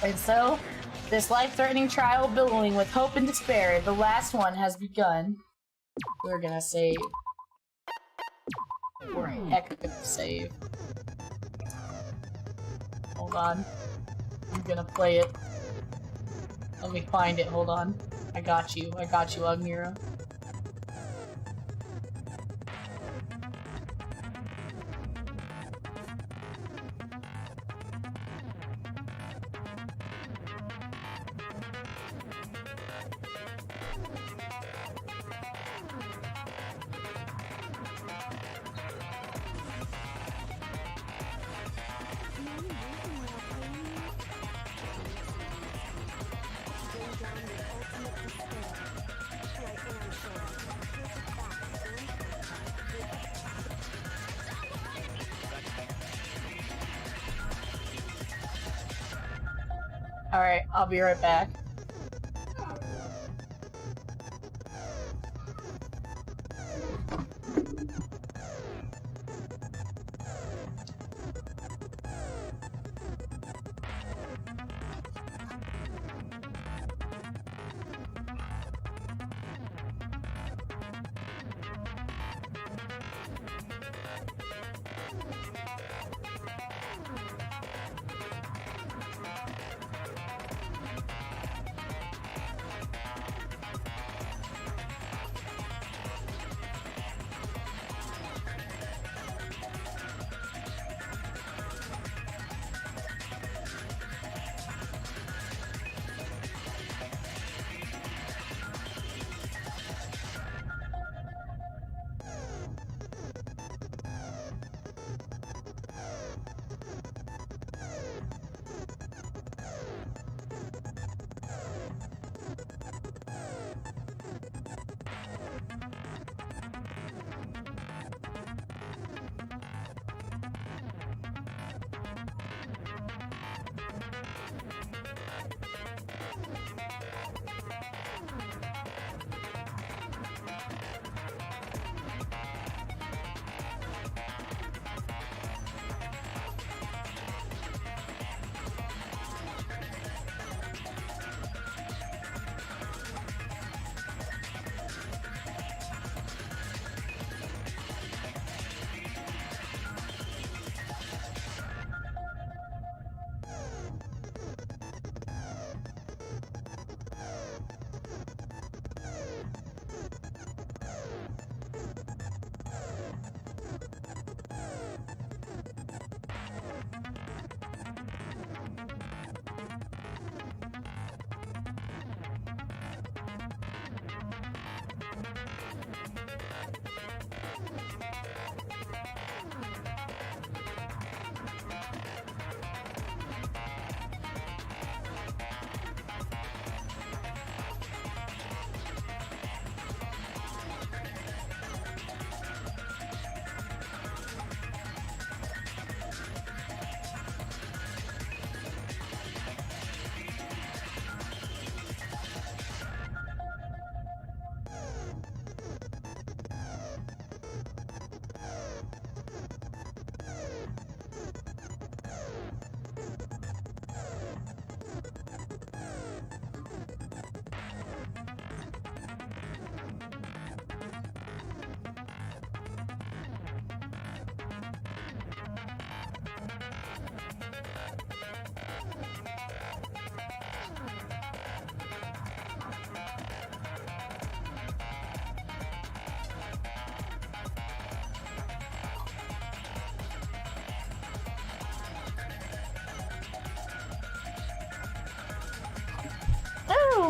And so, this life-threatening trial billowing with hope and despair, the last one has begun. We're gonna save. We're heck gonna save. Hold on. I'm gonna play it. Let me find it, hold on. I got you, Agmira. Alright, I'll be right back.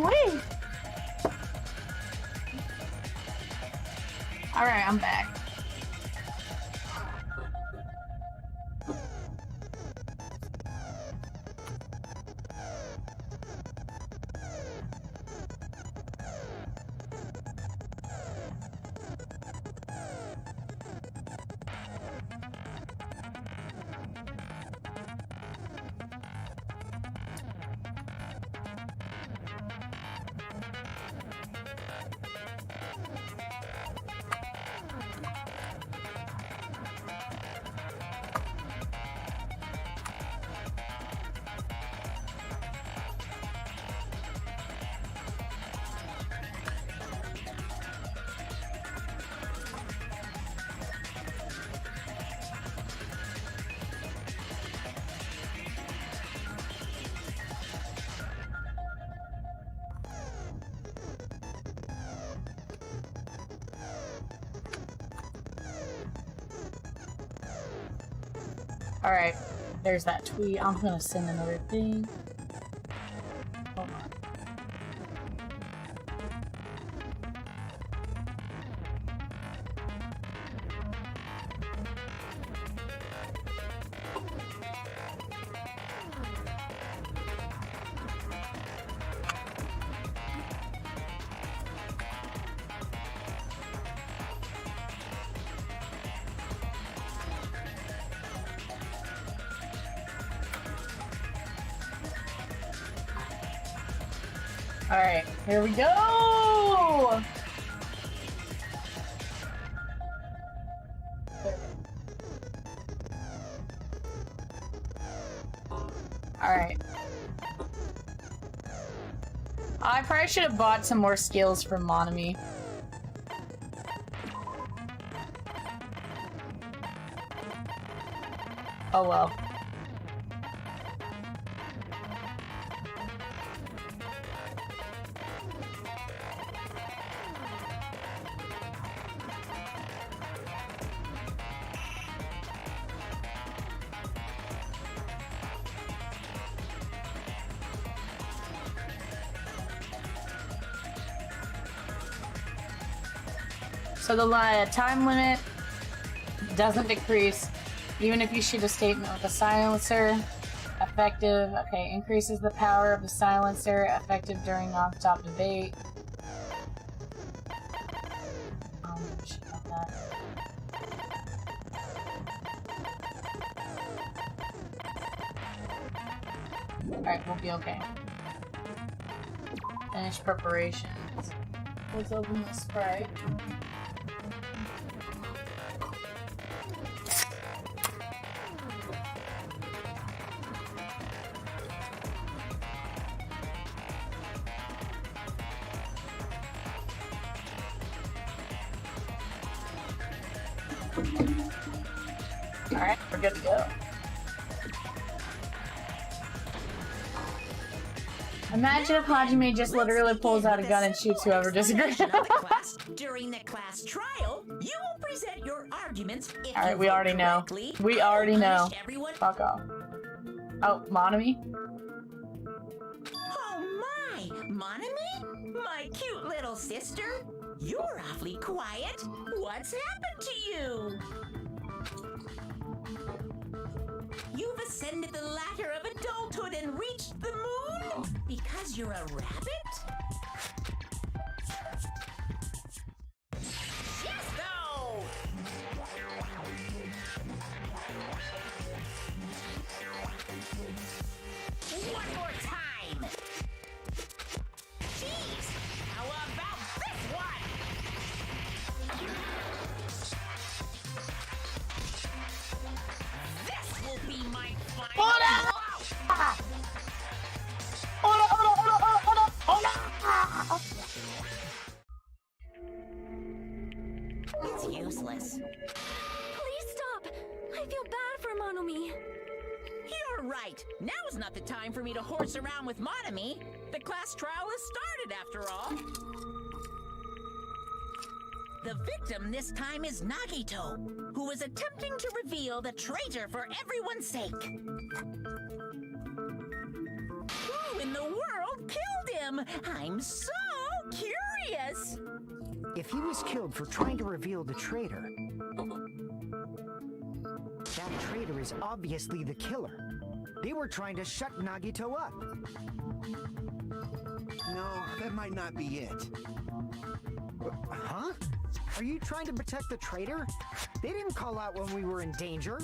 away! Alright, I'm back. Alright, there's that tweet. I'm gonna send another thing. Hold on. Alright, here we go! Alright. I probably should have bought some more skills from Monami. Oh well. So the time limit doesn't decrease even if you shoot a statement with a silencer. Effective, okay, increases the power of the silencer, effective during non-stop debate. Shit about that. Alright, we'll be okay. Finish preparations. Let's open the Sprite. Alright, we're good to go. Imagine if Hajime just literally pulls out a gun and shoots whoever disagrees. During the class trial, you will present your arguments. Alright, we already know. We already know. Fuck off. Oh, Monami? Oh my! Monami? My cute little sister? You're awfully quiet. What's happened to you? You've ascended the ladder of adulthood and reached the moon? Because you're a rabbit? Yes, though! One more time! Jeez! How about this one? This will be my final blow! It's useless. Please stop! I feel bad for Monomi. You're right. Now's not the time for me to horse around with Monami. The class trial has started, after all. The victim this time is Nagito, who is attempting to reveal the traitor for everyone's sake. Who in the world killed him? I'm so curious. If he was killed for trying to reveal the traitor, that traitor is obviously the killer. They were trying to shut Nagito up. No, that might not be it. Huh? Are you trying to protect the traitor? They didn't call out when we were in danger.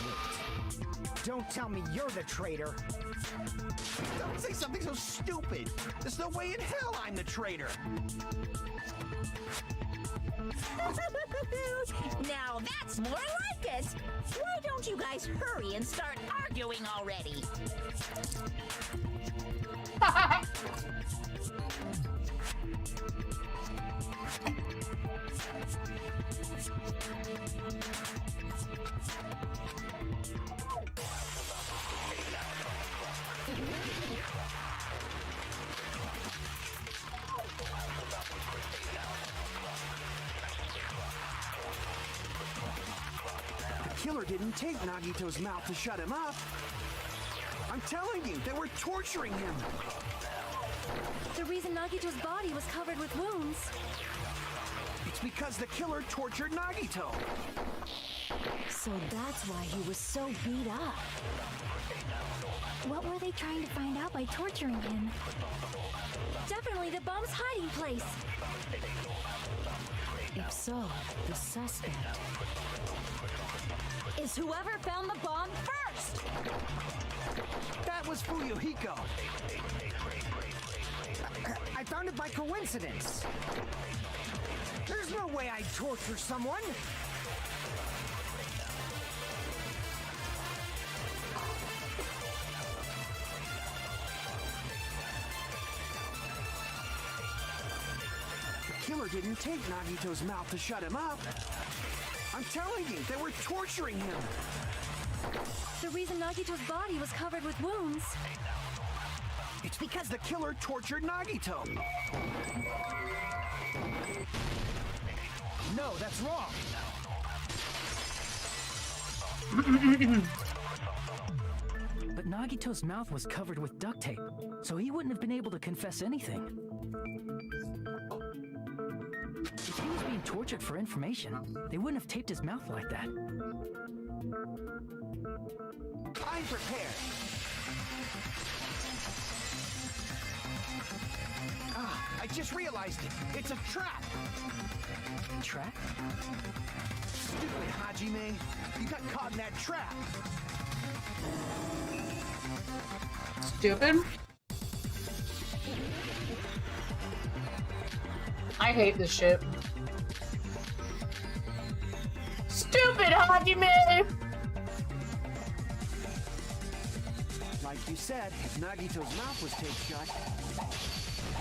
Wait. Don't tell me you're the traitor. Don't say something so stupid. There's no way in hell I'm the traitor. Now that's more like it. Why don't you guys hurry and start arguing already? The killer didn't take Nagito's mouth to shut him up. I'm telling you, they were torturing him. The reason Nagito's body was covered with wounds. It's because the killer tortured Nagito. So that's why he was so beat up. What were they trying to find out by torturing him? Definitely the bomb's hiding place. If so, the suspect is whoever found the bomb first. That was Fuyuhiko. I found it by coincidence. There's no way I'd torture someone. The killer didn't take Nagito's mouth to shut him up. I'm telling you, they were torturing him. The reason Nagito's body was covered with wounds. It's because the killer tortured Nagito. No, that's wrong. But Nagito's mouth was covered with duct tape, so he wouldn't have been able to confess anything. If he was being tortured for information, they wouldn't have taped his mouth like that. I'm prepared. I just realized it. It's a trap. Trap? Stupid Hajime. You got caught in that trap. Stupid. I hate this shit. Stupid Hajime! Like you said, if Nagito's mouth was taped shut,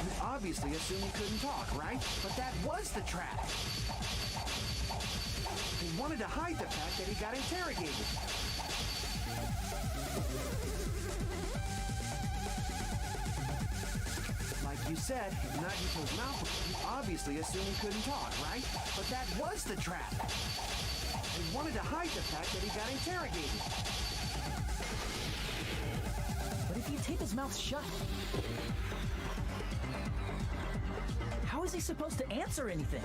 you obviously assumed he couldn't talk, right? But that was the trap. He wanted to hide the fact that he got interrogated. Like you said, if Nagito's mouth was, you obviously assumed he couldn't talk, right? But that was the trap. He wanted to hide the fact that he got interrogated. But if you tape his mouth shut, how is he supposed to answer anything?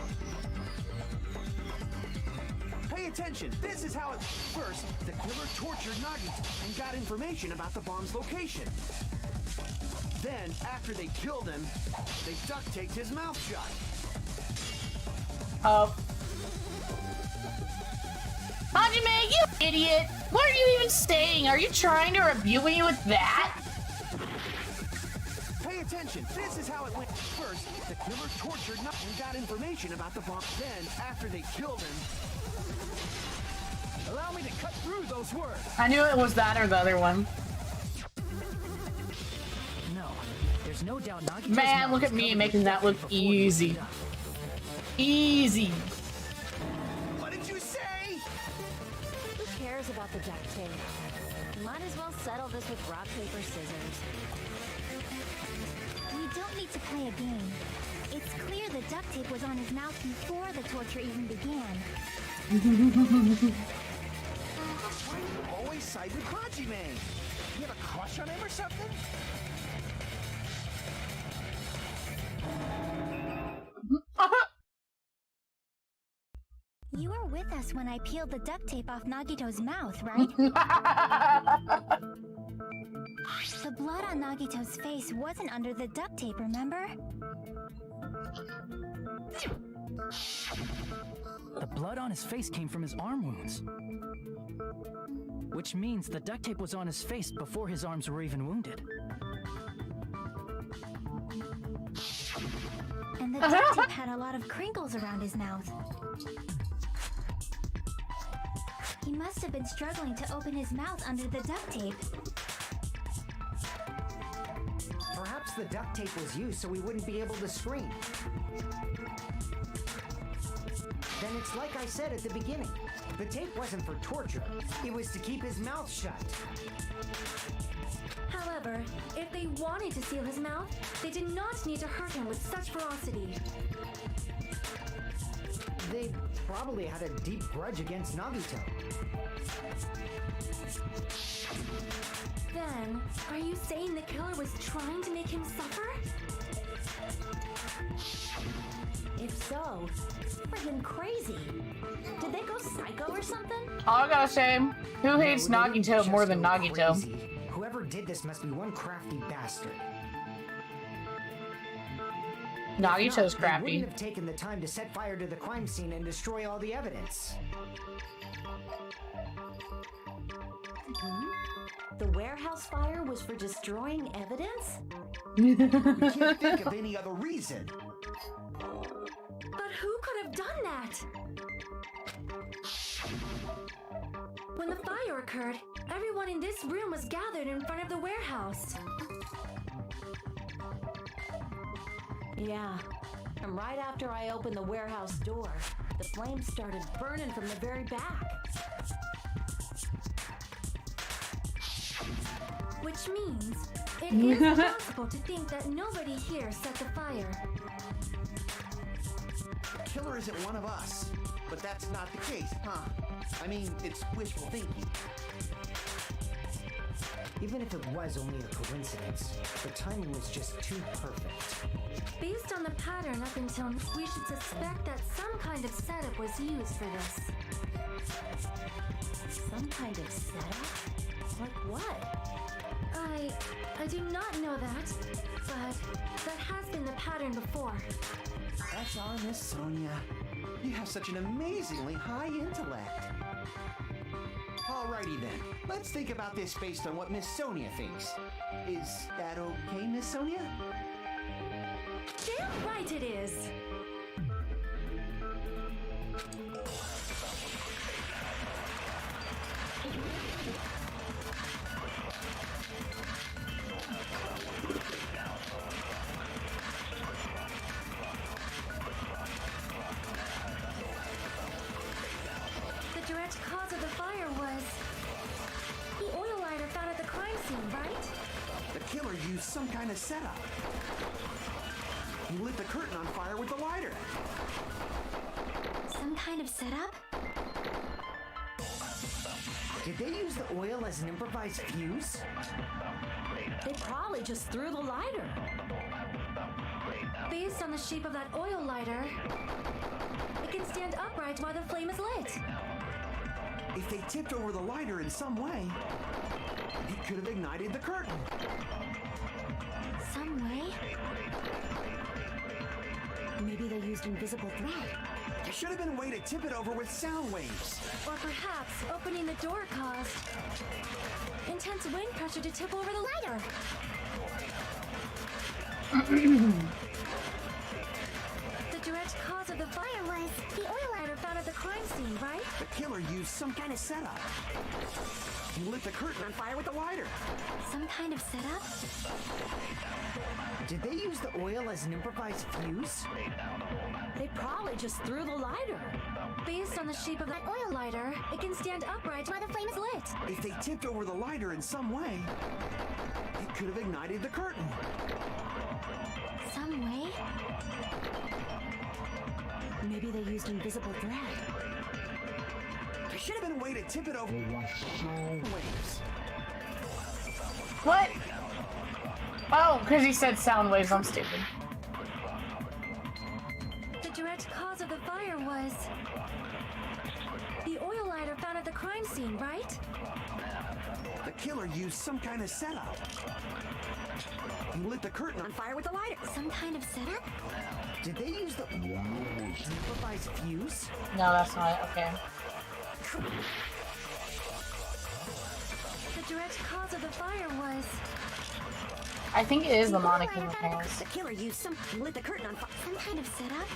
Pay attention. This is how it... First, the killer tortured Nagito and got information about the bomb's location. Then, after they killed him, they duct taped his mouth shut. Hajime, you idiot! What are you even saying? Are you trying to rebuke me with that? Pay attention. This is how it went. First, the killer tortured Nagito and got information about the bomb. Then, after they killed him... Allow me to cut through those words. I knew it was that or the other one. No, there's no doubt Nagito's Man, mouth look was at me covered making with that duct look tape before he was easy. done. Easy. What did you say? Who cares about the duct tape? Might as well settle this with rock, paper, scissors. We don't need to play a game. It's clear the duct tape was on his mouth before the torture even began. Always side with Hajime. You have a crush on him or something? You were with us when I peeled the duct tape off Nagito's mouth, right? The blood on Nagito's face wasn't under the duct tape, remember? The blood on his face came from his arm wounds. Which means the duct tape was on his face before his arms were even wounded. And the duct tape had a lot of crinkles around his mouth. He must have been struggling to open his mouth under the duct tape. Perhaps the duct tape was used so we wouldn't be able to scream. Then it's like I said at the beginning. The tape wasn't for torture. It was to keep his mouth shut. However, if they wanted to seal his mouth, they did not need to hurt him with such ferocity. They probably had a deep grudge against Nagito. Then, are you saying the killer was trying to make him suffer? If so, friggin' crazy. Did they go psycho or something? All I gotta say, who hates No, they didn't Nagito just more than go Nagito? crazy. Whoever did this must be one crafty bastard. Nagito's If not, they crafty. wouldn't have taken the time to set fire to the crime scene and destroy all the evidence. The warehouse fire was for destroying evidence? We can't think of any other reason. But who could have done that? When the fire occurred, everyone in this room was gathered in front of the warehouse. Yeah, and right after I opened the warehouse door, the flames started burning from the very back. Which means it is possible to think that nobody here set the fire. The killer isn't one of us. But that's not the case, huh? I mean, it's wishful thinking. Even if it was only a coincidence, the timing was just too perfect. Based on the pattern up until we should suspect that some kind of setup was used for this. Some kind of setup? Like what? I do not know that, but that has been the pattern before. That's our Miss Sonia. You have such an amazingly high intellect. Alrighty then, let's think about this based on what Miss Sonia thinks. Is that okay, Miss Sonia? Damn right it is! The direct cause of the fire was the oil lighter found at the crime scene, right? The killer used some kind of setup. He lit the curtain on fire with the lighter. Some kind of setup? Did they use the oil as an improvised fuse? They probably just threw the lighter. Based on the shape of that oil lighter, it can stand upright while the flame is lit. If they tipped over the lighter in some way, it could have ignited the curtain. Some way? Maybe they used invisible thread. There should have been a way to tip it over with sound waves. Or perhaps opening the door caused intense wind pressure to tip over the lighter. The direct cause of the fire was the oil lighter found at the crime scene, right? The killer used some kind of setup. He lit the curtain on fire with the lighter. Some kind of setup? Did they use the oil as an improvised fuse? They probably just threw the lighter. Based on the shape of that oil lighter, it can stand upright while the flame is lit. If they tipped over the lighter in some way, it could have ignited the curtain. Some way? Maybe they used invisible thread. There should have been a way to tip it over with waves. What? Oh, because he said sound waves. I'm stupid. The direct cause of the fire was the oil lighter found at the crime scene, right? The killer used some kind of setup. He lit the curtain on fire with the lighter. Some kind of setup? Did they use the improvised fuse? No, that's not it. Okay. The direct cause of the fire was I think it is the Monokuma panels. The killer used lit the curtain on fire. Some kind of setup?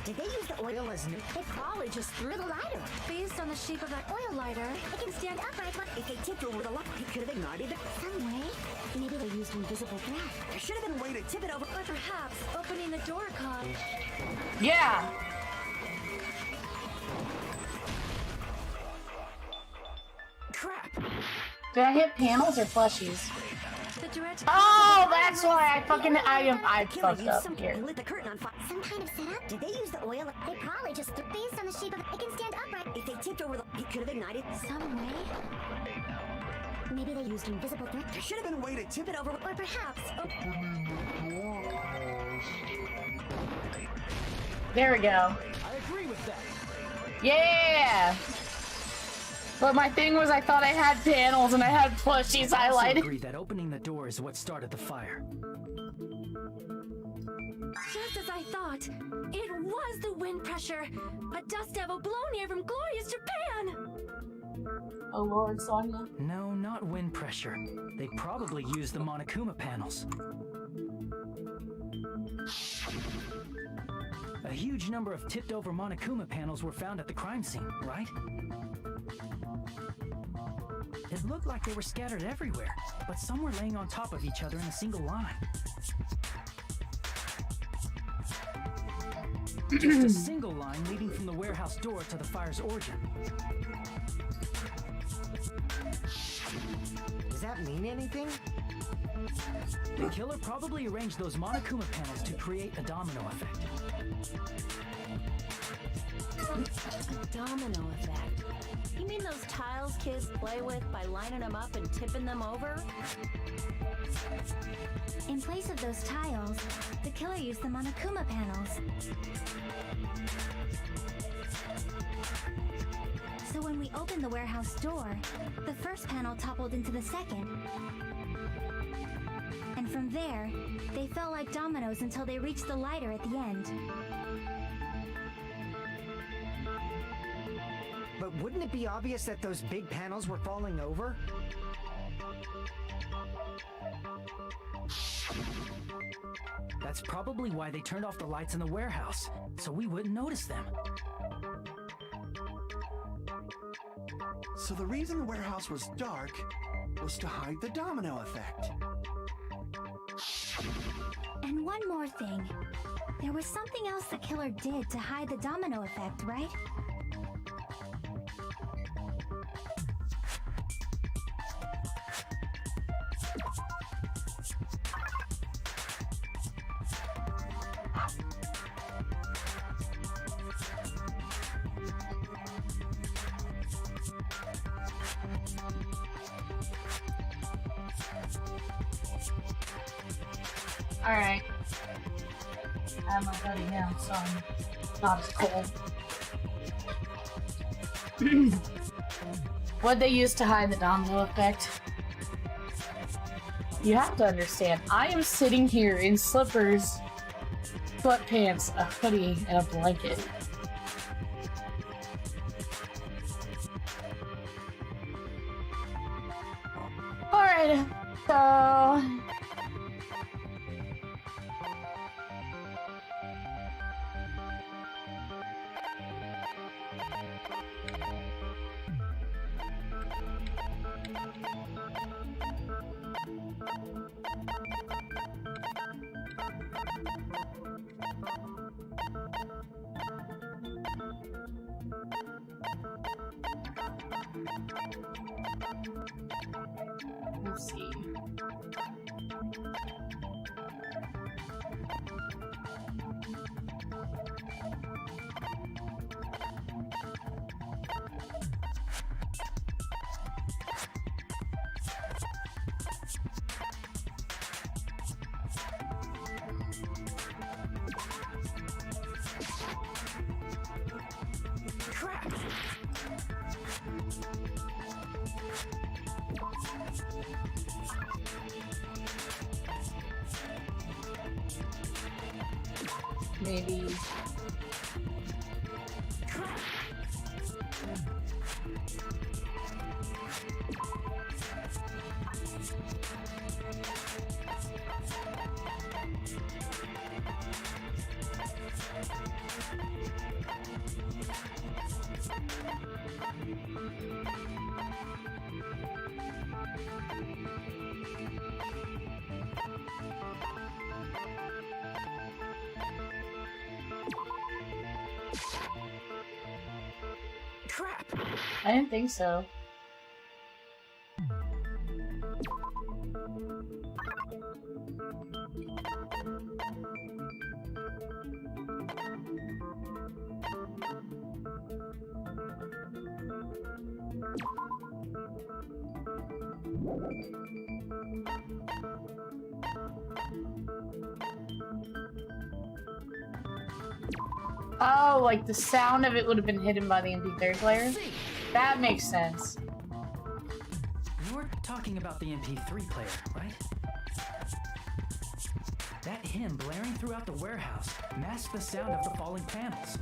Did they use the oil as new? They probably just threw the lighter. based on the shape of that oil lighter. It can stand upright, but if they tipped over the light, it could have ignited it. Some way? Maybe they used invisible thread. There should have been a way to tip it over. Or perhaps opening the door caused. Yeah. Crap! Did I hit panels or plushies? The direct Oh, that's why I fucked Killer up used here. lit the curtain on fire. Some kind of setup? Did they use the oil? They probably just based on the shape of it. It can stand upright. If they tipped over the, it could have ignited. Some way? Maybe they used invisible thread. There should have been a way to tip it over. or perhaps There we go. I agree with that. Yeah. But my thing was I thought I had panels and I had plushies I also highlighted. agree that opening the door is what started the fire. just as I thought. It was the wind pressure. A dust devil blown here from glorious Japan. Oh Lord, Sonya. No, not wind pressure. They probably used the Monokuma panels. A huge number of tipped-over Monokuma panels were found at the crime scene, right? It looked like they were scattered everywhere, but some were laying on top of each other in a single line. Just a single line leading from the warehouse door to the fire's origin. Does that mean anything? The killer probably arranged those Monokuma panels to create a domino effect. Domino effect. You mean those tiles kids play with by lining them up and tipping them over? In place of those tiles, the killer used the Monokuma panels. So when we opened the warehouse door, the first panel toppled into the second. And from there, they fell like dominoes until they reached the lighter at the end. But wouldn't it be obvious that those big panels were falling over? That's probably why they turned off the lights in the warehouse, so we wouldn't notice them. So the reason the warehouse was dark was to hide the domino effect. And one more thing. There was something else the killer did to hide the domino effect, right? Alright. I have my hoodie now, so I'm not as cold. What'd they use to hide the domino effect? You have to understand, I am sitting here in slippers, sweatpants, a hoodie, and a blanket. Alright, so... Let's see. maybe. Crap! I didn't think so. Oh, like the sound of it would have been hidden by the MP3 player? That makes sense. You're talking about the MP3 player, right? That hymn blaring throughout the warehouse masked the sound of the falling panels.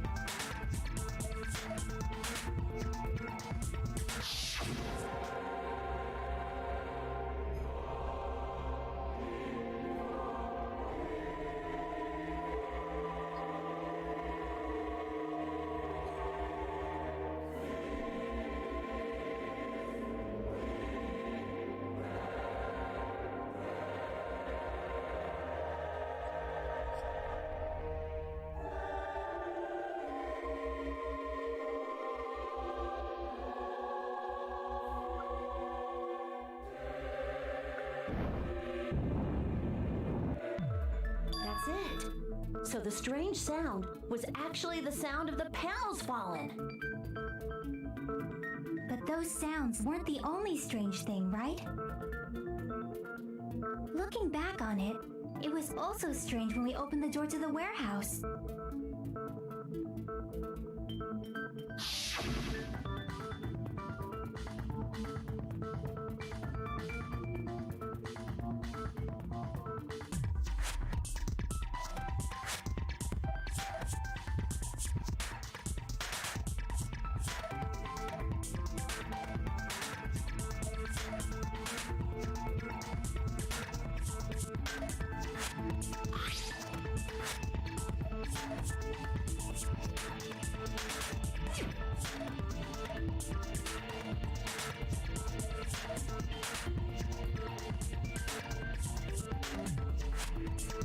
That's it. So the strange sound was actually the sound of the panels falling. But those sounds weren't the only strange thing, right? Looking back on it, it was also strange when we opened the door to the warehouse.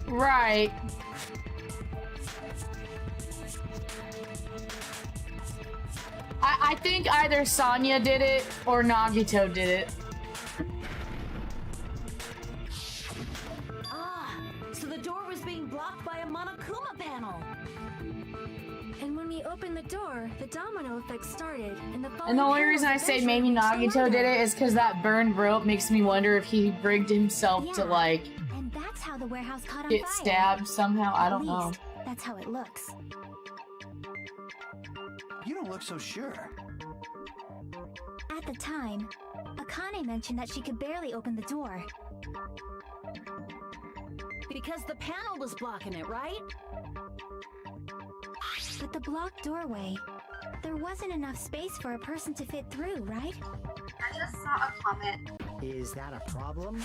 Right. I think either Sonya did it or Nagito did it. Ah, so the door was being blocked by a Monokuma panel. And when we opened the door, the domino effect started, and And the only reason I say maybe Nagito did it is because that burned rope makes me wonder if he rigged himself to, like, and that's how the warehouse caught on get fire. stabbed somehow. I don't At know. least, that's how it looks. You don't look so sure. At the time, Akane mentioned that she could barely open the door. Because the panel was blocking it, right? With the blocked doorway, there wasn't enough space for a person to fit through, right? I just saw a comment. Is that a problem?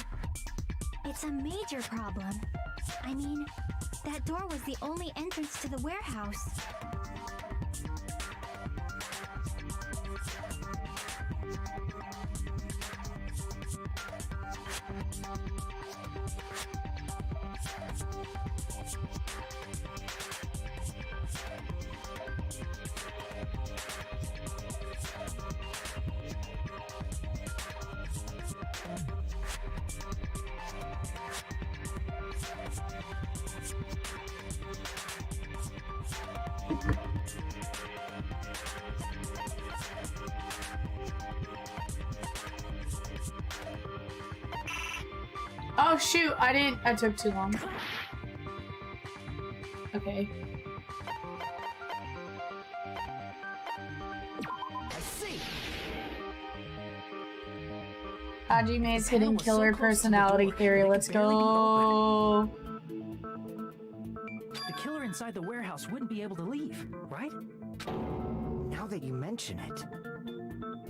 It's a major problem. I mean, that door was the only entrance to the warehouse. Oh shoot, I took too long. Okay. I see. Hajime's hidden killer personality theory, let's go. the killer inside the warehouse wouldn't be able to leave, right? Now that you mention it.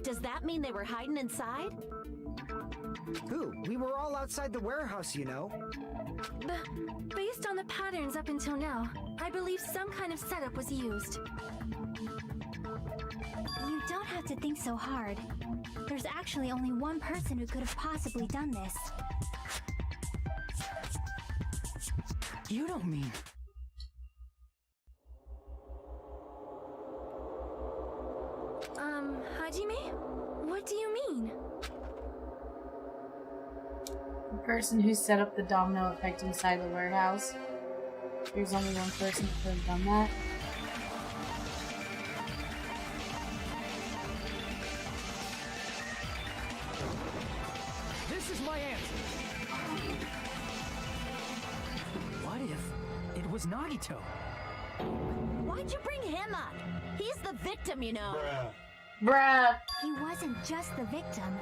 Does that mean they were hiding inside? Who? We were all outside the warehouse, you know. Based on the patterns up until now, I believe some kind of setup was used. You don't have to think so hard. There's actually only one person who could have possibly done this. You don't mean... Hajime? What do you mean? The person who set up the domino effect inside the warehouse. There's only one person who could have done that. This is my answer. What if it was Nagito? Why'd you bring him up? He's the victim, you know. Bruh. He wasn't just the victim.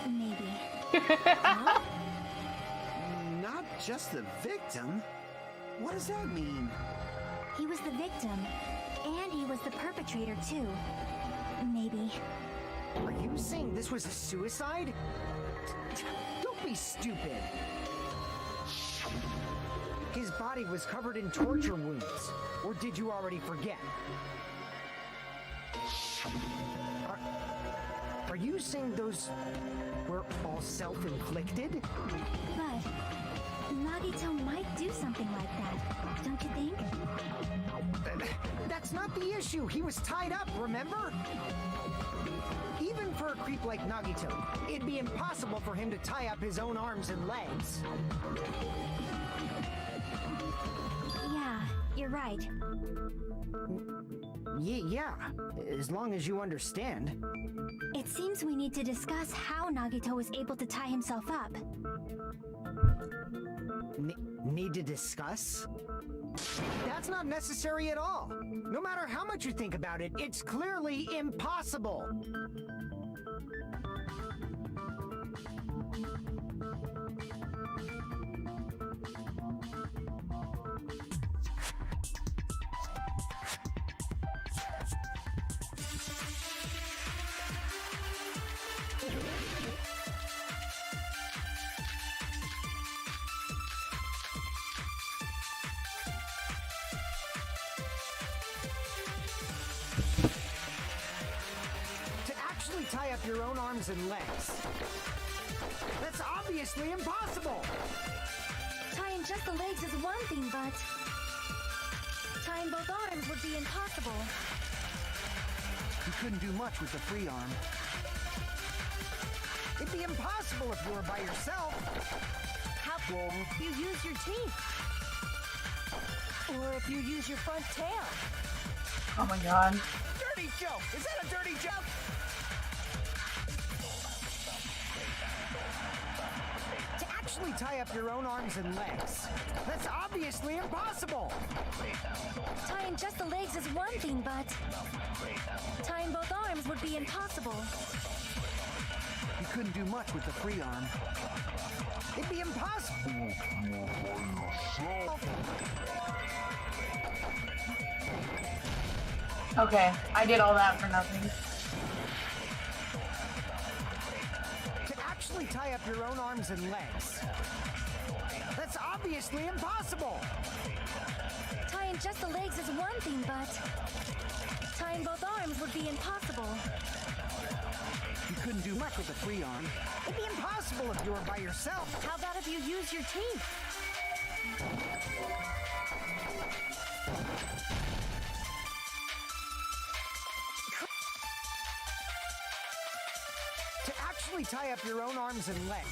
Maybe. Huh? Not just the victim? What does that mean? He was the victim, and he was the perpetrator too. Maybe. Are you saying this was a suicide? Don't be stupid. His body was covered in torture wounds. Or did you already forget? Are you saying those were all self-inflicted? But Nagito might do something like that, don't you think? That's not the issue. He was tied up, remember? Even for a creep like Nagito, it'd be impossible for him to tie up his own arms and legs. Yeah, you're right. Yeah, as long as you understand. It seems we need to discuss how Nagito was able to tie himself up. Need to discuss? That's not necessary at all. No matter how much you think about it, it's clearly impossible. Tie up your own arms and legs. That's obviously impossible! Tying just the legs is one thing, but tying both arms would be impossible. You couldn't do much with the free arm. It'd be impossible if you were by yourself. How if you use your teeth? Or if you use your front tail? Oh my god. Dirty joke! Is that a dirty joke? Actually tie up your own arms and legs. That's obviously impossible! Tying just the legs is one thing, but tying both arms would be impossible. You couldn't do much with the free arm. It'd be impossible. Okay, I did all that for nothing. Actually tie up your own arms and legs. That's obviously impossible! Tying just the legs is one thing, but tying both arms would be impossible. You couldn't do much with the free arm. It'd be impossible if you were by yourself. How about if you use your teeth? Tie up your own arms and legs.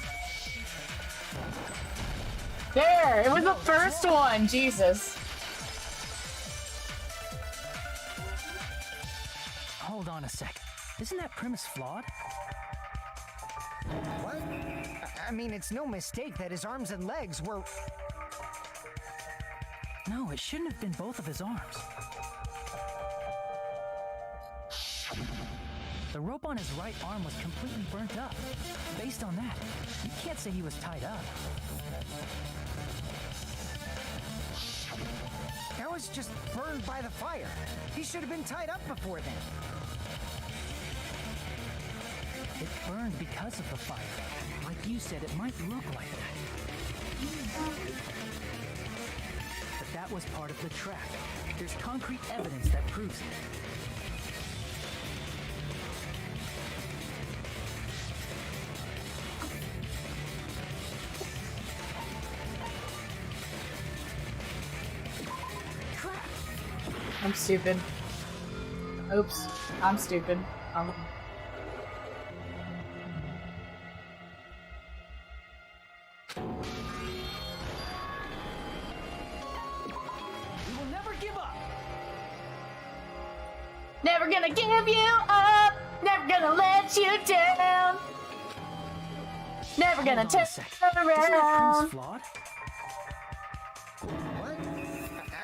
There! It was the first one! Jesus. Hold on a sec. Isn't that premise flawed? What? I mean, it's no mistake that his arms and legs were... No, it shouldn't have been both of his arms. The rope on his right arm was completely burnt up. Based on that, you can't say he was tied up. was just burned by the fire. He should have been tied up before then. It burned because of the fire. Like you said, it might look like that. But that was part of the trap. There's concrete evidence that proves it. I'm stupid. Oops. I'm stupid. We will never give up. Never gonna give you up. Never gonna let you down. Never gonna Hold on a turn sec. Isn't that premise around. flawed? What?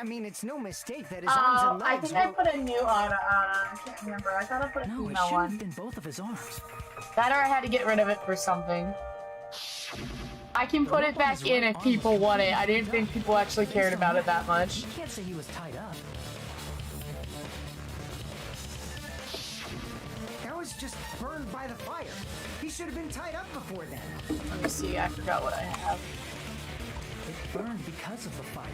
I mean, it's no mistake that his arms and I legs think I were... put a new on. I can't remember. I thought I put a No, it female should one. have been both of his arms. That or I had to get rid of it for something. I can put it back in if people want it. I didn't think people actually cared about it that much. You can't say he was tied up. That was just burned by the fire. He should have been tied up before then. Let me see. I forgot what I have. It burned because of the fire.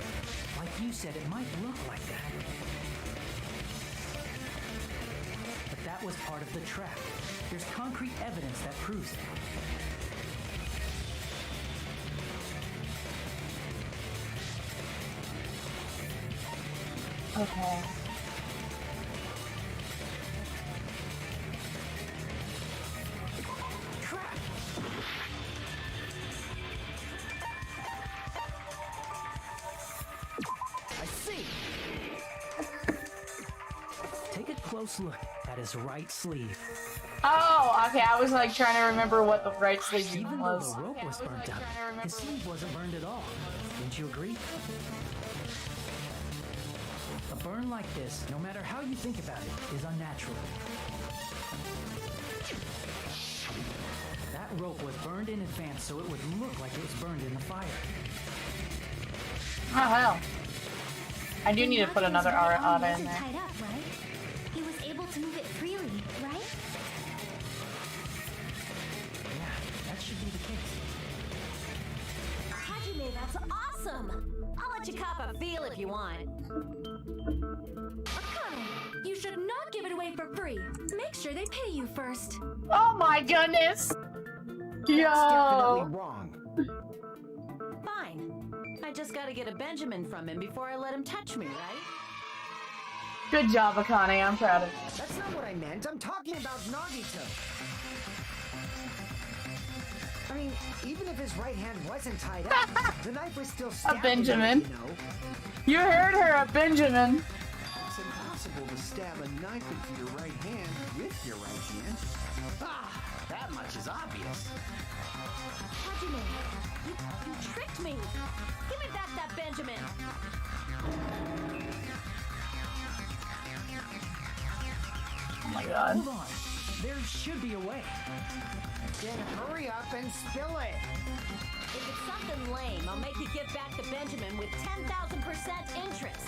Like you said, it might look like that. But that was part of the trap. There's concrete evidence that proves it. Okay. I see. Take a close look at his right sleeve. Oh, okay. I was like trying to remember what the right sleeve Even though was. the rope was burnt up, his sleeve wasn't burned at all. Didn't you agree? A burn like this, no matter how you think about it, is unnatural. That rope was burned in advance so it would look like it was burned in the fire. Oh hell. I do need to put another Right arm Ara in wasn't there. tied up, right? He was able to move it freely, right? Yeah, that should be the case. Hajime, that's awesome! I'll let you cop a feel if you want. Akane, you should not give it away for free. Make sure they pay you first. Oh my goodness! Definitely Yo! wrong. Fine. I just gotta get a Benjamin from him before I let him touch me, right? Good job, Akane. I'm proud of you. That's not what I meant. I'm talking about Nagito. I mean, even if his right hand wasn't tied up, the knife was still stabbing Benjamin. him, you know? You heard her, a Benjamin. It's impossible to stab a knife into your right hand with your right hand. Ah, that much is obvious. Hajime, you tricked me! Give me back that Benjamin! Oh my god. Hold on. There should be a way. Then hurry up and spill it. If it's something lame, I'll make you give back the Benjamin with 10,000% interest.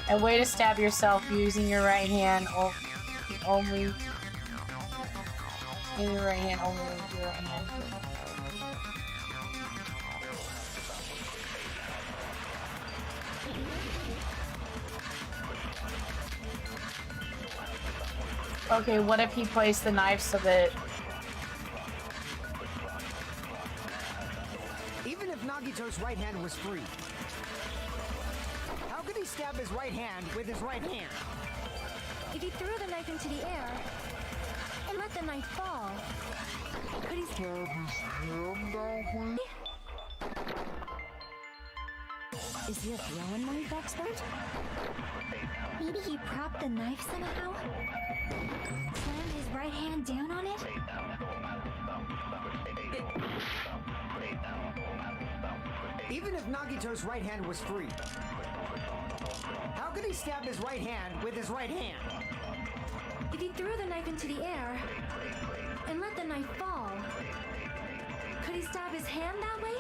A way to stab yourself using your right hand only. In your right hand, only with your right hand. Okay, what if he placed the knife so that... Even if Nagito's right hand was free, how could he stab his right hand with his right hand? If he threw the knife into the air and let the knife fall, could he stab his hand that way? Is he a throwing knife expert? Maybe he propped the knife somehow? Slammed his right hand down on it? Even if Nagito's right hand was free, how could he stab his right hand with his right hand? If he threw the knife into the air and let the knife fall, could he stab his hand that way?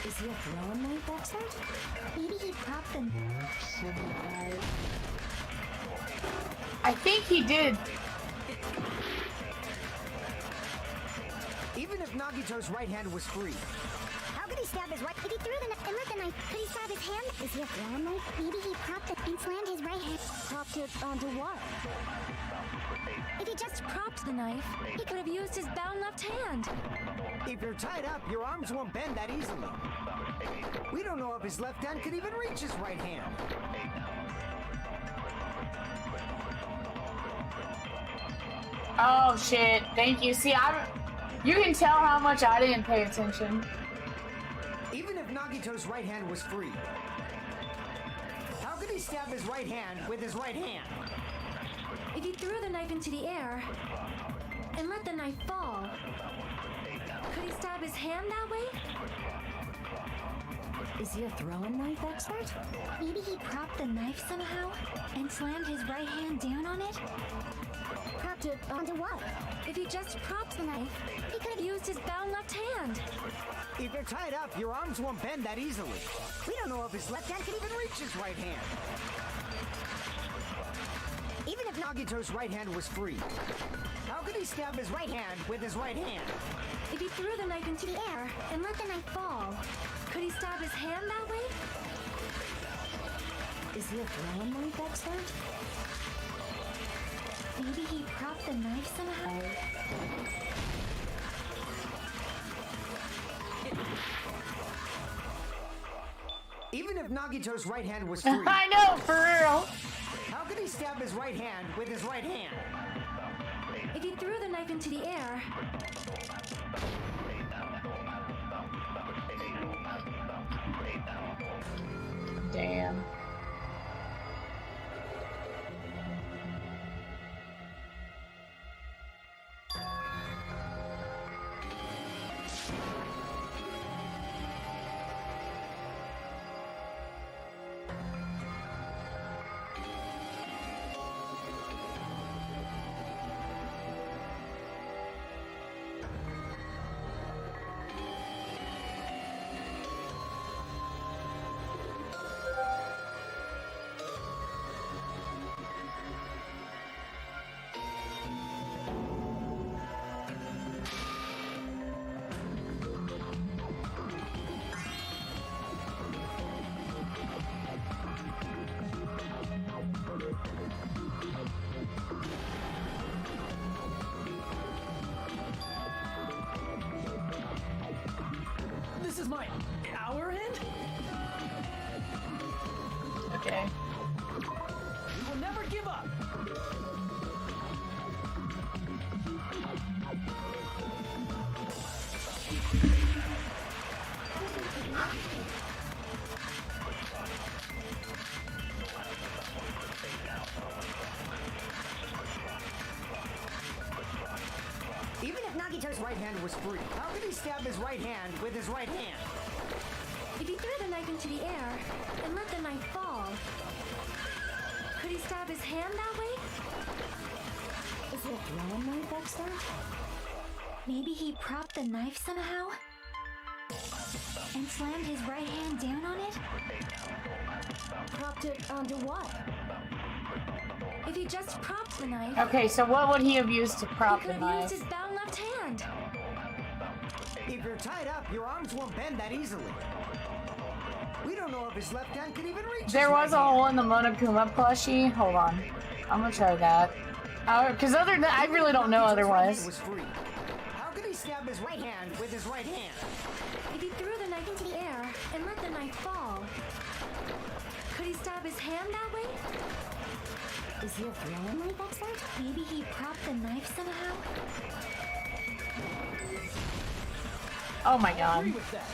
Is he a throwing knife expert? Maybe he propped the... I think he did. Even if Nagito's right hand was free, How could he stab his right... If he threw the knife and lit the knife, could he stab his hand? Is he a throwing knife? Maybe he propped it and slammed his right hand. Propped it onto what? If he just propped the knife, he could have used his bound left hand. if you're tied up, your arms won't bend that easily. We don't know if his left hand could even reach his right hand. Oh shit! Thank you. See, you can tell how much I didn't pay attention. Even if Nagito's right hand was free, how could he stab his right hand with his right hand? If he threw the knife into the air and let the knife fall, could he stab his hand that way? Is he a throwing knife expert? Maybe he propped the knife somehow and slammed his right hand down on it? Propped it onto what? If he just propped the knife, he could have used his bound left hand. If you're tied up, your arms won't bend that easily. We don't know if his left hand can even reach his right hand. Even if Nagito's right hand was free, how could he stab his right hand with his right hand? If he threw the knife into the air and let the knife fall, could he stab his hand that way? Is he a throwing knife expert? Maybe he propped the knife somehow? Even if Nagito's right hand was free, I know, for real. how could he stab his right hand with his right hand? If he threw the knife into the air, Damn. This is our end? Okay. We will never give up. Even if Nagito's right hand was free, how could he stab his right hand with his right hand? if he threw the knife into the air and let the knife fall, could he stab his hand that way? Is he a throwing knife expert? Maybe he propped the knife somehow and slammed his right hand down on it? Propped it onto what? If he just propped the knife, Okay, so what would he have used to he prop could the have knife? used his bound left hand. If you're tied up, your arms won't bend that easily. We don't know if his left hand can even reach There his was a right hole in the Monokuma plushie. Hold on. I'm gonna try that. Because other than I really don't know Nagito's right hand otherwise. was free. How could he stab his right hand with his right hand? If he threw the knife into the air and let the knife fall, could he stab his hand that way? Is he a throwing knife expert? Maybe he propped the knife somehow? Oh my god. Agree with that.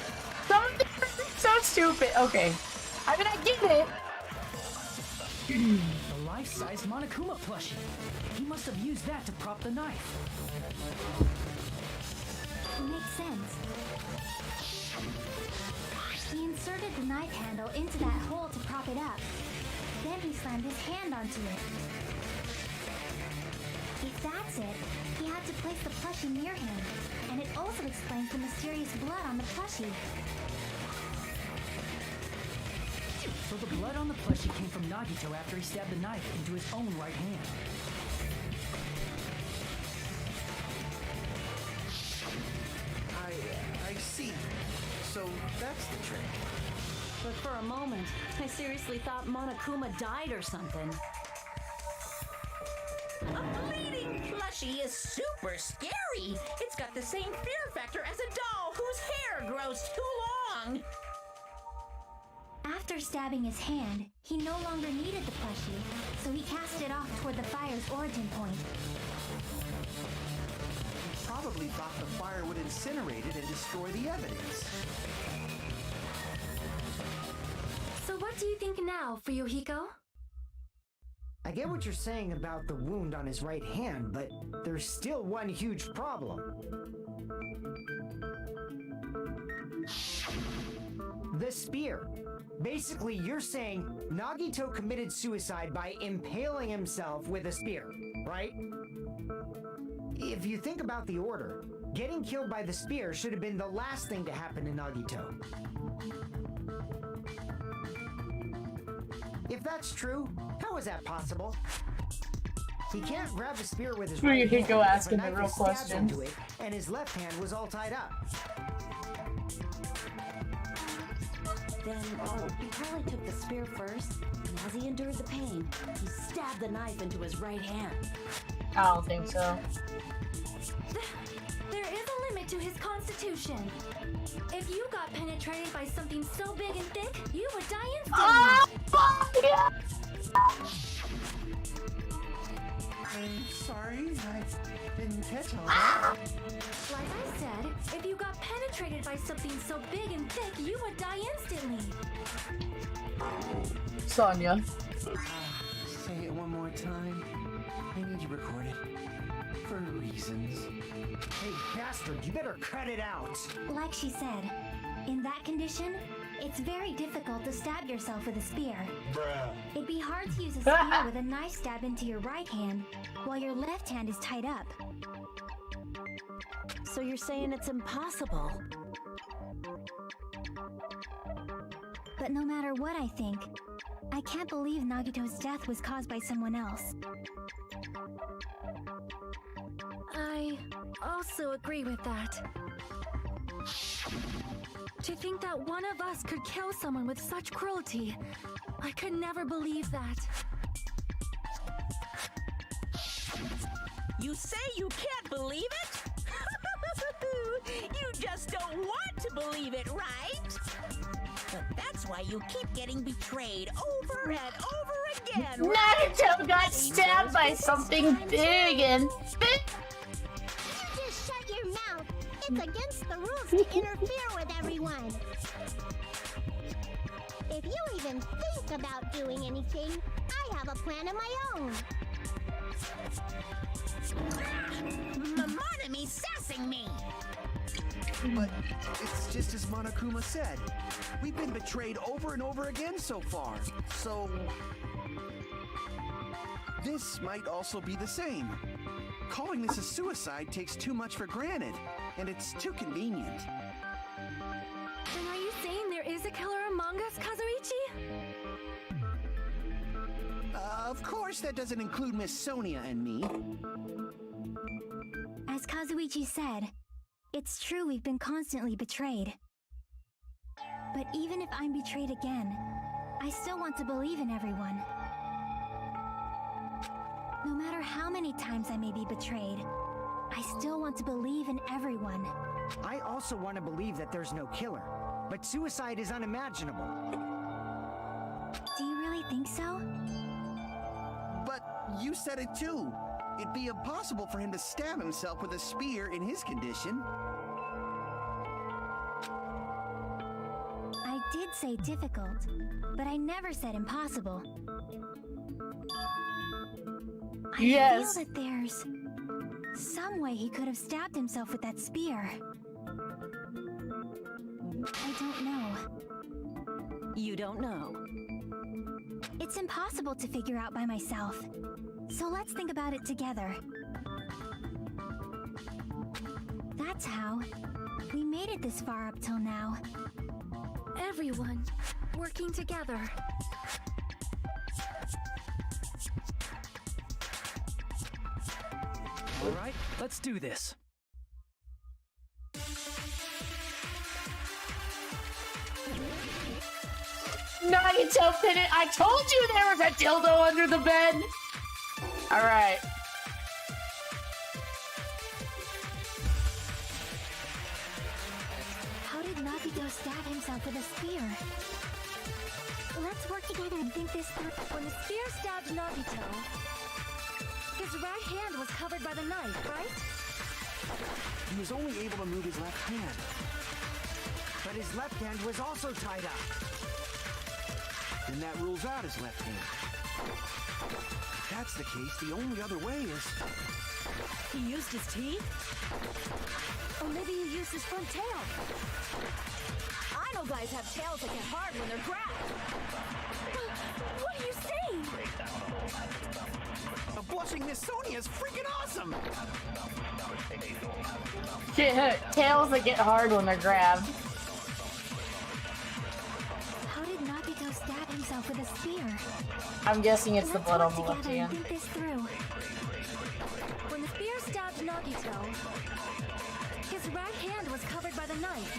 Some of them are so stupid. Okay. I mean, I get it. The life-size Monokuma plushie. He must have used that to prop the knife. Makes sense. He inserted the knife handle into that hole to prop it up. Then he slammed his hand onto it. If that's it, he had to place the plushie near him. And it also explains the mysterious blood on the plushie. So the blood on the plushie came from Nagito after he stabbed the knife into his own right hand. I see. So that's the trick. But for a moment, I seriously thought Monokuma died or something. A bleeding plushie is super scary. It's got the same fear factor as a doll whose hair grows too long. After stabbing his hand, he no longer needed the plushie, so he cast it off toward the fire's origin point. Probably thought the fire would incinerate it and destroy the evidence. So what do you think now, Fuyuhiko? I get what you're saying about the wound on his right hand, but there's still one huge problem. The spear. Basically, you're saying Nagito committed suicide by impaling himself with a spear, right? If you think about the order, getting killed by the spear should have been the last thing to happen to Nagito. If that's true, how is that possible? He can't grab a spear with his Where you right could hand go if a asking the knife real is stabbed questions. into it, and his left hand was all tied up. Then, he probably took the spear first, and as he endured the pain, he stabbed the knife into his right hand. I don't think so. There is a limit to his constitution. If you got penetrated by something so big and thick, you would die instantly. I'm sorry, I didn't catch all that. Like I said, if you got penetrated by something so big and thick, you would die instantly. Sonya. Say it one more time. I need you recorded. For reasons. Hey, bastard, you better cut it out! Like she said, in that condition, it's very difficult to stab yourself with a spear. It'd be hard to use a spear with a knife stab into your right hand, while your left hand is tied up. So you're saying it's impossible? But no matter what I think, I can't believe Nagito's death was caused by someone else. I also agree with that. To think that one of us could kill someone with such cruelty, I could never believe that. You say you can't believe it? You just don't want to believe it, right? But that's why you keep getting betrayed over and over again, right? Nagito got stabbed by something big and thick. You just shut your mouth. It's against the rules to interfere with everyone. If you even think about doing anything, I have a plan of my own. Monami sassing me. But it's just as Monokuma said. We've been betrayed over and over again so far. So this might also be the same. Calling this a suicide takes too much for granted, and it's too convenient. Then are you saying there is a killer among us, Kazuichi? Of course, that doesn't include Miss Sonia and me. As Kazuichi said, it's true we've been constantly betrayed. But even if I'm betrayed again, I still want to believe in everyone. No matter how many times I may be betrayed, I still want to believe in everyone. I also want to believe that there's no killer, but suicide is unimaginable. Do you really think so? But you said it too. It'd be impossible for him to stab himself with a spear in his condition. I did say difficult, but I never said impossible. I Yes. feel that there's some way he could have stabbed himself with that spear. I don't know. You don't know. It's impossible to figure out by myself. So let's think about it together. That's how we made it this far up till now. Everyone. working together. All right, let's do this. Nagito did it! I told you there was a dildo under the bed! Alright. How did Nagito stab himself with a spear? Let's work together and think this through. When the spear stabbed Nagito, his right hand was covered by the knife, right? He was only able to move his left hand. But his left hand was also tied up. And that rules out his left hand. If that's the case, the only other way is... He used his teeth? Or maybe he used his front tail. I know guys have tails that get hard when they're grabbed. What are you saying? A blushing Miss Sonia is freaking awesome! Tails that get hard when they're grabbed. How did Nagito stab himself with a spear? I'm guessing it's the Let's blood on work the left together and hand. think this through. When the spear stabbed Nagito, his right hand was covered by the knife.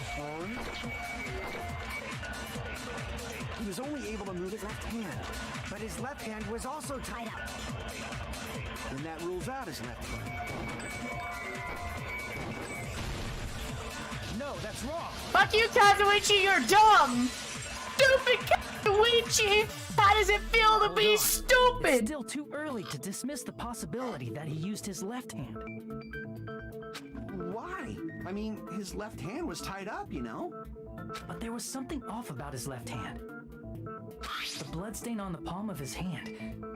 He was only able to move his left hand. But his left hand was also tied up. And that rules out his left hand. No, that's wrong. Fuck you, Kazuichi, you're dumb! Stupid Kazuichi! How does it feel to be It's stupid? still too early to dismiss the possibility that he used his left hand. Why? I mean, his left hand was tied up, you know? But there was something off about his left hand. The bloodstain on the palm of his hand.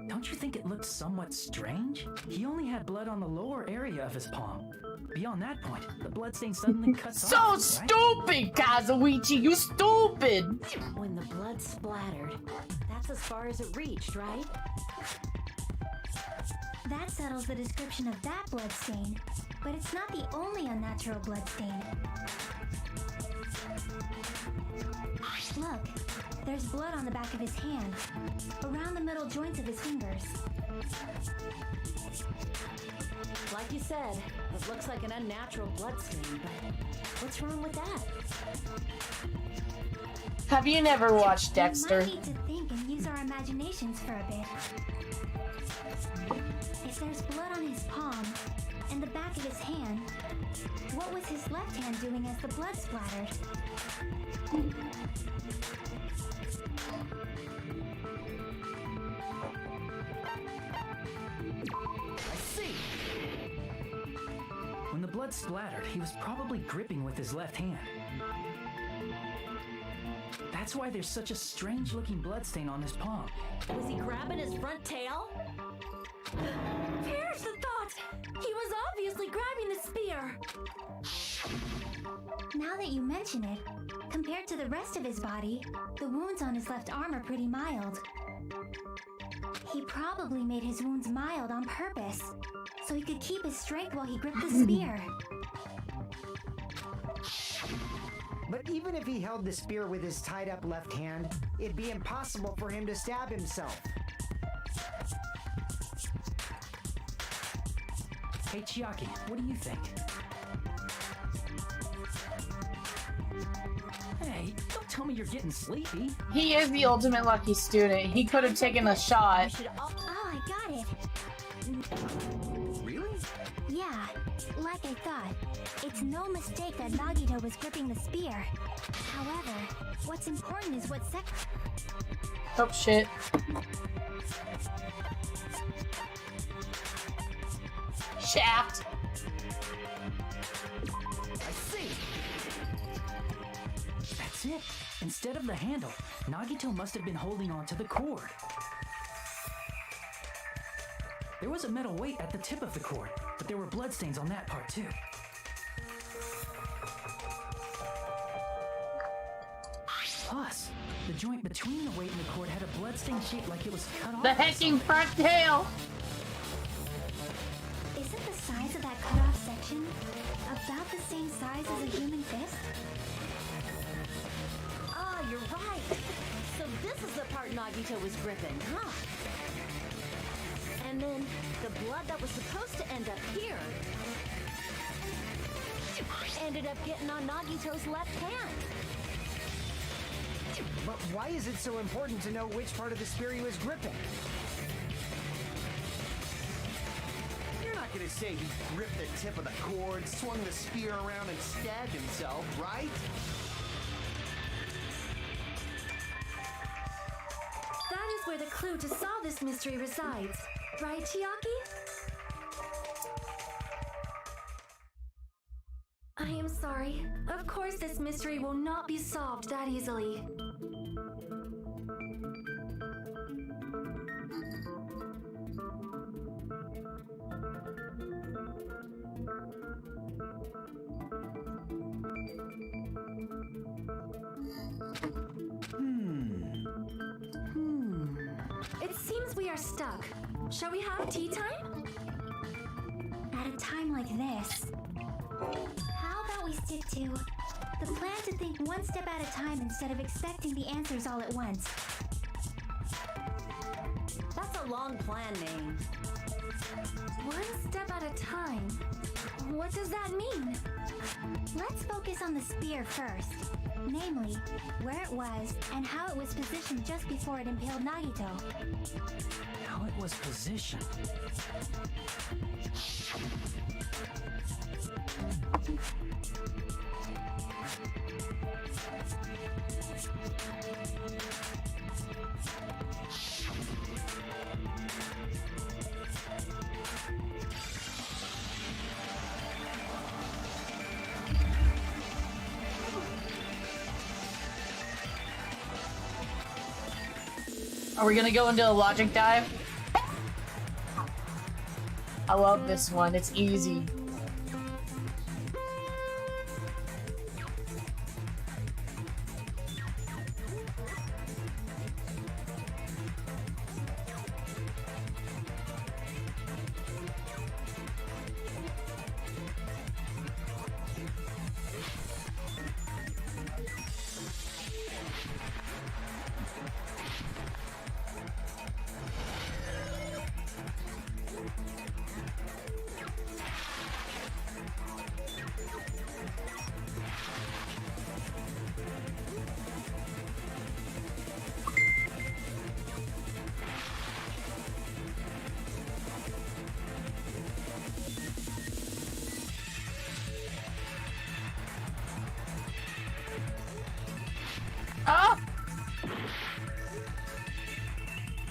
Don't you think it looked somewhat strange? He only had blood on the lower area of his palm. Beyond that point, the bloodstain suddenly cuts So off. stupid, Kazuichi, you stupid! When the blood splattered, that's as far as it reached, right? That settles the description of that blood stain, but it's not the only unnatural blood stain. Look, there's blood on the back of his hand, around the middle joints of his fingers. Like you said, it looks like an unnatural blood stain, but what's wrong with that? Have you never watched We Dexter? might need to think and use our imaginations for a bit. If there's blood on his palm and the back of his hand, what was his left hand doing as the blood splattered? I see! When the blood splattered, he was probably gripping with his left hand. That's why there's such a strange-looking bloodstain on his palm. Was he grabbing his front tail? Here's the thought! He was obviously grabbing the spear. Now that you mention it, compared to the rest of his body, the wounds on his left arm are pretty mild. He probably made his wounds mild on purpose, so he could keep his strength while he gripped the spear. But even if he held the spear with his tied up left hand, it'd be impossible for him to stab himself. Hey, Chiaki, what do you think? Hey, don't tell me you're getting sleepy. He is the ultimate lucky student. He could have taken a shot. Oh, I got it. Really? Yeah, like I thought. It's no mistake that Nagito was gripping the spear. However, what's important is what Oh shit. Shaft. I see! That's it. Instead of the handle, Nagito must have been holding on to the cord. There was a metal weight at the tip of the cord, but there were bloodstains on that part too. Plus, the joint between the weight and the cord had a bloodstain shaped like it was cut off. The hecking front tail. Isn't the size of that cut-off section about the same size as a human fist? Ah, you're right. part Nagito was gripping, huh? And then the blood that was supposed to end up here ended up getting on Nagito's left hand. But why is it so important to know which part of the spear he was gripping? You're not gonna say he gripped the tip of the cord, swung the spear around, and stabbed himself, right? That is where the clue to solve this mystery resides. Right, Chiaki? I am sorry. Of course this mystery will not be solved that easily. It seems we are stuck. Shall we have tea time? At a time like this, how about we stick to the plan to think one step at a time instead of expecting the answers all at once? That's a long plan, Maine. One step at a time? What does that mean? Let's focus on the spear first. Namely, where it was and how it was positioned just before it impaled Nagito. How it was positioned. Are we gonna go into a logic dive? I love this one, it's easy.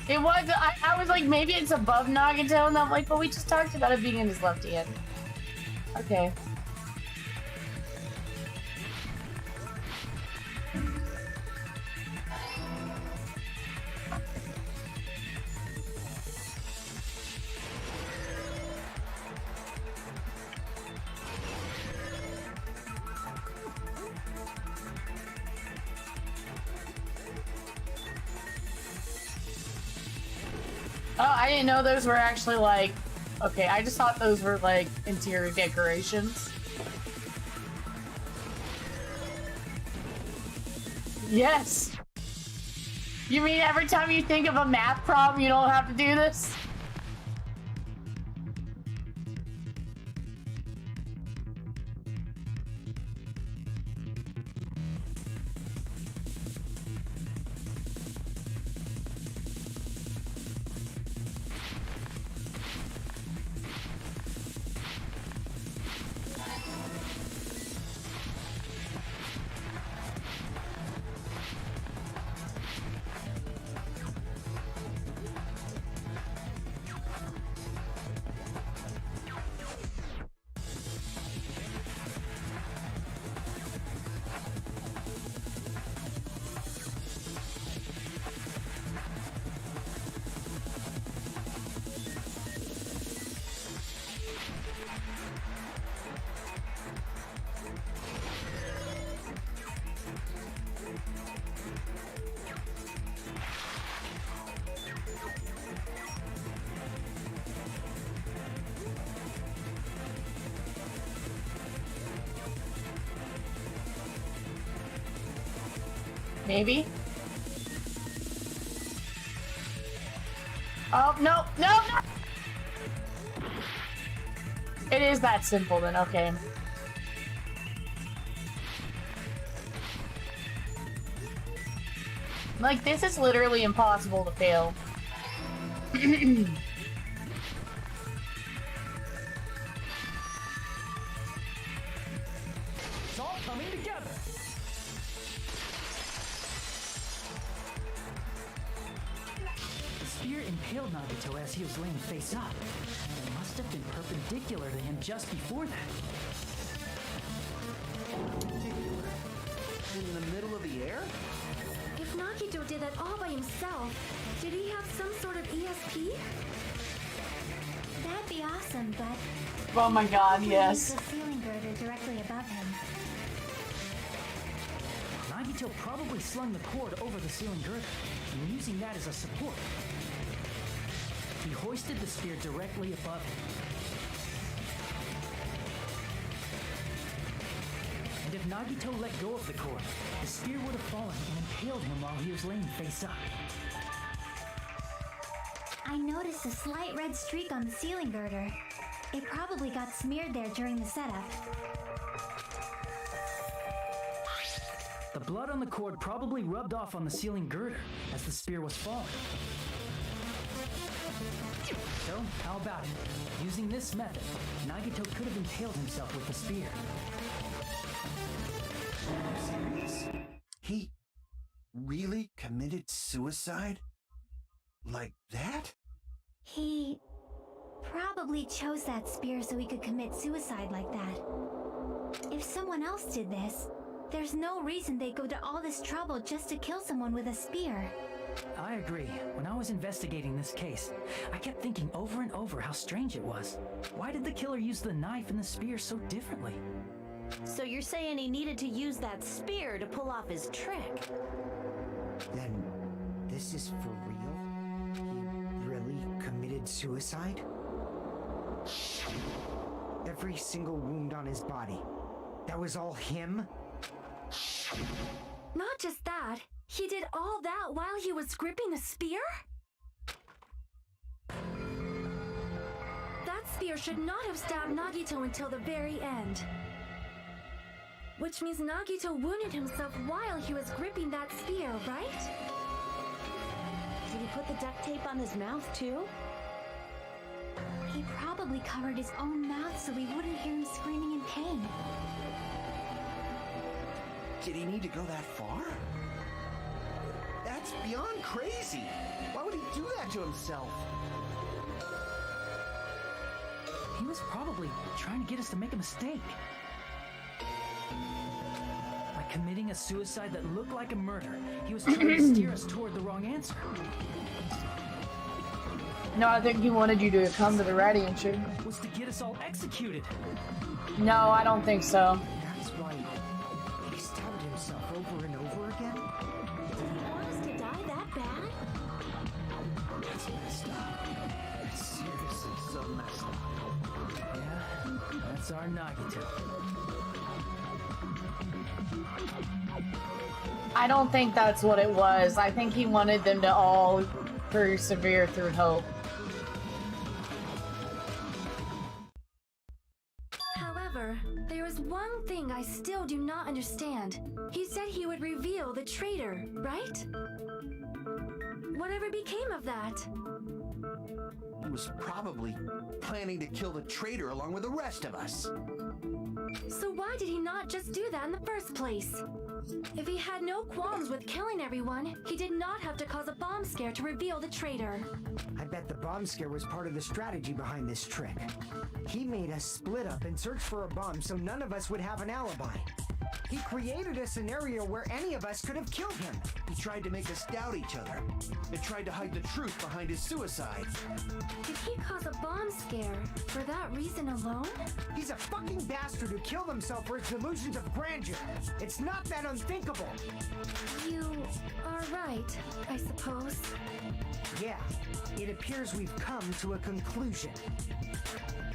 It was, I was like, maybe it's above Nagito, and I'm like, but we just talked about it being in his left hand. Okay. Oh, I didn't know those were actually like... Okay, I just thought those were like interior decorations. Yes! You mean every time you think of a math problem, you don't have to do this? Maybe? Oh, no, no, no! It is that simple then, okay. Like, this is literally impossible to fail. It's all coming together. The spear impaled Nagito as he was laying face up. It must have been perpendicular to him just before that. In the middle of the air? If Nagito did that all by himself, did he have some sort of ESP? That'd be awesome, but Oh my god, he yes. used the ceiling girder directly above him. Nagito probably slung the cord over the ceiling girder, and using that as a support. He hoisted the spear directly above him. And if Nagito let go of the cord, the spear would have fallen and impaled him while he was laying face up. I noticed a slight red streak on the ceiling girder. It probably got smeared there during the setup. The blood on the cord probably rubbed off on the ceiling girder as the spear was falling. So, how about it? Using this method, Nagito could have impaled himself with the spear. Serious? He really committed suicide? Like that? He probably chose that spear so he could commit suicide like that. If someone else did this, there's no reason they'd go to all this trouble just to kill someone with a spear. I agree. When I was investigating this case, I kept thinking over and over how strange it was. Why did the killer use the knife and the spear so differently? So you're saying he needed to use that spear to pull off his trick? Then this is for real? He really committed suicide? Every single wound on his body. That was all him? Not just that, he did all that while he was gripping the spear? That spear should not have stabbed Nagito until the very end. Which means Nagito wounded himself while he was gripping that spear, right? Did he put the duct tape on his mouth too? He probably covered his own mouth so we wouldn't hear him screaming in pain. Did he need to go that far? That's beyond crazy. Why would he do that to himself? He was probably trying to get us to make a mistake. By committing a suicide that looked like a murder, he was trying to steer us toward the wrong answer. No, I think he wanted you to come to the ready and shoot. Was to get us all executed. No, I don't think so. That's why he stabbed himself over and over again? Did he want us to die that bad? That's messed up. That's seriously so messed up. Yeah, that's our Nagito. I don't think that's what it was. I think he wanted them to all persevere through hope. However, there is one thing I still do not understand. He said he would reveal the traitor, right? Whatever became of that? He was probably planning to kill the traitor along with the rest of us. So why did he not just do that in the first place? If he had no qualms with killing everyone, he did not have to cause a bomb scare to reveal the traitor. I bet the bomb scare was part of the strategy behind this trick. He made us split up and search for a bomb so none of us would have an alibi. He created a scenario where any of us could have killed him. He tried to make us doubt each other and tried to hide the truth behind his suicide. Did he cause a bomb scare for that reason alone? He's a fucking bastard who killed himself for his delusions of grandeur. It's not that unthinkable. You are right, I suppose. Yeah, it appears we've come to a conclusion.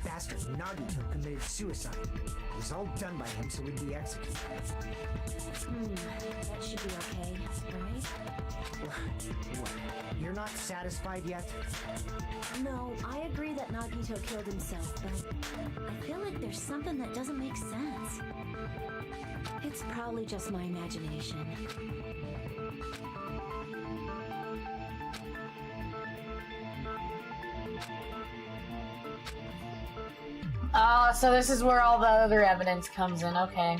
Bastard Nagito committed suicide. It was all done by him so we'd be executed. That should be okay, right? What? You're not not satisfied yet? No, I agree that Nagito killed himself, but I feel like there's something that doesn't make sense. It's probably just my imagination. So this is where all the other evidence comes in, okay.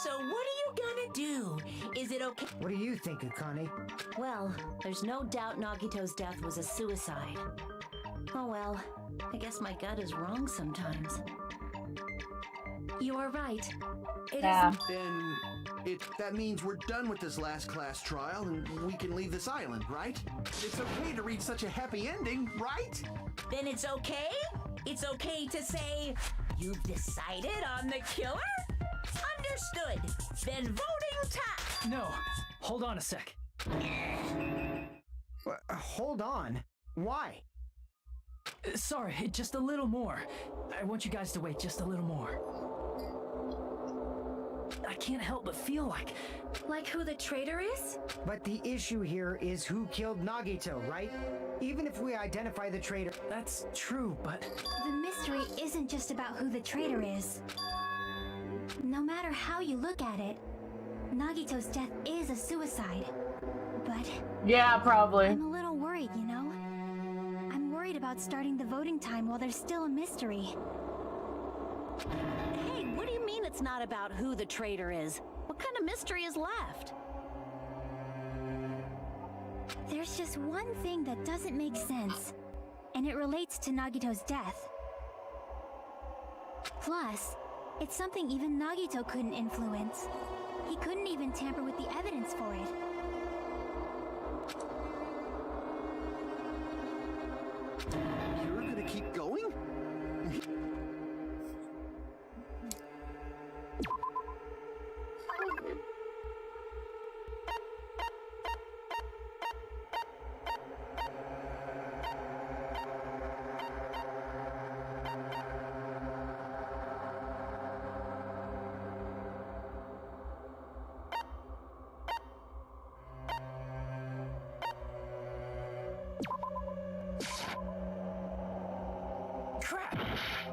So what are you gonna do? Is it okay? What do you think, Akane? Well, there's no doubt Nagito's death was a suicide. Oh well, I guess my gut is wrong sometimes. You are right. It isn't. Then that means we're done with this last class trial and we can leave this island, right? It's okay to reach such a happy ending, right? Then it's okay? It's okay to say, you've decided on the killer? Understood. Then voting time. No, hold on a sec. Hold on. Why? Sorry, just a little more. I want you guys to wait just a little more. I can't help but feel like... Like who the traitor is? But the issue here is who killed Nagito, right? Even if we identify the traitor... That's true, but... The mystery isn't just about who the traitor is. No matter how you look at it, Nagito's death is a suicide. But... Yeah, probably. I'm a little worried, you know? I'm worried about starting the voting time while there's still a mystery. Hey, what do you mean it's not about who the traitor is? What kind of mystery is left? There's just one thing that doesn't make sense, and it relates to Nagito's death. Plus, it's something even Nagito couldn't influence. He couldn't even tamper with the evidence for it. You're gonna keep going?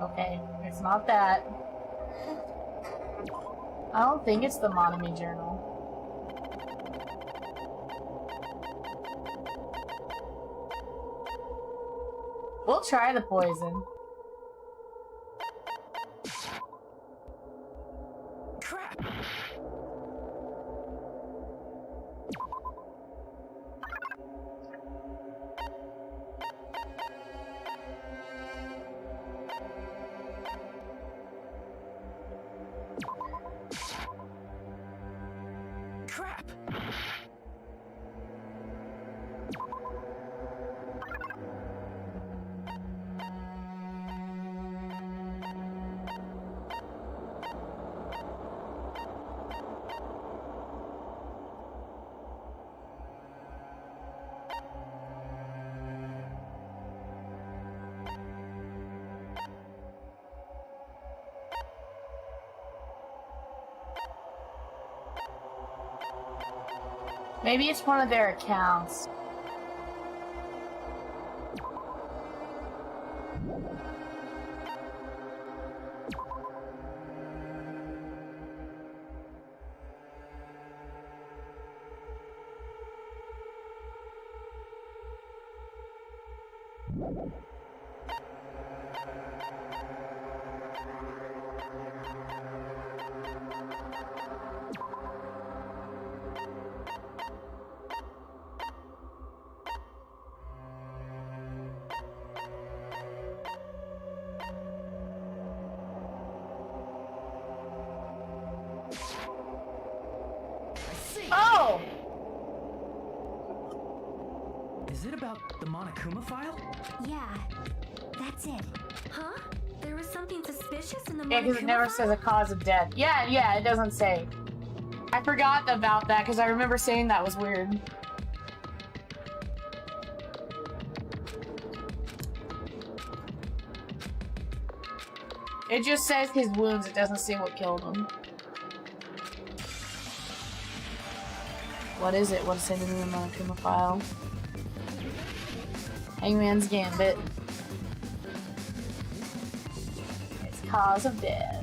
Okay, it's not that. I don't think it's the Monami journal. We'll try the poison. Crap! Crap! Maybe it's one of their accounts. Oh! Is it about the Monokuma file? Yeah, that's it. Huh? There was something suspicious in the Yeah, because it never says a cause of death. Yeah, it doesn't say. I forgot about that because I remember saying that was weird. It just says his wounds, it doesn't say what killed him. What is it? What's in the Monokuma file? Hangman's Gambit. It's cause of death.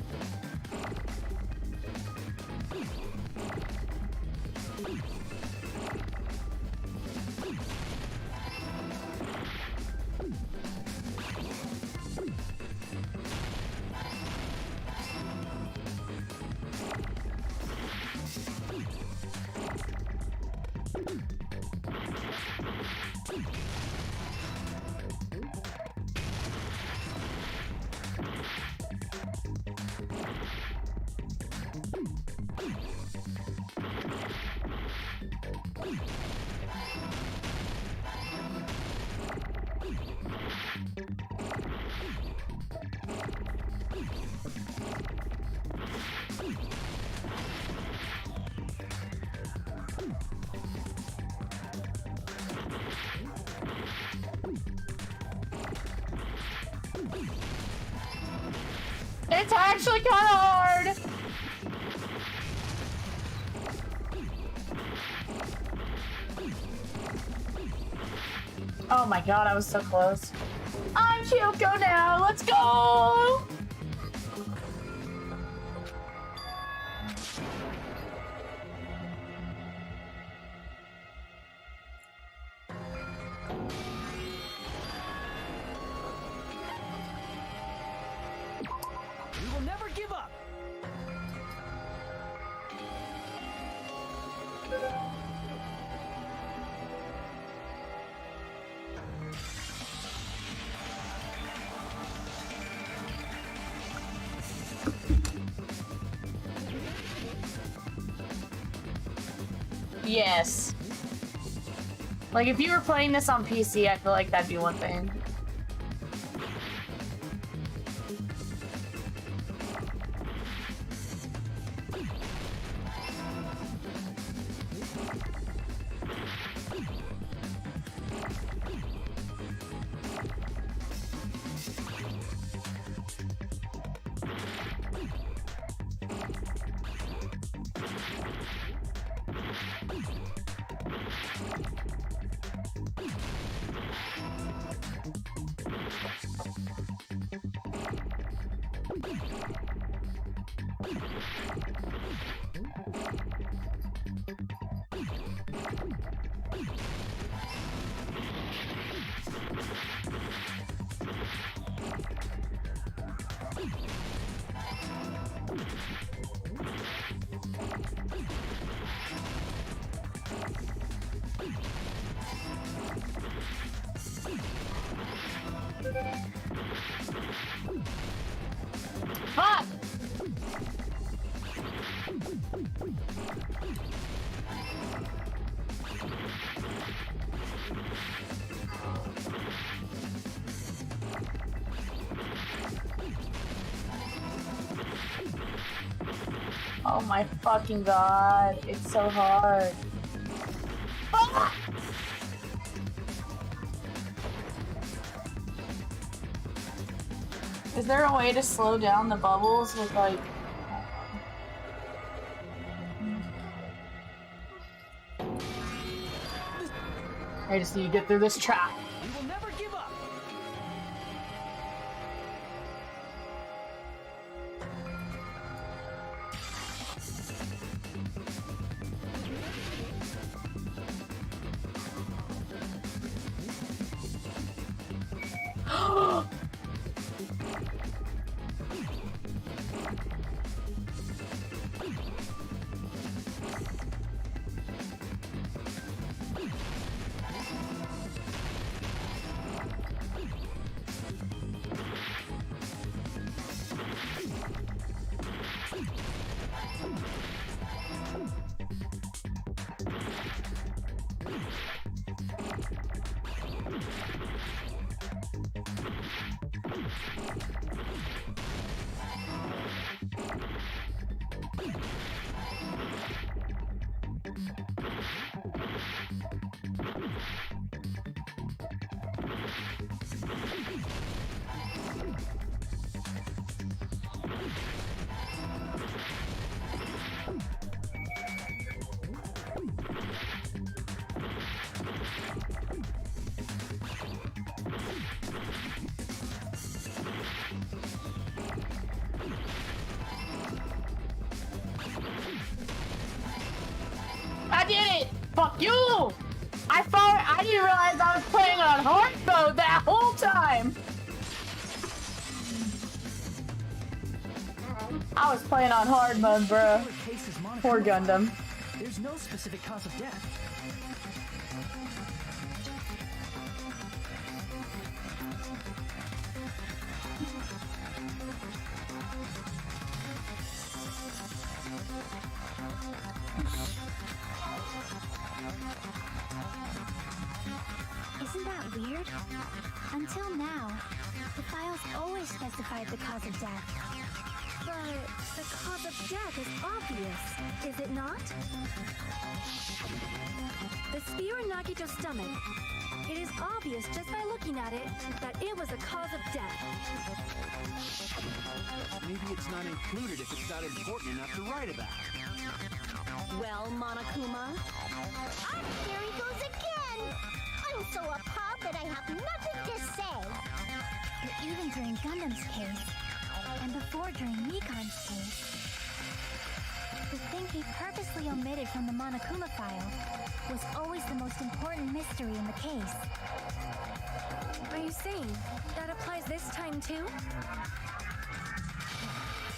It's actually kind of hard. Oh my god, I was so close. I'm Kyoko now. Let's go. We will never give up. Yes. Like, if you were playing this on PC, I feel like that'd be one thing. Fuck! Oh my fucking god, it's so hard. Ah! Is there a way to slow down the bubbles with like... I just need to get through this track. We will never give up. Fuck you! I didn't realize I was playing on hard mode that whole time! I was playing on hard mode, bro. Poor Gundam. There's no specific cause of death. Isn't that weird? Until now, the files always specified the cause of death. But the cause of death is obvious, is it not? The spear in Nagito's stomach. It is obvious just by looking at it that it was a cause of death. Maybe it's not included if it's not important enough to write about. Well, Monokuma? There he goes again! I'm so appalled that I have nothing to say. But even during Gundam's case, and before during Mikan's case, the thing he purposely omitted from the Monokuma file was always the most important mystery in the case. Are you saying that applies this time too?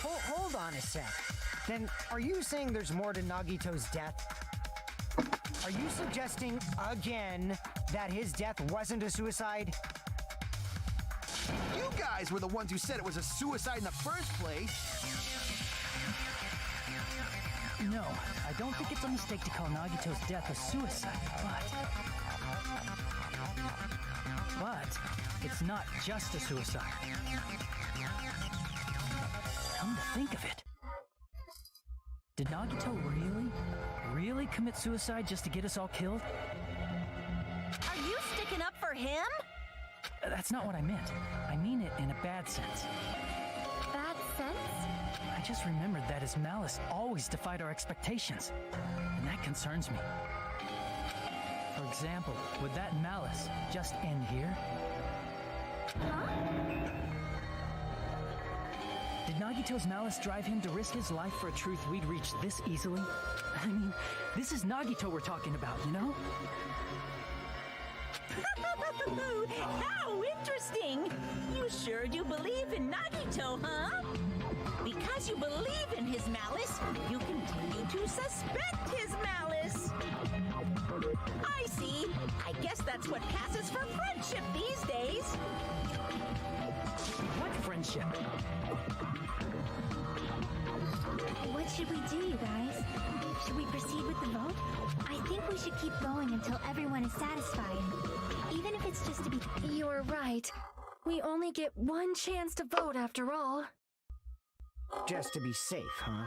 Hold on a sec. Then, are you saying there's more to Nagito's death? Are you suggesting, again, that his death wasn't a suicide? You guys were the ones who said it was a suicide in the first place. No, I don't think it's a mistake to call Nagito's death a suicide, but it's not just a suicide. Come to think of it, did Nagito really commit suicide just to get us all killed? Are you sticking up for him? That's not what I meant. I mean it in a bad sense. Bad sense? I just remembered that his malice always defied our expectations, and that concerns me. For example, would that malice just end here? Huh? Did Nagito's malice drive him to risk his life for a truth we'd reach this easily? I mean, this is Nagito we're talking about, you know? How interesting! You sure do believe in Nagito, huh? Because you believe in his malice, you continue to suspect his malice. I see. I guess that's what passes for friendship these days. What friendship? What should we do, you guys? Should we proceed with the vote? I think we should keep going until everyone is satisfied. Even if it's just to be... You're right. We only get one chance to vote after all. Just to be safe, huh?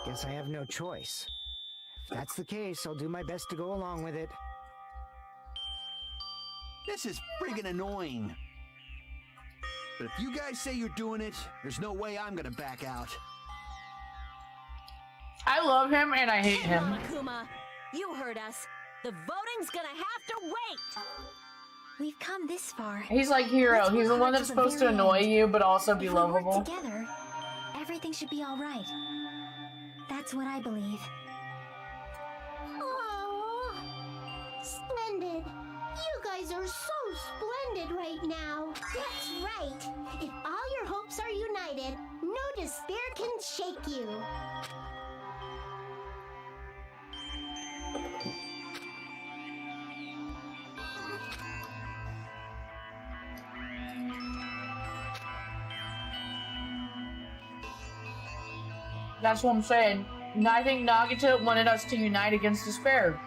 Guess I have no choice. If that's the case, I'll do my best to go along with it. This is friggin' annoying. But if you guys say you're doing it, there's no way I'm gonna back out. I love him and I hate him. Monokuma, you heard us. The voting's gonna have to wait. We've come this far. He's like Hero. He's the one that's supposed to annoy you, but also be lovable. If we work together, everything should be all right. That's what I believe. Oh, splendid. You guys are so splendid right now. That's right. If all your hopes are united, no despair can shake you. That's what I'm saying. I think Nagito wanted us to unite against despair.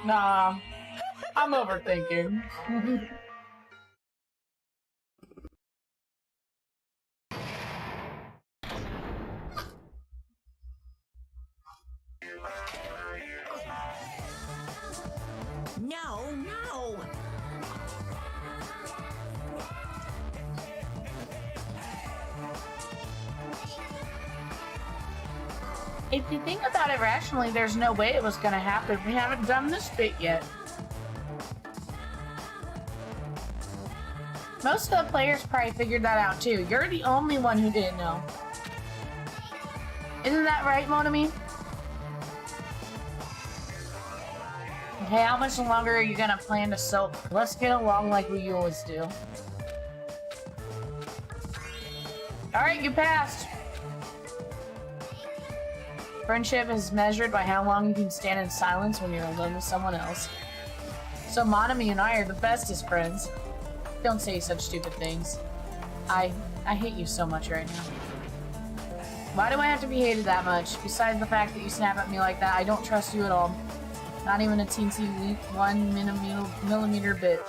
Nah, I'm overthinking. No, no! If you think about it rationally, there's no way it was gonna happen. We haven't done this bit yet. Most of the players probably figured that out too. You're the only one who didn't know. Isn't that right, Monami? Okay, how much longer are you gonna plan to soak? Let's get along like we always do. Alright, you passed. Friendship is measured by how long you can stand in silence when you're alone with someone else. So Monami and I are the bestest friends. Don't say such stupid things. I hate you so much right now. Why do I have to be hated that much? Besides the fact that you snap at me like that, I don't trust you at all. Not even a teensy weak 1 millimeter bit.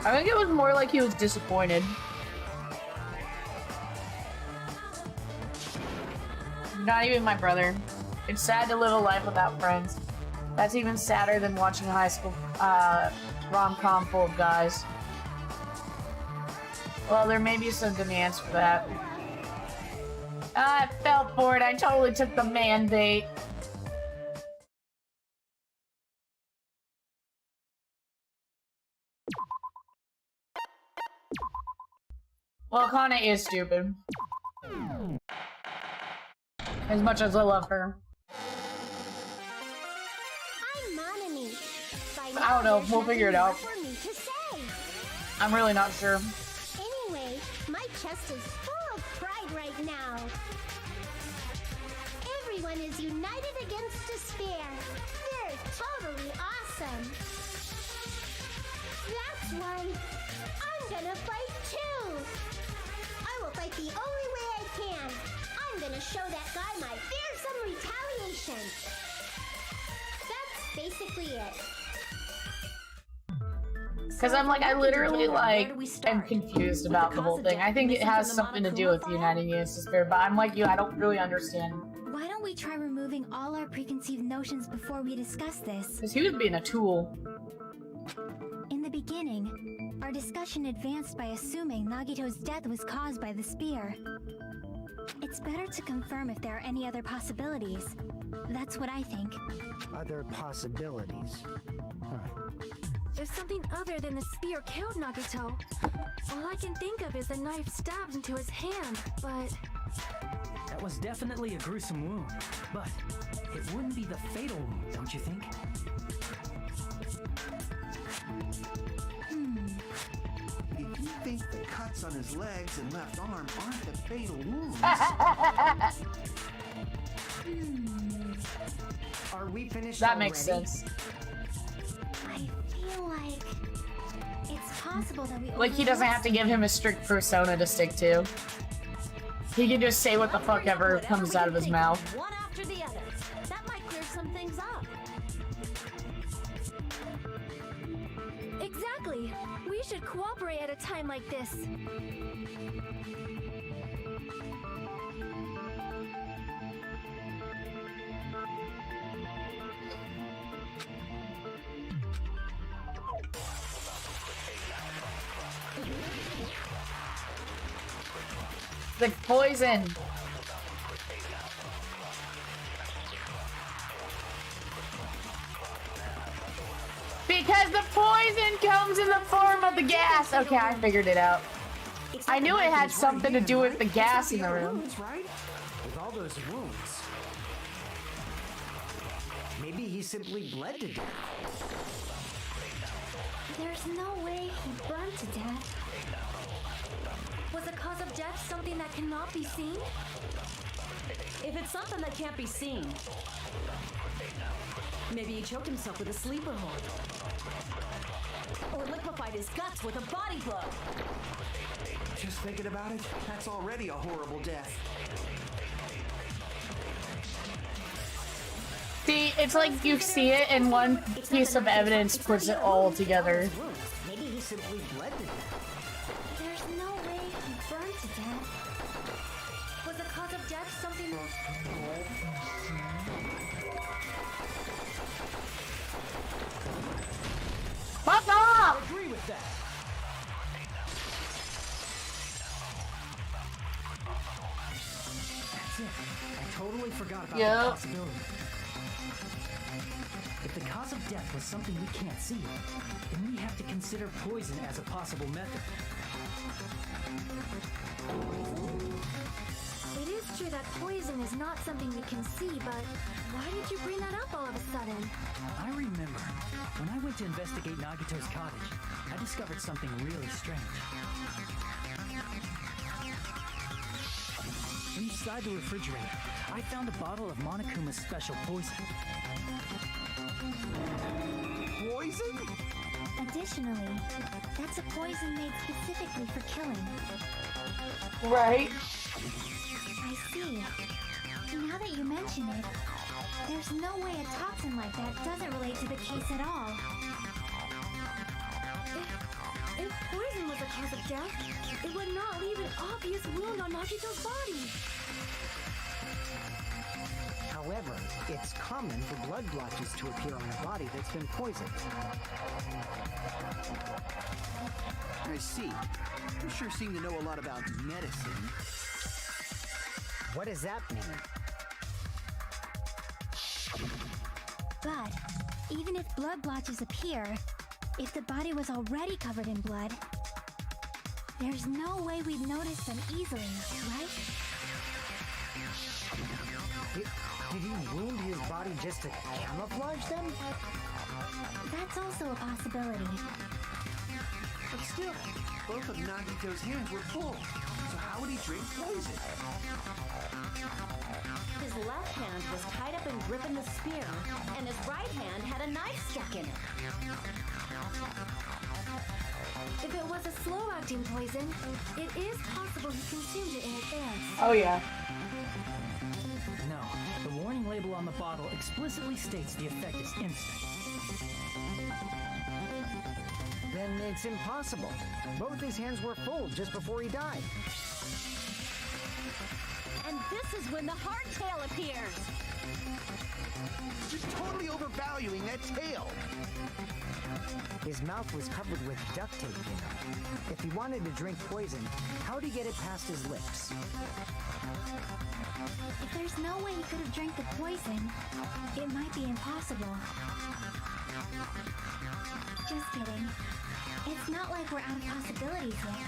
I think it was more like he was disappointed. Not even my brother. It's sad to live a life without friends. That's even sadder than watching a high school rom-com full of guys. Well, there may be some demands for that. I fell for it. I totally took the man bait. Well, Kana is stupid. As much as I love her. I'm Monami. I don't know. We'll figure it out. I'm really not sure. Anyway, my chest is full of pride right now. Everyone is united against despair. They're totally awesome. That's why I'm gonna fight too. I will fight the only way I can. I'm gonna show that guy my fearsome retaliation. That's basically it. Because I'm like, I literally like, am confused about the whole thing. I think it has something to do with uniting against despair, but I'm like you, I don't really understand. Why don't we try removing all our preconceived notions before we discuss this? Because he was being a tool. In the beginning, our discussion advanced by assuming Nagito's death was caused by the spear. It's better to confirm if there are any other possibilities. That's what I think. Other possibilities? Huh. If something other than the spear killed Nagito, all I can think of is the knife stabbed into his hand, but... That was definitely a gruesome wound, but it wouldn't be the fatal wound, don't you think? If you think the cuts on his legs and left arm aren't the fatal wounds... Are we finished That already? makes sense. I feel like it's possible that we Like, he doesn't have to give him a strict persona to stick to. He can just say what the fuck ever comes out of his mouth. One after the other. That might clear some things up. Exactly! We should cooperate at a time like this. The poison. Because the poison comes in the form of the gas. Okay, I figured it out. I knew it had something to do with the gas in the room. Right? With all those wounds. Maybe he simply bled to death. There's no way he burned to death. Was the cause of death something that cannot be seen? If it's something that can't be seen, maybe he choked himself with a sleeper hold. Or liquefied his guts with a body blow. Just thinking about it, that's already a horrible death. See, it's like you see it and one piece of evidence puts it all together. Maybe he simply bled to death. There's no way he burned to death. Was the cause of death something... Fuck off! I agree with that. That's it. I totally forgot about Yep. the possibility. death was something we can't see, then we have to consider poison as a possible method. It is true that poison is not something we can see, but why did you bring that up all of a sudden? I remember, when I went to investigate Nagito's cottage, I discovered something really strange. Inside the refrigerator, I found a bottle of Monokuma's special poison. Poison? Additionally, that's a poison made specifically for killing. Right? I see. Now that you mention it, there's no way a toxin like that doesn't relate to the case at all. If poison was the cause of death, it would not leave an obvious wound on Nagito's body. However, it's common for blood blotches to appear on a body that's been poisoned. I see. You sure seem to know a lot about medicine. What does that mean? But even if blood blotches appear, if the body was already covered in blood, there's no way we'd notice them easily, right? Did he wound his body just to camouflage them? That's also a possibility. But still, both of Nagito's hands were full. So how would he drink poison? His left hand was tied up and gripping the spear, and his right hand had a knife stuck in it. If it was a slow-acting poison, it is possible he consumed it in advance. Oh yeah. No, the warning label on the bottle explicitly states the effect is instant. Then it's impossible. Both his hands were full just before he died. And this is when the hardtail appears. Just totally overvaluing that tail. His mouth was covered with duct tape, you know. If he wanted to drink poison, how'd he get it past his lips? If there's no way he could have drank the poison, it might be impossible. Just kidding. It's not like we're out of possibilities yet.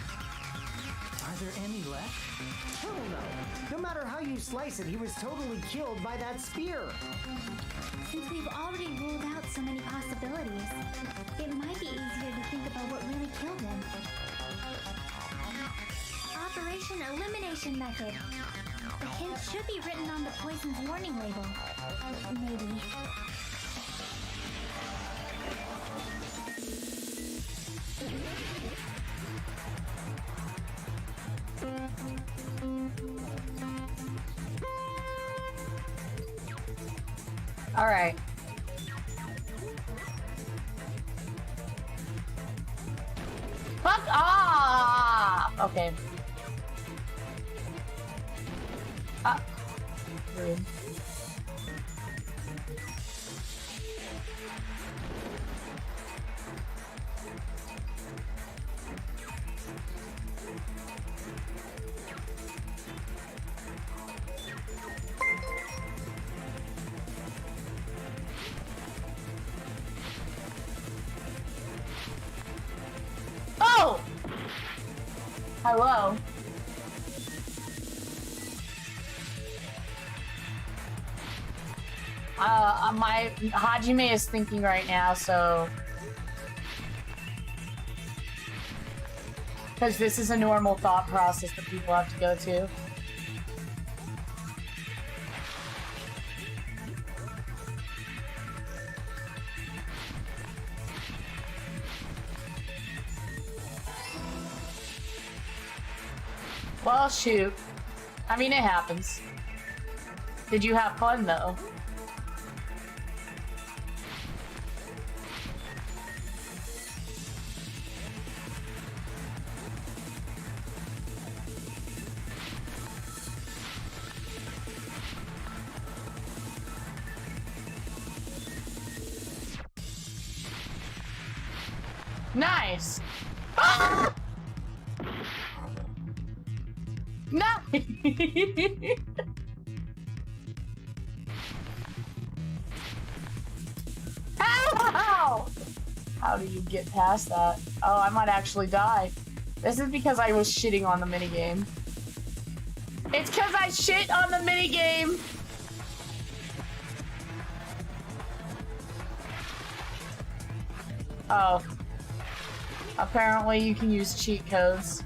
Are there any left? Hell no. No matter how you slice it, he was totally killed by that spear. Since we've already ruled out so many possibilities, it might be easier to think about what really killed him. Operation Elimination Method. The hint should be written on the poison's warning label. Maybe. All right. Fuck off! Okay. Rude. Oh! Hello. My Hajime is thinking right now, so because this is a normal thought process that people have to go to. Well, shoot. I mean, it happens. Did you have fun, though? Nice! Ah! Nice! How do you get past that? Oh, I might actually die. This is because I was shitting on the minigame. It's because I shit on the minigame! Oh. Apparently you can use cheat codes.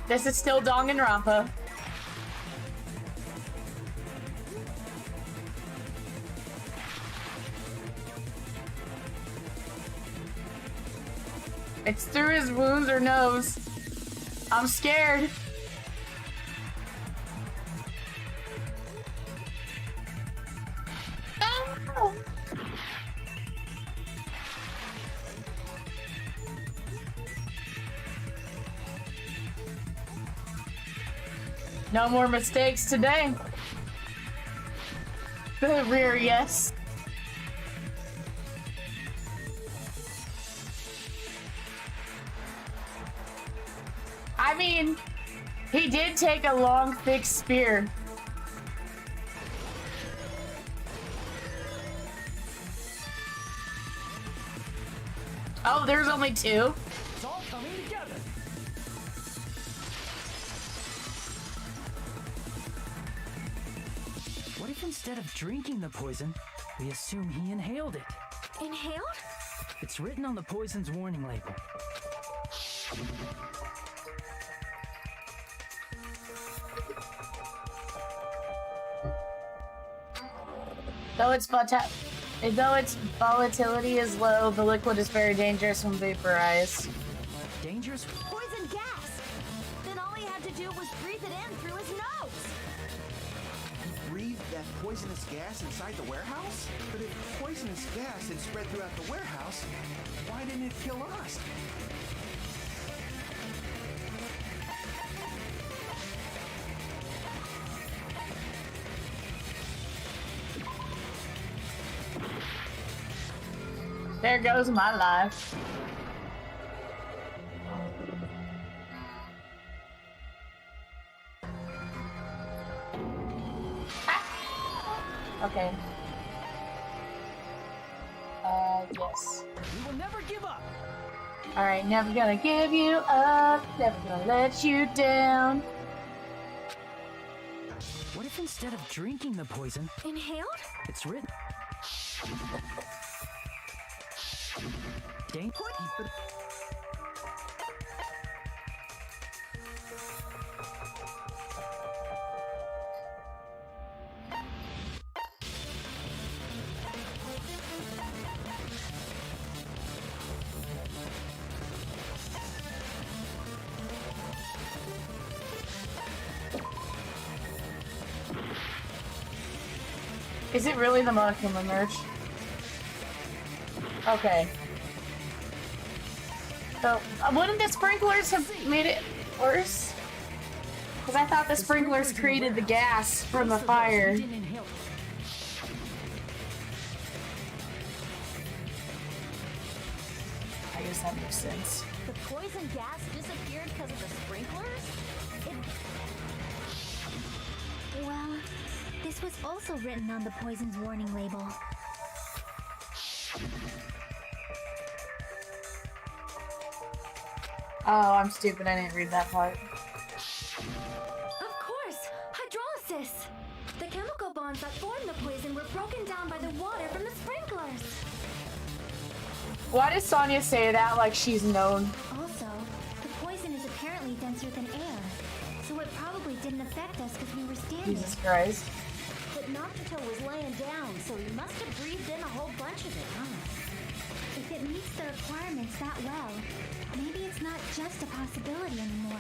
This is still Danganronpa. It's through his wounds or nose. I'm scared. Oh. No more mistakes today. The rear, yes. I mean, he did take a long, thick spear. Oh, there's only two? It's all coming together. What if instead of drinking the poison, we assume he inhaled it? Inhaled? It's written on the poison's warning label. Though its volatility is low, the liquid is very dangerous when vaporized. Dangerous? Poison gas! Then all he had to do was breathe it in through his nose! Breathe that poisonous gas inside the warehouse? But if poisonous gas had spread throughout the warehouse, why didn't it kill us? There goes my life. Okay. Yes. We will never give up. Alright, never gonna give you up, never gonna let you down. What if instead of drinking the poison, Inhaled? it's written? Is it really the Monokuma merch? Okay. So, wouldn't the sprinklers have made it worse? Because I thought the sprinklers created the gas from the fire. I guess that makes sense. The poison gas disappeared because of the sprinklers? Well, this was also written on the poison's warning label. Oh, I'm stupid. I didn't read that part. Of course! Hydrolysis! The chemical bonds that formed the poison were broken down by the water from the sprinklers! Why does Sonya say that like she's known? Also, the poison is apparently denser than air, so it probably didn't affect us because we were standing. Jesus Christ. But Nagito was laying down, so he must have breathed in a whole bunch of it, huh? If it meets the requirements that well, maybe it's not just a possibility anymore.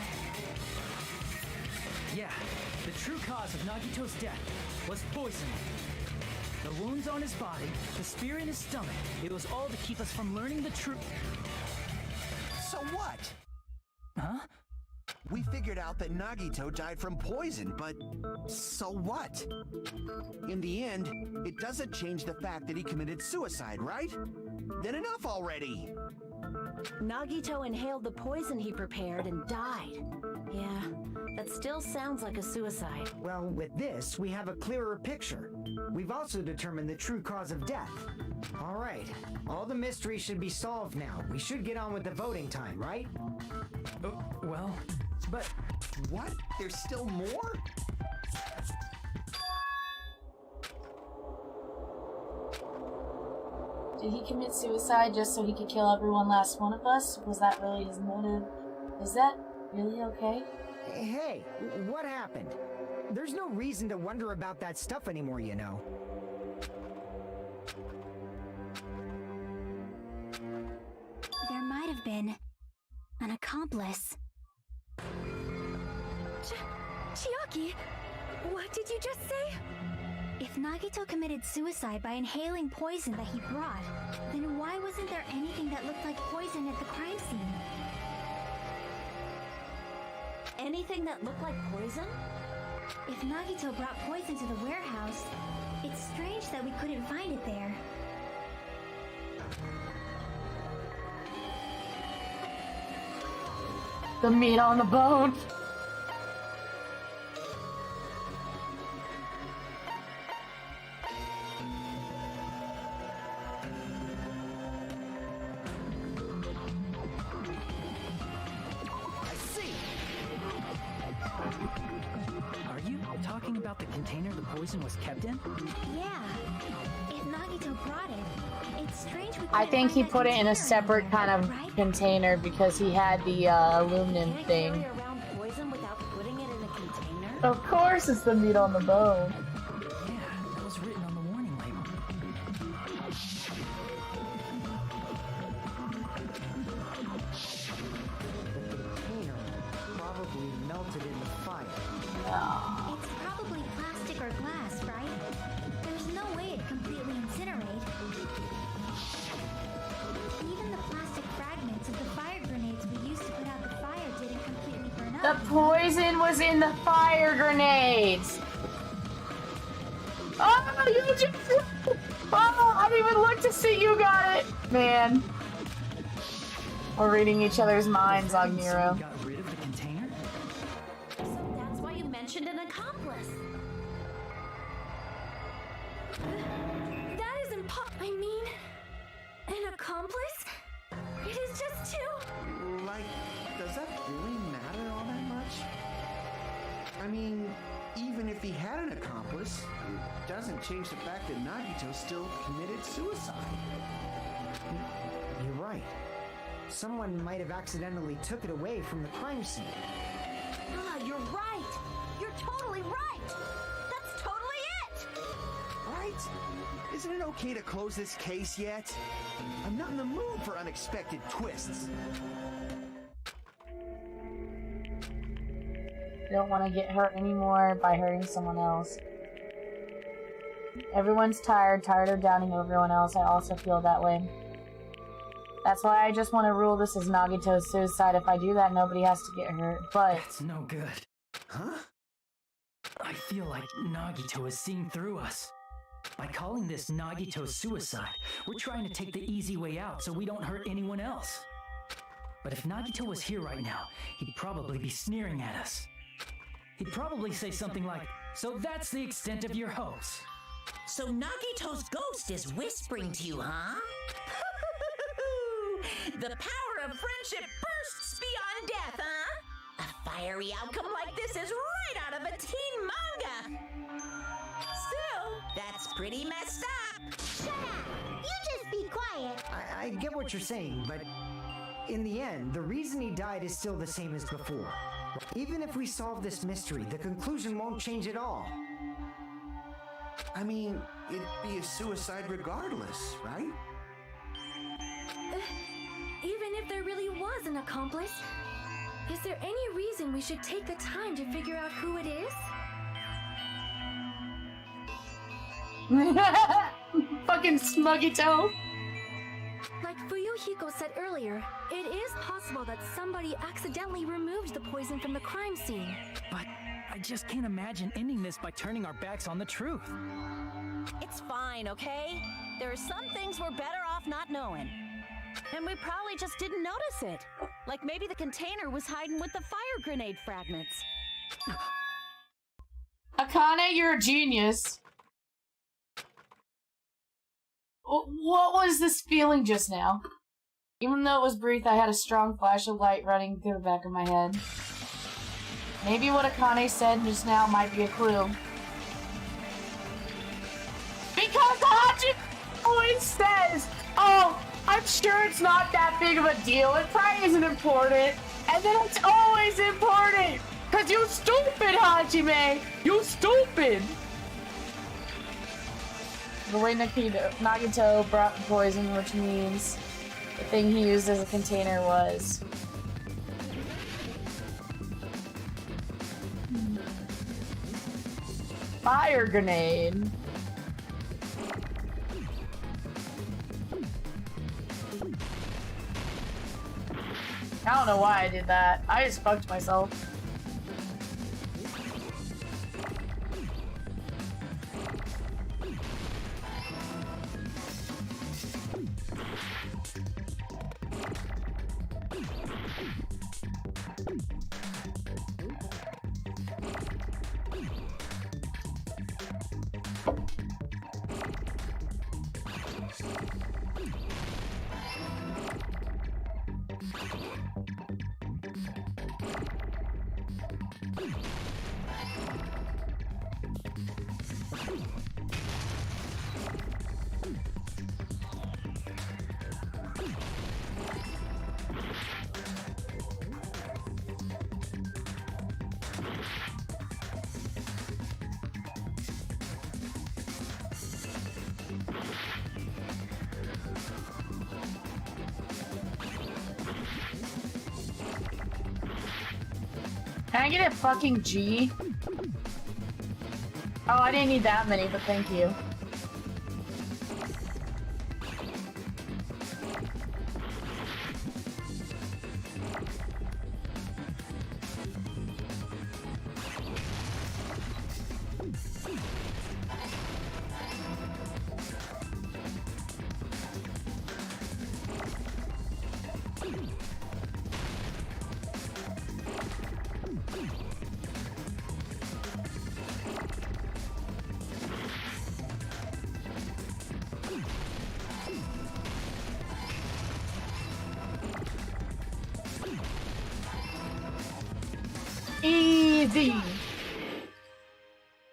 Yeah, the true cause of Nagito's death was poisoning. The wounds on his body, the spear in his stomach, it was all to keep us from learning the truth. So what? Huh? We figured out that Nagito died from poison, but so what? In the end, it doesn't change the fact that he committed suicide, right? Then enough already! Nagito inhaled the poison he prepared and died. Yeah, that still sounds like a suicide. Well, with this, we have a clearer picture. We've also determined the true cause of death. All right, all the mysteries should be solved now. We should get on with the voting time, right? Well, but... What? There's still more? Did he commit suicide just so he could kill every one last one of us? Was that really his motive? Is that really okay? Hey, what happened? There's no reason to wonder about that stuff anymore, you know. There might have been an accomplice. Chiaki, what did you just say? If Nagito committed suicide by inhaling poison that he brought, then why wasn't there anything that looked like poison at the crime scene? Anything that looked like poison? If Nagito brought poison to the warehouse, it's strange that we couldn't find it there. The meat on the bone. Are you talking about the container the poison was kept in? Yeah. If Nagito brought it, it's strange we I couldn't think he find put that it in a container separate anywhere, kind of right? container because he had the aluminum Can't thing. carry around poison without putting it in a container? Of course it's the meat on the bone. Yeah, that was written on the warning label. The container probably melted in the fire. It's probably plastic or glass, right? There's no way it'd completely incinerate. Even the plastic fragments of the fire grenades we used to put out the fire didn't completely burn The up. poison was in the fire grenades. Oh, you just... Oh, I didn't even look to see you got it. Man. We're reading each other's minds on Nero. Someone got rid of the container? So that's why you mentioned an accomplice. That is I mean, an accomplice? It is just two. Like, does that really matter all that much? I mean, even if he had an accomplice, it doesn't change the fact that Nagito still committed suicide. You're right. Someone might have accidentally took it away from the crime scene. Ah, you're right. You're totally right. That's totally it. Right? Isn't it okay to close this case yet? I'm not in the mood for unexpected twists. Don't want to get hurt anymore by hurting someone else. Everyone's tired of downing everyone else. I also feel that way. That's why I just want to rule this as Nagito's suicide. If I do that, nobody has to get hurt. But That's no good. Huh? I feel like Nagito is seeing through us. By calling this Nagito's suicide, we're trying to take the easy way out so we don't hurt anyone else. But if Nagito was here right now, he'd probably be sneering at us. He'd probably say something like, "So that's the extent of your hopes." So Nagito's ghost is whispering to you, huh? The power of friendship bursts beyond death, huh? A fiery outcome like this is right out of a teen manga. Still, that's pretty messed up. Shut up! You just be quiet. I get what you're saying, but in the end, the reason he died is still the same as before. Even if we solve this mystery, the conclusion won't change at all. I mean, it'd be a suicide regardless, right? Even if there really was an accomplice, is there any reason we should take the time to figure out who it is? Fucking Smuggy Toe. Like Fuyuhiro Hiko said earlier, it is possible that somebody accidentally removed the poison from the crime scene. But I just can't imagine ending this by turning our backs on the truth. It's fine, okay? There are some things we're better off not knowing. And we probably just didn't notice it. Like maybe the container was hiding with the fire grenade fragments. Akane, you're a genius. What was this feeling just now? Even though it was brief, I had a strong flash of light running through the back of my head. Maybe what Akane said just now might be a clue. Because Hachi always says, oh, I'm sure it's not that big of a deal. It probably isn't important. And then it's always important. Because you stupid, Hajime. You stupid. The way Nagito brought the poison, which means the thing he used as a container was... fire grenade. I don't know why I did that. I just fucked myself. Can I get a fucking G? Oh, I didn't need that many, but thank you. Easy!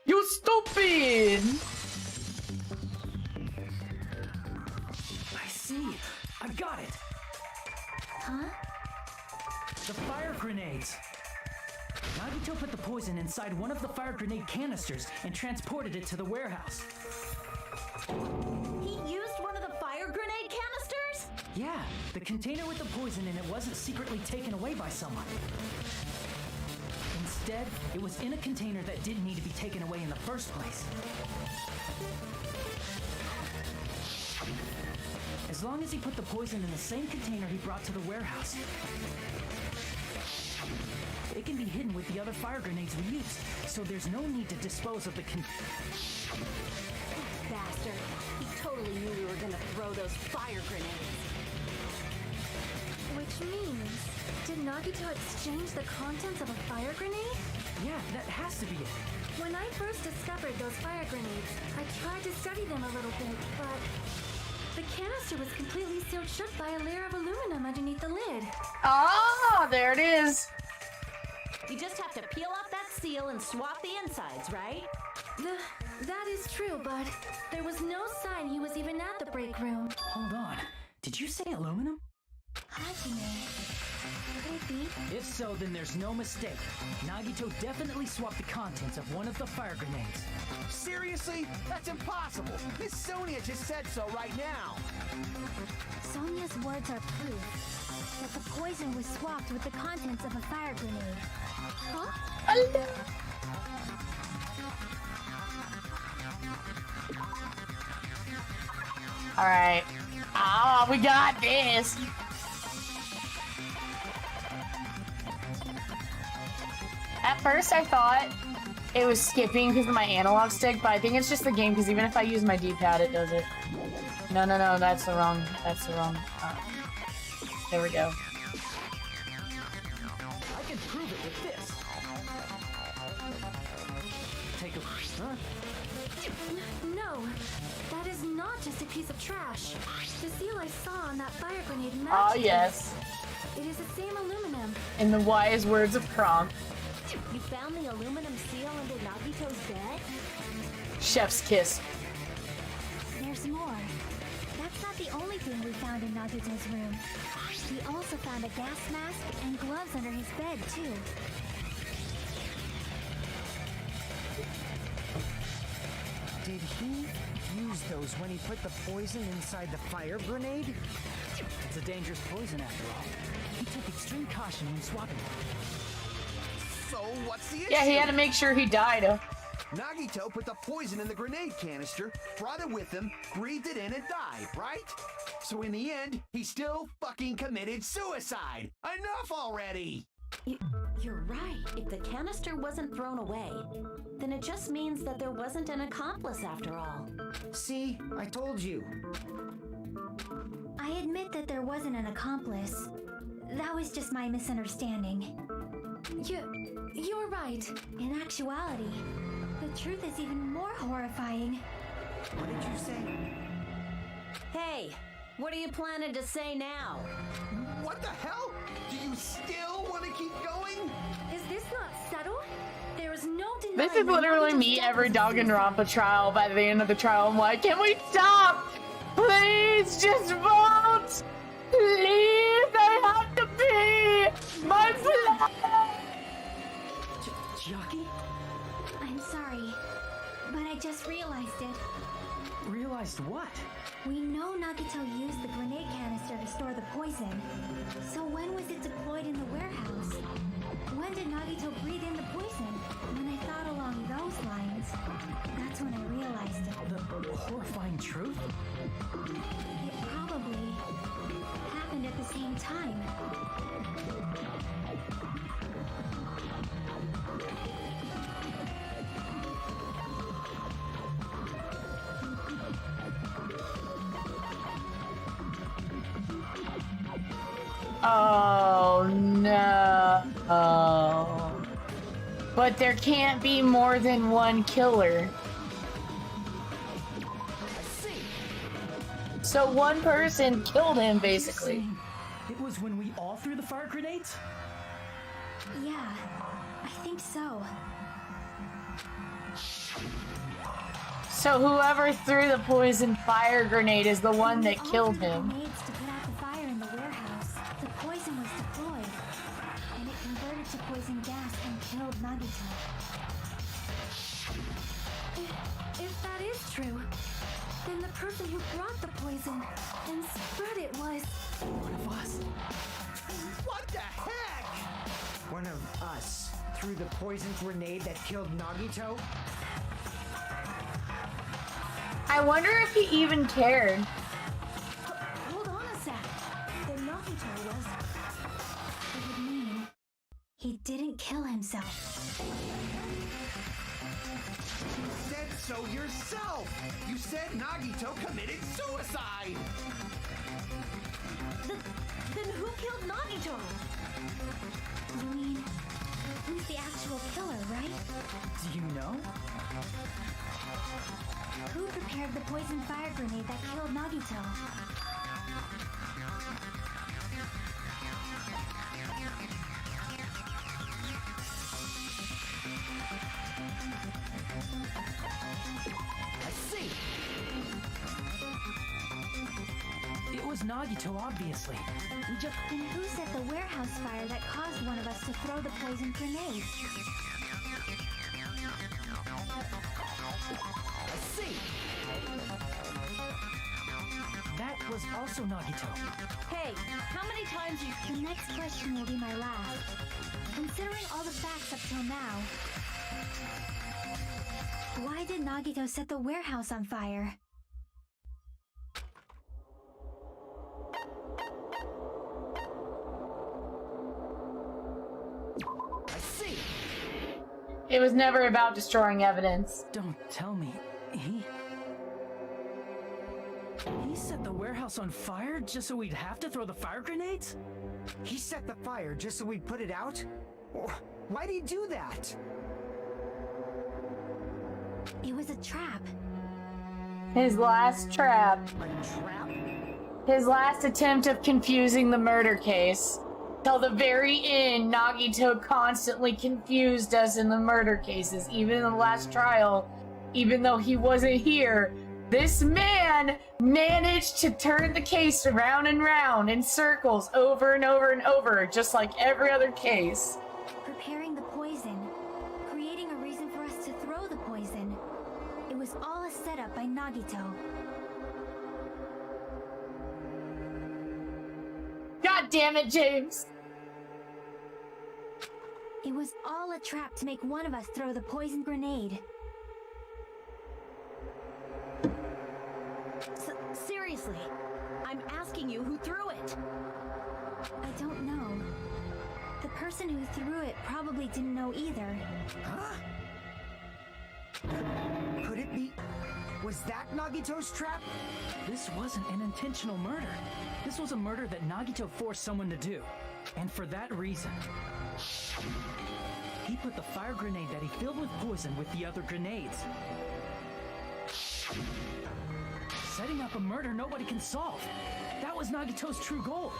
You stupid! I see. I got it. Huh? The fire grenades. Nagito put the poison inside one of the fire grenade canisters and transported it to the warehouse. He used one of the fire grenade canisters? Yeah, the container with the poison in it wasn't secretly taken away by someone. Instead, it was in a container that didn't need to be taken away in the first place. As long as he put the poison in the same container he brought to the warehouse, it can be hidden with the other fire grenades we used, so there's no need to dispose of the Bastard. He totally knew we were gonna throw those fire grenades. Which means, did Nagito exchange the contents of a fire grenade? Yeah, that has to be it. When I first discovered those fire grenades, I tried to study them a little bit, but the canister was completely sealed shut by a layer of aluminum underneath the lid. Ah, there it is. You just have to peel off that seal and swap the insides, right? That is true, but there was no sign he was even at the break room. Hold on. Did you say aluminum? Hajime. Could it be? If so, then there's no mistake. Nagito definitely swapped the contents of one of the fire grenades. Seriously? That's impossible. Miss Sonia just said so right now. Sonia's words are proof that the poison was swapped with the contents of a fire grenade. Huh? Alright. Ah, we got this! At first I thought it was skipping because of my analog stick, but I think it's just the game because even if I use my D-pad, it does it. No, that's the wrong. There we go. I can prove it with this. Take a... Huh? No, that is not just a piece of trash. The seal I saw on that fire grenade matches. Oh, yes. It is the same aluminum. In the wise words of Kronk. You found the aluminum seal under Nagito's bed? Chef's kiss. There's more. That's not the only thing we found in Nagito's room. We also found a gas mask and gloves under his bed, too. Did he use those when he put the poison inside the fire grenade? It's a dangerous poison after all. He took extreme caution when swapping it. So what's the issue? Yeah, he had to make sure he died. Nagito put the poison in the grenade canister, brought it with him, breathed it in, and died, right? So in the end, he still fucking committed suicide. Enough already! You're right. If the canister wasn't thrown away, then it just means that there wasn't an accomplice after all. See, I told you. I admit that there wasn't an accomplice. That was just my misunderstanding. You're right. In actuality, the truth is even more horrifying. What did you say? Hey, what are you planning to say now? What the hell? Do you still want to keep going? Is this not settled? There is no denying. This is literally me every Danganronpa trial. By the end of the trial, I'm like, can we stop? Please just vote! Please, I have to pee! My flag! Chiaki? I'm sorry, but I just realized it. Realized what? We know Nagito used the grenade canister to store the poison. So when was it deployed in the warehouse? When did Nagito breathe in the poison? When I thought along those lines, that's when I realized it. The horrifying truth? It probably happened at the same time. Oh no. But there can't be more than one killer. So one person killed him, basically. It was when we all threw the fire grenades? Yeah, I think so. So whoever threw the poison fire grenade is the one that killed him. Grenades to put out the fire in the warehouse. The poison was deployed, and it converted to poison gas and killed Nagito. If that is true, then the person who brought the poison and spread it was one of us. What the heck? One of us threw the poison grenade that killed Nagito? I wonder if he even cared. Hold on a sec. Then Nagito was. It would mean he didn't kill himself. You said so yourself! You said Nagito committed suicide! Then who killed Nagito? You mean, who's the actual killer, right? Do you know? Who prepared the poison fire grenade that killed Nagito? I see! It was Nagito, obviously. Then who set the warehouse fire that caused one of us to throw the poison grenade? I see! That was also Nagito. Hey, how many times you... The next question will be my last. Considering all the facts up till now, why did Nagito set the warehouse on fire? I see. It was never about destroying evidence. Don't tell me. He set the warehouse on fire just so we'd have to throw the fire grenades? He set the fire just so we'd put it out? Why'd he do that? It was a trap. His last trap. A trap? His last attempt of confusing the murder case. Till the very end, Nagito constantly confused us in the murder cases, even in the last trial. Even though he wasn't here, this man managed to turn the case round and round in circles over and over and over, just like every other case. Preparing the poison, creating a reason for us to throw the poison. It was all a setup by Nagito. God damn it, James! It was all a trap to make one of us throw the poison grenade. Seriously, I'm asking you who threw it. I don't know. The person who threw it probably didn't know either. Huh? Could it be... Was that Nagito's trap? This wasn't an intentional murder. This was a murder that Nagito forced someone to do. And for that reason, he put the fire grenade that he filled with poison with the other grenades. Setting up a murder nobody can solve. That was Nagito's true goal.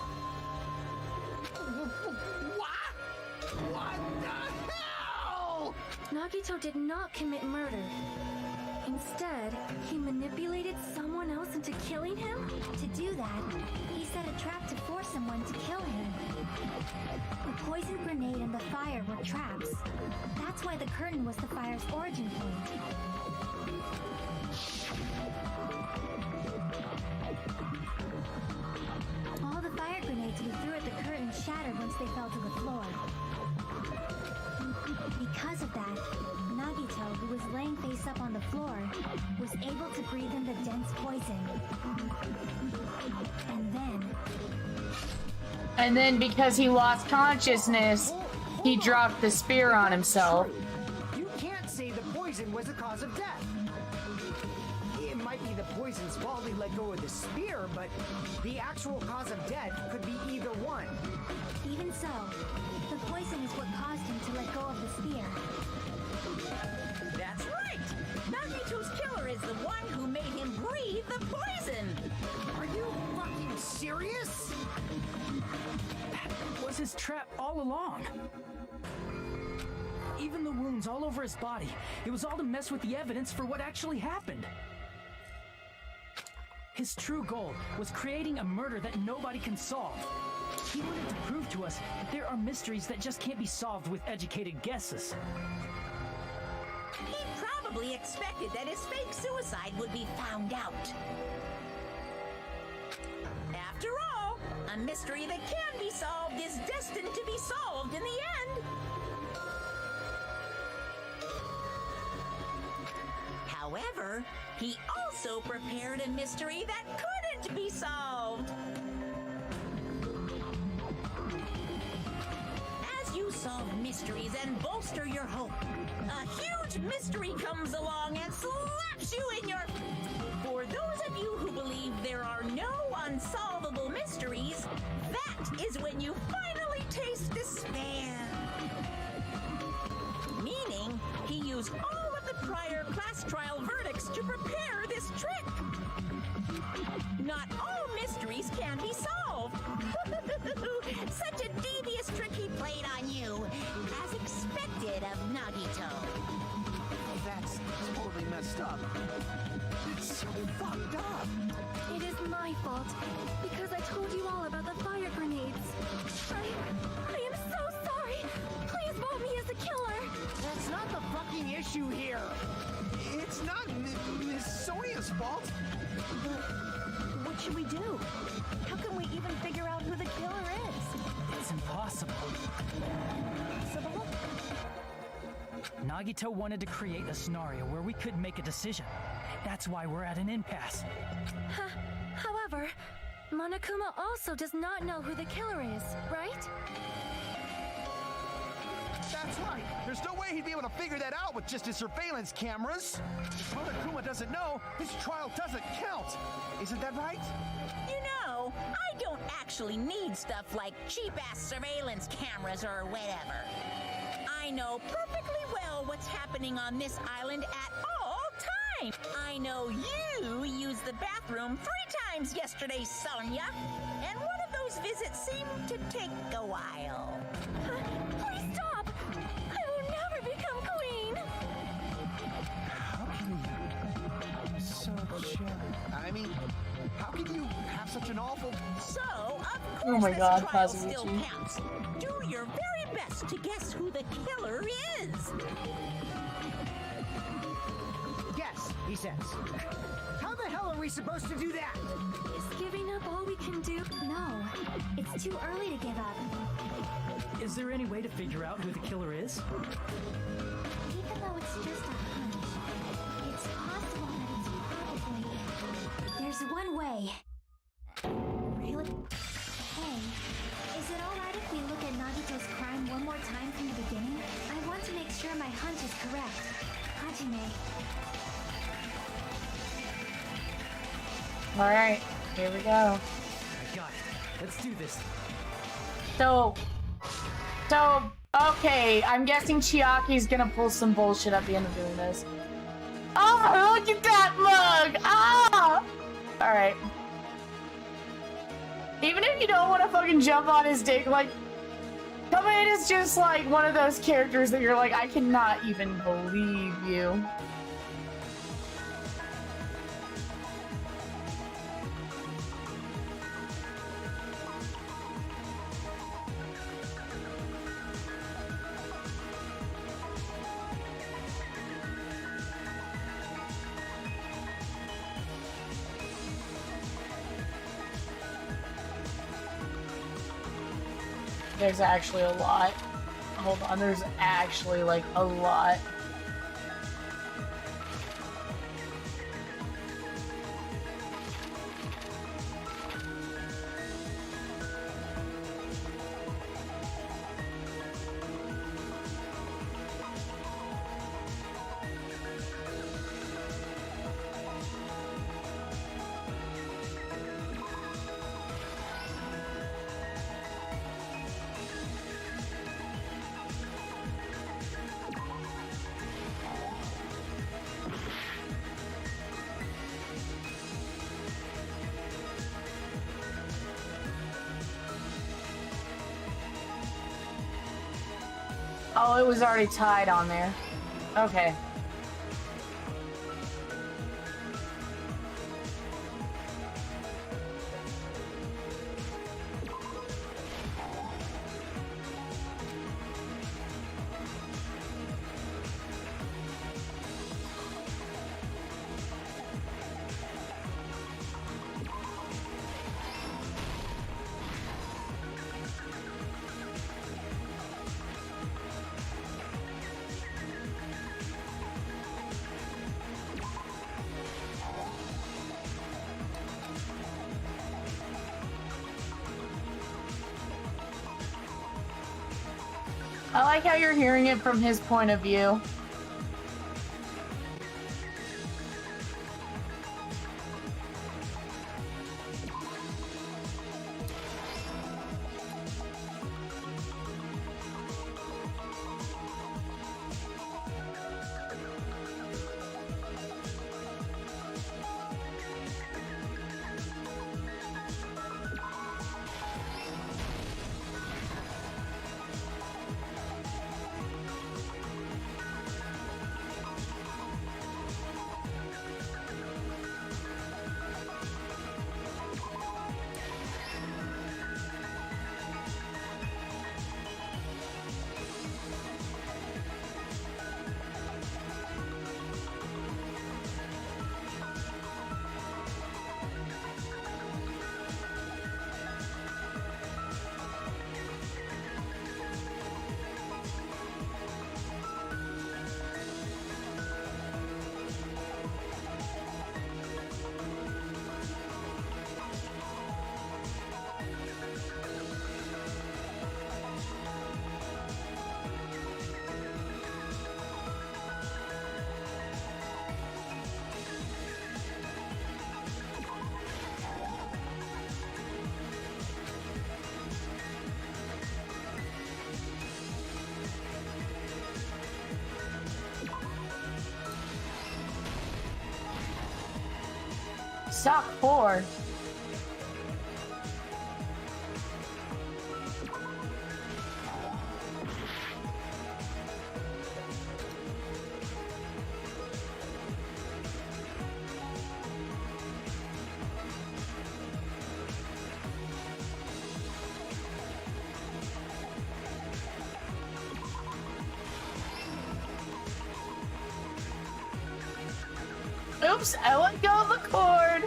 What the hell? Nagito did not commit murder. Instead, he manipulated someone else into killing him? To do that, he set a trap to force someone to kill him. The poison grenade and the fire were traps. That's why the curtain was the fire's origin point. All the fire grenades we threw at the curtain shattered once they fell to the floor. Because of that, Nagito, who was laying face up on the floor, was able to breathe in the dense poison. And then because he lost consciousness, he dropped the spear on himself. You can't say the poison was the cause of death. It might be the poison's fault he let go of the spear, but the actual cause of death could be either one. Even so, the poison is what caused him to let go of the spear. That's right! Nagito's killer is the one who made him breathe the poison! Are you fucking serious? That was his trap all along. Even the wounds all over his body, it was all to mess with the evidence for what actually happened. His true goal was creating a murder that nobody can solve. He wanted to prove to us that there are mysteries that just can't be solved with educated guesses. He probably expected that his fake suicide would be found out. After all, a mystery that can be solved is destined to be solved in the end. However, he also prepared a mystery that couldn't be solved. As you solve mysteries and bolster your hope, a huge mystery comes along and slaps you in your... For those of you who believe there are no unsolvable mysteries, that is when you finally taste despair. Meaning, he used all of the prior class trial verdicts to prepare this trick. Not all mysteries can be solved. Such a devious trick he played on you, as expected of Nagito. That's totally messed up. It's so fucked up. It is my fault, because I told you all about the fire grenades. I am so sorry. Please vote me as the killer. That's not the fucking issue here. It's not Miss Sonia's fault. But what should we do? How can we even figure out who the killer is? It's impossible. Impossible? Nagito wanted to create a scenario where we couldn't make a decision. That's why we're at an impasse. However, Monokuma also does not know who the killer is, right? That's right. There's no way he'd be able to figure that out with just his surveillance cameras. If Monokuma doesn't know, his trial doesn't count. Isn't that right? You know, I don't actually need stuff like cheap-ass surveillance cameras or whatever. I know perfectly well what's happening on this island at all times. I know you used the bathroom 3 times yesterday, Sonia. And one of those visits seemed to take a while. Please stop! I will never become queen! How can you... how can you have such an awful... So, of course, Oh my God, this trial still Kazuichi. counts. Do your very best to guess who the killer is. Guess, he says. How the hell are we supposed to do that? Is giving up all we can do? No, it's too early to give up. Is there any way to figure out who the killer is? Even though it's just a hunch, it's possible that it's probably... There's one way. Really? Hey, is it alright if we look at Nagito's crime one more time from the beginning? I want to make sure my hunch is correct. Hajime. Alright, here we go. I got it. Let's do this. So, okay, I'm guessing Chiaki's gonna pull some bullshit at the end of doing this. Oh, look at that mug! Ah! Alright. Even if you don't want to fucking jump on his dick, like, Come-In is just like one of those characters that you're like, I cannot even believe you. There's actually a lot. Hold on, there's actually like a lot. Oh, it was already tied on there. Okay. I like how you're hearing it from his point of view. suck for. Oops, I let go of the cord.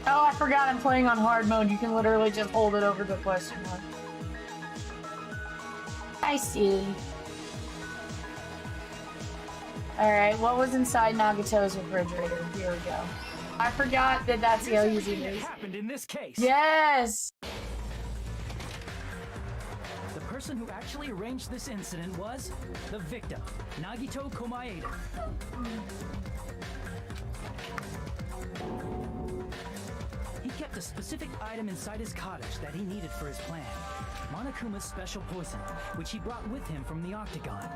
Oh, I forgot I'm playing on hard mode. You can literally just hold it over the question mark. I see. Alright, what was inside Nagato's refrigerator? Here we go. I forgot that that's how easy it is. Happened in this case. Yes! The person who actually arranged this incident was the victim, Nagito Komaeda. He kept a specific item inside his cottage that he needed for his plan. Monokuma's special poison, which he brought with him from the Octagon.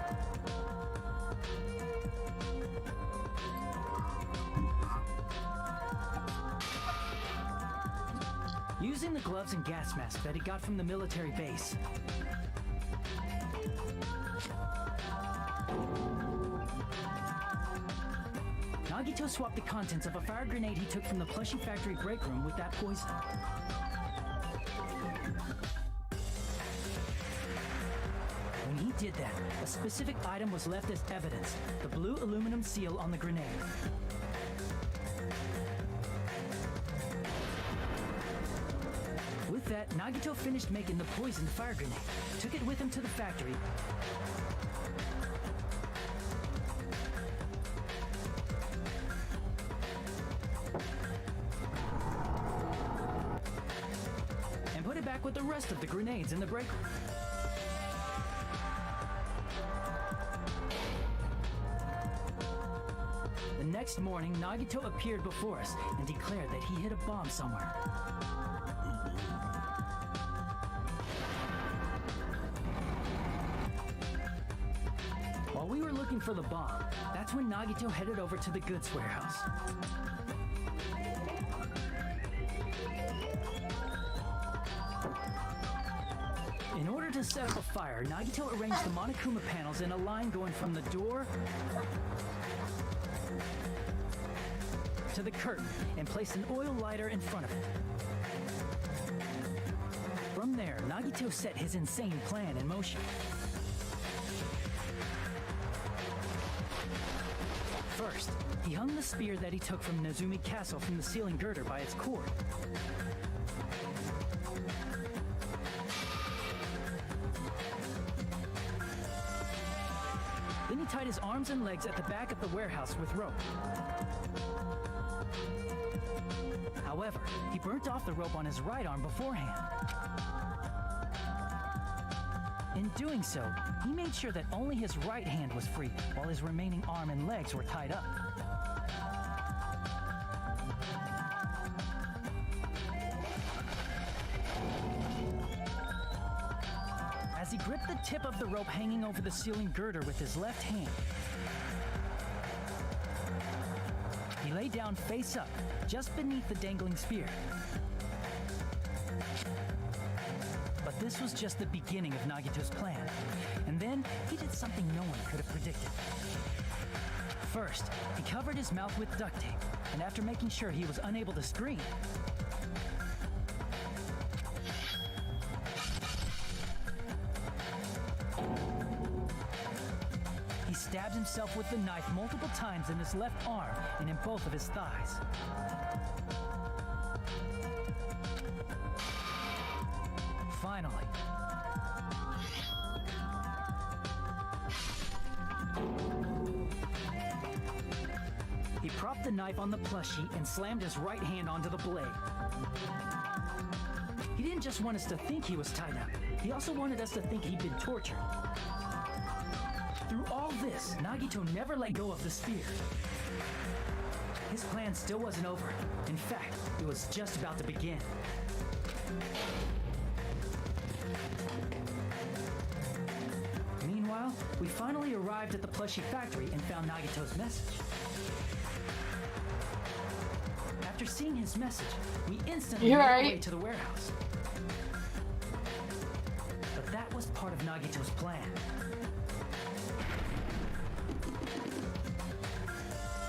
Using the gloves and gas mask that he got from the military base, Nagito swapped the contents of a fire grenade he took from the plushie factory break room with that poison. When he did that, a specific item was left as evidence, the blue aluminum seal on the grenade. With that, Nagito finished making the poisoned fire grenade, took it with him to the factory, and put it back with the rest of the grenades in the break room. The next morning, Nagito appeared before us and declared that he hid a bomb somewhere. While we were looking for the bomb, that's when Nagito headed over to the goods warehouse. In order to set up a fire, Nagito arranged the Monokuma panels in a line going from the door to the curtain and placed an oil lighter in front of it. From there, Nagito set his insane plan in motion. First, he hung the spear that he took from Nezumi Castle from the ceiling girder by its cord. Then he tied his arms and legs at the back of the warehouse with rope. However, he burnt off the rope on his right arm beforehand. In doing so, he made sure that only his right hand was free, while his remaining arm and legs were tied up. As he gripped the tip of the rope hanging over the ceiling girder with his left hand, he lay down face up, just beneath the dangling spear. But this was just the beginning of Nagito's plan. And then, he did something no one could have predicted. First, he covered his mouth with duct tape, and after making sure he was unable to scream, he stabbed himself with the knife multiple times in his left arm and in both of his thighs. Finally, propped the knife on the plushie and slammed his right hand onto the blade. He didn't just want us to think he was tied up. He also wanted us to think he'd been tortured. Through all this, Nagito never let go of the spear. His plan still wasn't over. In fact, it was just about to begin. Meanwhile, we finally arrived at the plushie factory and found Nagito's message. After seeing his message, we instantly made our way to the warehouse. But that was part of Nagito's plan.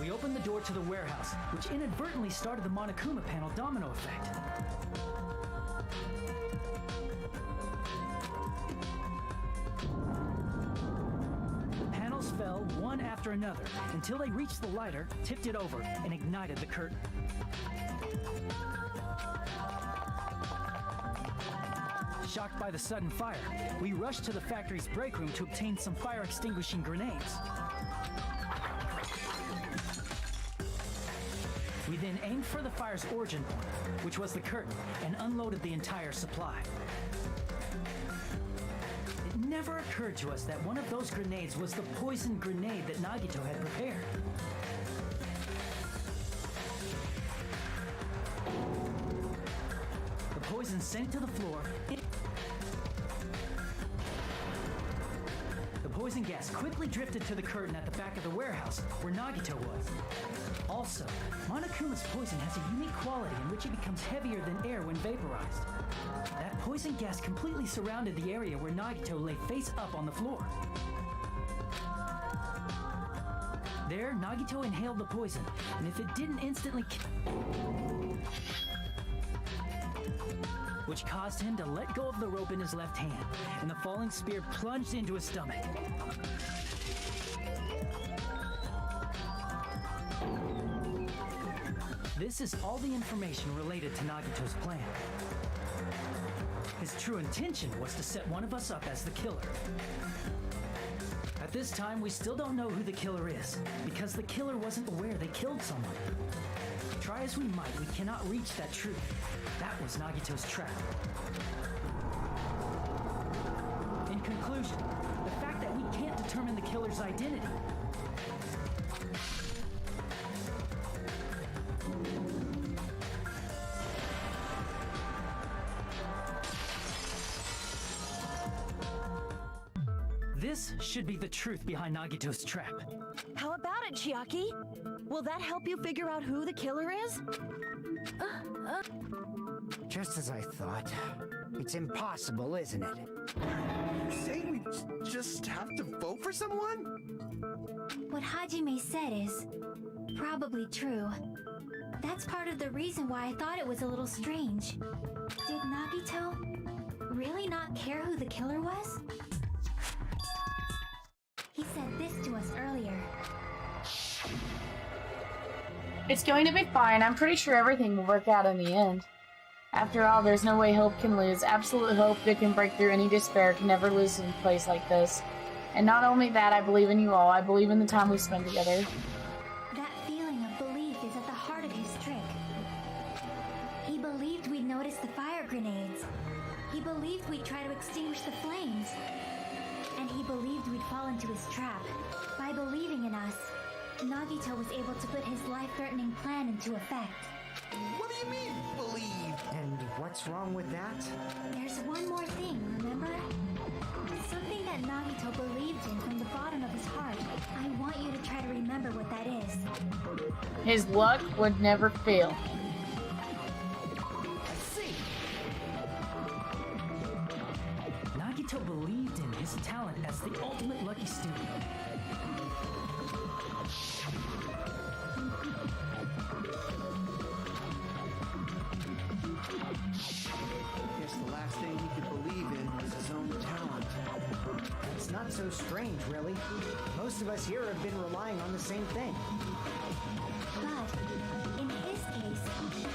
We opened the door to the warehouse, which inadvertently started the Monokuma panel domino effect. Panels fell one after another until they reached the lighter, tipped it over, and ignited the curtain. Shocked by the sudden fire, we rushed to the factory's break room to obtain some fire-extinguishing grenades. We then aimed for the fire's origin point, which was the curtain, and unloaded the entire supply. It never occurred to us that one of those grenades was the poisoned grenade that Nagito had prepared. The poison sent to the floor. The poison gas quickly drifted to the curtain at the back of the warehouse, where Nagito was. Also, Monokuma's poison has a unique quality in which it becomes heavier than air when vaporized. That poison gas completely surrounded the area where Nagito lay face up on the floor. There, Nagito inhaled the poison, and if it didn't instantly which caused him to let go of the rope in his left hand, and the falling spear plunged into his stomach. This is all the information related to Nagito's plan. His true intention was to set one of us up as the killer. At this time, we still don't know who the killer is, because the killer wasn't aware they killed someone. Try as we might, we cannot reach that truth. That was Nagito's trap. In conclusion, the fact that we can't determine the killer's identity. This should be the truth behind Nagito's trap. How about it, Chiaki? Will that help you figure out who the killer is? Just as I thought. It's impossible, isn't it? You're saying we just have to vote for someone? What Hajime said is probably true. That's part of the reason why I thought it was a little strange. Did Nagito really not care who the killer was? He said this to us earlier. It's going to be fine. I'm pretty sure everything will work out in the end. After all, there's no way hope can lose. Absolute hope that can break through any despair can never lose in a place like this. And not only that, I believe in you all. I believe in the time we spend together. That feeling of belief is at the heart of his trick. He believed we'd notice the fire grenades. He believed we'd try to extinguish the flames. And he believed we'd fall into his trap. By believing in us, Nagito was able to put his life-threatening plan into effect. What do you mean, believe? And what's wrong with that? There's one more thing, remember? Something that Nagito believed in from the bottom of his heart. I want you to try to remember what that is. His luck would never fail. I see. Nagito believed in his talent as the ultimate lucky student. Guess the last thing he could believe in was his own talent. It's not so strange, really. Most of us here have been relying on the same thing. But, in his case,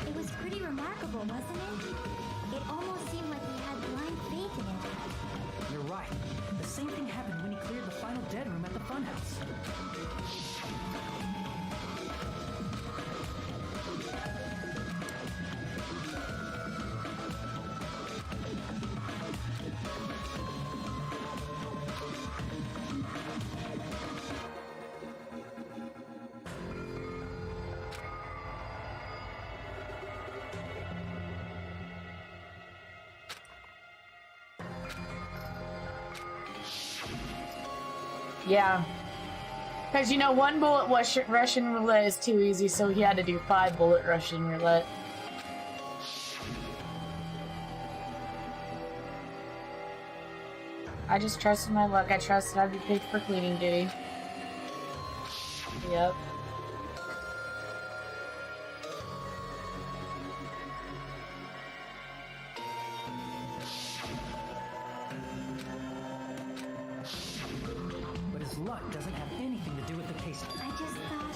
it was pretty remarkable, wasn't it? It almost seemed like he had blind faith in it. You're right. The same thing happened when he cleared the final dead room at the funhouse. Yeah. Because, you know, 1 bullet Russian roulette is too easy, so he had to do 5 bullet Russian roulette. I just trusted my luck. I trusted I'd be picked for cleaning duty. Yep. But his luck doesn't have anything to do with the case. I just thought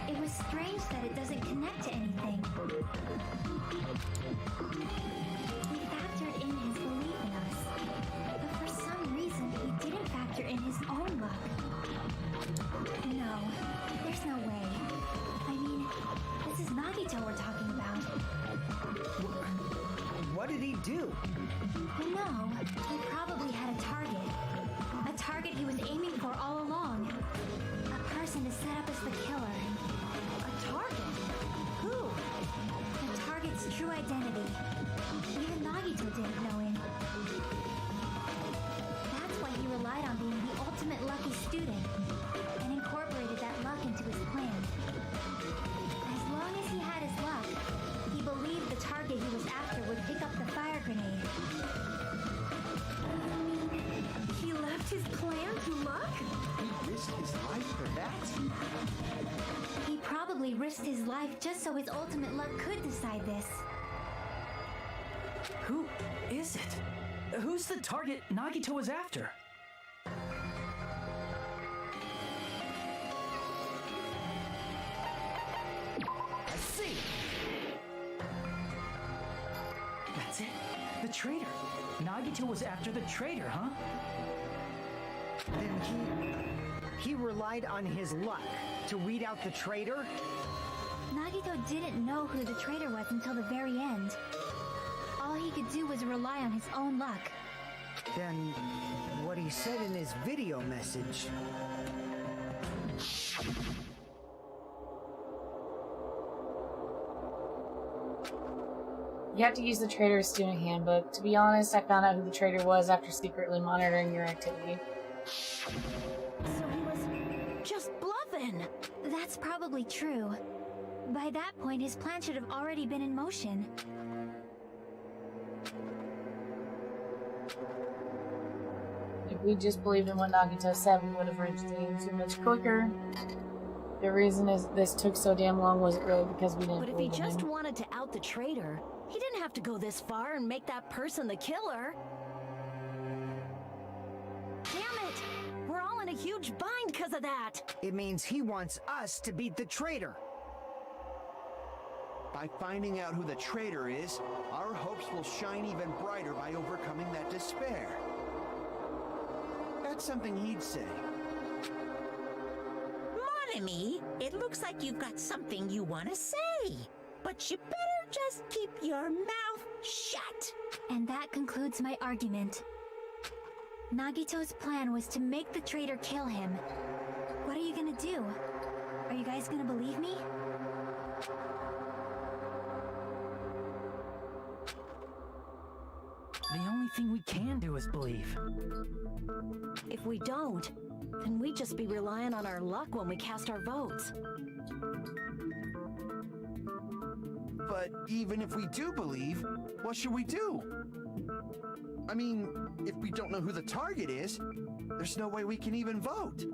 it was strange that it doesn't connect to anything. He factored in his belief in us, but for some reason he didn't factor in his own luck. No, there's no way. I mean, this is Nagito we're talking about. What did he do? You know, he probably had a target. A target he was aiming for all along. A person to set up as the killer. A target? Who? The target's true identity. Even Nagito didn't know him. That's why he relied on being the ultimate lucky student and incorporated that luck into his plan. As long as he had his luck, he believed the target he was after would pick up the fire grenade. He left his plan to luck? He risked his life for that? He probably risked his life just so his ultimate luck could decide this. Who is it? Who's the target Nagito was after? I see. That's it. The traitor. Nagito was after the traitor, huh? Then he relied on his luck to weed out the traitor? Nagito didn't know who the traitor was until the very end. All he could do was rely on his own luck. Then what he said in his video message. You have to use the traitor's student handbook. To be honest, I found out who the traitor was after secretly monitoring your activity. So he was just bluffing. That's probably true. By that point, his plan should have already been in motion. If we just believed in what Nagito said, we would have reached the game so much quicker. The reason is this took so damn long wasn't really because we didn't But if he believe in just him. wanted to out the traitor, he didn't have to go this far and make that person the killer. Damn it! We're all in a huge bind because of that! It means he wants us to beat the traitor. By finding out who the traitor is, our hopes will shine even brighter by overcoming that despair. That's something he'd say. Mon ami, it looks like you've got something you want to say. But you better just keep your mouth shut. And that concludes my argument. Nagito's plan was to make the traitor kill him. What are you gonna do? Are you guys gonna believe me? The only thing we can do is believe. If we don't, then we'd just be relying on our luck when we cast our votes. But even if we do believe, what should we do? I mean, if we don't know who the target is, there's no way we can even vote.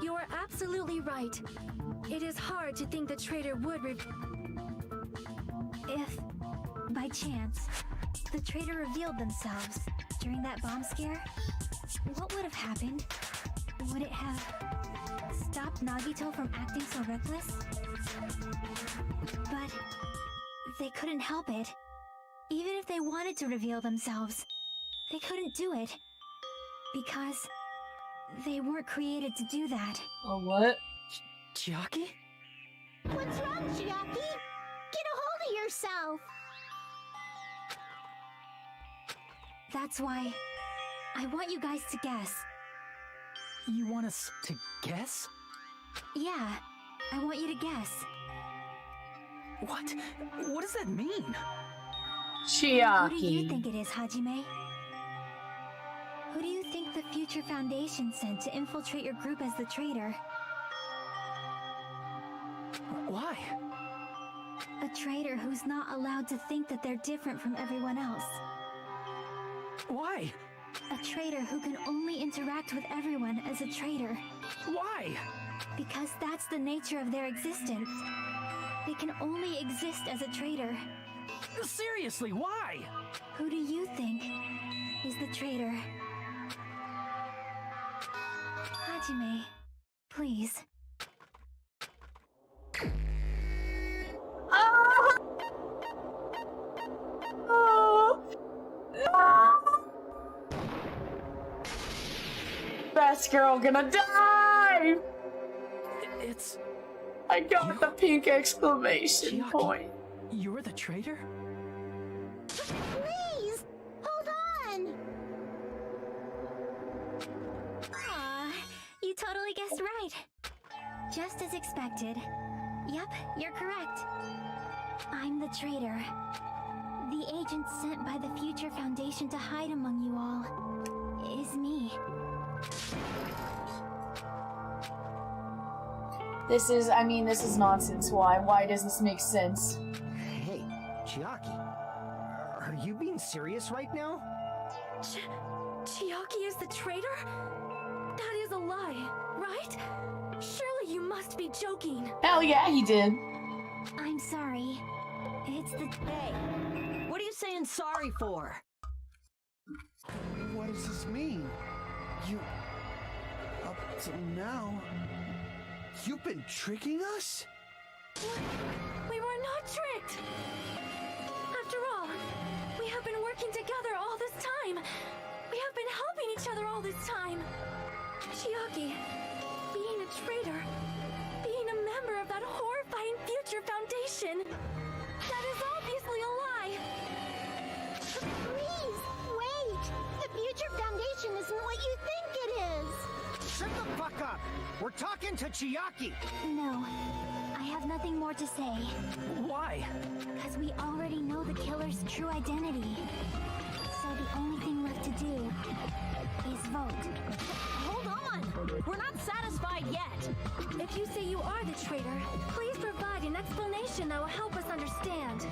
You are absolutely right. It is hard to think the traitor would If, by chance, the traitor revealed themselves during that bomb scare, what would have happened? Would it have stopped Nagito from acting so reckless? But they couldn't help it. Even if they wanted to reveal themselves, they couldn't do it. Because they weren't created to do that. Oh, what? Chiaki? What's wrong, Chiaki? Get a hold of yourself! That's why I want you guys to guess. You want us to guess? Yeah, I want you to guess. What? What does that mean? Chiaki. Who do you think it is, Hajime? Who do you think the Future Foundation sent to infiltrate your group as the traitor? Why? A traitor who's not allowed to think that they're different from everyone else. Why? A traitor who can only interact with everyone as a traitor. Why? Because that's the nature of their existence. They can only exist as a traitor. Seriously, why? Who do you think is the traitor? Hajime, please. Best girl gonna die! It's... I got the pink exclamation Chiaki, point. You're the traitor? Please! Hold on! Aw, you totally guessed right. Just as expected. Yep, you're correct. I'm the traitor. The agent sent by the Future Foundation to hide among you all is me. This is nonsense. Why? Why does this make sense? Hey, Chiaki. Are you being serious right now? Chiaki is the traitor? That is a lie, right? Surely you must be joking. Hell yeah, he did. I'm sorry. It's the... Hey, what are you saying sorry for? What does this mean? You... Up till now... You've been tricking us? We were not tricked! After all, we have been working together all this time. We have been helping each other all this time. Chiaki, being a traitor, being a member of that horrifying Future Foundation, that is obviously a lie. Please, wait! The Future Foundation isn't what you think it is! Shut the fuck up! We're talking to Chiaki! No, I have nothing more to say. Why? Because we already know the killer's true identity. So the only thing left to do is vote. Hold on! We're not satisfied yet! If you say you are the traitor, please provide an explanation that will help us understand.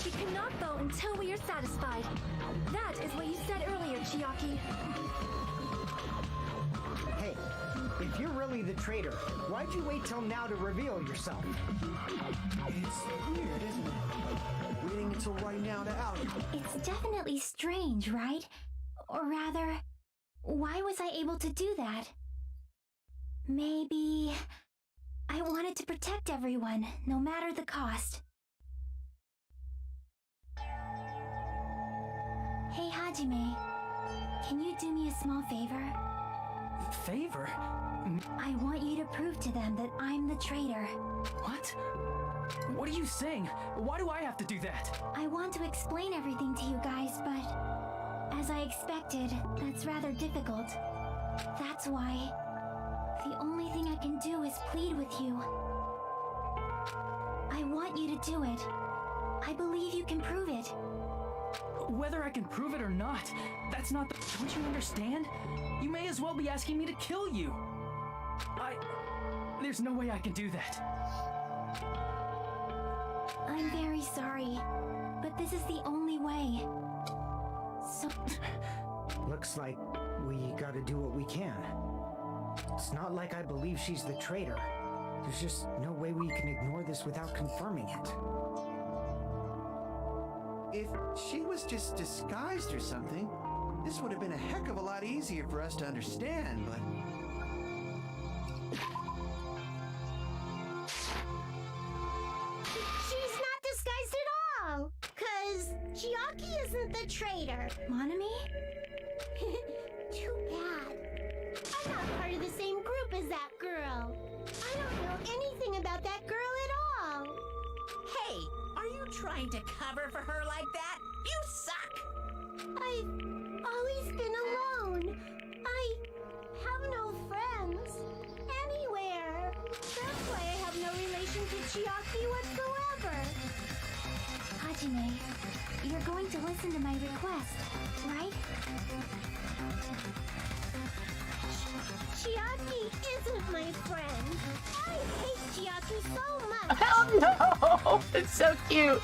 We cannot vote until we are satisfied. That is what you said earlier, Chiaki. Hey, if you're really the traitor, why'd you wait till now to reveal yourself? It's weird, isn't it? Waiting until right now to out you. It's definitely strange, right? Or rather, why was I able to do that? Maybe... I wanted to protect everyone, no matter the cost. Hey, Hajime. Can you do me a small favor? Favor? I want you to prove to them that I'm the traitor. What? What are you saying? Why do I have to do that? I want to explain everything to you guys, but as I expected, that's rather difficult. That's why the only thing I can do is plead with you. I want you to do it. I believe you can prove it. Whether I can prove it or not, that's not the... Don't you understand? You may as well be asking me to kill you. There's no way I can do that. I'm very sorry, but this is the only way. So... Looks like we gotta do what we can. It's not like I believe she's the traitor. There's just no way we can ignore this without confirming it. If she was just disguised or something, this would have been a heck of a lot easier for us to understand, but... She's not disguised at all! 'Cause Chiaki isn't the traitor. Monami? Too bad. I'm not part of the same group as that girl. I don't know anything about that girl at all. Hey, are you trying to cover for her like that? You suck! I've always been alone. I have no friends anywhere. That's why I have no relation to Chiaki whatsoever. Hajime, you're going to listen to my request, right? Chiaki isn't my friend. I hate Chiaki so much. Oh no! It's so cute.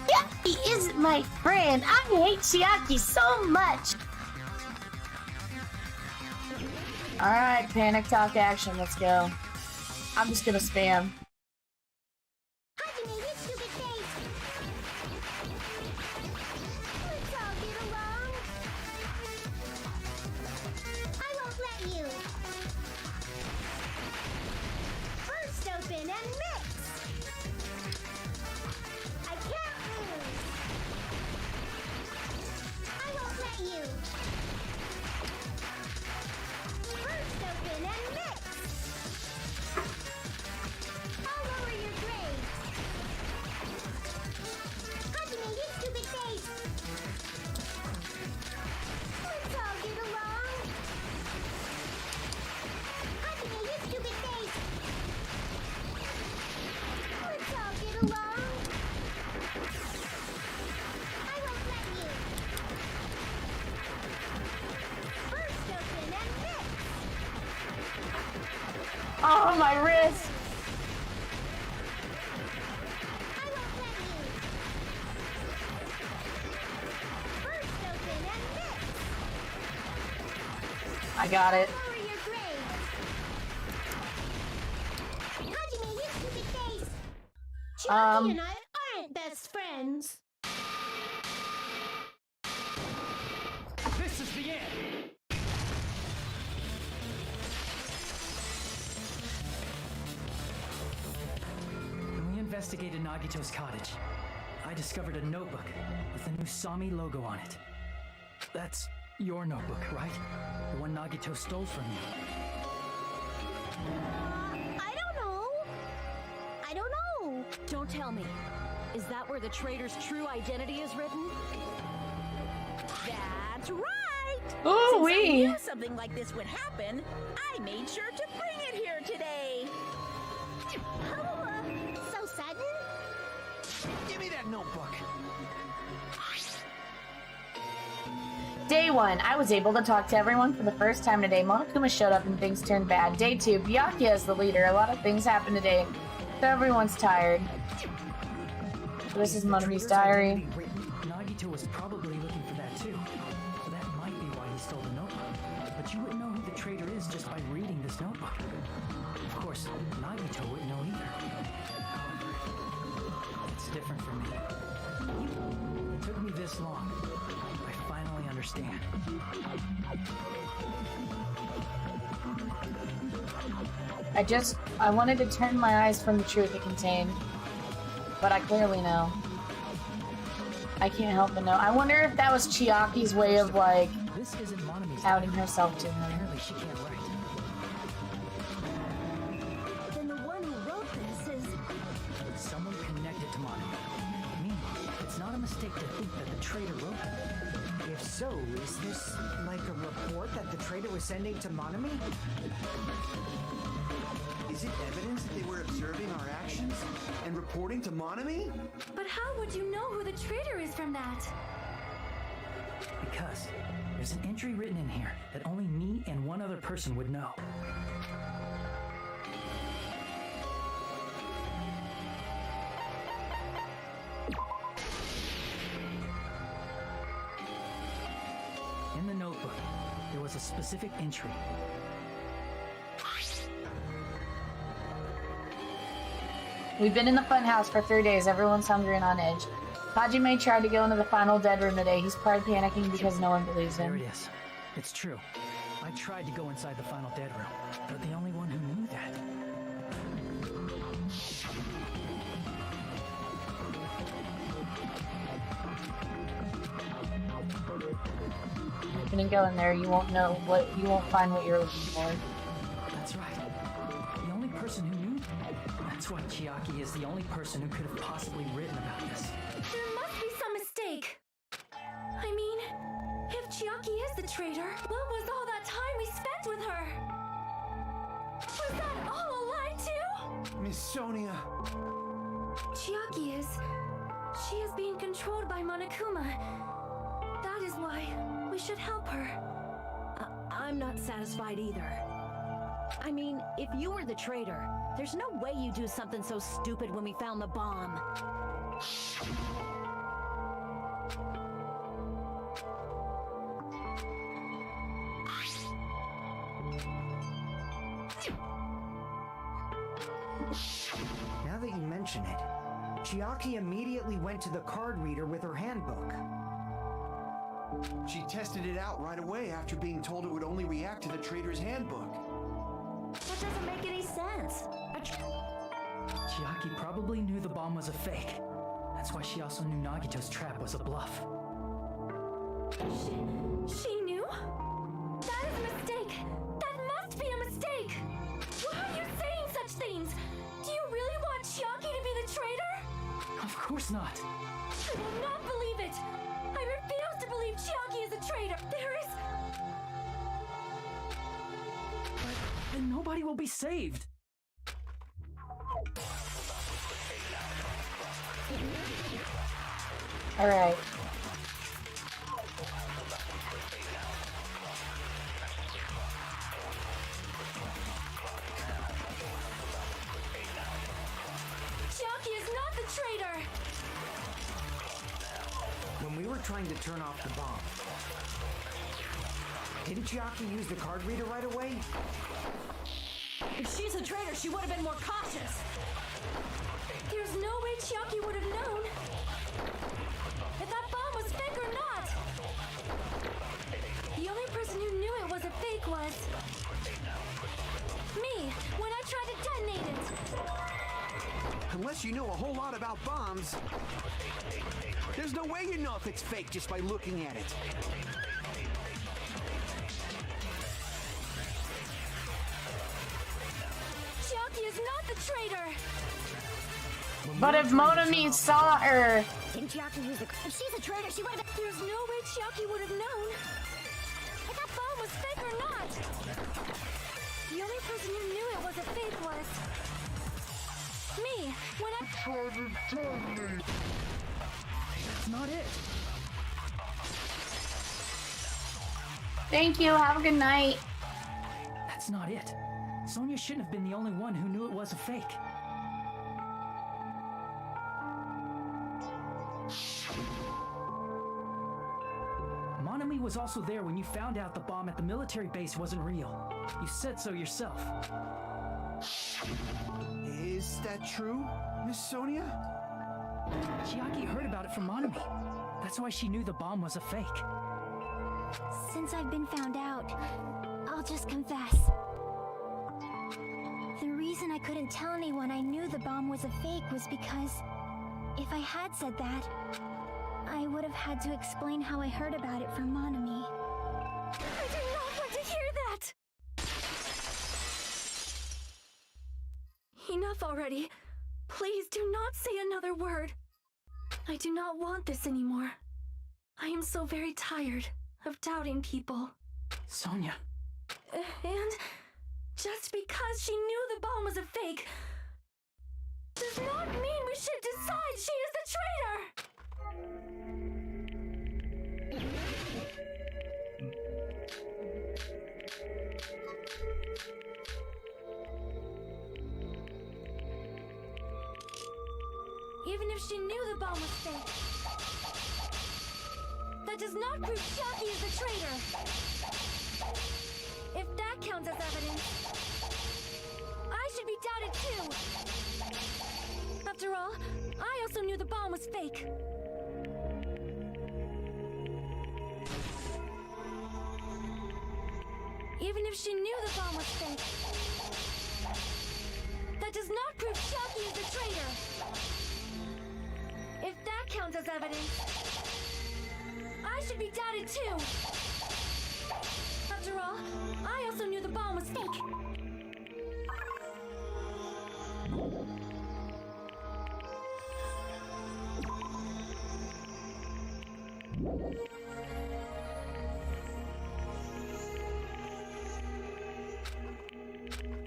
Chiaki isn't my friend. I hate Chiaki so much. Alright, panic talk action, let's go. I'm just gonna spam. Hajime, you stupid face! Let's all get along. I won't let you. First open and mix. I can't lose. I won't let you. First open and mix. I'll lower your grade. Hajime, you stupid face. Let's all get along. Hajime, you stupid face. Let's all get along. I won't let you. First open and mix. Oh, my wrist! I won't let you. First open and mix. I got it. Lower your grade. Hajime, you stupid face. Chiaki and I aren't best friends. This is the end! When we investigated Nagito's cottage, I discovered a notebook with the new Sami logo on it. That's your notebook, right? The one Nagito stole from you. I don't know. I don't know. Don't tell me. Is that where the traitor's true identity is written? That's right! Ooh, Since I wee. knew something like this would happen, I made sure to bring it here today. Oh, so sudden? Give me that notebook. Day 1, I was able to talk to everyone for the first time today. Monokuma showed up and things turned bad. Day 2, Byakuya is the leader. A lot of things happened today, so everyone's tired. This is Monomi's diary. Nagito was probably looking for that too. So that might be why he stole the notebook. But you wouldn't know who the traitor is just by reading this notebook. Of course, Nagito wouldn't know either. However, it's different for me. It took me this long. I finally understand. I wanted to turn my eyes from the truth it contained. But I clearly know. I can't help but know. I wonder if that was Chiaki's way of, like, This isn't Monomi's outing herself to him. Apparently she can't write. Then the one who wrote this is... Someone connected to Monomi. Meanwhile, it's not a mistake to think that the traitor wrote it. If so, is this like a report that the traitor was sending to Monomi? Is it evidence that they were observing our actions and reporting to Monomi? But how would you know who the traitor is from that? Because there's an entry written in here that only me and one other person would know. In the notebook, there was a specific entry. We've been in the funhouse for 3 days. Everyone's hungry and on edge. Hajime tried to go into the final dead room today. He's probably panicking because no one believes There him. it is. It's true. I tried to go inside the final dead room, but the only one who knew that. You couldn't go in there. You won't find what you're looking for. That's right. The only person who knew. That's why Chiaki is the only person who could have possibly written about this. There must be some mistake. I mean, if Chiaki is the traitor, what was all that time we spent with her? Was that all a lie too? Miss Sonia. Chiaki is She is being controlled by Monokuma. That is why we should help her. I'm not satisfied either. I mean, if you were the traitor, there's no way you'd do something so stupid when we found the bomb. Now that you mention it, Chiaki immediately went to the card reader with her handbook. She tested it out right away after being told it would only react to the traitor's handbook. That doesn't make any sense. Chiaki probably knew the bomb was a fake. That's why she also knew Nagito's trap was a bluff. She knew? That is a mistake! That must be a mistake! Why are you saying such things? Do you really want Chiaki to be the traitor? Of course not. I will not believe it! I refuse to believe Chiaki is a traitor! There is... But then nobody will be saved. All right. Chiaki is not the traitor! When we were trying to turn off the bomb, didn't Chiaki use the card reader right away? If she's a traitor, she would have been more cautious. There's no way Chiaki would have known if that bomb was fake or not. The only person who knew it was a fake was me when I tried to detonate it. Unless you know a whole lot about bombs, there's no way you know if it's fake just by looking at it. Chiaki is not the traitor. But if Monami saw her... Didn't Chiaki use the... If she's a traitor, she would have... There's no way Chiaki would have known if that bomb was fake or not. The only person who knew it was a fake was me when I tried to detonate. That's not it. Thank you, have a good night. That's not it. Sonya shouldn't have been the only one who knew it was a fake. Monami was also there when you found out the bomb at the military base wasn't real. You said so yourself. Is that true, Miss Sonia? Chiaki heard about it from Monami. That's why she knew the bomb was a fake. Since I've been found out, I'll just confess. The reason I couldn't tell anyone I knew the bomb was a fake was because if I had said that, I would have had to explain how I heard about it from Monami. I do not want to hear that! Enough already. Please do not say another word. I do not want this anymore. I am so very tired of doubting people. Sonya. And just because she knew the bomb was a fake does not mean we should decide she is the traitor! Even if she knew the bomb was fake, that does not prove Chiaki is the traitor. If that counts as evidence, I should be doubted too. After all, I also knew the bomb was fake. Even if she knew the bomb was fake, that does not prove Chiaki is the traitor. If that counts as evidence, I should be doubted too. After all, I also knew the bomb was fake.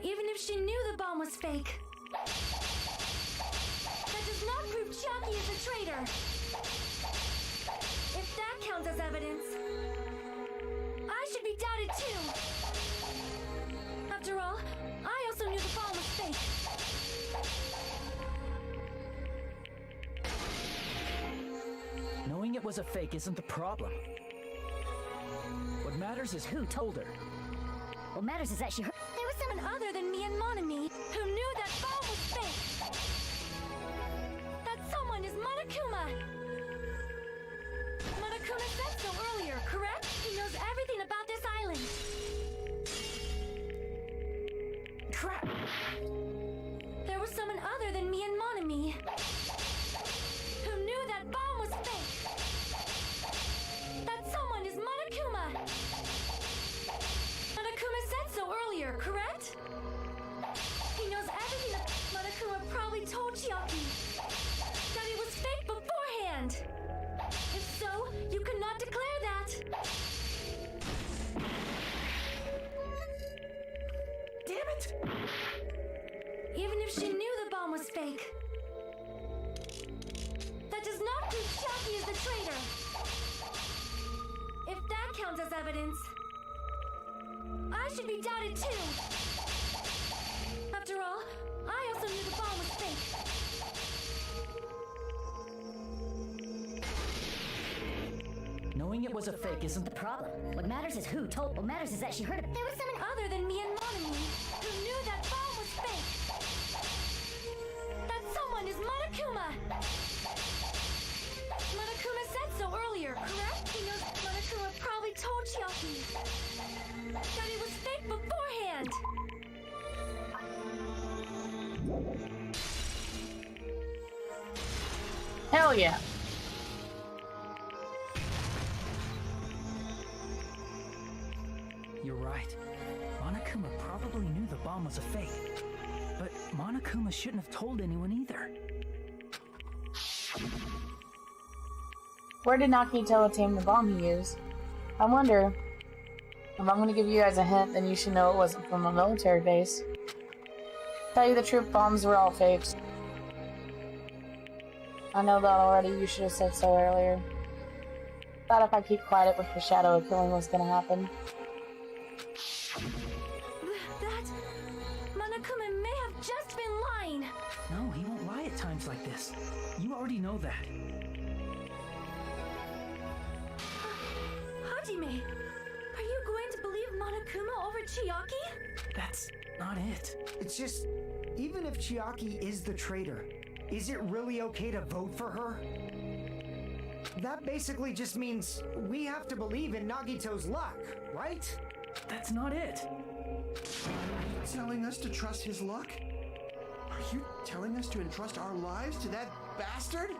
Even if she knew the bomb was fake, that does not prove Chiaki Chiaki is a traitor. If that counts as evidence, I should be doubted too. After all, I also knew the bomb was fake. Knowing it was a fake isn't the problem. What matters is who told her. What matters is that she heard. There was someone other than me and Monami who knew that bomb was fake. That someone is Monokuma. Monokuma said so earlier, correct? He knows everything about this island. Crap! There was someone other than me and Monami who knew that bomb was fake. That someone is Monokuma. Monokuma said so earlier, correct? He knows everything that Monokuma probably told Chiaki. That it was fake beforehand. If so, you cannot declare that. Damn it! Even if she knew the bomb was fake, that does not prove Chiaki is the traitor. If that counts as evidence, I should be doubted too. After all, I also knew the bomb was fake. Knowing it was a fake isn't the problem. What matters is who told. What matters is that she heard it. There was someone other than me and Monami who knew that bomb was fake. That someone is Monokuma. Monokuma said so earlier, correct? He knows Monokuma probably told Chiaki that it was fake beforehand. Hell yeah. You're right. Monokuma probably knew the bomb was a fake. But Monokuma shouldn't have told anyone either. Where did Nagito obtain the bomb he used? I wonder. If I'm gonna give you guys a hint, then you should know it wasn't from a military base. To tell you the truth, bombs were all fakes. I know that already, you should have said so earlier. Thought if I keep quiet it would foreshadow a killing was gonna happen. That... Monokuma may have just been lying. No, he won't lie at times like this. You already know that. Hajime, are you going to believe Monokuma over Chiaki? That's not it. It's just, even if Chiaki is the traitor, is it really okay to vote for her? That basically just means we have to believe in Nagito's luck, right? That's not it. Telling us to trust his luck? Are you telling us to entrust our lives to that bastard?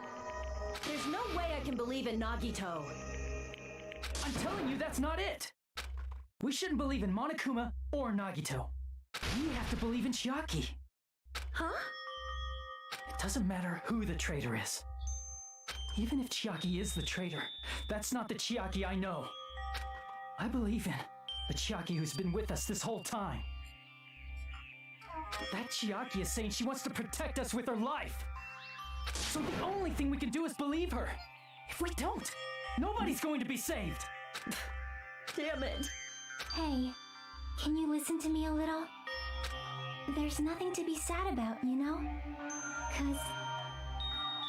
There's no way I can believe in Nagito. I'm telling you that's not it. We shouldn't believe in Monokuma or Nagito. We have to believe in Chiaki. Huh? It doesn't matter who the traitor is. Even if Chiaki is the traitor, that's not the Chiaki I know. I believe in the Chiaki who's been with us this whole time. That Chiaki is saying she wants to protect us with her life. So the only thing we can do is believe her. If we don't, nobody's going to be saved. Damn it. Hey, can you listen to me a little? There's nothing to be sad about, you know? 'Cause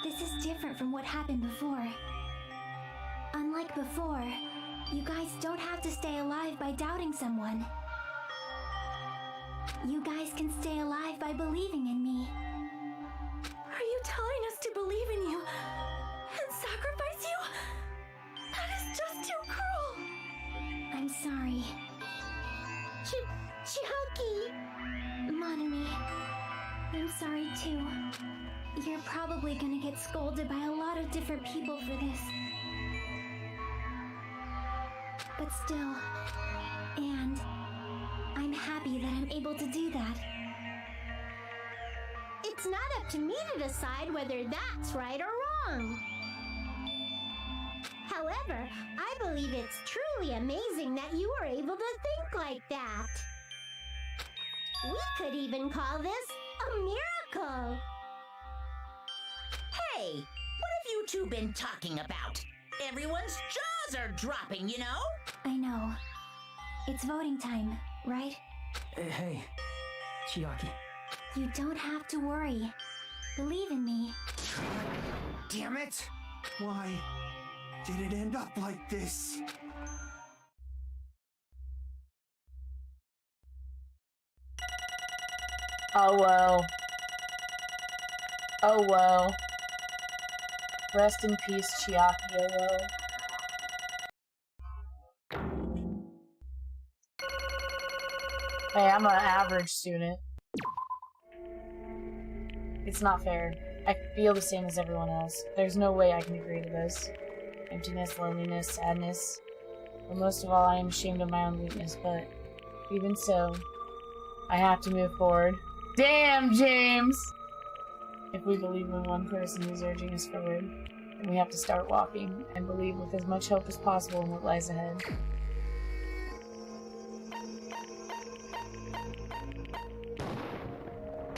this is different from what happened before. Unlike before, you guys don't have to stay alive by doubting someone. You guys can stay alive by believing in me. Are you telling us to believe in you and sacrifice you? That is just too cruel. I'm sorry. Chiaki! Monami, I'm sorry too. You're probably gonna get scolded by a lot of different people for this. But still, and I'm happy that I'm able to do that. It's not up to me to decide whether that's right or wrong. However, I believe it's truly amazing that you were able to think like that. We could even call this a miracle. Hey, have you two been talking about? Everyone's jaws are dropping, you know? I know. It's voting time, right? Hey, Chiaki. You don't have to worry. Believe in me. Damn it! Why did it end up like this? Oh well. Oh well. Rest in peace, Chiaki. Oh well. Hey, I'm an average student. It's not fair. I feel the same as everyone else. There's no way I can agree to this. Emptiness, loneliness, sadness. But most of all, I am ashamed of my own weakness, but even so, I have to move forward. Damn, James! If we believe in one person who's urging us forward, then we have to start walking and believe with as much hope as possible in what lies ahead.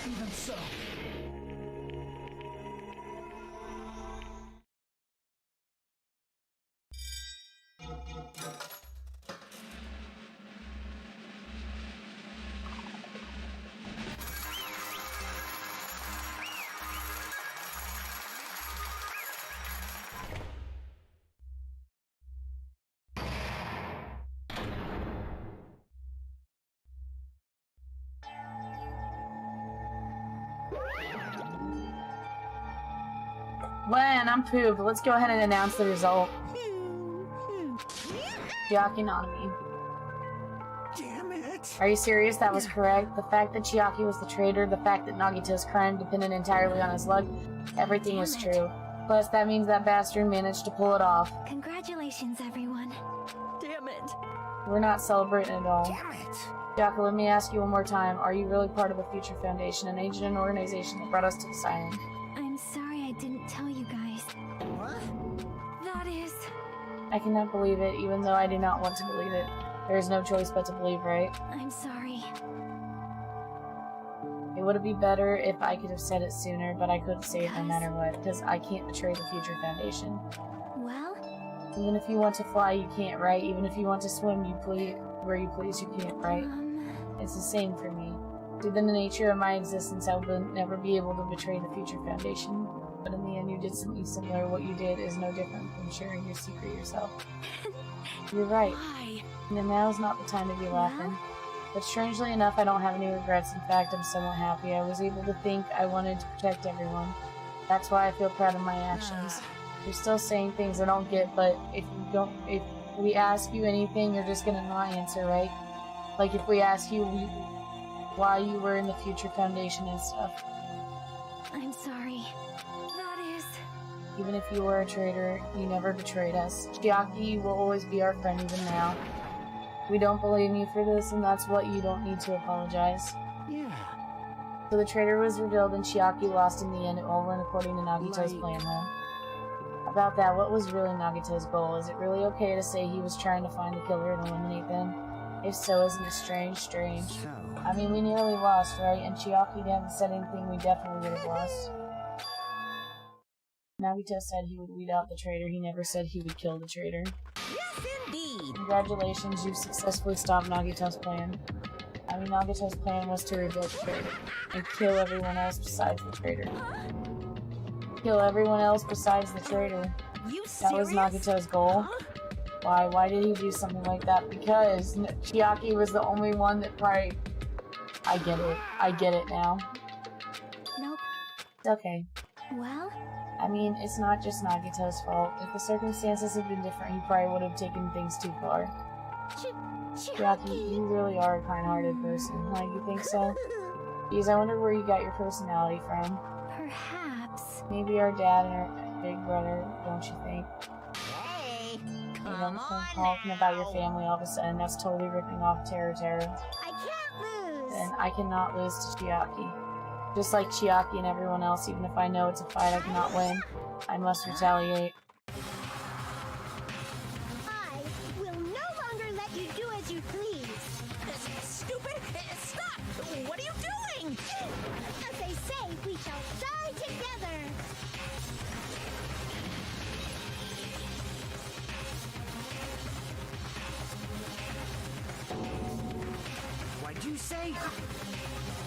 Even so. When I'm pooped, let's go ahead and announce the result. Chiaki Nanami. Damn it! Are you serious? That was correct. The fact that Chiaki was the traitor, the fact that Nagito's crime depended entirely on his luck, everything is true. Plus, that means that bastard managed to pull it off. Congratulations, everyone. Damn it. We're not celebrating at all. Damn it! Chiaki, let me ask you one more time. Are you really part of the Future Foundation, an agent and organization that brought us to this island? I'm sorry I didn't tell you guys. What? That is... I cannot believe it, even though I do not want to believe it. There is no choice but to believe, right? I'm sorry. It would be better if I could have said it sooner, but I couldn't say it no matter what, because I can't betray the Future Foundation. Well? Even if you want to fly, you can't, right? Even if you want to swim, where you please, you can't, right? It's the same for me. Due to the nature of my existence, I will never be able to betray the Future Foundation. But in the end, you did something similar. What you did is no different from sharing your secret yourself. You're right. Why? And now is not the time to be laughing. But strangely enough, I don't have any regrets. In fact, I'm somewhat happy. I was able to think I wanted to protect everyone. That's why I feel proud of my actions. You're still saying things I don't get, but if we ask you anything, you're just gonna not answer, right? Like if we ask you why you were in the Future Foundation and stuff. I'm sorry. That is... Even if you were a traitor, you never betrayed us. Chiaki will always be our friend even now. We don't blame you for this, and that's what you don't need to apologize. Yeah. So the traitor was revealed and Chiaki lost in the end. It all went according to Nagito's plan, huh? About that, what was really Nagito's goal? Is it really okay to say he was trying to find the killer and eliminate them? If so, isn't it strange? Strange. So... I mean, we nearly lost, right? And Chiaki hadn't said anything, we definitely would have lost. Nagito said he would weed out the traitor. He never said he would kill the traitor. Yes, indeed. Congratulations, you've successfully stopped Nagito's plan. I mean, Nagito's plan was to reveal the traitor and kill everyone else besides the traitor. Kill everyone else besides the traitor. That was Nagito's goal. Why did he do something like that? Because Chiaki was the only one that probably... I get it. I get it now. Nope. It's okay. Well? I mean, it's not just Nagito's fault. If the circumstances had been different, he probably would have taken things too far. Chiaki, you really are a kind-hearted person. Huh? You think so? Geez, I wonder where you got your personality from. Perhaps. Maybe our dad and our big brother, don't you think? Hey, You don't come talking about your family all of a sudden. That's totally ripping off Terror. I can't lose. And I cannot lose to Chiaki. Just like Chiaki and everyone else, even if I know it's a fight I cannot win, I must retaliate. I will no longer let you do as you please. Stupid! Stop! What are you doing? As they say, we shall die together. say?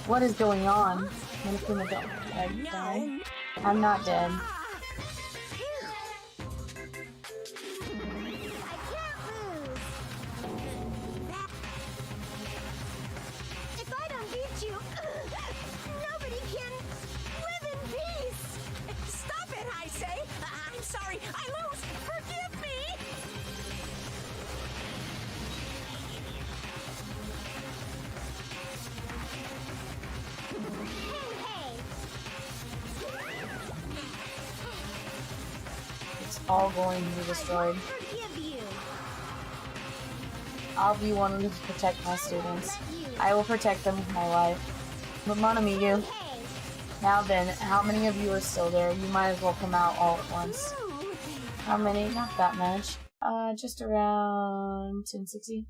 What is going on? Monokuma, don't die. I'm not dead. If I don't beat you, nobody can live in peace. Stop it, I say! I'm sorry, I lose! Forgive me! It's all going to be destroyed. I'll be one to protect my students. I will protect them with my life. But Monomiyu, now then, how many of you are still there? You might as well come out all at once. How many? Not that much. Just around 1060.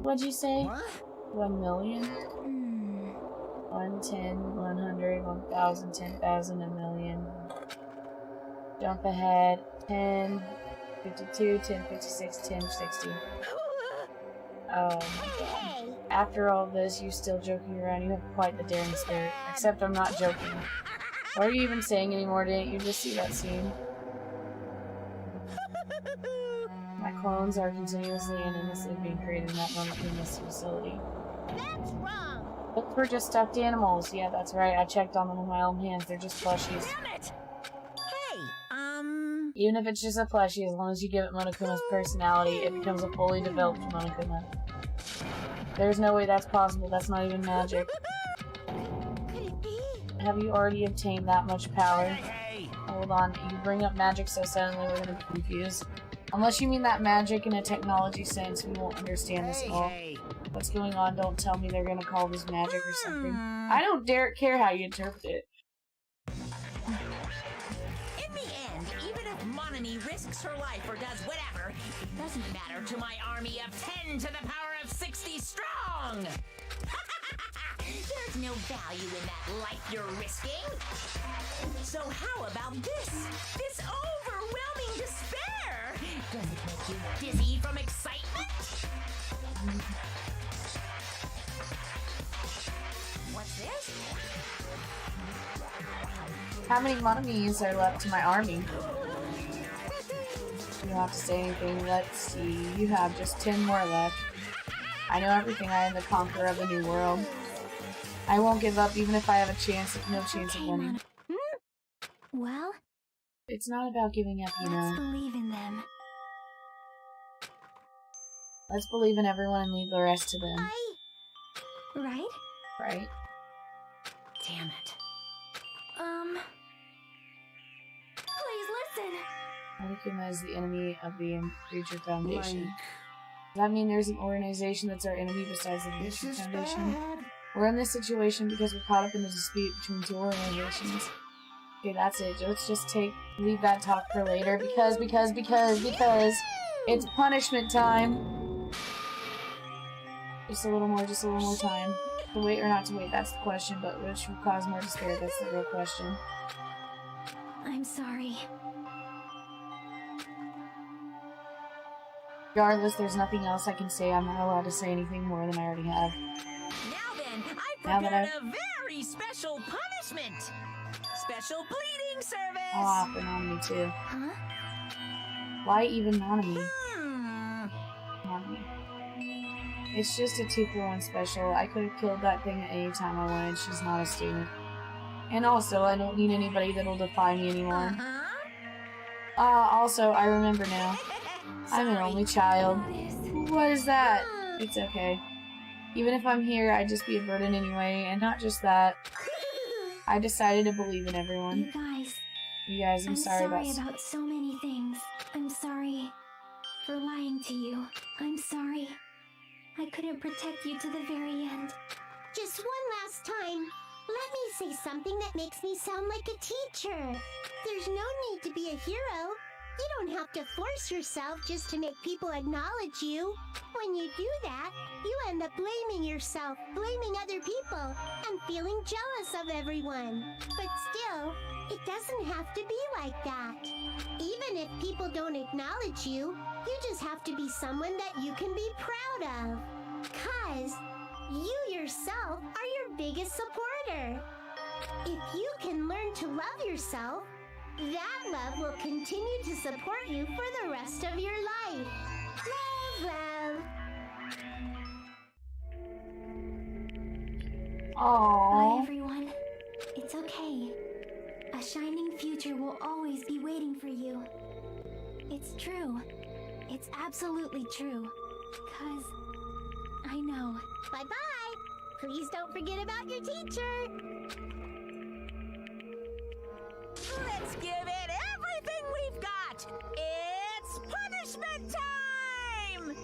What'd you say? 1 million? 1, 10, 100, 1,000, 10,000, a million. Jump ahead. 10, 52, 10, 56, 10, 60. Oh my god. After all this, you still joking around. You have quite the daring spirit. Except I'm not joking. What are you even saying anymore? Didn't you just see that scene? My clones are continuously and endlessly being created in that moment in this facility. That's wrong. Look for just stuffed animals. Yeah, that's right. I checked on them with my own hands. They're just plushies. Damn it! Hey, Even if it's just a plushie, as long as you give it Monokuma's personality, it becomes a fully developed Monokuma. There's no way that's possible. That's not even magic. Have you already obtained that much power? Hold on. You bring up magic so suddenly we're gonna be confused. Unless you mean that magic in a technology sense, we won't understand this at all. What's going on? Don't tell me they're gonna call this magic or something. I don't care how you interpret it. in the end, even if Monomi risks her life or does whatever, it doesn't matter to my army of 10 to the power of 60 strong! There's no value in that life you're risking. So how about this? This overwhelming despair! Does it make you dizzy from excitement? What's this? How many Monomis are left to my army? You don't have to say anything. Let's see. You have just 10 more left. I know everything. I am the conqueror of the new world. I won't give up even if I have a chance, no chance of winning. Well, It's not about giving up, you let's know. believe in them. Let's believe in everyone and leave the rest to them. Right? Right? Damn it. Please listen. Monokuma is the enemy of the Creature Foundation. Does that mean there's an organization that's our enemy besides the Creature Foundation? We're in this situation because we're caught up in a dispute between two organizations. Okay, that's it. Let's just leave that talk for later because it's punishment time. Just a little more time. To wait or not to wait, that's the question, but which will cause more despair, that's the real question. I'm sorry. Regardless, there's nothing else I can say. I'm not allowed to say anything more than I already have. Now then, Now I've that prepared a very special punishment. Special bleeding service. Ah, for Monomi too. Huh? Why even Monomi? Monomi. It's just a 2-for-1 special. I could have killed that thing at any time I wanted. She's not a student. And also, I don't need anybody that'll defy me anymore. Also, I remember now. I'm an only child. What is that? It's okay. Even if I'm here, I'd just be a burden anyway, and not just that. I decided to believe in everyone. You guys, I'm sorry about so many things. I'm sorry for lying to you. I'm sorry. I couldn't protect you to the very end. Just one last time. Let me say something that makes me sound like a teacher. There's no need to be a hero. You don't have to force yourself just to make people acknowledge you. When you do that, you end up blaming yourself, blaming other people, and feeling jealous of everyone. But still, it doesn't have to be like that. Even if people don't acknowledge you, you just have to be someone that you can be proud of. 'Cause You yourself are your biggest supporter. If you can learn to love yourself, that love will continue to support you for the rest of your life. Love, love. Bye, everyone. It's okay. A shining future will always be waiting for you. It's true. It's absolutely true. 'Cause I know. Bye-bye. Please don't forget about your teacher. Let's give it everything we've got! It's punishment time!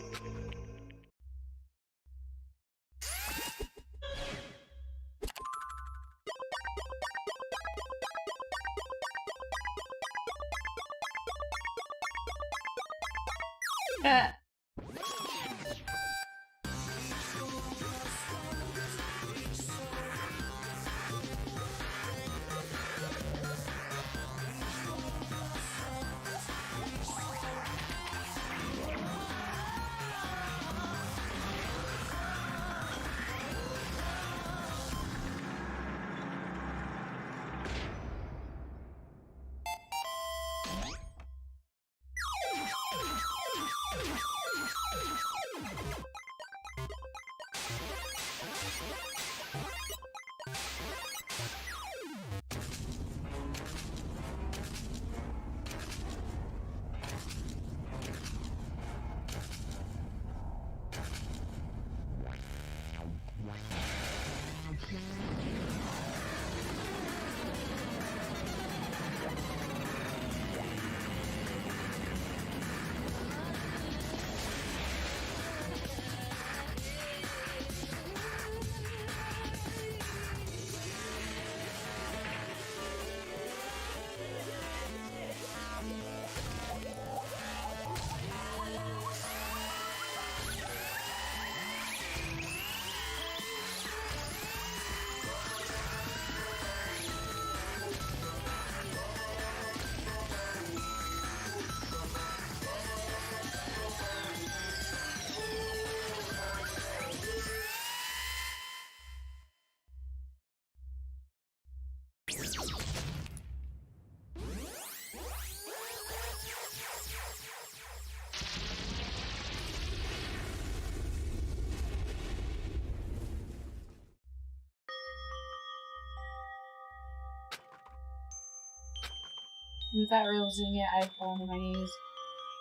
With that realizing it, I fall to my knees.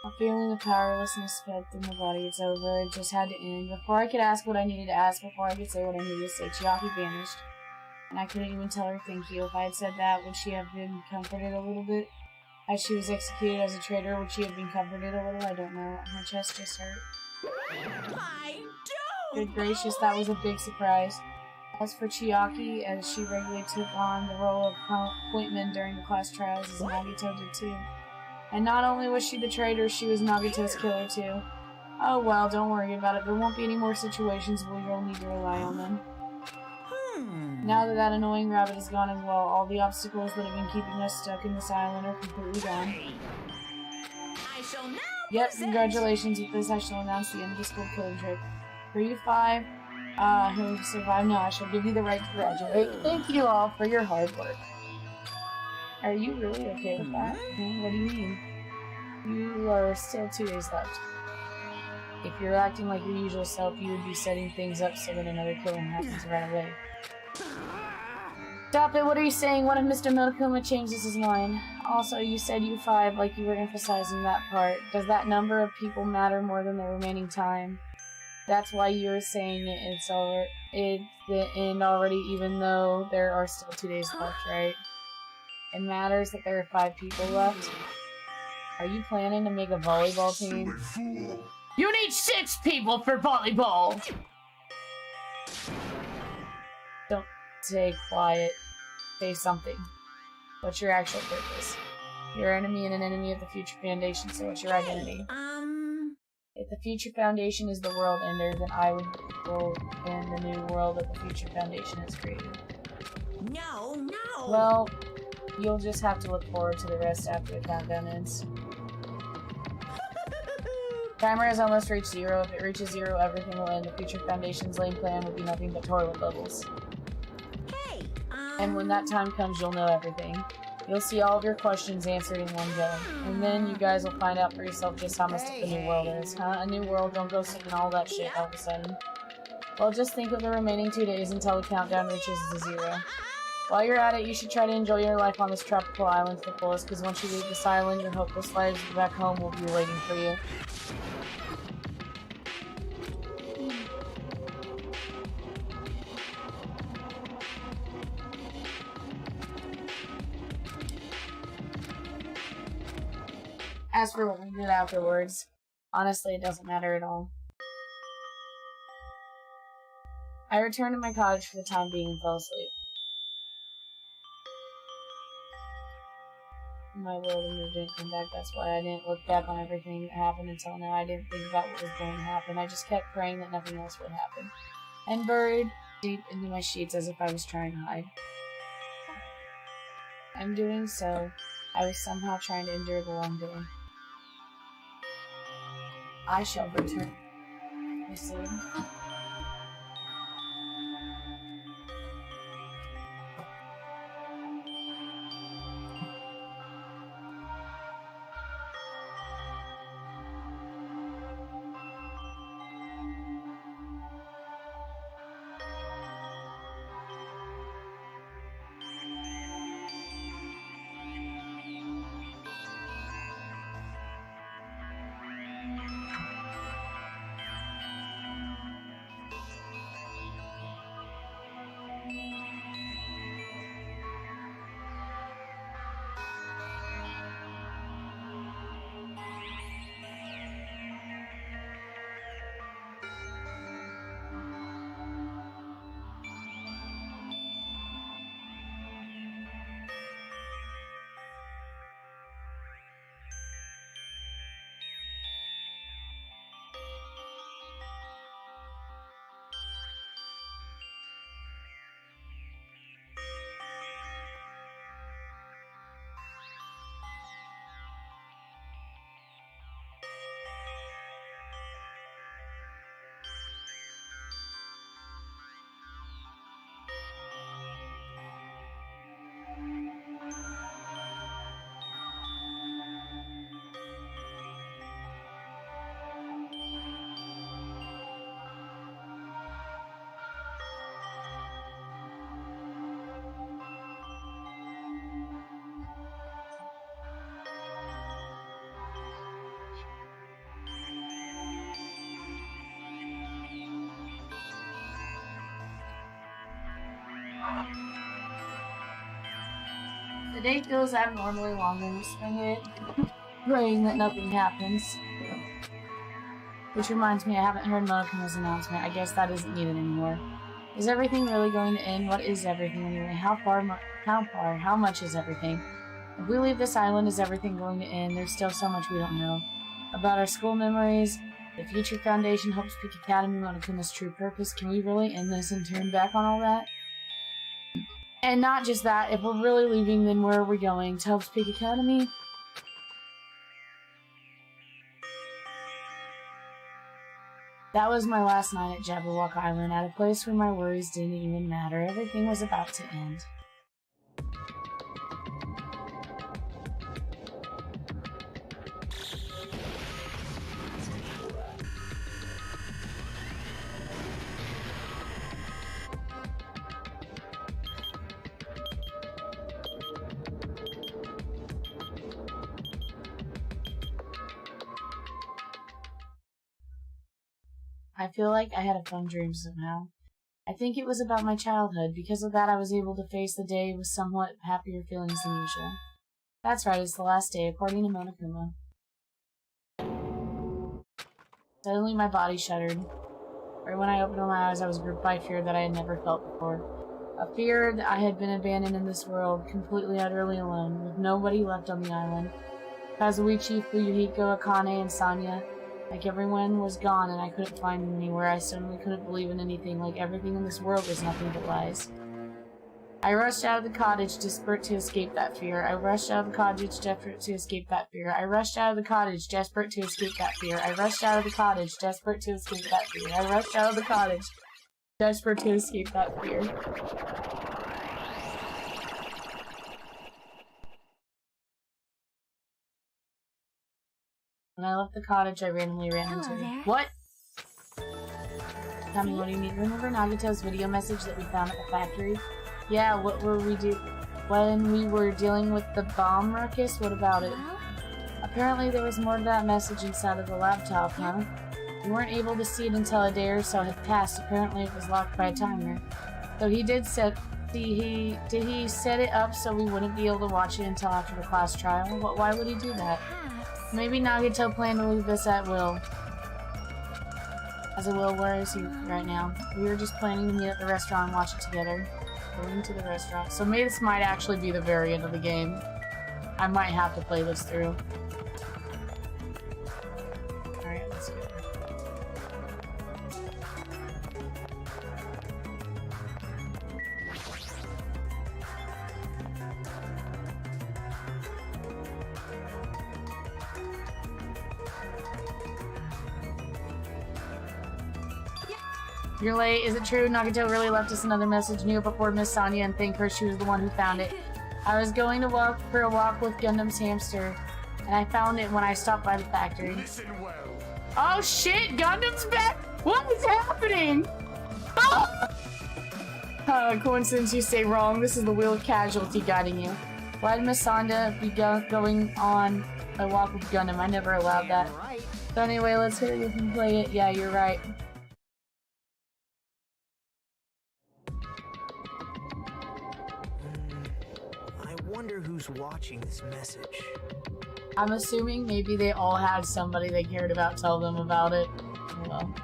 A feeling of powerlessness swept through my body. It's over. It just had to end. Before I could ask what I needed to ask, before I could say what I needed to say, Chiaki vanished. And I couldn't even tell her thank you. If I had said that, would she have been comforted a little bit? As she was executed as a traitor, would she have been comforted a little? I don't know. My chest just hurt. I do! Good gracious, that was a big surprise. As for Chiaki, as she regularly took on the role of appointment during the class trials, as Nagito did too. And not only was she the traitor, she was Nagito's killer too. Oh well, don't worry about it. There won't be any more situations where you'll need to rely on them. Now that that annoying rabbit is gone as well, all the obstacles that have been keeping us stuck in this island are completely gone. I shall now Yep, congratulations. With this, I shall announce the end of the school killing trip. For you five, who survived now, I shall give you the right to graduate. Thank you all for your hard work. Are you really okay with that? What do you mean? You are still 2 days left. If you're acting like your usual self, you would be setting things up so that another killing happens right away. Stop it, what are you saying? What if Mr. Monokuma changes his mind? Also, you said you five like you were emphasizing that part. Does that number of people matter more than the remaining time? That's why you were saying it's the end already, even though there are still 2 days left, right? It matters that there are 5 people left. Are you planning to make a volleyball team? You need 6 people for volleyball! Don't stay quiet. Say something. What's your actual purpose? You're an enemy and an enemy of the Future Foundation, so what's your identity? If the Future Foundation is the world ender, then I would rule in the new world that the Future Foundation has created. No. Well, you'll just have to look forward to the rest after the countdown ends. Timer has almost reached 0. If it reaches 0, everything will end. The future Foundation's lame plan will be nothing but toilet bubbles. Hey, And when that time comes, you'll know everything. You'll see all of your questions answered in one go. And then you guys will find out for yourself just how messed up the new world is. Huh? A new world, don't go saying all that shit all of a sudden. Well, just think of the remaining 2 days until the countdown reaches the 0. While you're at it, you should try to enjoy your life on this tropical island to the fullest, because once you leave this island, your hopeless lives back home will be waiting for you. As for what we did afterwards, honestly, it doesn't matter at all. I returned to my cottage for the time being and fell asleep. My world and didn't come back, that's why I didn't look back on everything that happened until now. I didn't think about what was going to happen. I just kept praying that nothing else would happen. And buried deep into my sheets as if I was trying to hide. In doing so, I was somehow trying to endure the long day. I shall return. I said. The day feels abnormally long and we spend it praying that nothing happens. Which reminds me, I haven't heard Monokuma's announcement. I guess that isn't needed anymore. Is everything really going to end? What is everything anyway? How far? How much is everything? If we leave this island, is everything going to end? There's still so much we don't know. About our school memories, the future Foundation, Hope's Peak Academy, Monokuma's true purpose. Can we really end this and turn back on all that? And not just that, if we're really leaving, then where are we going? To Hope's Peak Academy? That was my last night at Jabberwock Island, at a place where my worries didn't even matter. Everything was about to end. I feel like I had a fun dream somehow. I think it was about my childhood. Because of that, I was able to face the day with somewhat happier feelings than usual. That's right, it's the last day, according to Monokuma. Suddenly, my body shuddered. Right when I opened my eyes, I was gripped by fear that I had never felt before. A fear that I had been abandoned in this world, completely, utterly alone, with nobody left on the island. Kazuichi, Fuyuhiko, Akane, and Sanya. Like everyone was gone and I couldn't find them anywhere. I suddenly couldn't believe in anything, like everything in this world was nothing but lies. I rushed out of the cottage, desperate to escape that fear. I rushed out of the cottage, desperate to escape that fear. I rushed out of the cottage, desperate to escape that fear. I rushed out of the cottage, desperate to escape that fear. I rushed out of the cottage, desperate to escape that fear. When I left the cottage, I randomly ran into there. What? Tell me, what do you mean? Remember Nagito's video message that we found at the factory? Yeah, what were we when we were dealing with the bomb ruckus? What about it? Apparently there was more to that message inside of the laptop, huh? We weren't able to see it until a day or so had passed. Apparently it was locked by a timer. So he did set did he set it up so we wouldn't be able to watch it until after the class trial? Why would he do that? Maybe Nagito planned to leave this at will. As a will, where is he right now? We were just planning to meet at the restaurant and watch it together. Going to the restaurant. So maybe this might actually be the very end of the game. I might have to play this through. Alright, let's go. You're late. Is it true? Nagito really left us another message. Knew it before Miss Sonia and thanked her she was the one who found it. I was going to walk for a walk with Gundam's hamster, and I found it when I stopped by the factory. Oh shit! Gundam's back! What is happening? Oh! Coincidence, you say wrong. This is the wheel of casualty guiding you. Why did Miss Sonia be going on a walk with Gundam? I never allowed that. So anyway, let's hear you can play it. Yeah, you're right. I wonder who's watching this message. I'm assuming maybe they all had somebody they cared about tell them about it. Oh well.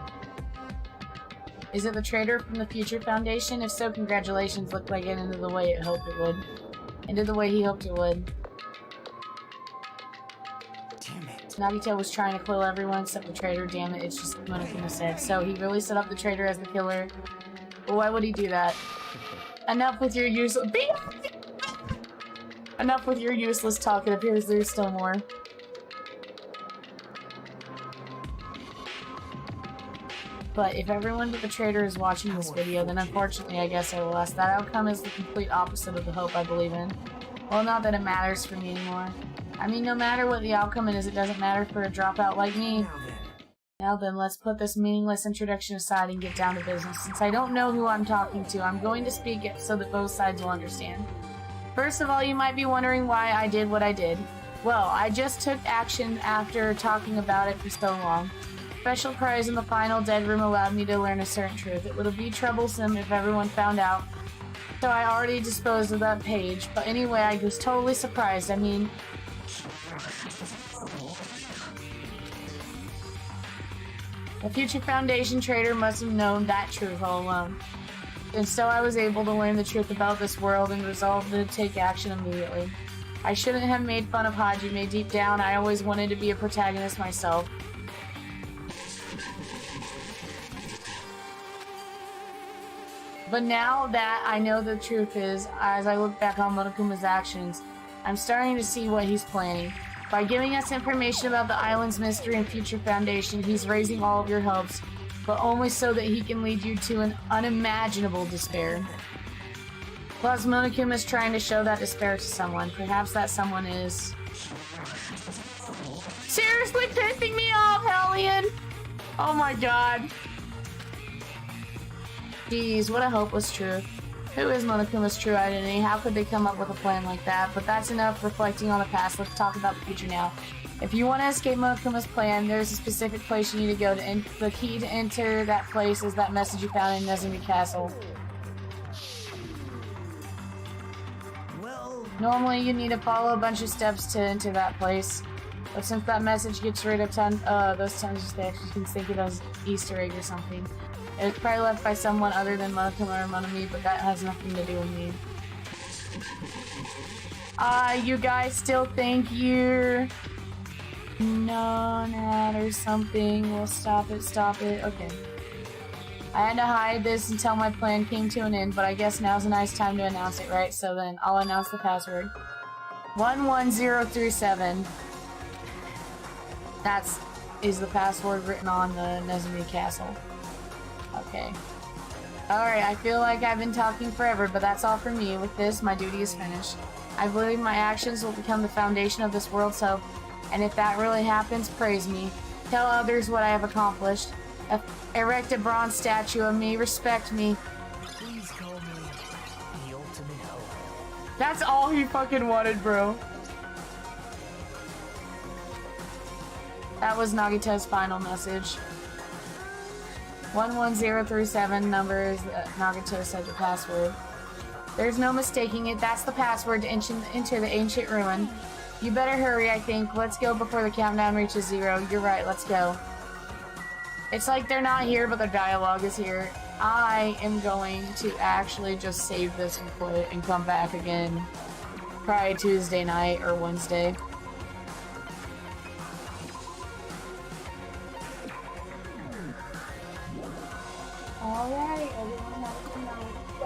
Is it the traitor from the Future Foundation? If so, congratulations. Looked like it ended the way it hoped it would. Ended the way he hoped it would. Damn it. Nagito was trying to kill everyone except the traitor. Damn it, it's just what Monokuma said. So he really set up the traitor as the killer. But why would he do that? Enough with your useless- Enough with your useless talk. It appears there's still more. But if everyone but the traitor is watching this video, then unfortunately I guess I will ask. That outcome is the complete opposite of the hope I believe in. Well, not that it matters for me anymore. I mean, no matter what the outcome is, it doesn't matter for a dropout like me. Now then, let's put this meaningless introduction aside and get down to business. Since I don't know who I'm talking to, I'm going to speak it so that both sides will understand. First of all, you might be wondering why I did what I did. Well, I just took action after talking about it for so long. Special prize in the final dead room allowed me to learn a certain truth. It would be troublesome if everyone found out. So I already disposed of that page. But anyway, I was totally surprised. I mean... The Future Foundation traitor must have known that truth all along. And so I was able to learn the truth about this world and resolved to take action immediately. I shouldn't have made fun of Hajime. Deep down, I always wanted to be a protagonist myself. But now that I know the truth is, as I look back on Monokuma's actions, I'm starting to see what he's planning. By giving us information about the island's mystery and Future Foundation, he's raising all of your hopes, but only so that he can lead you to an unimaginable despair. Plus, Monokuma is trying to show that despair to someone. Perhaps that someone is... Seriously pissing me off, Hellion! Oh my god. Jeez, what a hopeless truth. Who is Monokuma's true identity? How could they come up with a plan like that? But that's enough reflecting on the past. Let's talk about the future now. If you want to escape Monokuma's plan, there's a specific place you need to go. The key to enter that place is that message you found in Nezumi Castle. Well... Normally, you need to follow a bunch of steps to enter that place. But since that message gets rid of those tons of steps, you can think of it as Easter egg or something. It was probably left by someone other than Monokuma or Monomi, but that has nothing to do with me. You guys still think you're... Nonad or something. Well, stop it, stop it. Okay. I had to hide this until my plan came to an end, but I guess now's a nice time to announce it, right? So then I'll announce the password. 11037. Is the password written on the Nezumi Castle. Okay. Alright, I feel like I've been talking forever, but that's all for me. With this, my duty is finished. I believe my actions will become the foundation of this world's hope, and if that really happens, praise me. Tell others what I have accomplished. Erect a bronze statue of me, respect me. Please call me the ultimate hope. That's all he fucking wanted, bro. That was Nagita's final message. 11037 number is Nagito said the password. There's no mistaking it. That's the password to enter the ancient ruin. You better hurry, I think. Let's go before the countdown reaches 0. You're right, let's go. It's like they're not here, but their dialogue is here. I am going to actually just save this and quit and come back again. Probably Tuesday night or Wednesday. Alright, everyone.